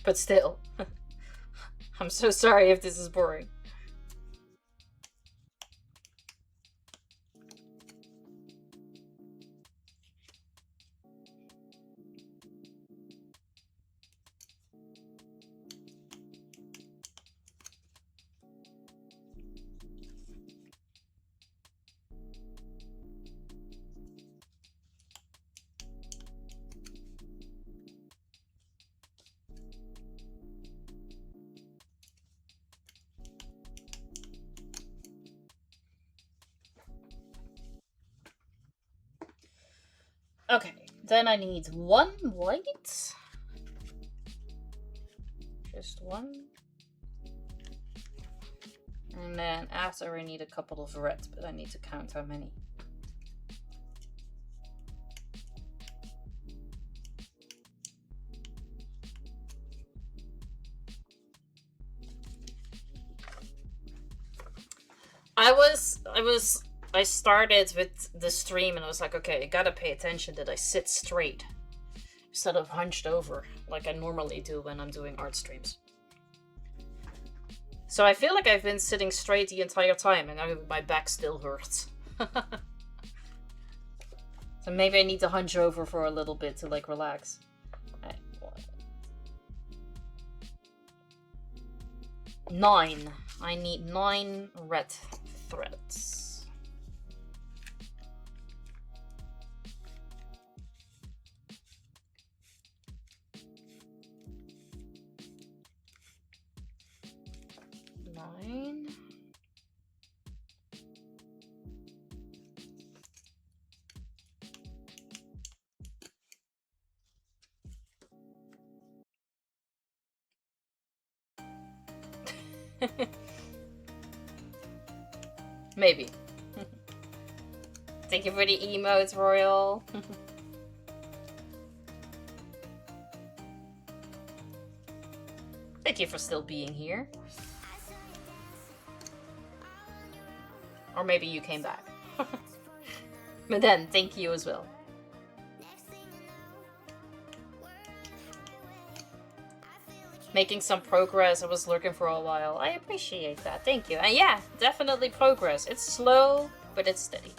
B: But still, I'm so sorry if this is boring. Okay, then I need one white. Just one. And then after I need a couple of red, but I need to count how many. I started with the stream and I was like, okay, I gotta pay attention that I sit straight instead of hunched over like I normally do when I'm doing art streams. So I feel like I've been sitting straight the entire time and my back still hurts. So maybe I need to hunch over for a little bit to like relax. Right. 9. I need 9 red threads. Maybe. Thank you for the emotes, Royal. Thank you for still being here. Or maybe you came back. But then, thank you as well. Making some progress. I was lurking for a while. I appreciate that. Thank you. And yeah, definitely progress. It's slow, but it's steady.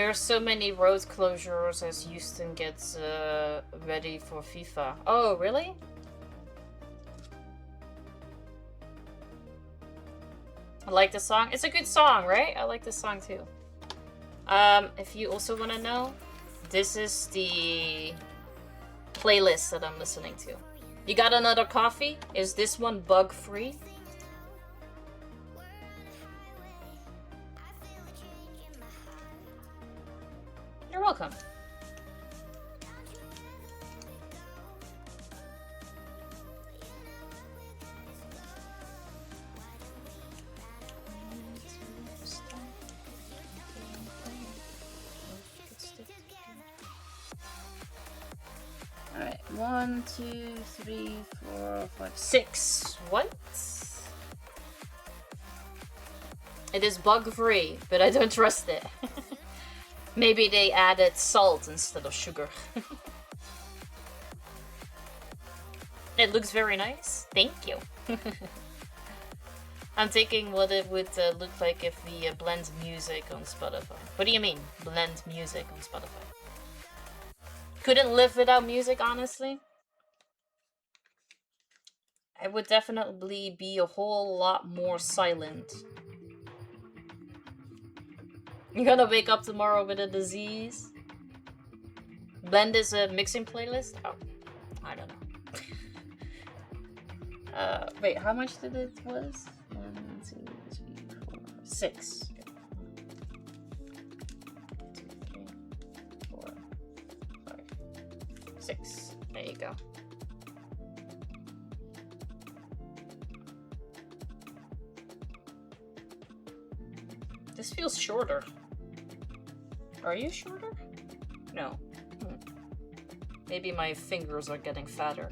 B: There are so many road closures as Houston gets ready for FIFA. Oh, really? I like the song. It's a good song, right? I like the song too. If you also want to know, this is the playlist that I'm listening to. You got another coffee? Is this one bug free? You're welcome. Alright, 1, 2, 3, 4, 5, 6. What? It is bug free, but I don't trust it. Maybe they added salt instead of sugar. It looks very nice. Thank you. I'm thinking what it would look like if we blend music on Spotify. What do you mean, blend music on Spotify? Couldn't live without music, honestly. I would definitely be a whole lot more silent. You're gonna wake up tomorrow with a disease? Blend is a mixing playlist? Oh, I don't know. Wait, how much did it was? 1, 2, 3, 4, 6. 2, 3, 4, 5, 6. There you go. This feels shorter. Are you shorter? No. Maybe my fingers are getting fatter.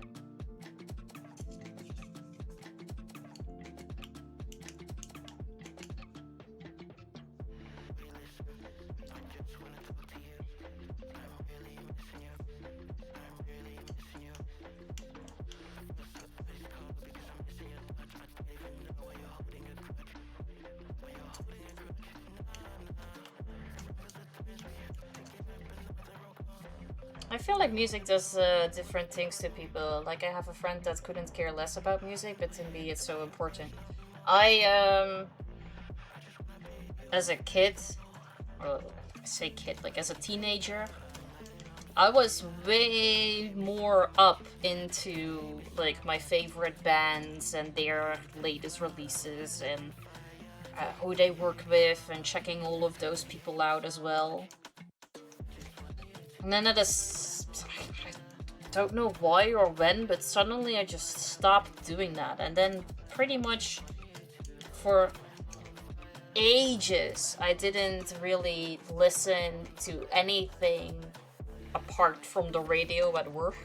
B: I feel like music does different things to people. Like, I have a friend that couldn't care less about music, but to me it's so important. As a kid, or I say kid, like as a teenager, I was way more up into like my favorite bands and their latest releases and who they work with and checking all of those people out as well. And then I don't know why or when, but suddenly I just stopped doing that. And then pretty much for ages, I didn't really listen to anything apart from the radio at work.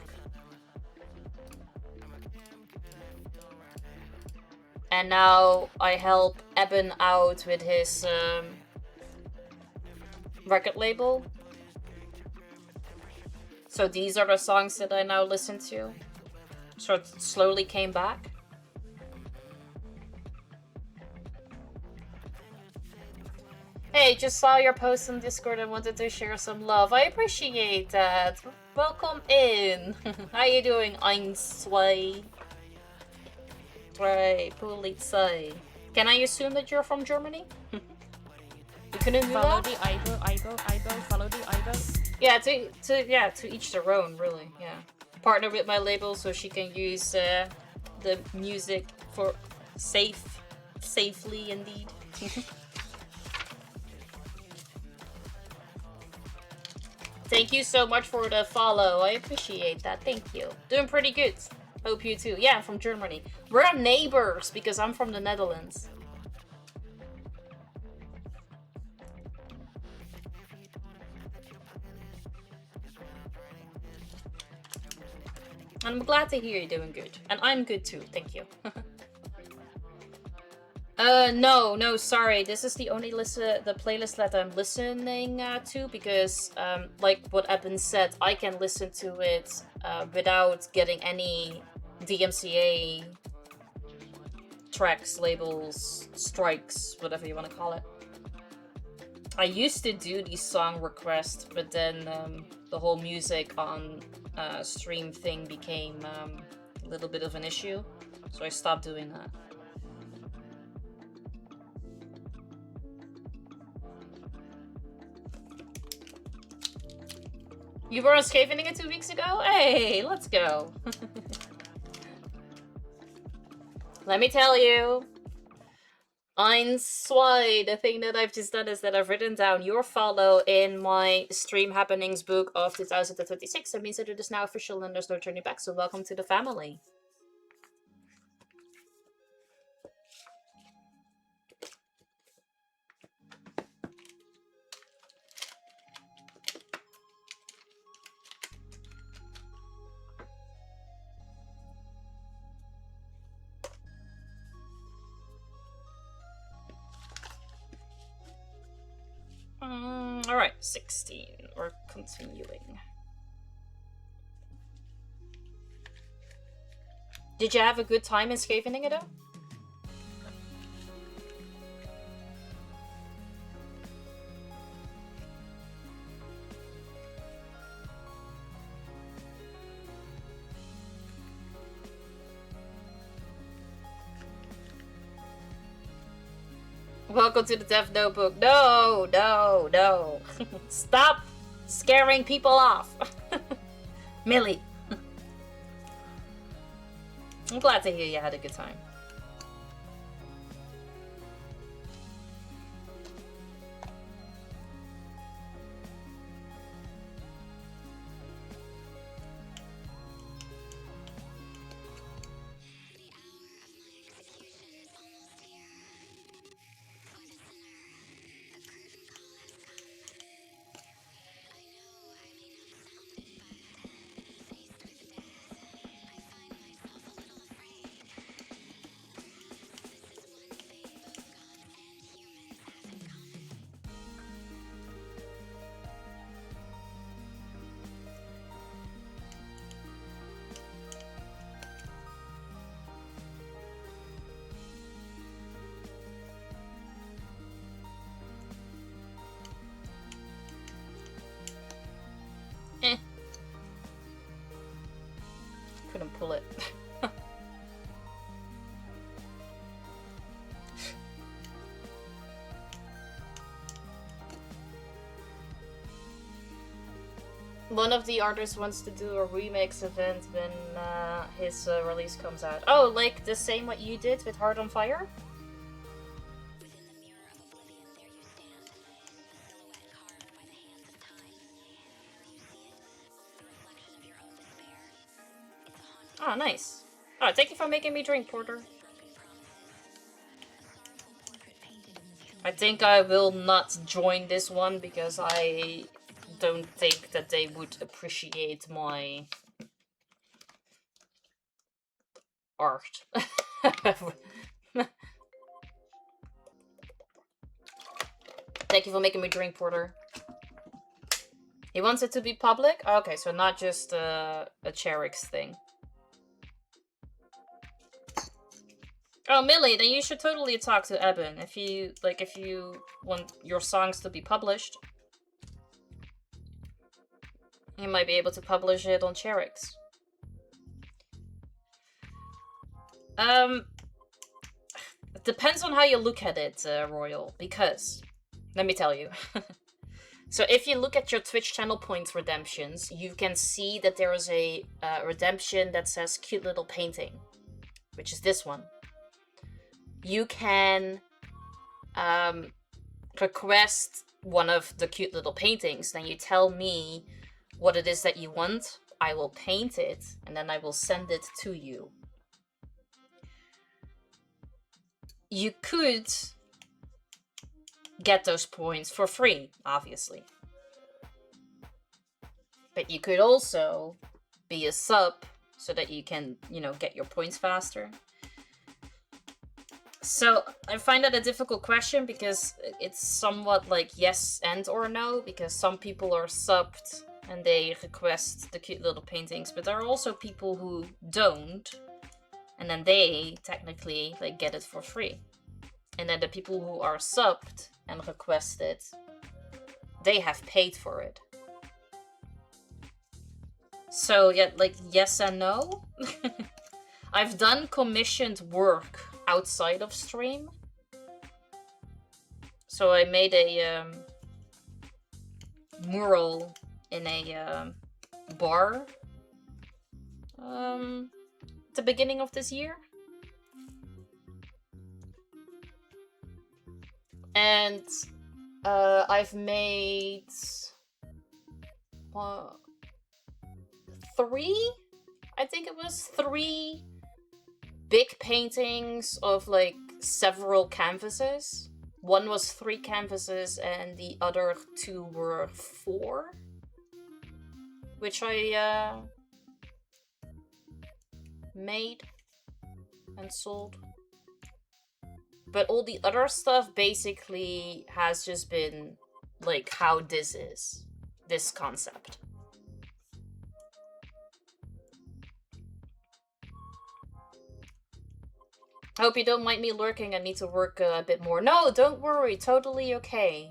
B: And now I help Eben out with his record label. So these are the songs that I now listen to. So it slowly came back. Hey, just saw your post on Discord and wanted to share some love. I appreciate that. Welcome in. How you doing, Einzwei? Right, Polizei. Can I assume that you're from Germany? You couldn't do
A: Follow
B: that?
A: the eyebrow, follow the eyebrow.
B: Yeah, to each their own, really. Yeah, partner with my label so she can use the music for safely indeed. Thank you so much for the follow. I appreciate that. Thank you. Doing pretty good. Hope you too. Yeah, I'm from Germany. We're neighbors because I'm from the Netherlands. I'm glad to hear you're doing good. And I'm good too, thank you. No, sorry. This is the only the playlist that I'm listening to because, like what Eben said, I can listen to it without getting any DMCA tracks, labels, strikes, whatever you want to call it. I used to do these song requests, but then the whole music on stream thing became a little bit of an issue, so I stopped doing that. You were on Skavening 2 weeks ago? Hey, let's go. Let me tell you. Eins, zwei, the thing that I've just done is that I've written down your follow in my stream happenings book of 2026. That means that it is now official and there's no turning back, so welcome to the family. Alright, 16. We're continuing. Did you have a good time in Skavening though? Welcome to the Death Notebook. No, no, no. Stop scaring people off. Millie. I'm glad to hear you had a good time. Couldn't pull it. One of the artists wants to do a remix event when his release comes out. Oh, like the same what you did with Heart on Fire? Oh, nice. Oh, thank you for making me drink, Porter. I think I will not join this one because I don't think that they would appreciate my art. Thank you for making me drink, Porter. He wants it to be public? Okay, so not just a Cherix thing. Oh, Millie, then you should totally talk to Eben if you want your songs to be published. You might be able to publish it on Cherix. It depends on how you look at it, Royal, because let me tell you. So if you look at your Twitch channel points redemptions, you can see that there is a redemption that says cute little painting, which is this one. You can request one of the cute little paintings, then you tell me what it is that you want, I will paint it, and then I will send it to you. You could get those points for free, obviously. But you could also be a sub so that you can, you know, get your points faster. So I find that a difficult question because it's somewhat like yes and or no, because some people are subbed and they request the cute little paintings, but there are also people who don't, and then they technically like get it for free. And then the people who are subbed and request it they have paid for it. So yeah, like yes and no. I've done commissioned work outside of stream. So I made a mural in a bar at the beginning of this year. And I've made 3, I think it was 3 big paintings of like several canvases. One was 3 canvases and the other 2 were 4, which I made and sold. But all the other stuff basically has just been like how this is, this concept. I hope you don't mind me lurking. I need to work a bit more. No, don't worry. Totally okay.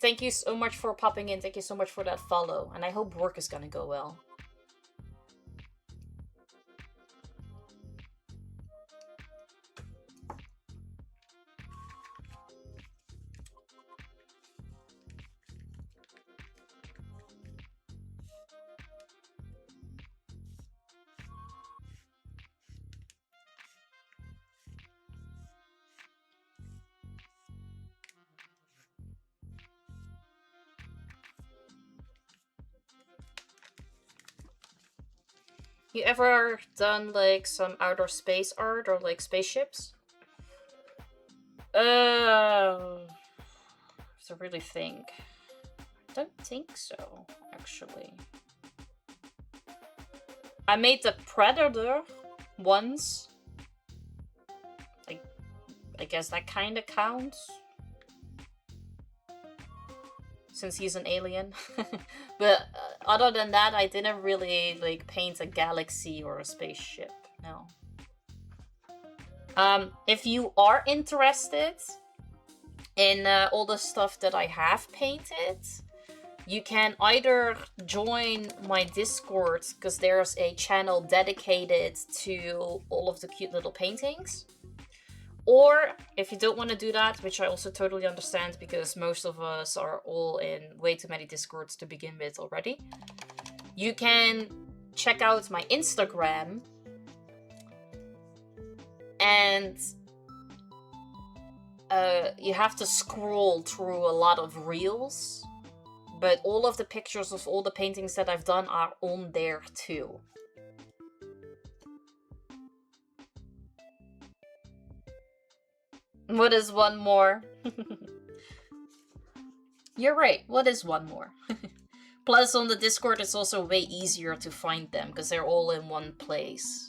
B: Thank you so much for popping in. Thank you so much for that follow. And I hope work is gonna go well. You ever done like some outer space art or like spaceships? To really think. I don't think so, actually. I made the Predator once. I guess that kind of counts. Since he's an alien. But other than that, I didn't really like paint a galaxy or a spaceship. No. If you are interested in all the stuff that I have painted, you can either join my Discord, because there's a channel dedicated to all of the cute little paintings. Or, if you don't want to do that, which I also totally understand, because most of us are all in way too many Discords to begin with already, you can check out my Instagram, and you have to scroll through a lot of reels, but all of the pictures of all the paintings that I've done are on there too. What is one more? You're right, what is one more? Plus on the Discord it's also way easier to find them, because they're all in one place.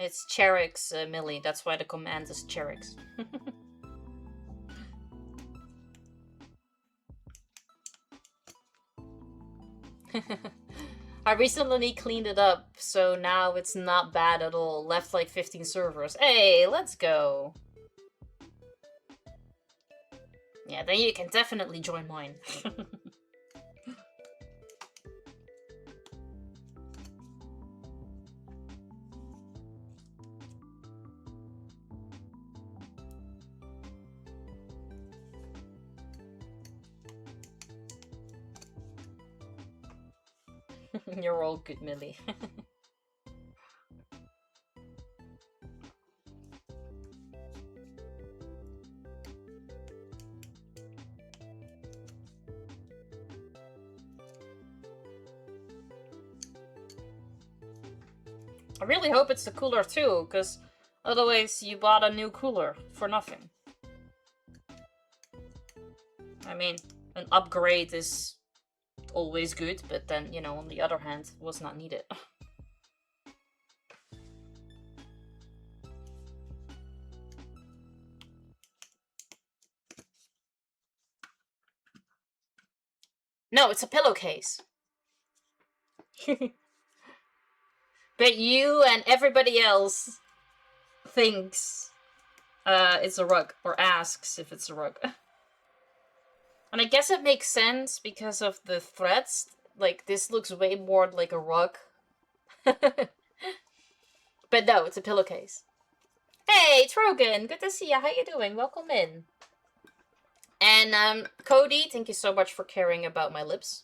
B: It's Cherix, Millie. That's why the command is Cherix. I recently cleaned it up, so now it's not bad at all. Left like 15 servers. Hey, let's go! Yeah, then you can definitely join mine. You're all good, Millie. I really hope it's the cooler too, because otherwise you bought a new cooler for nothing. I mean, an upgrade is always good, but then, you know, on the other hand, was not needed. No, it's a pillowcase. But you and everybody else thinks it's a rug, or asks if it's a rug. And I guess it makes sense because of the threads. Like, this looks way more like a rug. But no, it's a pillowcase. Hey, Trogan! Good to see you. How you doing? Welcome in. And, Cody, thank you so much for caring about my lips.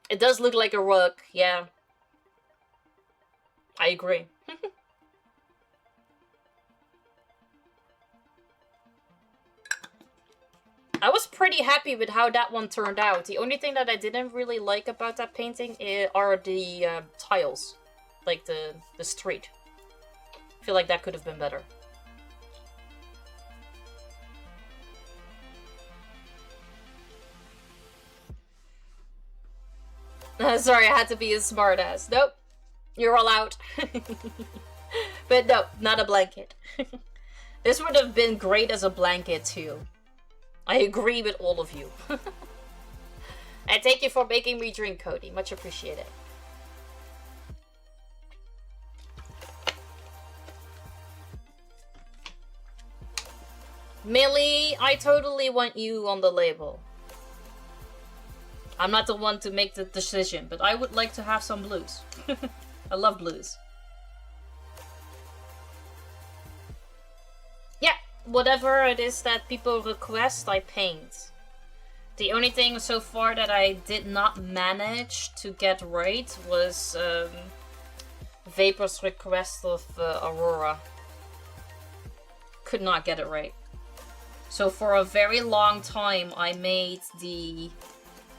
B: It does look like a rug, yeah. I agree. I was pretty happy with how that one turned out. The only thing that I didn't really like about that painting are the tiles. Like the street. I feel like that could have been better. Sorry, I had to be a smartass. Nope. You're allowed. But no, not a blanket. This would have been great as a blanket too. I agree with all of you. And thank you for making me drink, Cody. Much appreciated. Millie, I totally want you on the label. I'm not the one to make the decision, but I would like to have some blues. I love blues. Yeah, whatever it is that people request, I paint. The only thing so far that I did not manage to get right was Vapor's request of Aurora. Could not get it right. So for a very long time I made the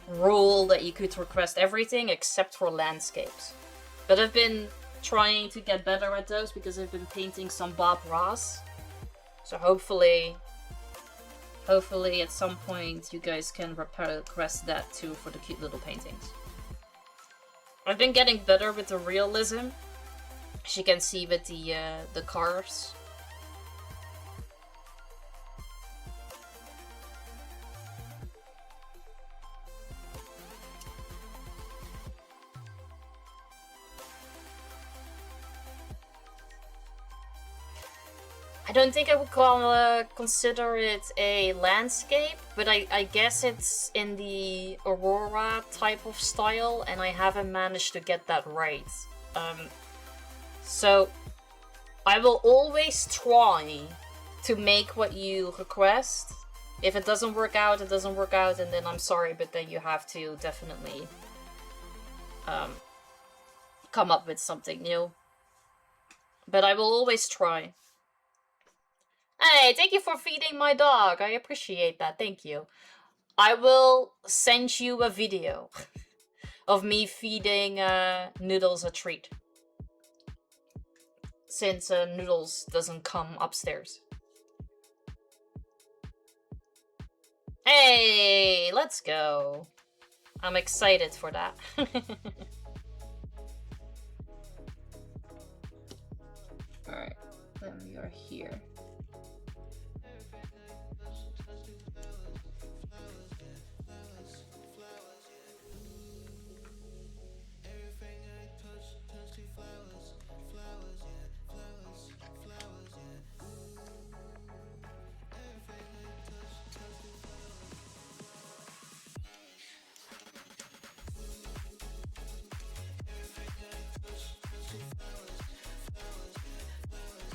B: rule that you could request everything except for landscapes. But I've been trying to get better at those because I've been painting some Bob Ross. So hopefully at some point you guys can request that too for the cute little paintings. I've been getting better with the realism, as you can see with the cars. I don't think I would consider it a landscape, but I guess it's in the Aurora type of style, and I haven't managed to get that right. So I will always try to make what you request. If it doesn't work out, it doesn't work out, and then I'm sorry, but then you have to definitely come up with something new. But I will always try. Hey, thank you for feeding my dog. I appreciate that. Thank you. I will send you a video of me feeding Noodles a treat. Since Noodles doesn't come upstairs. Hey, let's go. I'm excited for that. Alright, then we are here.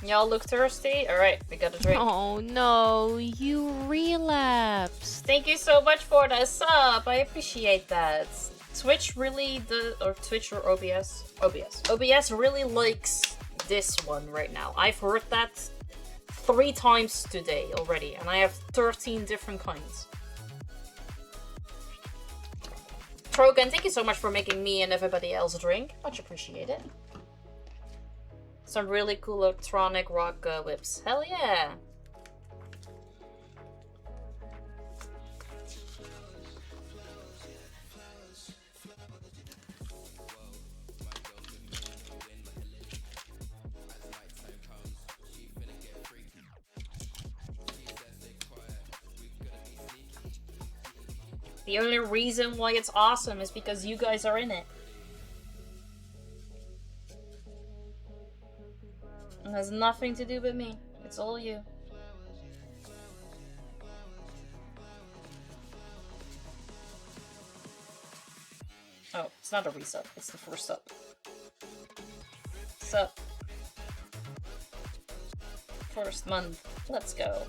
B: Y'all look thirsty? Alright, we got a drink.
A: Oh no, you relapsed.
B: Thank you so much for the sub. I appreciate that. Twitch really or Twitch or OBS? OBS really likes this one right now. I've heard that 3 times today already, and I have 13 different kinds. Krogan, thank you so much for making me and everybody else a drink. Much appreciated. Some really cool electronic rock whips. Hell yeah. The only reason why it's awesome is because you guys are in it. It has nothing to do with me. It's all you. Oh, it's not a resub. It's the first sub. Sup. First month. Let's go.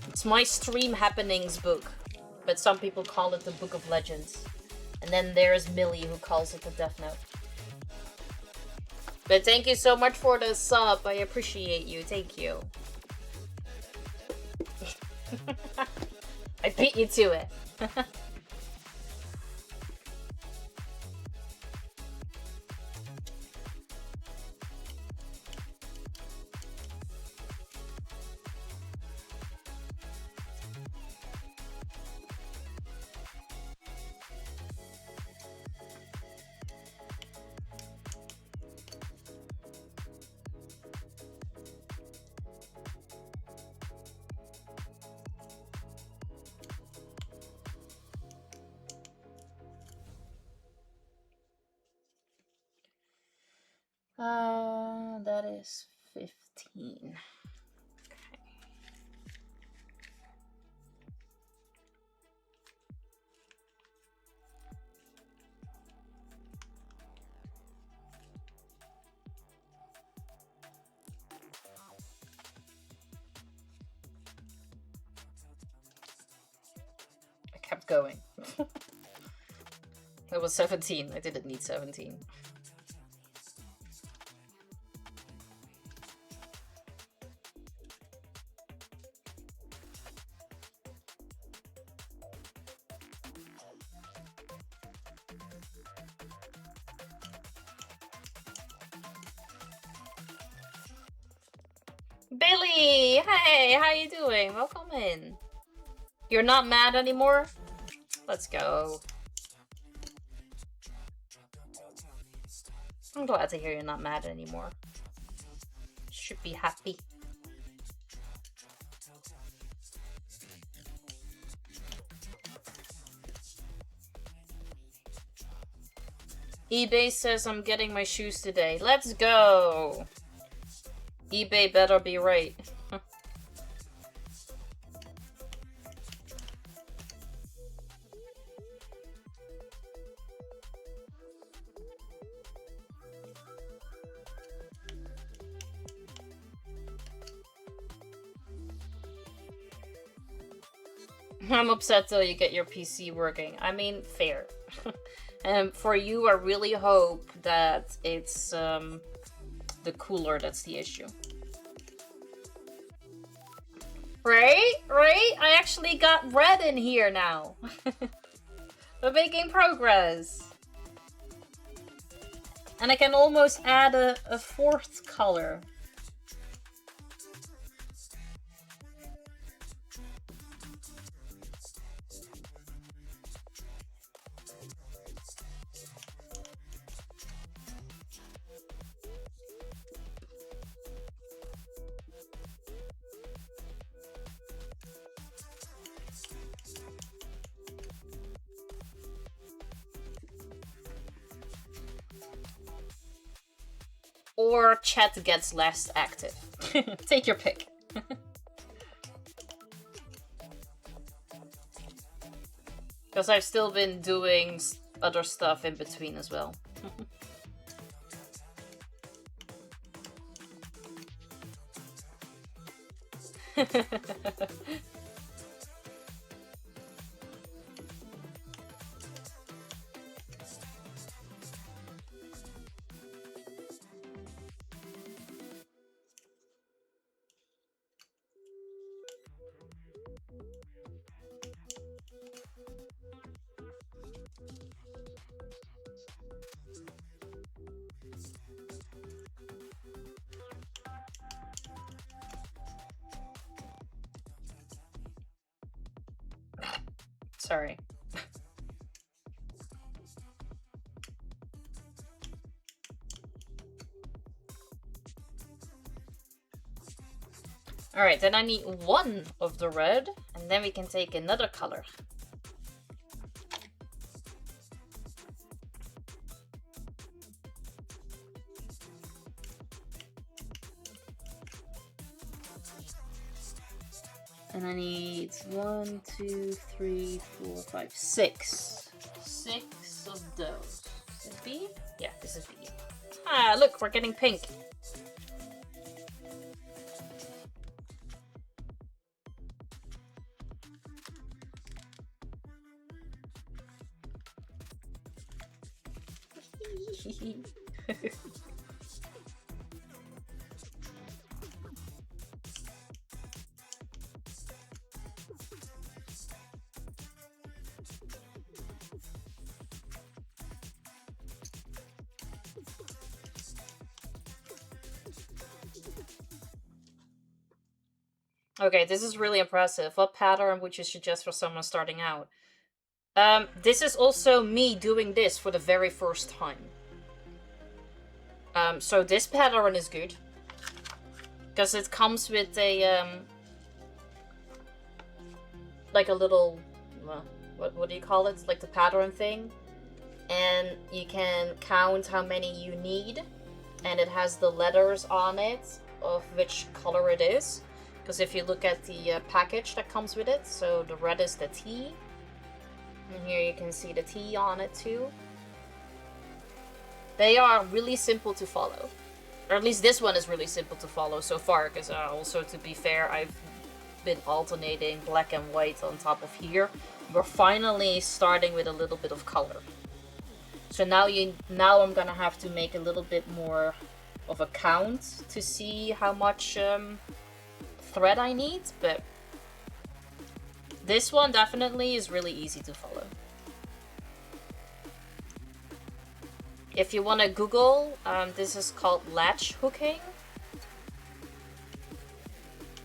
B: It's my stream happenings book, but some people call it the Book of Legends. And then there's Millie who calls it the Death Note. But thank you so much for the sub. I appreciate you. Thank you. I beat you to it. That is 15. Okay. I kept going. That was 17. I didn't need 17. Billy! Hey, how you doing? Welcome in. You're not mad anymore? Let's go. I'm glad to hear you're not mad anymore. Should be happy. eBay says I'm getting my shoes today. Let's go! eBay better be right. I'm upset till you get your PC working. I mean, fair. And for you, I really hope that it's the cooler that's the issue. Right? Right? I actually got red in here now. We're making progress. And I can almost add a fourth color. Or chat gets less active. Take your pick. Because I've still been doing other stuff in between as well. Sorry. Alright, then I need one of the red, and then we can take another color. And I need 1, 2, 3, 4, 5, 6. 6 of those. Is it B? Yeah, this is B. Ah, look, we're getting pink. Okay, this is really impressive. What pattern would you suggest for someone starting out? This is also me doing this for the very first time. So this pattern is good. Because it comes with a, like a little, what do you call it? Like the pattern thing. And you can count how many you need. And it has the letters on it of which color it is. Because if you look at the package that comes with it, so the red is the T. And here you can see the T on it too. They are really simple to follow. Or at least this one is really simple to follow so far. Because also, to be fair, I've been alternating black and white on top of here. We're finally starting with a little bit of color. So now I'm gonna have to make a little bit more of a count to see how much thread I need, but this one definitely is really easy to follow. If you want to Google, this is called latch hooking.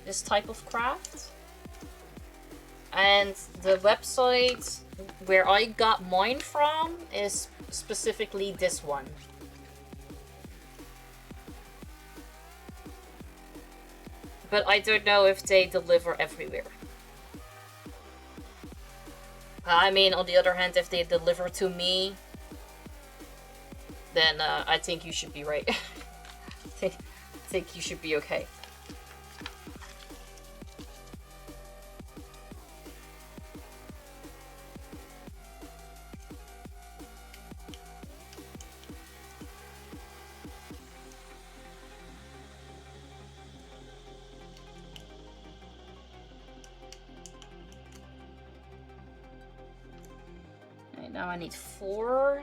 B: This type of craft. And the website where I got mine from is specifically this one. But I don't know if they deliver everywhere. I mean, on the other hand, if they deliver to me, then I think you should be right. I think you should be okay. Now I need 4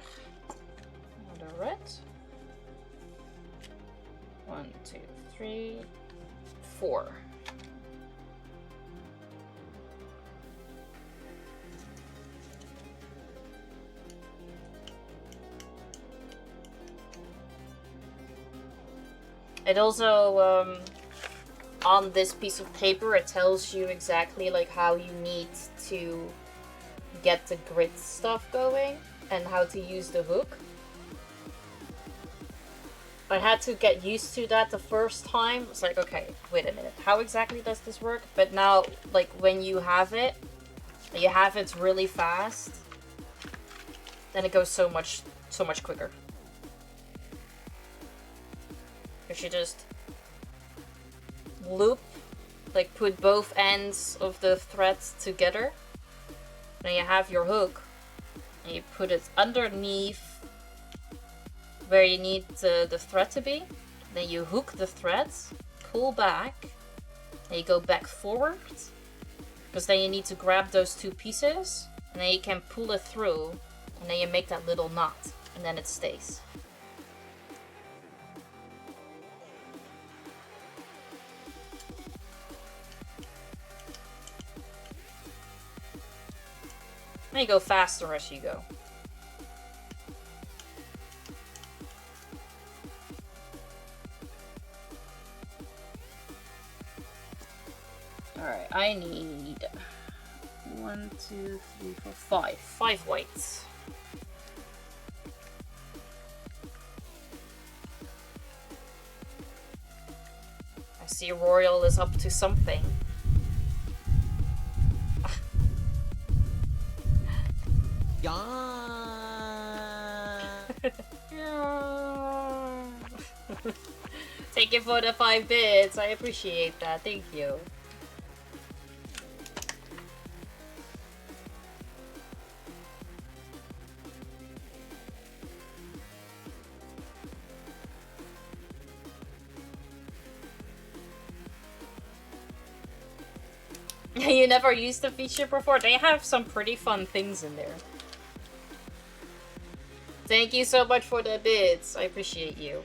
B: of the red. 1, 2, 3, 4. It also, on this piece of paper, it tells you exactly like how you need to get the grit stuff going and how to use the hook. I had to get used to that the first time. It's like, okay, wait a minute, how exactly does this work? But now, like, when you have it really fast, then it goes so much quicker. If you just loop, like put both ends of the threads together, then you have your hook, and you put it underneath where you need the thread to be. Then you hook the threads, pull back, and you go back forward, because then you need to grab those 2 pieces, and then you can pull it through, and then you make that little knot, and then it stays. Then you go faster as you go. Alright, I need 1, 2, 3, 4, 5. 5 whites. I see Royal is up to something. Thank you for the 5 bits. I appreciate that. Thank you. You never used the feature before? They have some pretty fun things in there. Thank you so much for the bits. I appreciate you.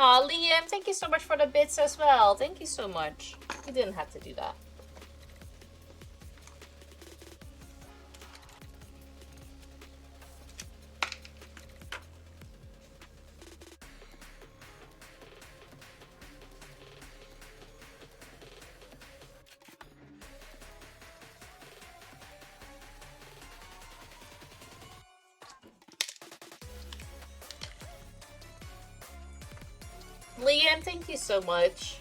B: Aw, Liam, thank you so much for the bits as well. Thank you so much. You didn't have to do that. Liam, thank you so much.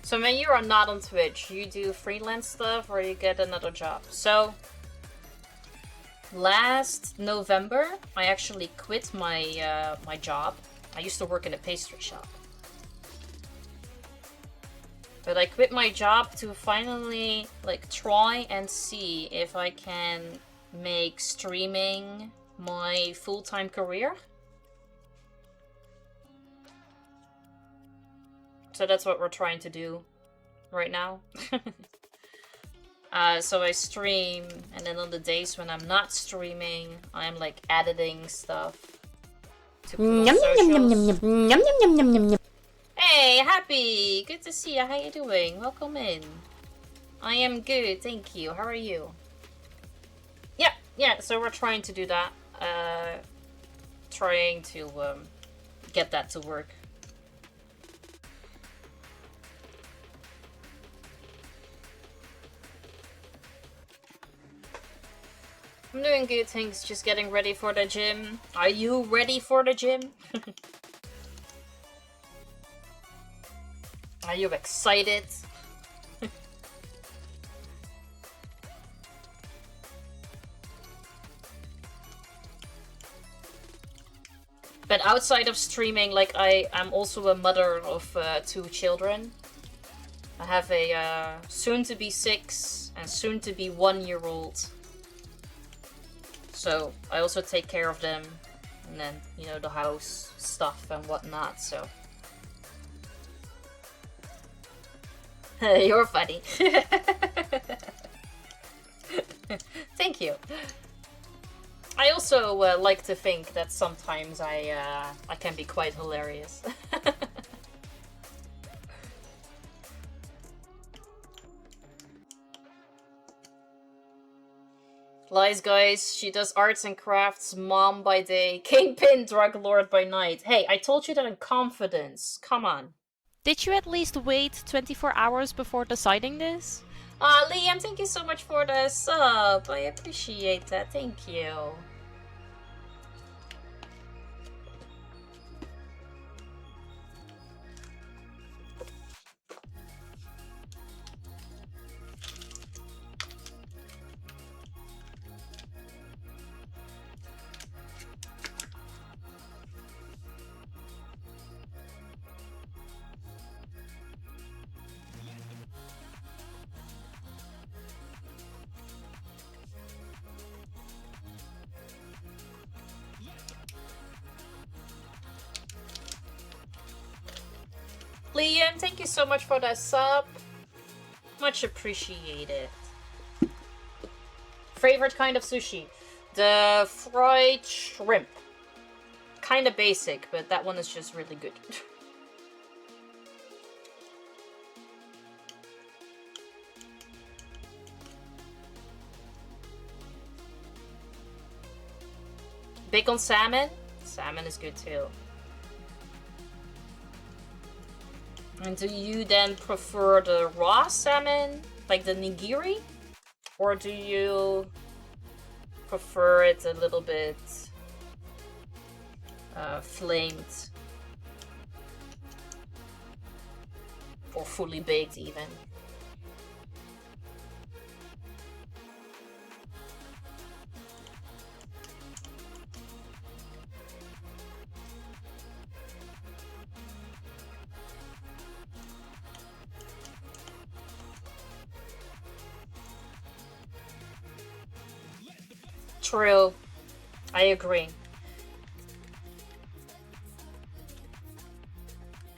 B: So when you are not on Twitch, you do freelance stuff or you get another job. So last November, I actually quit my my job. I used to work in a pastry shop. But I quit my job to finally like try and see if I can make streaming my full-time career. So that's what we're trying to do right now. So I stream, and then on the days when I'm not streaming, I'm like editing stuff to put on socials. Hey, Happy! Good to see you. How you doing? Welcome in. I am good, thank you. How are you? Yeah, so we're trying to do that. Trying to get that to work. I'm doing good, thanks. Just getting ready for the gym. Are you ready for the gym? Are you excited? But outside of streaming, like I'm also a mother of 2 children. I have a soon-to-be 6 and soon-to-be 1-year-old. So I also take care of them, and then, you know, the house stuff and whatnot, so. You're funny. Thank you. I also like to think that sometimes I can be quite hilarious. Lies, guys. She does arts and crafts, mom by day, kingpin, drug lord by night. Hey, I told you that in confidence. Come on.
A: Did you at least wait 24 hours before deciding this?
B: Liam, thank you so much for the sub. I appreciate that. Thank you. Liam, thank you so much for that sub. Much appreciated. Favorite kind of sushi? The fried shrimp. Kinda basic, but that one is just really good. Bacon salmon? Salmon is good too. And do you then prefer the raw salmon, like the nigiri? Or do you prefer it a little bit flamed? Or fully baked even? True. I agree.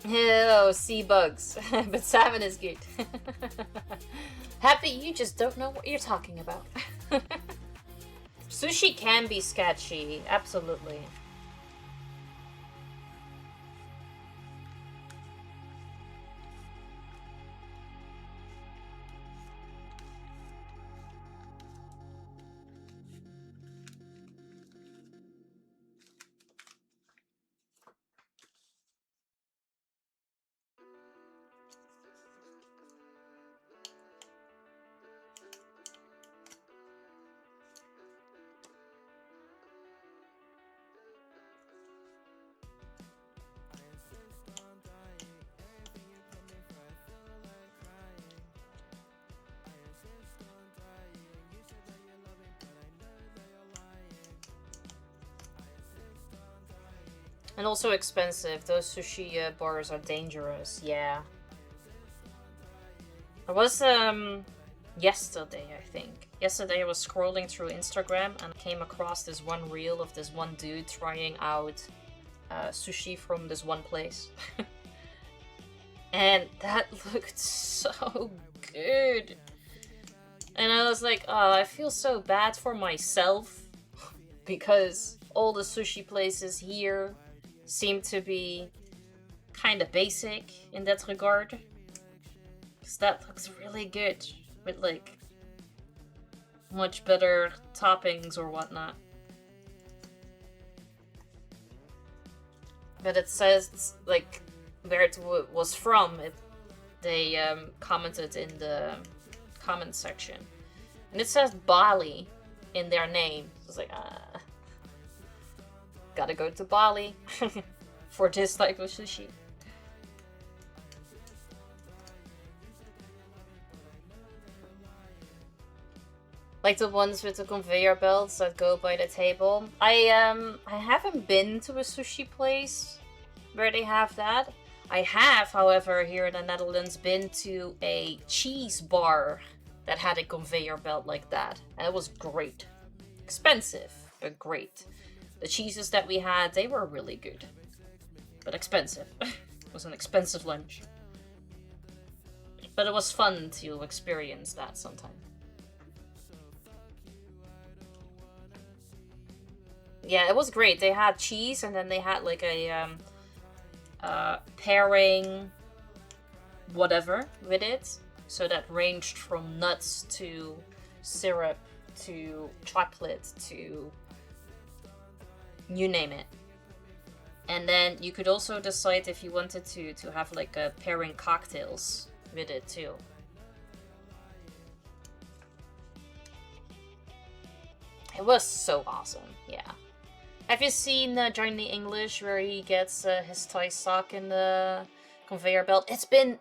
B: Oh, sea bugs. But salmon is good. Happy you just don't know what you're talking about. Sushi can be sketchy, absolutely. And also expensive. Those sushi bars are dangerous. Yeah. I was yesterday, I think. Yesterday I was scrolling through Instagram and came across this one reel of this one dude trying out sushi from this one place. And that looked so good. And I was like, oh, I feel so bad for myself because all the sushi places here seem to be kind of basic in that regard. Because that looks really good with like much better toppings or whatnot. But it says like where it was from. They commented in the comment section, and it says Bali in their name. I was like, gotta go to Bali for this type of sushi. Like the ones with the conveyor belts that go by the table. I haven't been to a sushi place where they have that. I have, however, here in the Netherlands, been to a cheese bar that had a conveyor belt like that. And it was great. Expensive, but great. The cheeses that we had, they were really good. But expensive. It was an expensive lunch. But it was fun to experience that sometime. Yeah, it was great. They had cheese and then they had like a pairing whatever with it. So that ranged from nuts to syrup to chocolate to you name it. And then you could also decide if you wanted to have like a pairing cocktails with it too. It was so awesome, yeah. Have you seen Johnny English where he gets his toy sock in the conveyor belt? It's been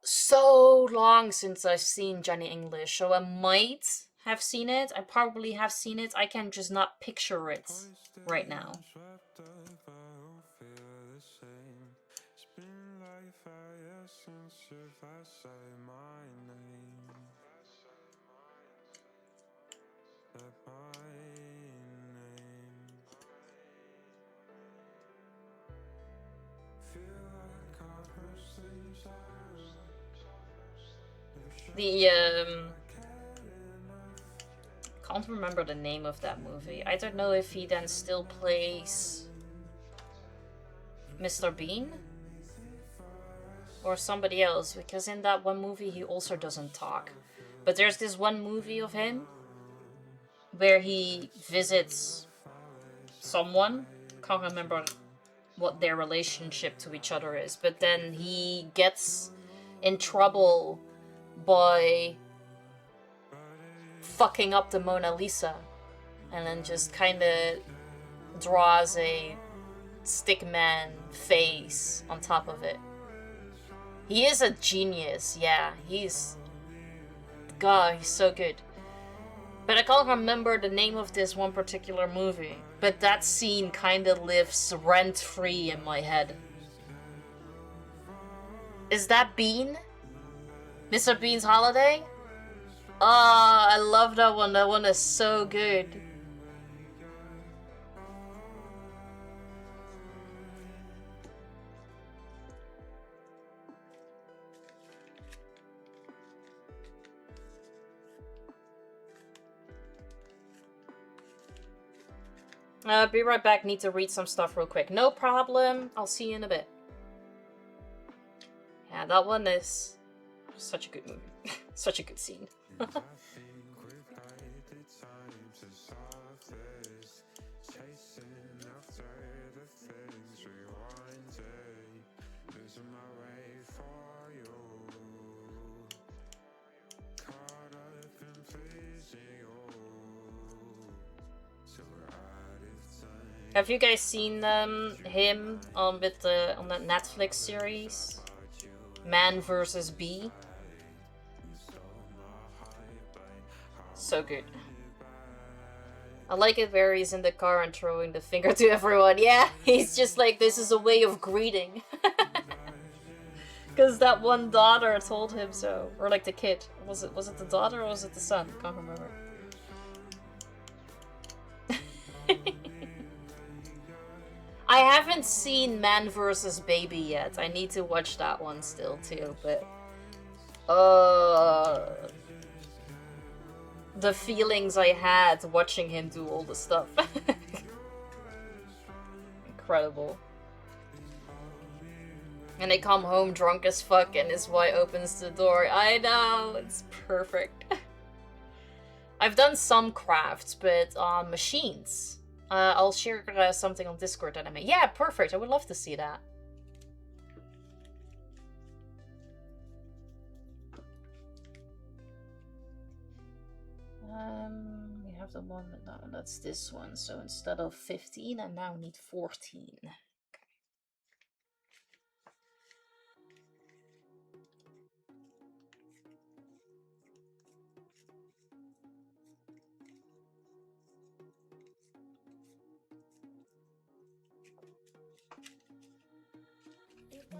B: so long since I've seen Johnny English, so I might have seen it. I probably have seen it. I can just not picture it right now. The can't remember the name of that movie. I don't know if he then still plays Mr. Bean or somebody else, because in that one movie he also doesn't talk. But there's this one movie of him where he visits someone. Can't remember what their relationship to each other is, but then he gets in trouble by fucking up the Mona Lisa and then just kind of draws a stickman face on top of it. He is a genius, yeah, God, he's so good. But I can't remember the name of this one particular movie. But that scene kind of lives rent-free in my head. Is that Bean? Mr. Bean's Holiday? Oh, I love that one. That one is so good. Be right back. Need to read some stuff real quick. No problem. I'll see you in a bit. Yeah, that one is such a good movie. Such a good scene. Have you guys seen him on that Netflix series, Man vs. Bee? So good. I like it where he's in the car and throwing the finger to everyone. Yeah, he's just like, this is a way of greeting. Because that one daughter told him so, or like the kid. Was it the daughter or was it the son? Can't remember. I haven't seen Man vs. Baby yet. I need to watch that one still too, but the feelings I had watching him do all the stuff. Incredible. And they come home drunk as fuck and his wife opens the door. I know, it's perfect. I've done some crafts, but on machines. I'll share something on Discord that I made. Yeah, perfect. I would love to see that. We have the one, but no, that's this one. So instead of 15, I now need 14.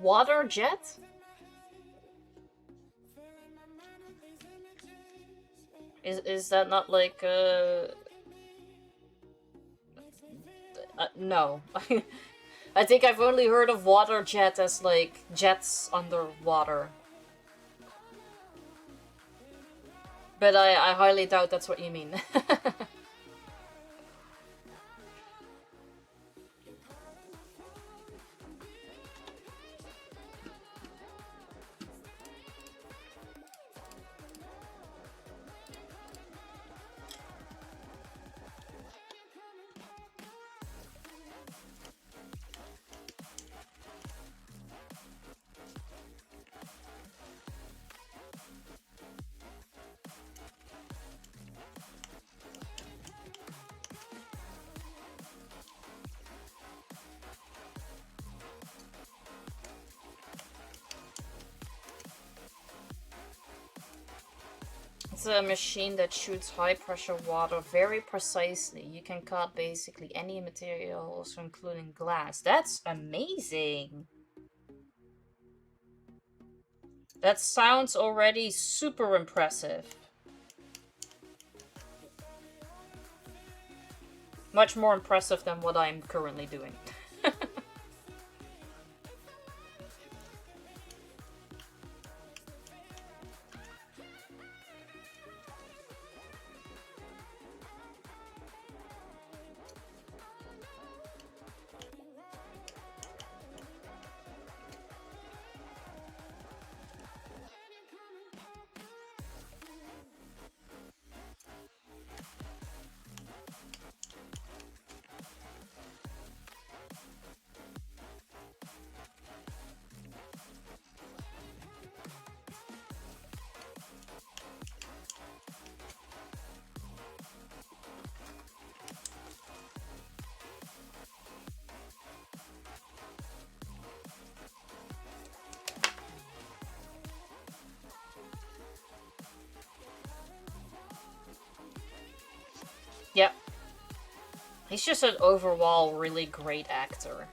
B: Water jet? Is that not like no. I think I've only heard of water jet as like jets underwater. But I highly doubt that's what you mean. It's a machine that shoots high pressure water very precisely. You can cut basically any material, also including glass. That's amazing. That sounds already super impressive. Much more impressive than what I'm currently doing. Yep. He's just an overall really great actor.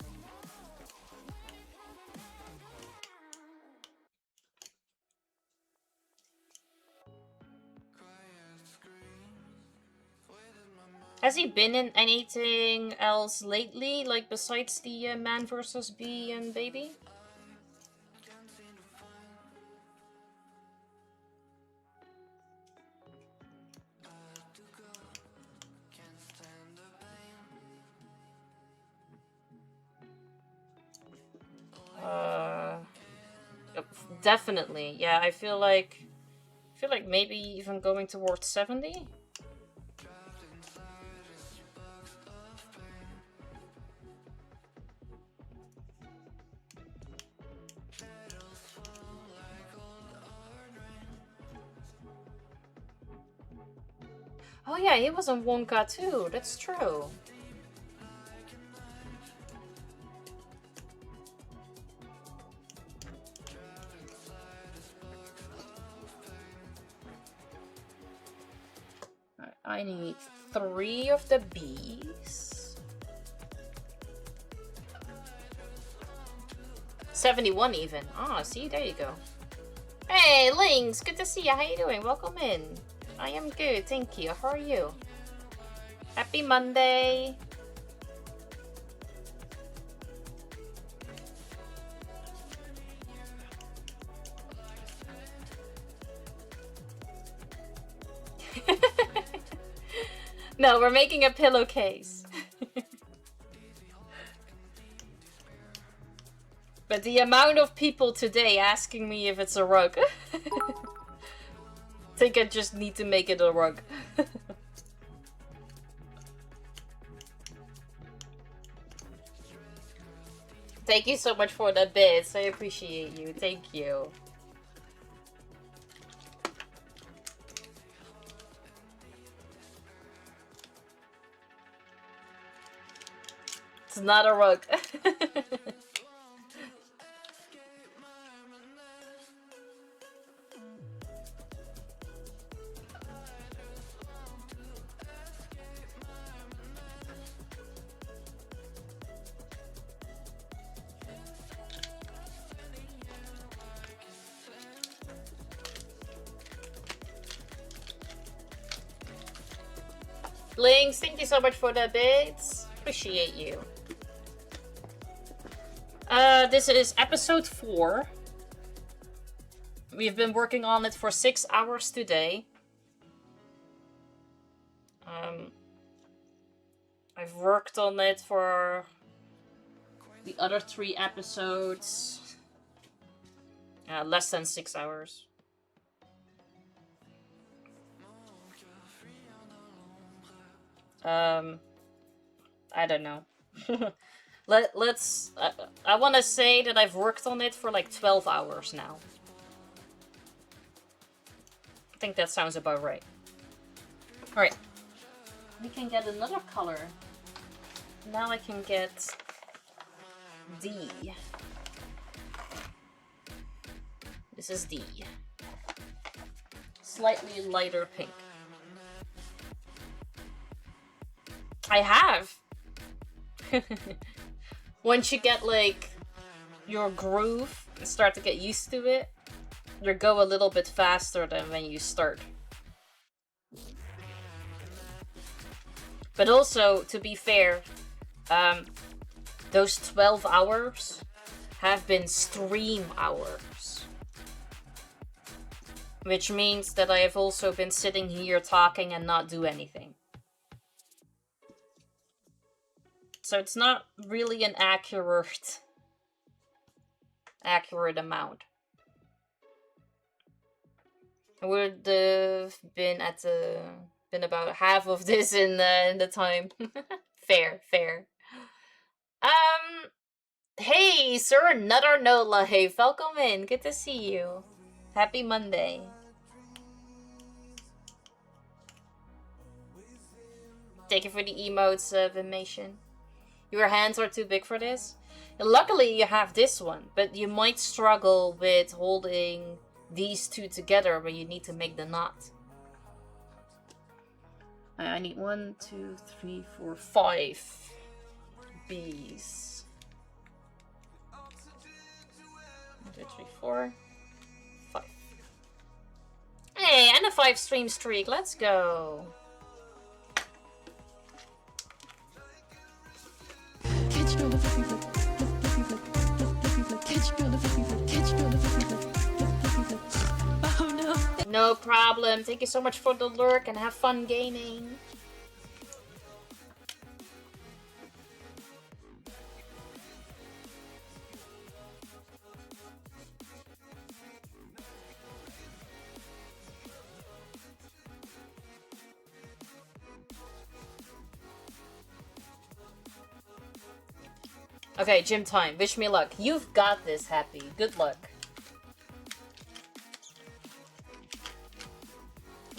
B: Has he been in anything else lately, like besides the Man vs. Bee and Baby? Yep, definitely. Yeah, I feel like maybe even going towards 70. Oh yeah, he was in Wonka too. That's true. I need 3 of the bees. 71 even. Ah, see, there you go. Hey, Lynx, good to see you. How you doing? Welcome in. I am good, thank you. How are you? Happy Monday. No, we're making a pillowcase. But the amount of people today asking me if it's a rug. Think I just need to make it a rug. Thank you so much for the bits. I appreciate you. Thank you. It's not a rug. Lynx, thank you so much for the bits. Appreciate you. This is episode 4. We've been working on it for 6 hours today. I've worked on it for the other 3 episodes. Less than 6 hours. I don't know. Let's. I want to say that I've worked on it for like 12 hours now. I think that sounds about right. Alright. We can get another color. Now I can get D. This is D. slightly lighter pink. I have. Once you get like your groove and start to get used to it, you go a little bit faster than when you start. But also, to be fair, those 12 hours have been stream hours. Which means that I have also been sitting here talking and not do anything. So it's not really an accurate amount. I would have been about half of this in the time. Fair. Hey, Sir Nutter Nola, hey, welcome in. Good to see you. Happy Monday. Thank you for the emotes, Vimation. Your hands are too big for this. And luckily, you have this one, but you might struggle with holding these two together when you need to make the knot. I need 1, 2, 3, 4, 5 bees. 1, 2, 3, 4, 5. Hey, and a 5 stream streak. Let's go.
E: Catch me on the flippy flip, flippy flip, flippy flip. Catch me on the flippy flip, catch me on the flippy flip, flippy flip. Oh no.
B: No problem. Thank you so much for the lurk and have fun gaming. Okay, gym time. Wish me luck. You've got this, Happy. Good luck.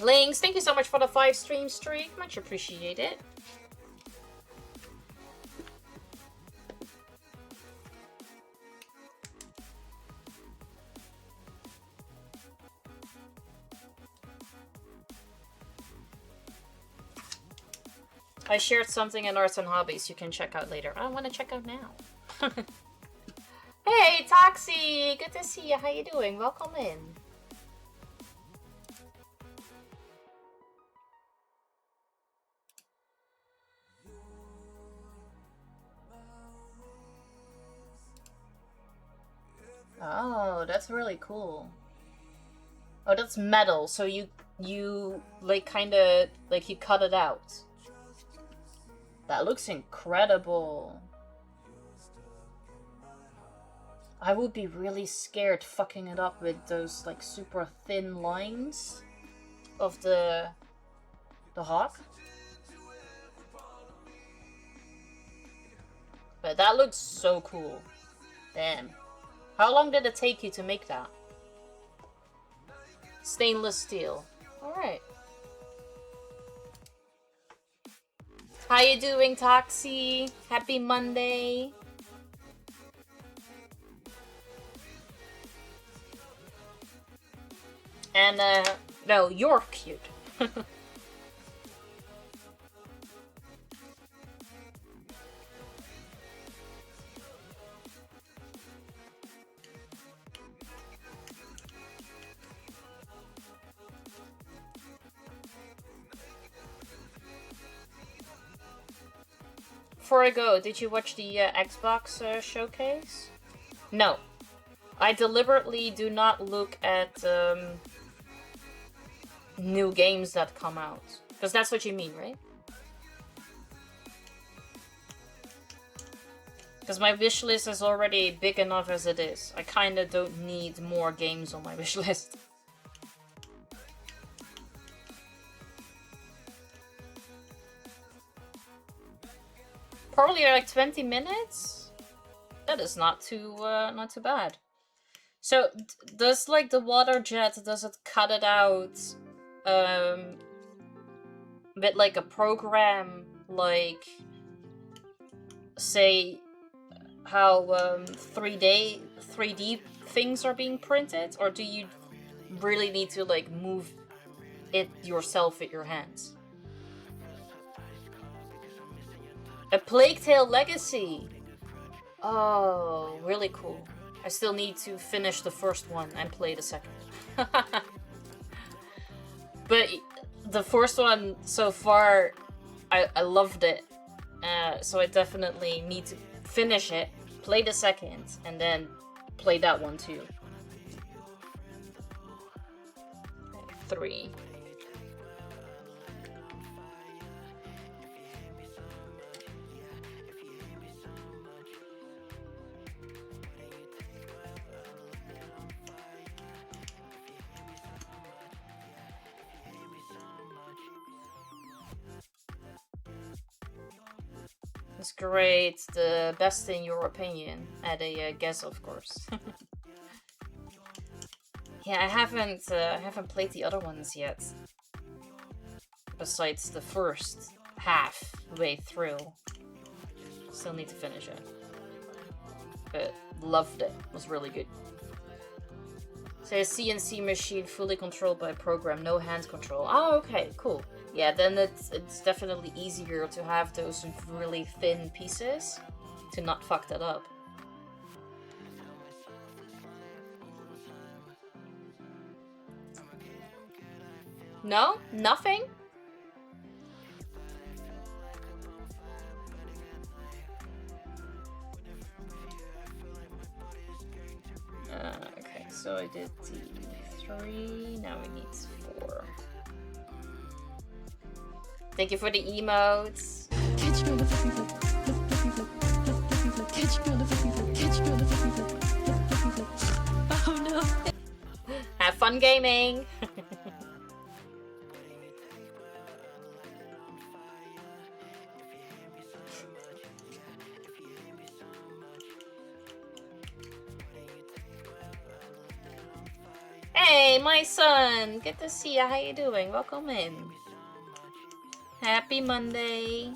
B: Links, thank you so much for the 5 stream streak. Much appreciated. I shared something in Arts and Hobbies you can check out later. I want to check out now. Hey, Toxie! Good to see you. How you doing? Welcome in. Oh, that's really cool. Oh, that's metal. So you like kind of like you cut it out. That looks incredible. I would be really scared fucking it up with those like super thin lines of the hawk. But that looks so cool. Damn. How long did it take you to make that? Stainless steel. Alright. How you doing, Toxie? Happy Monday. And, no, you're cute. Before I go, did you watch the Xbox showcase? No. I deliberately do not look at new games that come out. Because that's what you mean, right? Because my wish list is already big enough as it is. I kinda don't need more games on my wish list. Probably like 20 minutes? That is not too bad. So, does like the water jet, does it cut it out with like a program, like say how 3D things are being printed, or do you really need to like move it yourself with your hands. A Plague Tale Legacy. Oh, really cool. I still need to finish the first one and play the second. But the first one so far, I loved it. So I definitely need to finish it, play the second, and then play that one too. 3. It's great. The best in your opinion. At a guess, of course. Yeah, I haven't played the other ones yet. Besides the first halfway through. Still need to finish it. But loved it. Was really good. So a CNC machine fully controlled by a program, no hand control. Oh, okay, cool. Yeah, then it's definitely easier to have those really thin pieces to not fuck that up. No? Nothing? Okay, so I did the 3, now we need 4. Thank you for the emotes.
E: Catch me on the flippy flip, flippy flip, flippy flip. Catch me on the flippy flip, catch me on the flippy flip, flippy flip. Oh no.
B: Have fun gaming! Hey, my son! Good to see you. How you doing? Welcome in. Happy Monday.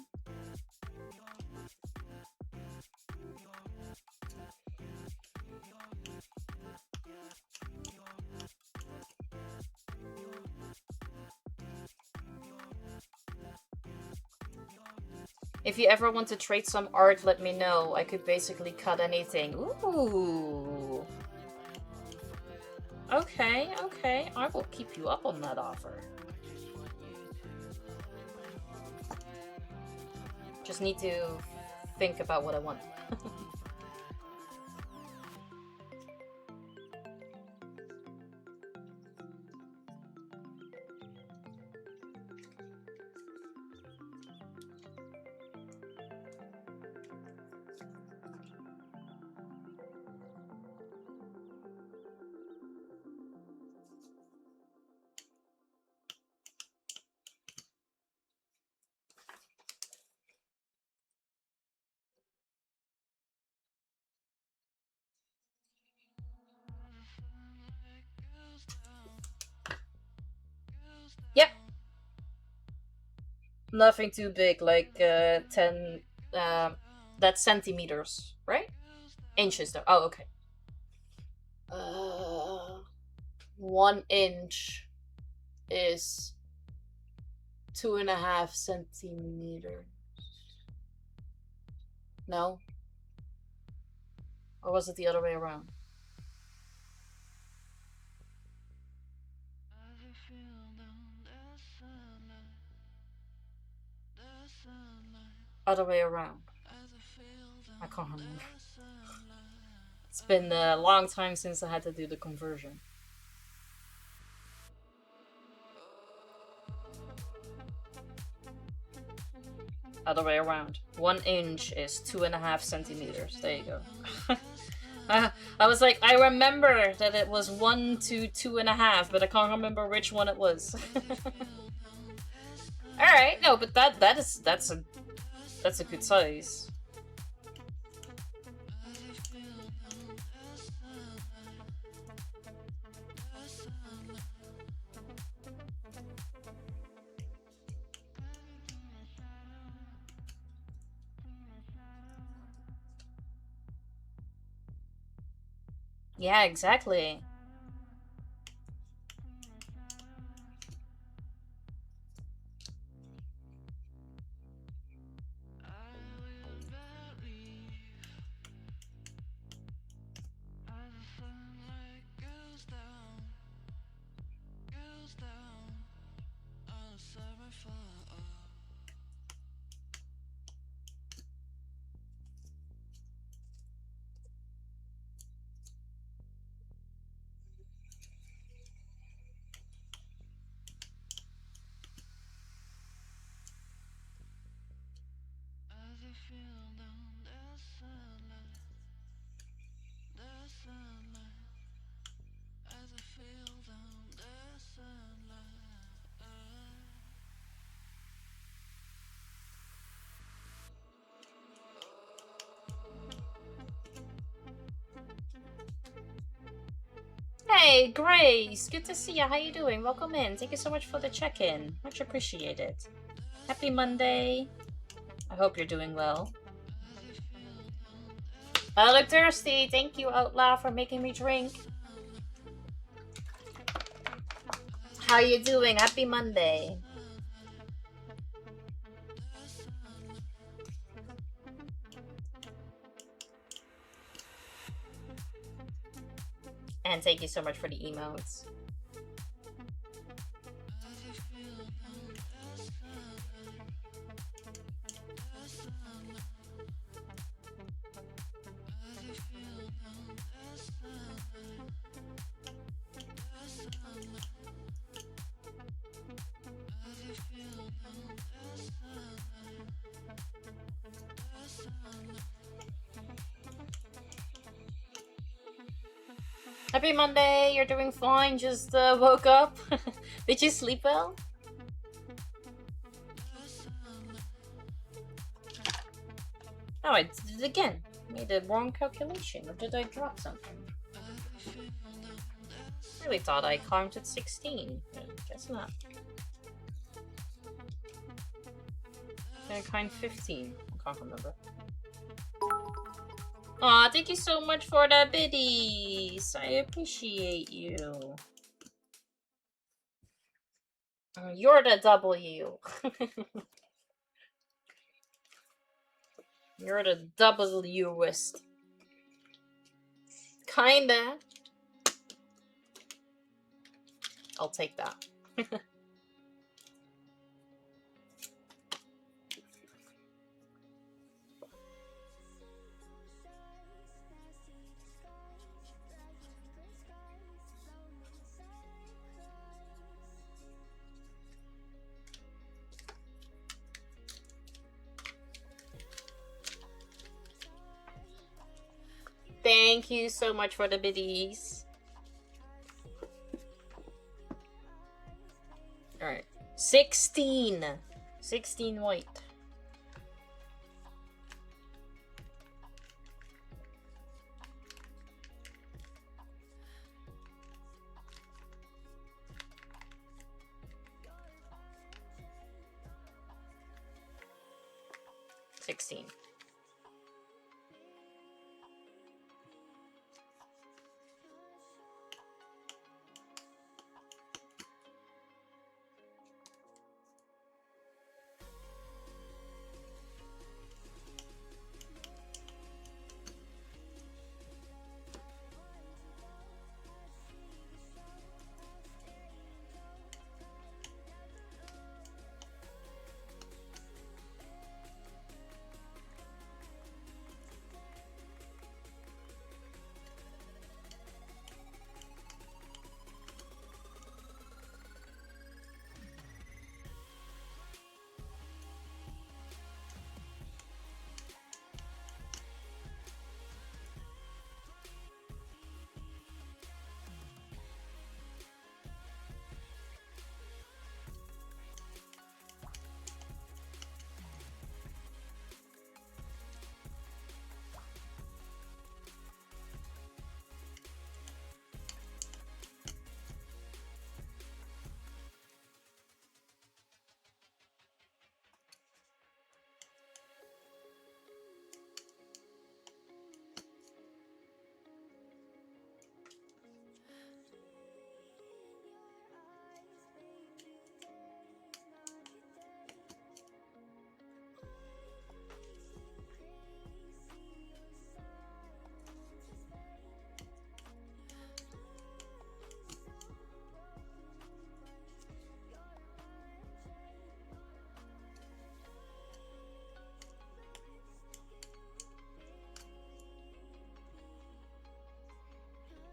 B: If you ever want to trade some art, let me know. I could basically cut anything. Ooh. Okay, okay. I will keep you up on that offer. Just need to think about what I want. Yep. Nothing too big, like 10, that's centimeters, right? Inches though. Oh, okay. 1 inch is 2.5 centimeters. No? Or was it the other way around? Other way around. I can't remember. It's been a long time since I had to do the conversion. Other way around. 1 inch is 2.5 centimeters. There you go. I was like, I remember that it was 1 to 2.5, but I can't remember which one it was. All right, no, but that's a good size. Yeah, exactly. Hey, Grace! Good to see you. How you doing? Welcome in. Thank you so much for the check-in. Much appreciated. Happy Monday. I hope you're doing well. I look thirsty. Thank you, Outlaw, for making me drink. How you doing? Happy Monday. And thank you so much for the emotes. Happy Monday, you're doing fine, just woke up. Did you sleep well? Oh, I did it again. Made a wrong calculation, or did I drop something? Really thought I counted 16. Guess not. Did I count 15? I can't remember. Aw, thank you so much for the biddies. I appreciate you. You're the W. You're the Wist. Kinda. I'll take that. Thank you so much for the biddies. Alright. 16. 16 white. $16.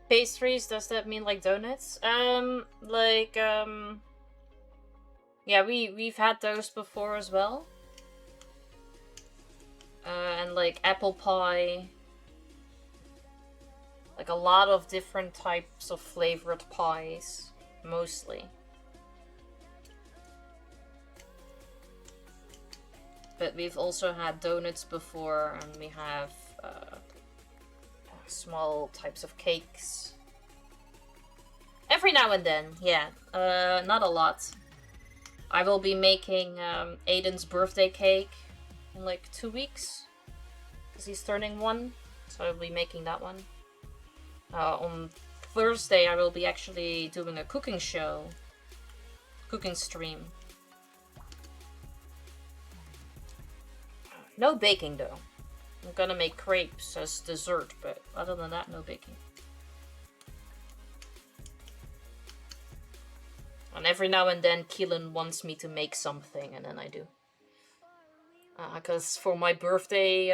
B: Pastries, does that mean like donuts? Yeah, we've had those before as well. And like apple pie. Like a lot of different types of flavored pies, mostly. But we've also had donuts before, and we have small types of cakes. every now and then, yeah. Not a lot. I will be making Aiden's birthday cake in like 2 weeks. Because he's turning 1. So I'll be making that one. On Thursday I will be actually doing a cooking show. Cooking stream. No baking though. I'm gonna make crepes as dessert, but other than that, no baking. And every now and then Keelan wants me to make something, and then I do. Because for my birthday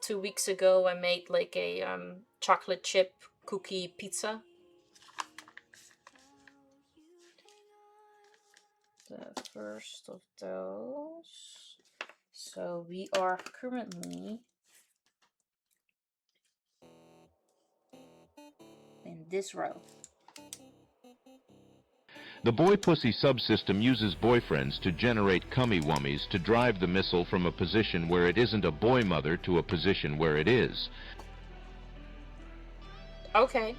B: 2 weeks ago, I made like a chocolate chip cookie pizza. The first of those. So we are currently in this row.
G: The boy pussy subsystem uses boyfriends to generate cummy wummies to drive the missile from a position where it isn't a boy mother to a position where it is.
B: Okay.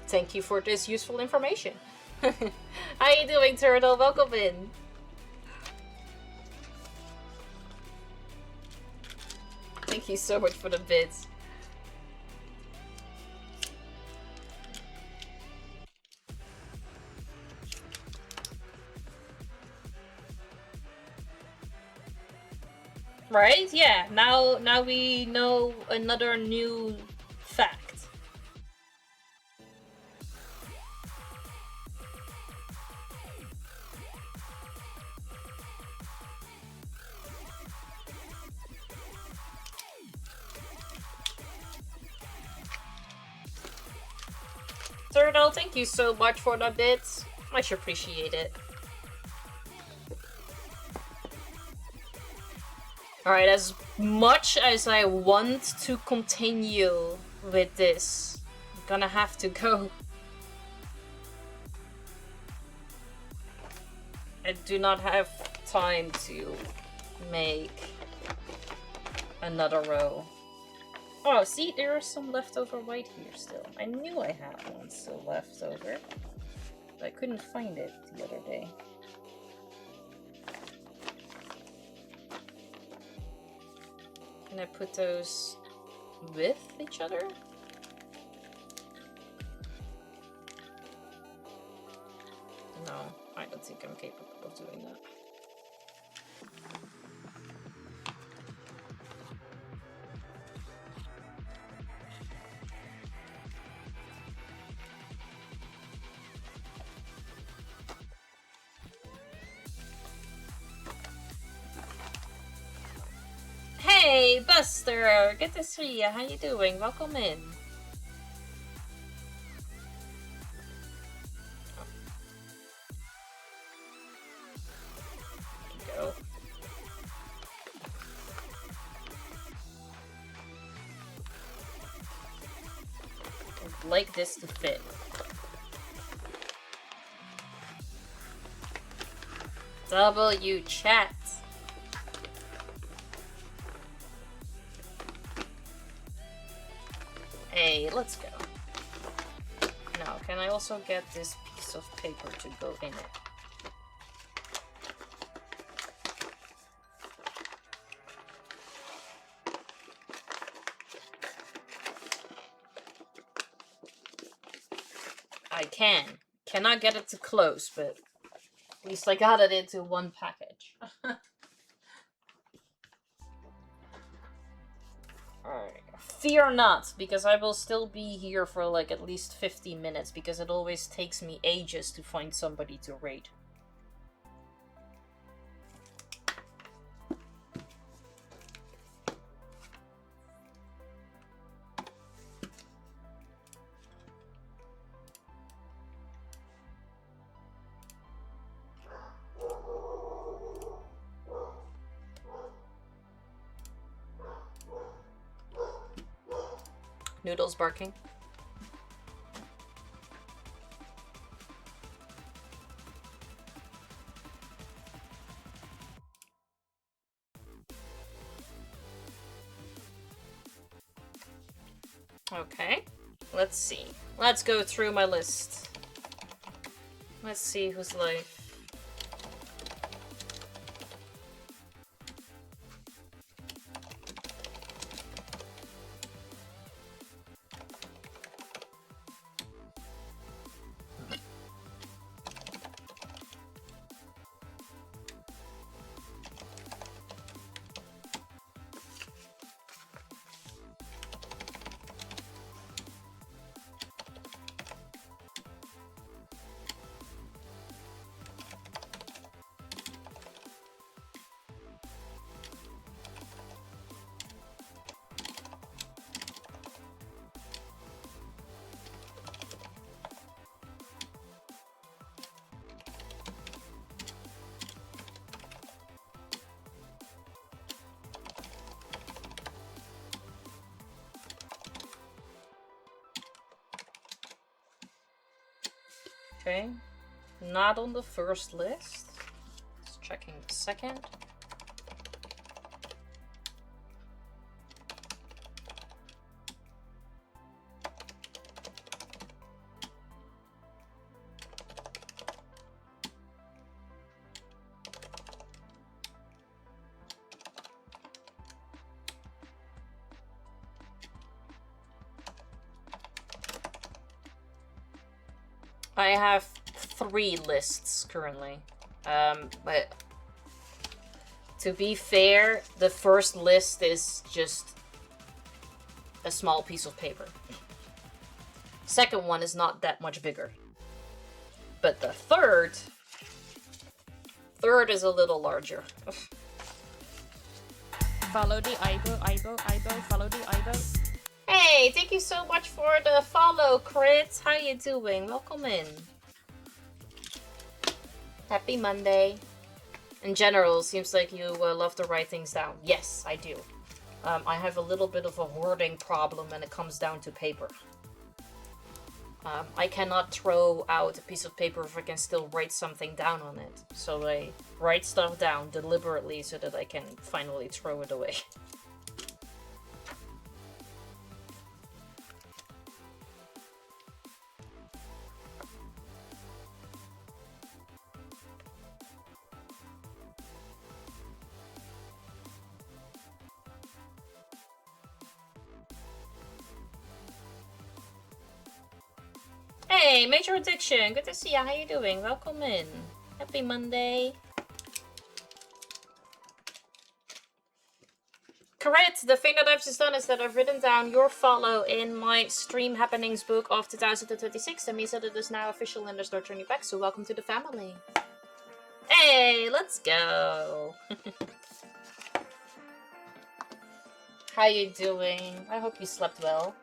B: Thank you for this useful information. How you doing, Turtle? Welcome in. Thank you so much for the bits. Right? Yeah. Now we know another new fact. Turtle, thank you so much for the bits. Much appreciate it. Alright, as much as I want to continue with this, I'm gonna have to go. I do not have time to make another row. Oh, see, there is some leftover white here still. I knew I had one still left over, but I couldn't find it the other day. Can I put those with each other? No, I don't think I'm capable of doing that. Hey, Buster! Good to see you. How you doing? Welcome in. There you go. I'd like this to fit. W chat. Hey, let's go. Now, can I also get this piece of paper to go in it? I cannot get it to close, but at least I got it into one package. Alright. Fear not, because I will still be here for like at least 15 minutes, because it always takes me ages to find somebody to raid. Noodles barking. Okay. Let's see. Let's go through my list. Let's see who's life. Okay, not on the first list. Just checking the second. I have 3 lists currently. But to be fair, the first list is just a small piece of paper. Second one is not that much bigger. But the third is a little larger.
A: Follow the eyebrow, follow the eyebrow.
B: Hey, thank you so much for the follow, Crit. How you doing? Welcome in. Happy Monday. In general, seems like you love to write things down. Yes, I do. I have a little bit of a hoarding problem when it comes down to paper. I cannot throw out a piece of paper if I can still write something down on it. So I write stuff down deliberately so that I can finally throw it away. Hey, Major Addiction, good to see you. How you doing? Welcome in. Happy Monday. Correct. The thing that I've just done is that I've written down your follow in my Stream Happenings book of 2026. That means that it is now official and there's no turning back. So welcome to the family. Hey, let's go. How you doing? I hope you slept well.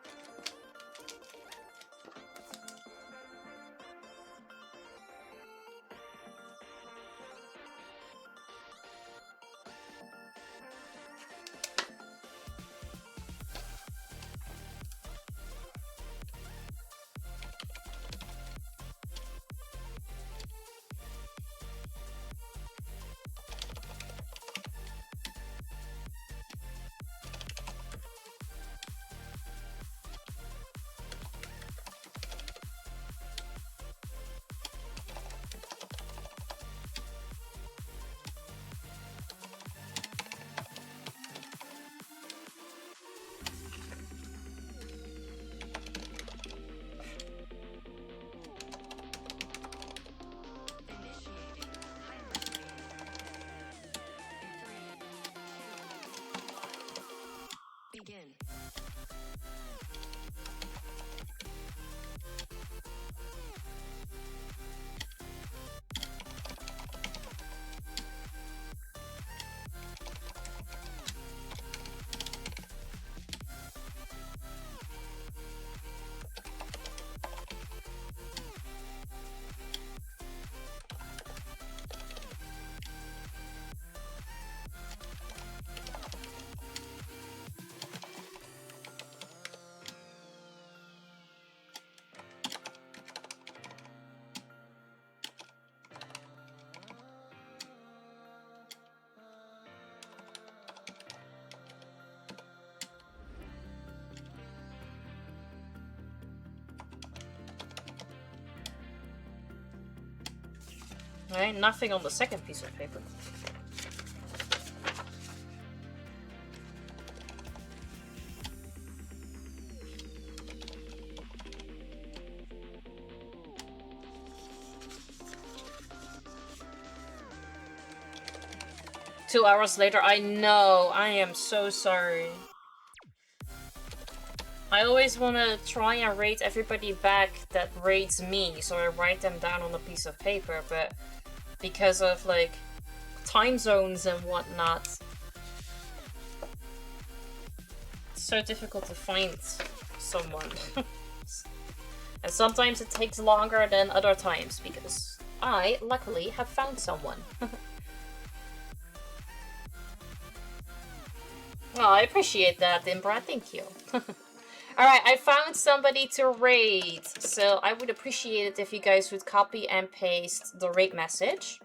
F: Initiating hyperspace. Begin.
B: Right, nothing on the second piece of paper. Two hours later, I know, I am so sorry. I always want to try and rate everybody back that rates me, so I write them down on a piece of paper, but because of like time zones and whatnot, it's so difficult to find someone. And sometimes it takes longer than other times because I luckily have found someone. Oh, I appreciate that, Dimbra, thank you. Alright, I found somebody to rate, so I would appreciate it if you guys would copy and paste the rate message.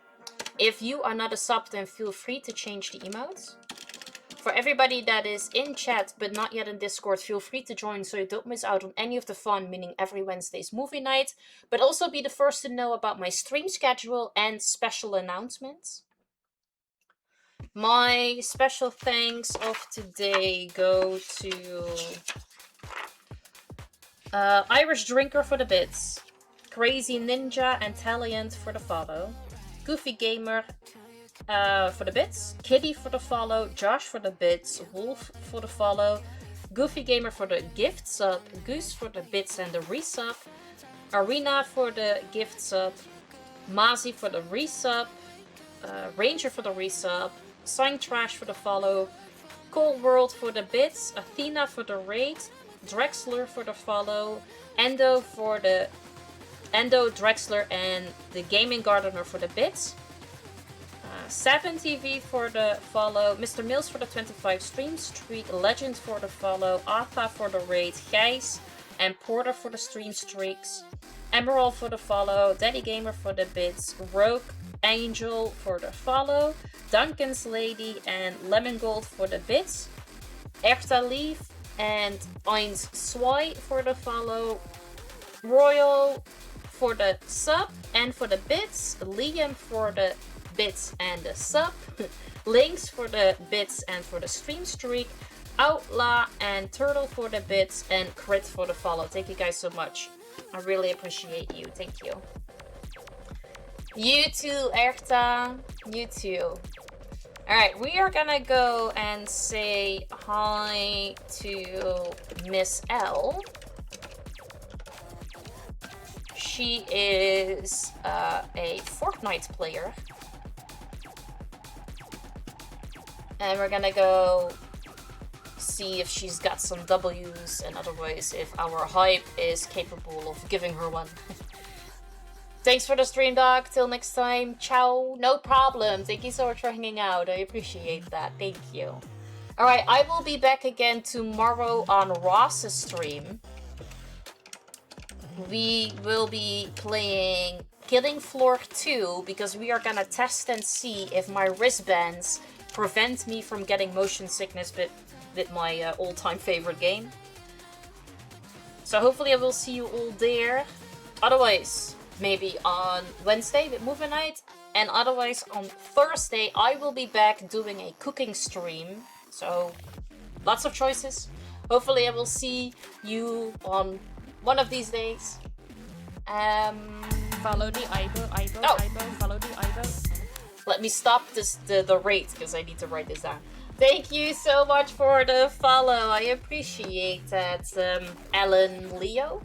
B: If you are not a sub, then feel free to change the emotes. For everybody that is in chat but not yet in Discord, feel free to join so you don't miss out on any of the fun, meaning every Wednesday's movie night, but also be the first to know about my stream schedule and special announcements. My special thanks of today go to Irish Drinker for the bits, Crazy Ninja and Taliant for the follow, Goofy Gamer for the bits, Kitty for the follow, Josh for the bits, Wolf for the follow, Goofy Gamer for the gift sub, Goose for the bits and the resub, Arena for the gift sub, Mazi for the resub, Ranger for the resub, Sign Trash for the follow, Cold World for the bits, Athena for the raid, Drexler for the follow, Endo, Drexler, and the Gaming Gardener for the bits, 7TV for the follow, Mr. Mills for the 25 stream streak, Legend for the follow, Atha for the raid, Gijs and Porter for the stream streaks, Emerald for the follow, Daddy Gamer for the bits, Rogue Angel for the follow, Duncan's Lady and Lemon Gold for the bits, Erta Leaf and Eins Swy for the follow, Royal for the sub and for the bits, Liam for the bits and the sub, Links for the bits and for the stream streak, Outlaw and Turtle for the bits, and Crit for the follow. Thank you guys so much. I really appreciate you. Thank you. You too, Erta. You too. Alright, we are gonna go and say hi to Miss L. She is a Fortnite player. And we're gonna go see if she's got some W's, and otherwise if our hype is capable of giving her one. Thanks for the stream, dog. Till next time. Ciao. No problem. Thank you so much for hanging out. I appreciate that. Thank you. Alright, I will be back again tomorrow on Ross's stream. We will be playing Killing Floor 2 because we are gonna test and see if my wristbands prevent me from getting motion sickness with my all-time favorite game. So hopefully I will see you all there. Otherwise, maybe on Wednesday with Movie Night, and otherwise on Thursday I will be back doing a cooking stream. So lots of choices. Hopefully I will see you on one of these days.
A: Follow the eyebrow, follow the eyebrow.
B: Let me stop the rate because I need to write this down. Thank you so much for the follow. I appreciate that, Alan Leo.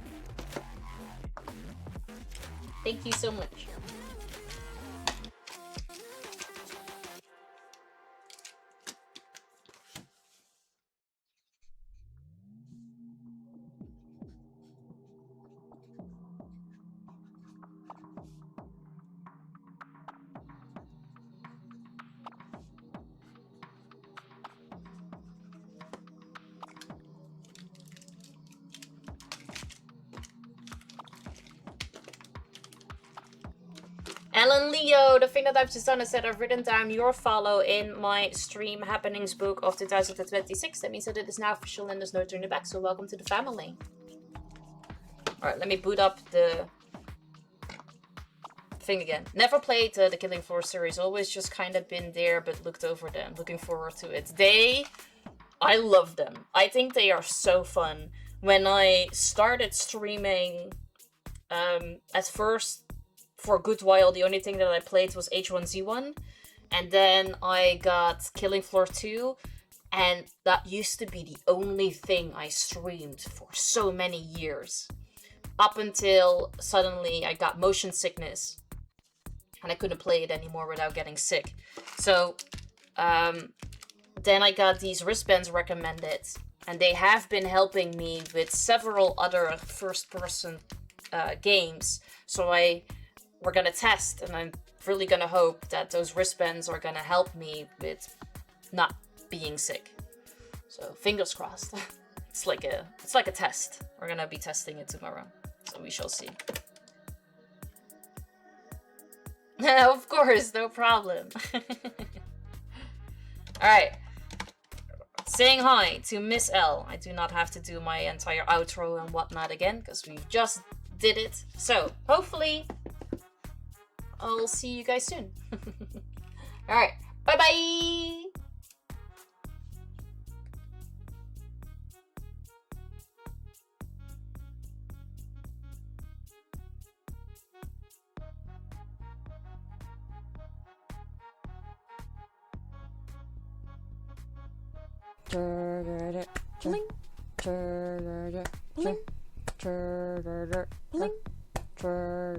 B: Thank you so much. Alan Leo, the thing that I've just done is that I've written down your follow in my stream happenings book of 2026. That means that it is now official and there's no turning back, so welcome to the family. Alright, let me boot up the think again. Never played the Killing Floor series. Always just kind of been there, but looked over them. Looking forward to it. I love them. I think they are so fun. When I started streaming, at first, for a good while, the only thing that I played was H1Z1. And then I got Killing Floor 2. And that used to be the only thing I streamed for so many years. Up until suddenly I got motion sickness. And I couldn't play it anymore without getting sick. So, then I got these wristbands recommended. And they have been helping me with several other first-person games. So we're gonna test, and I'm really gonna hope that those wristbands are gonna help me with not being sick. So fingers crossed. It's like a test. We're gonna be testing it tomorrow. So we shall see. Of course, no problem. Alright. Saying hi to Miss L. I do not have to do my entire outro and whatnot again, because we've just did it. So, hopefully, I'll see you guys soon. Alright, bye-bye!
E: Blink. Blink. Blink. Blink. Blink.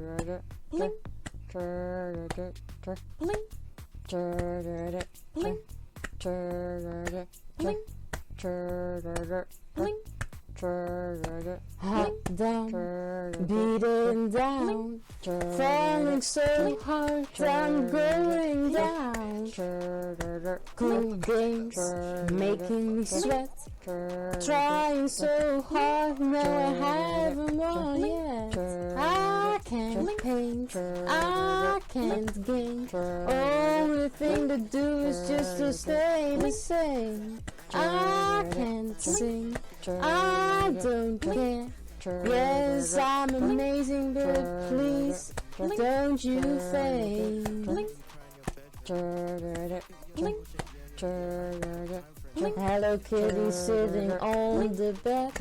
E: Blink. Blink. Hot down, beating down, falling so hard, I'm going down. Cool games, making me sweat, trying so hard, no I haven't won yet. I can't paint, I can't gain, only thing to do is just to stay the same. I can't sing, I don't care. Yes, I'm amazing, but please don't you faint. Hello Kitty sitting on the bed,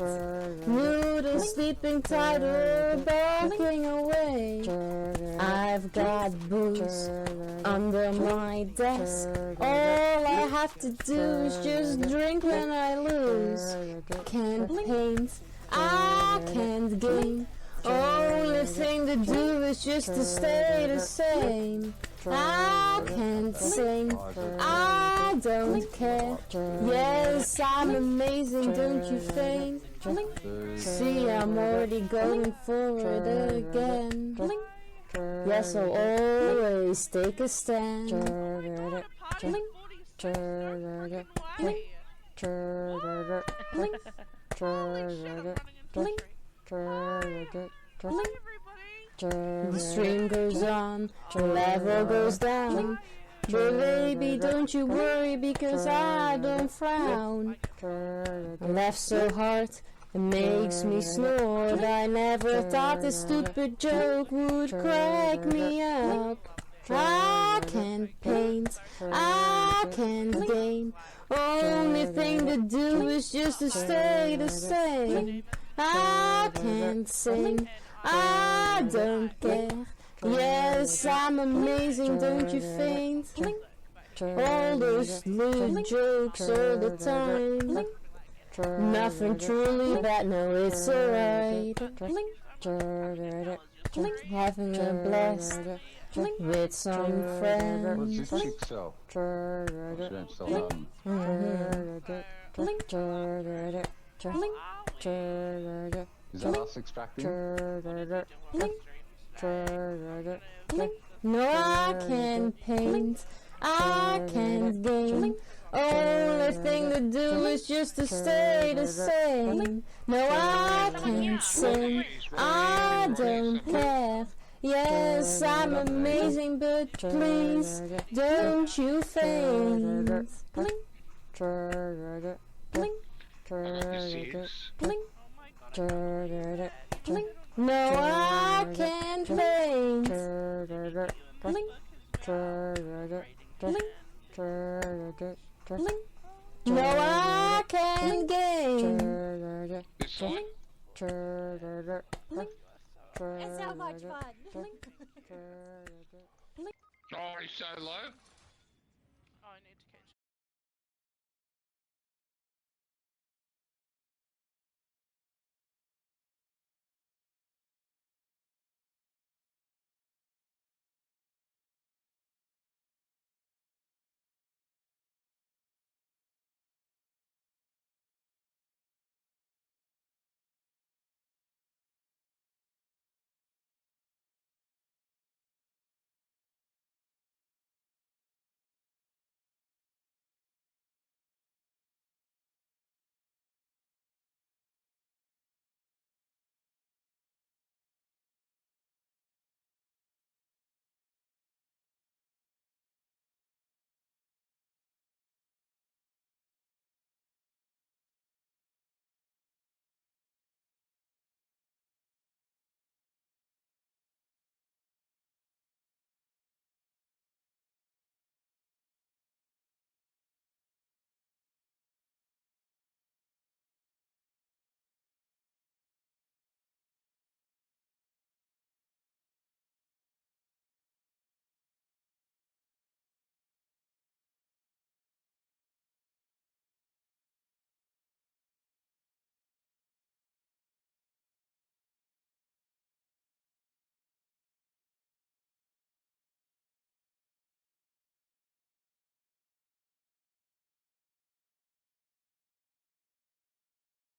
E: Noodle sleeping tight or barking away. I've got booze under my desk, all I have to do is just drink when I lose. Can't paint, I can't game, only thing to do is just to stay the same. I can't sing, I don't care. Yes, I'm amazing, don't you faint? See, I'm already going forward again. Yes, I'll always take a stand. The stream goes on, the level goes down. But baby, don't you worry because I don't frown. I laugh so hard, it makes me snort. I never thought this stupid joke would crack me up. I can't paint, I can't game, only thing to do is just to stay the same. I can't sing, I don't care. Yes, I'm amazing, don't you faint? All those little jokes all the time. Nothing truly bad, no, it's alright. Having a blast with some friends.
H: What's this chick sell? What's sell? Is that us extracting?
E: No, I can't paint, I can't game, only thing to do is just to stay the same. No, I can't sing, I don't care. Yes, I'm amazing, but please don't you faint. Blink. Blink. Blink. Blink. No, I can't paint. No, I can't game.
C: This side?
A: It's so much fun.
C: Oh, it's so low.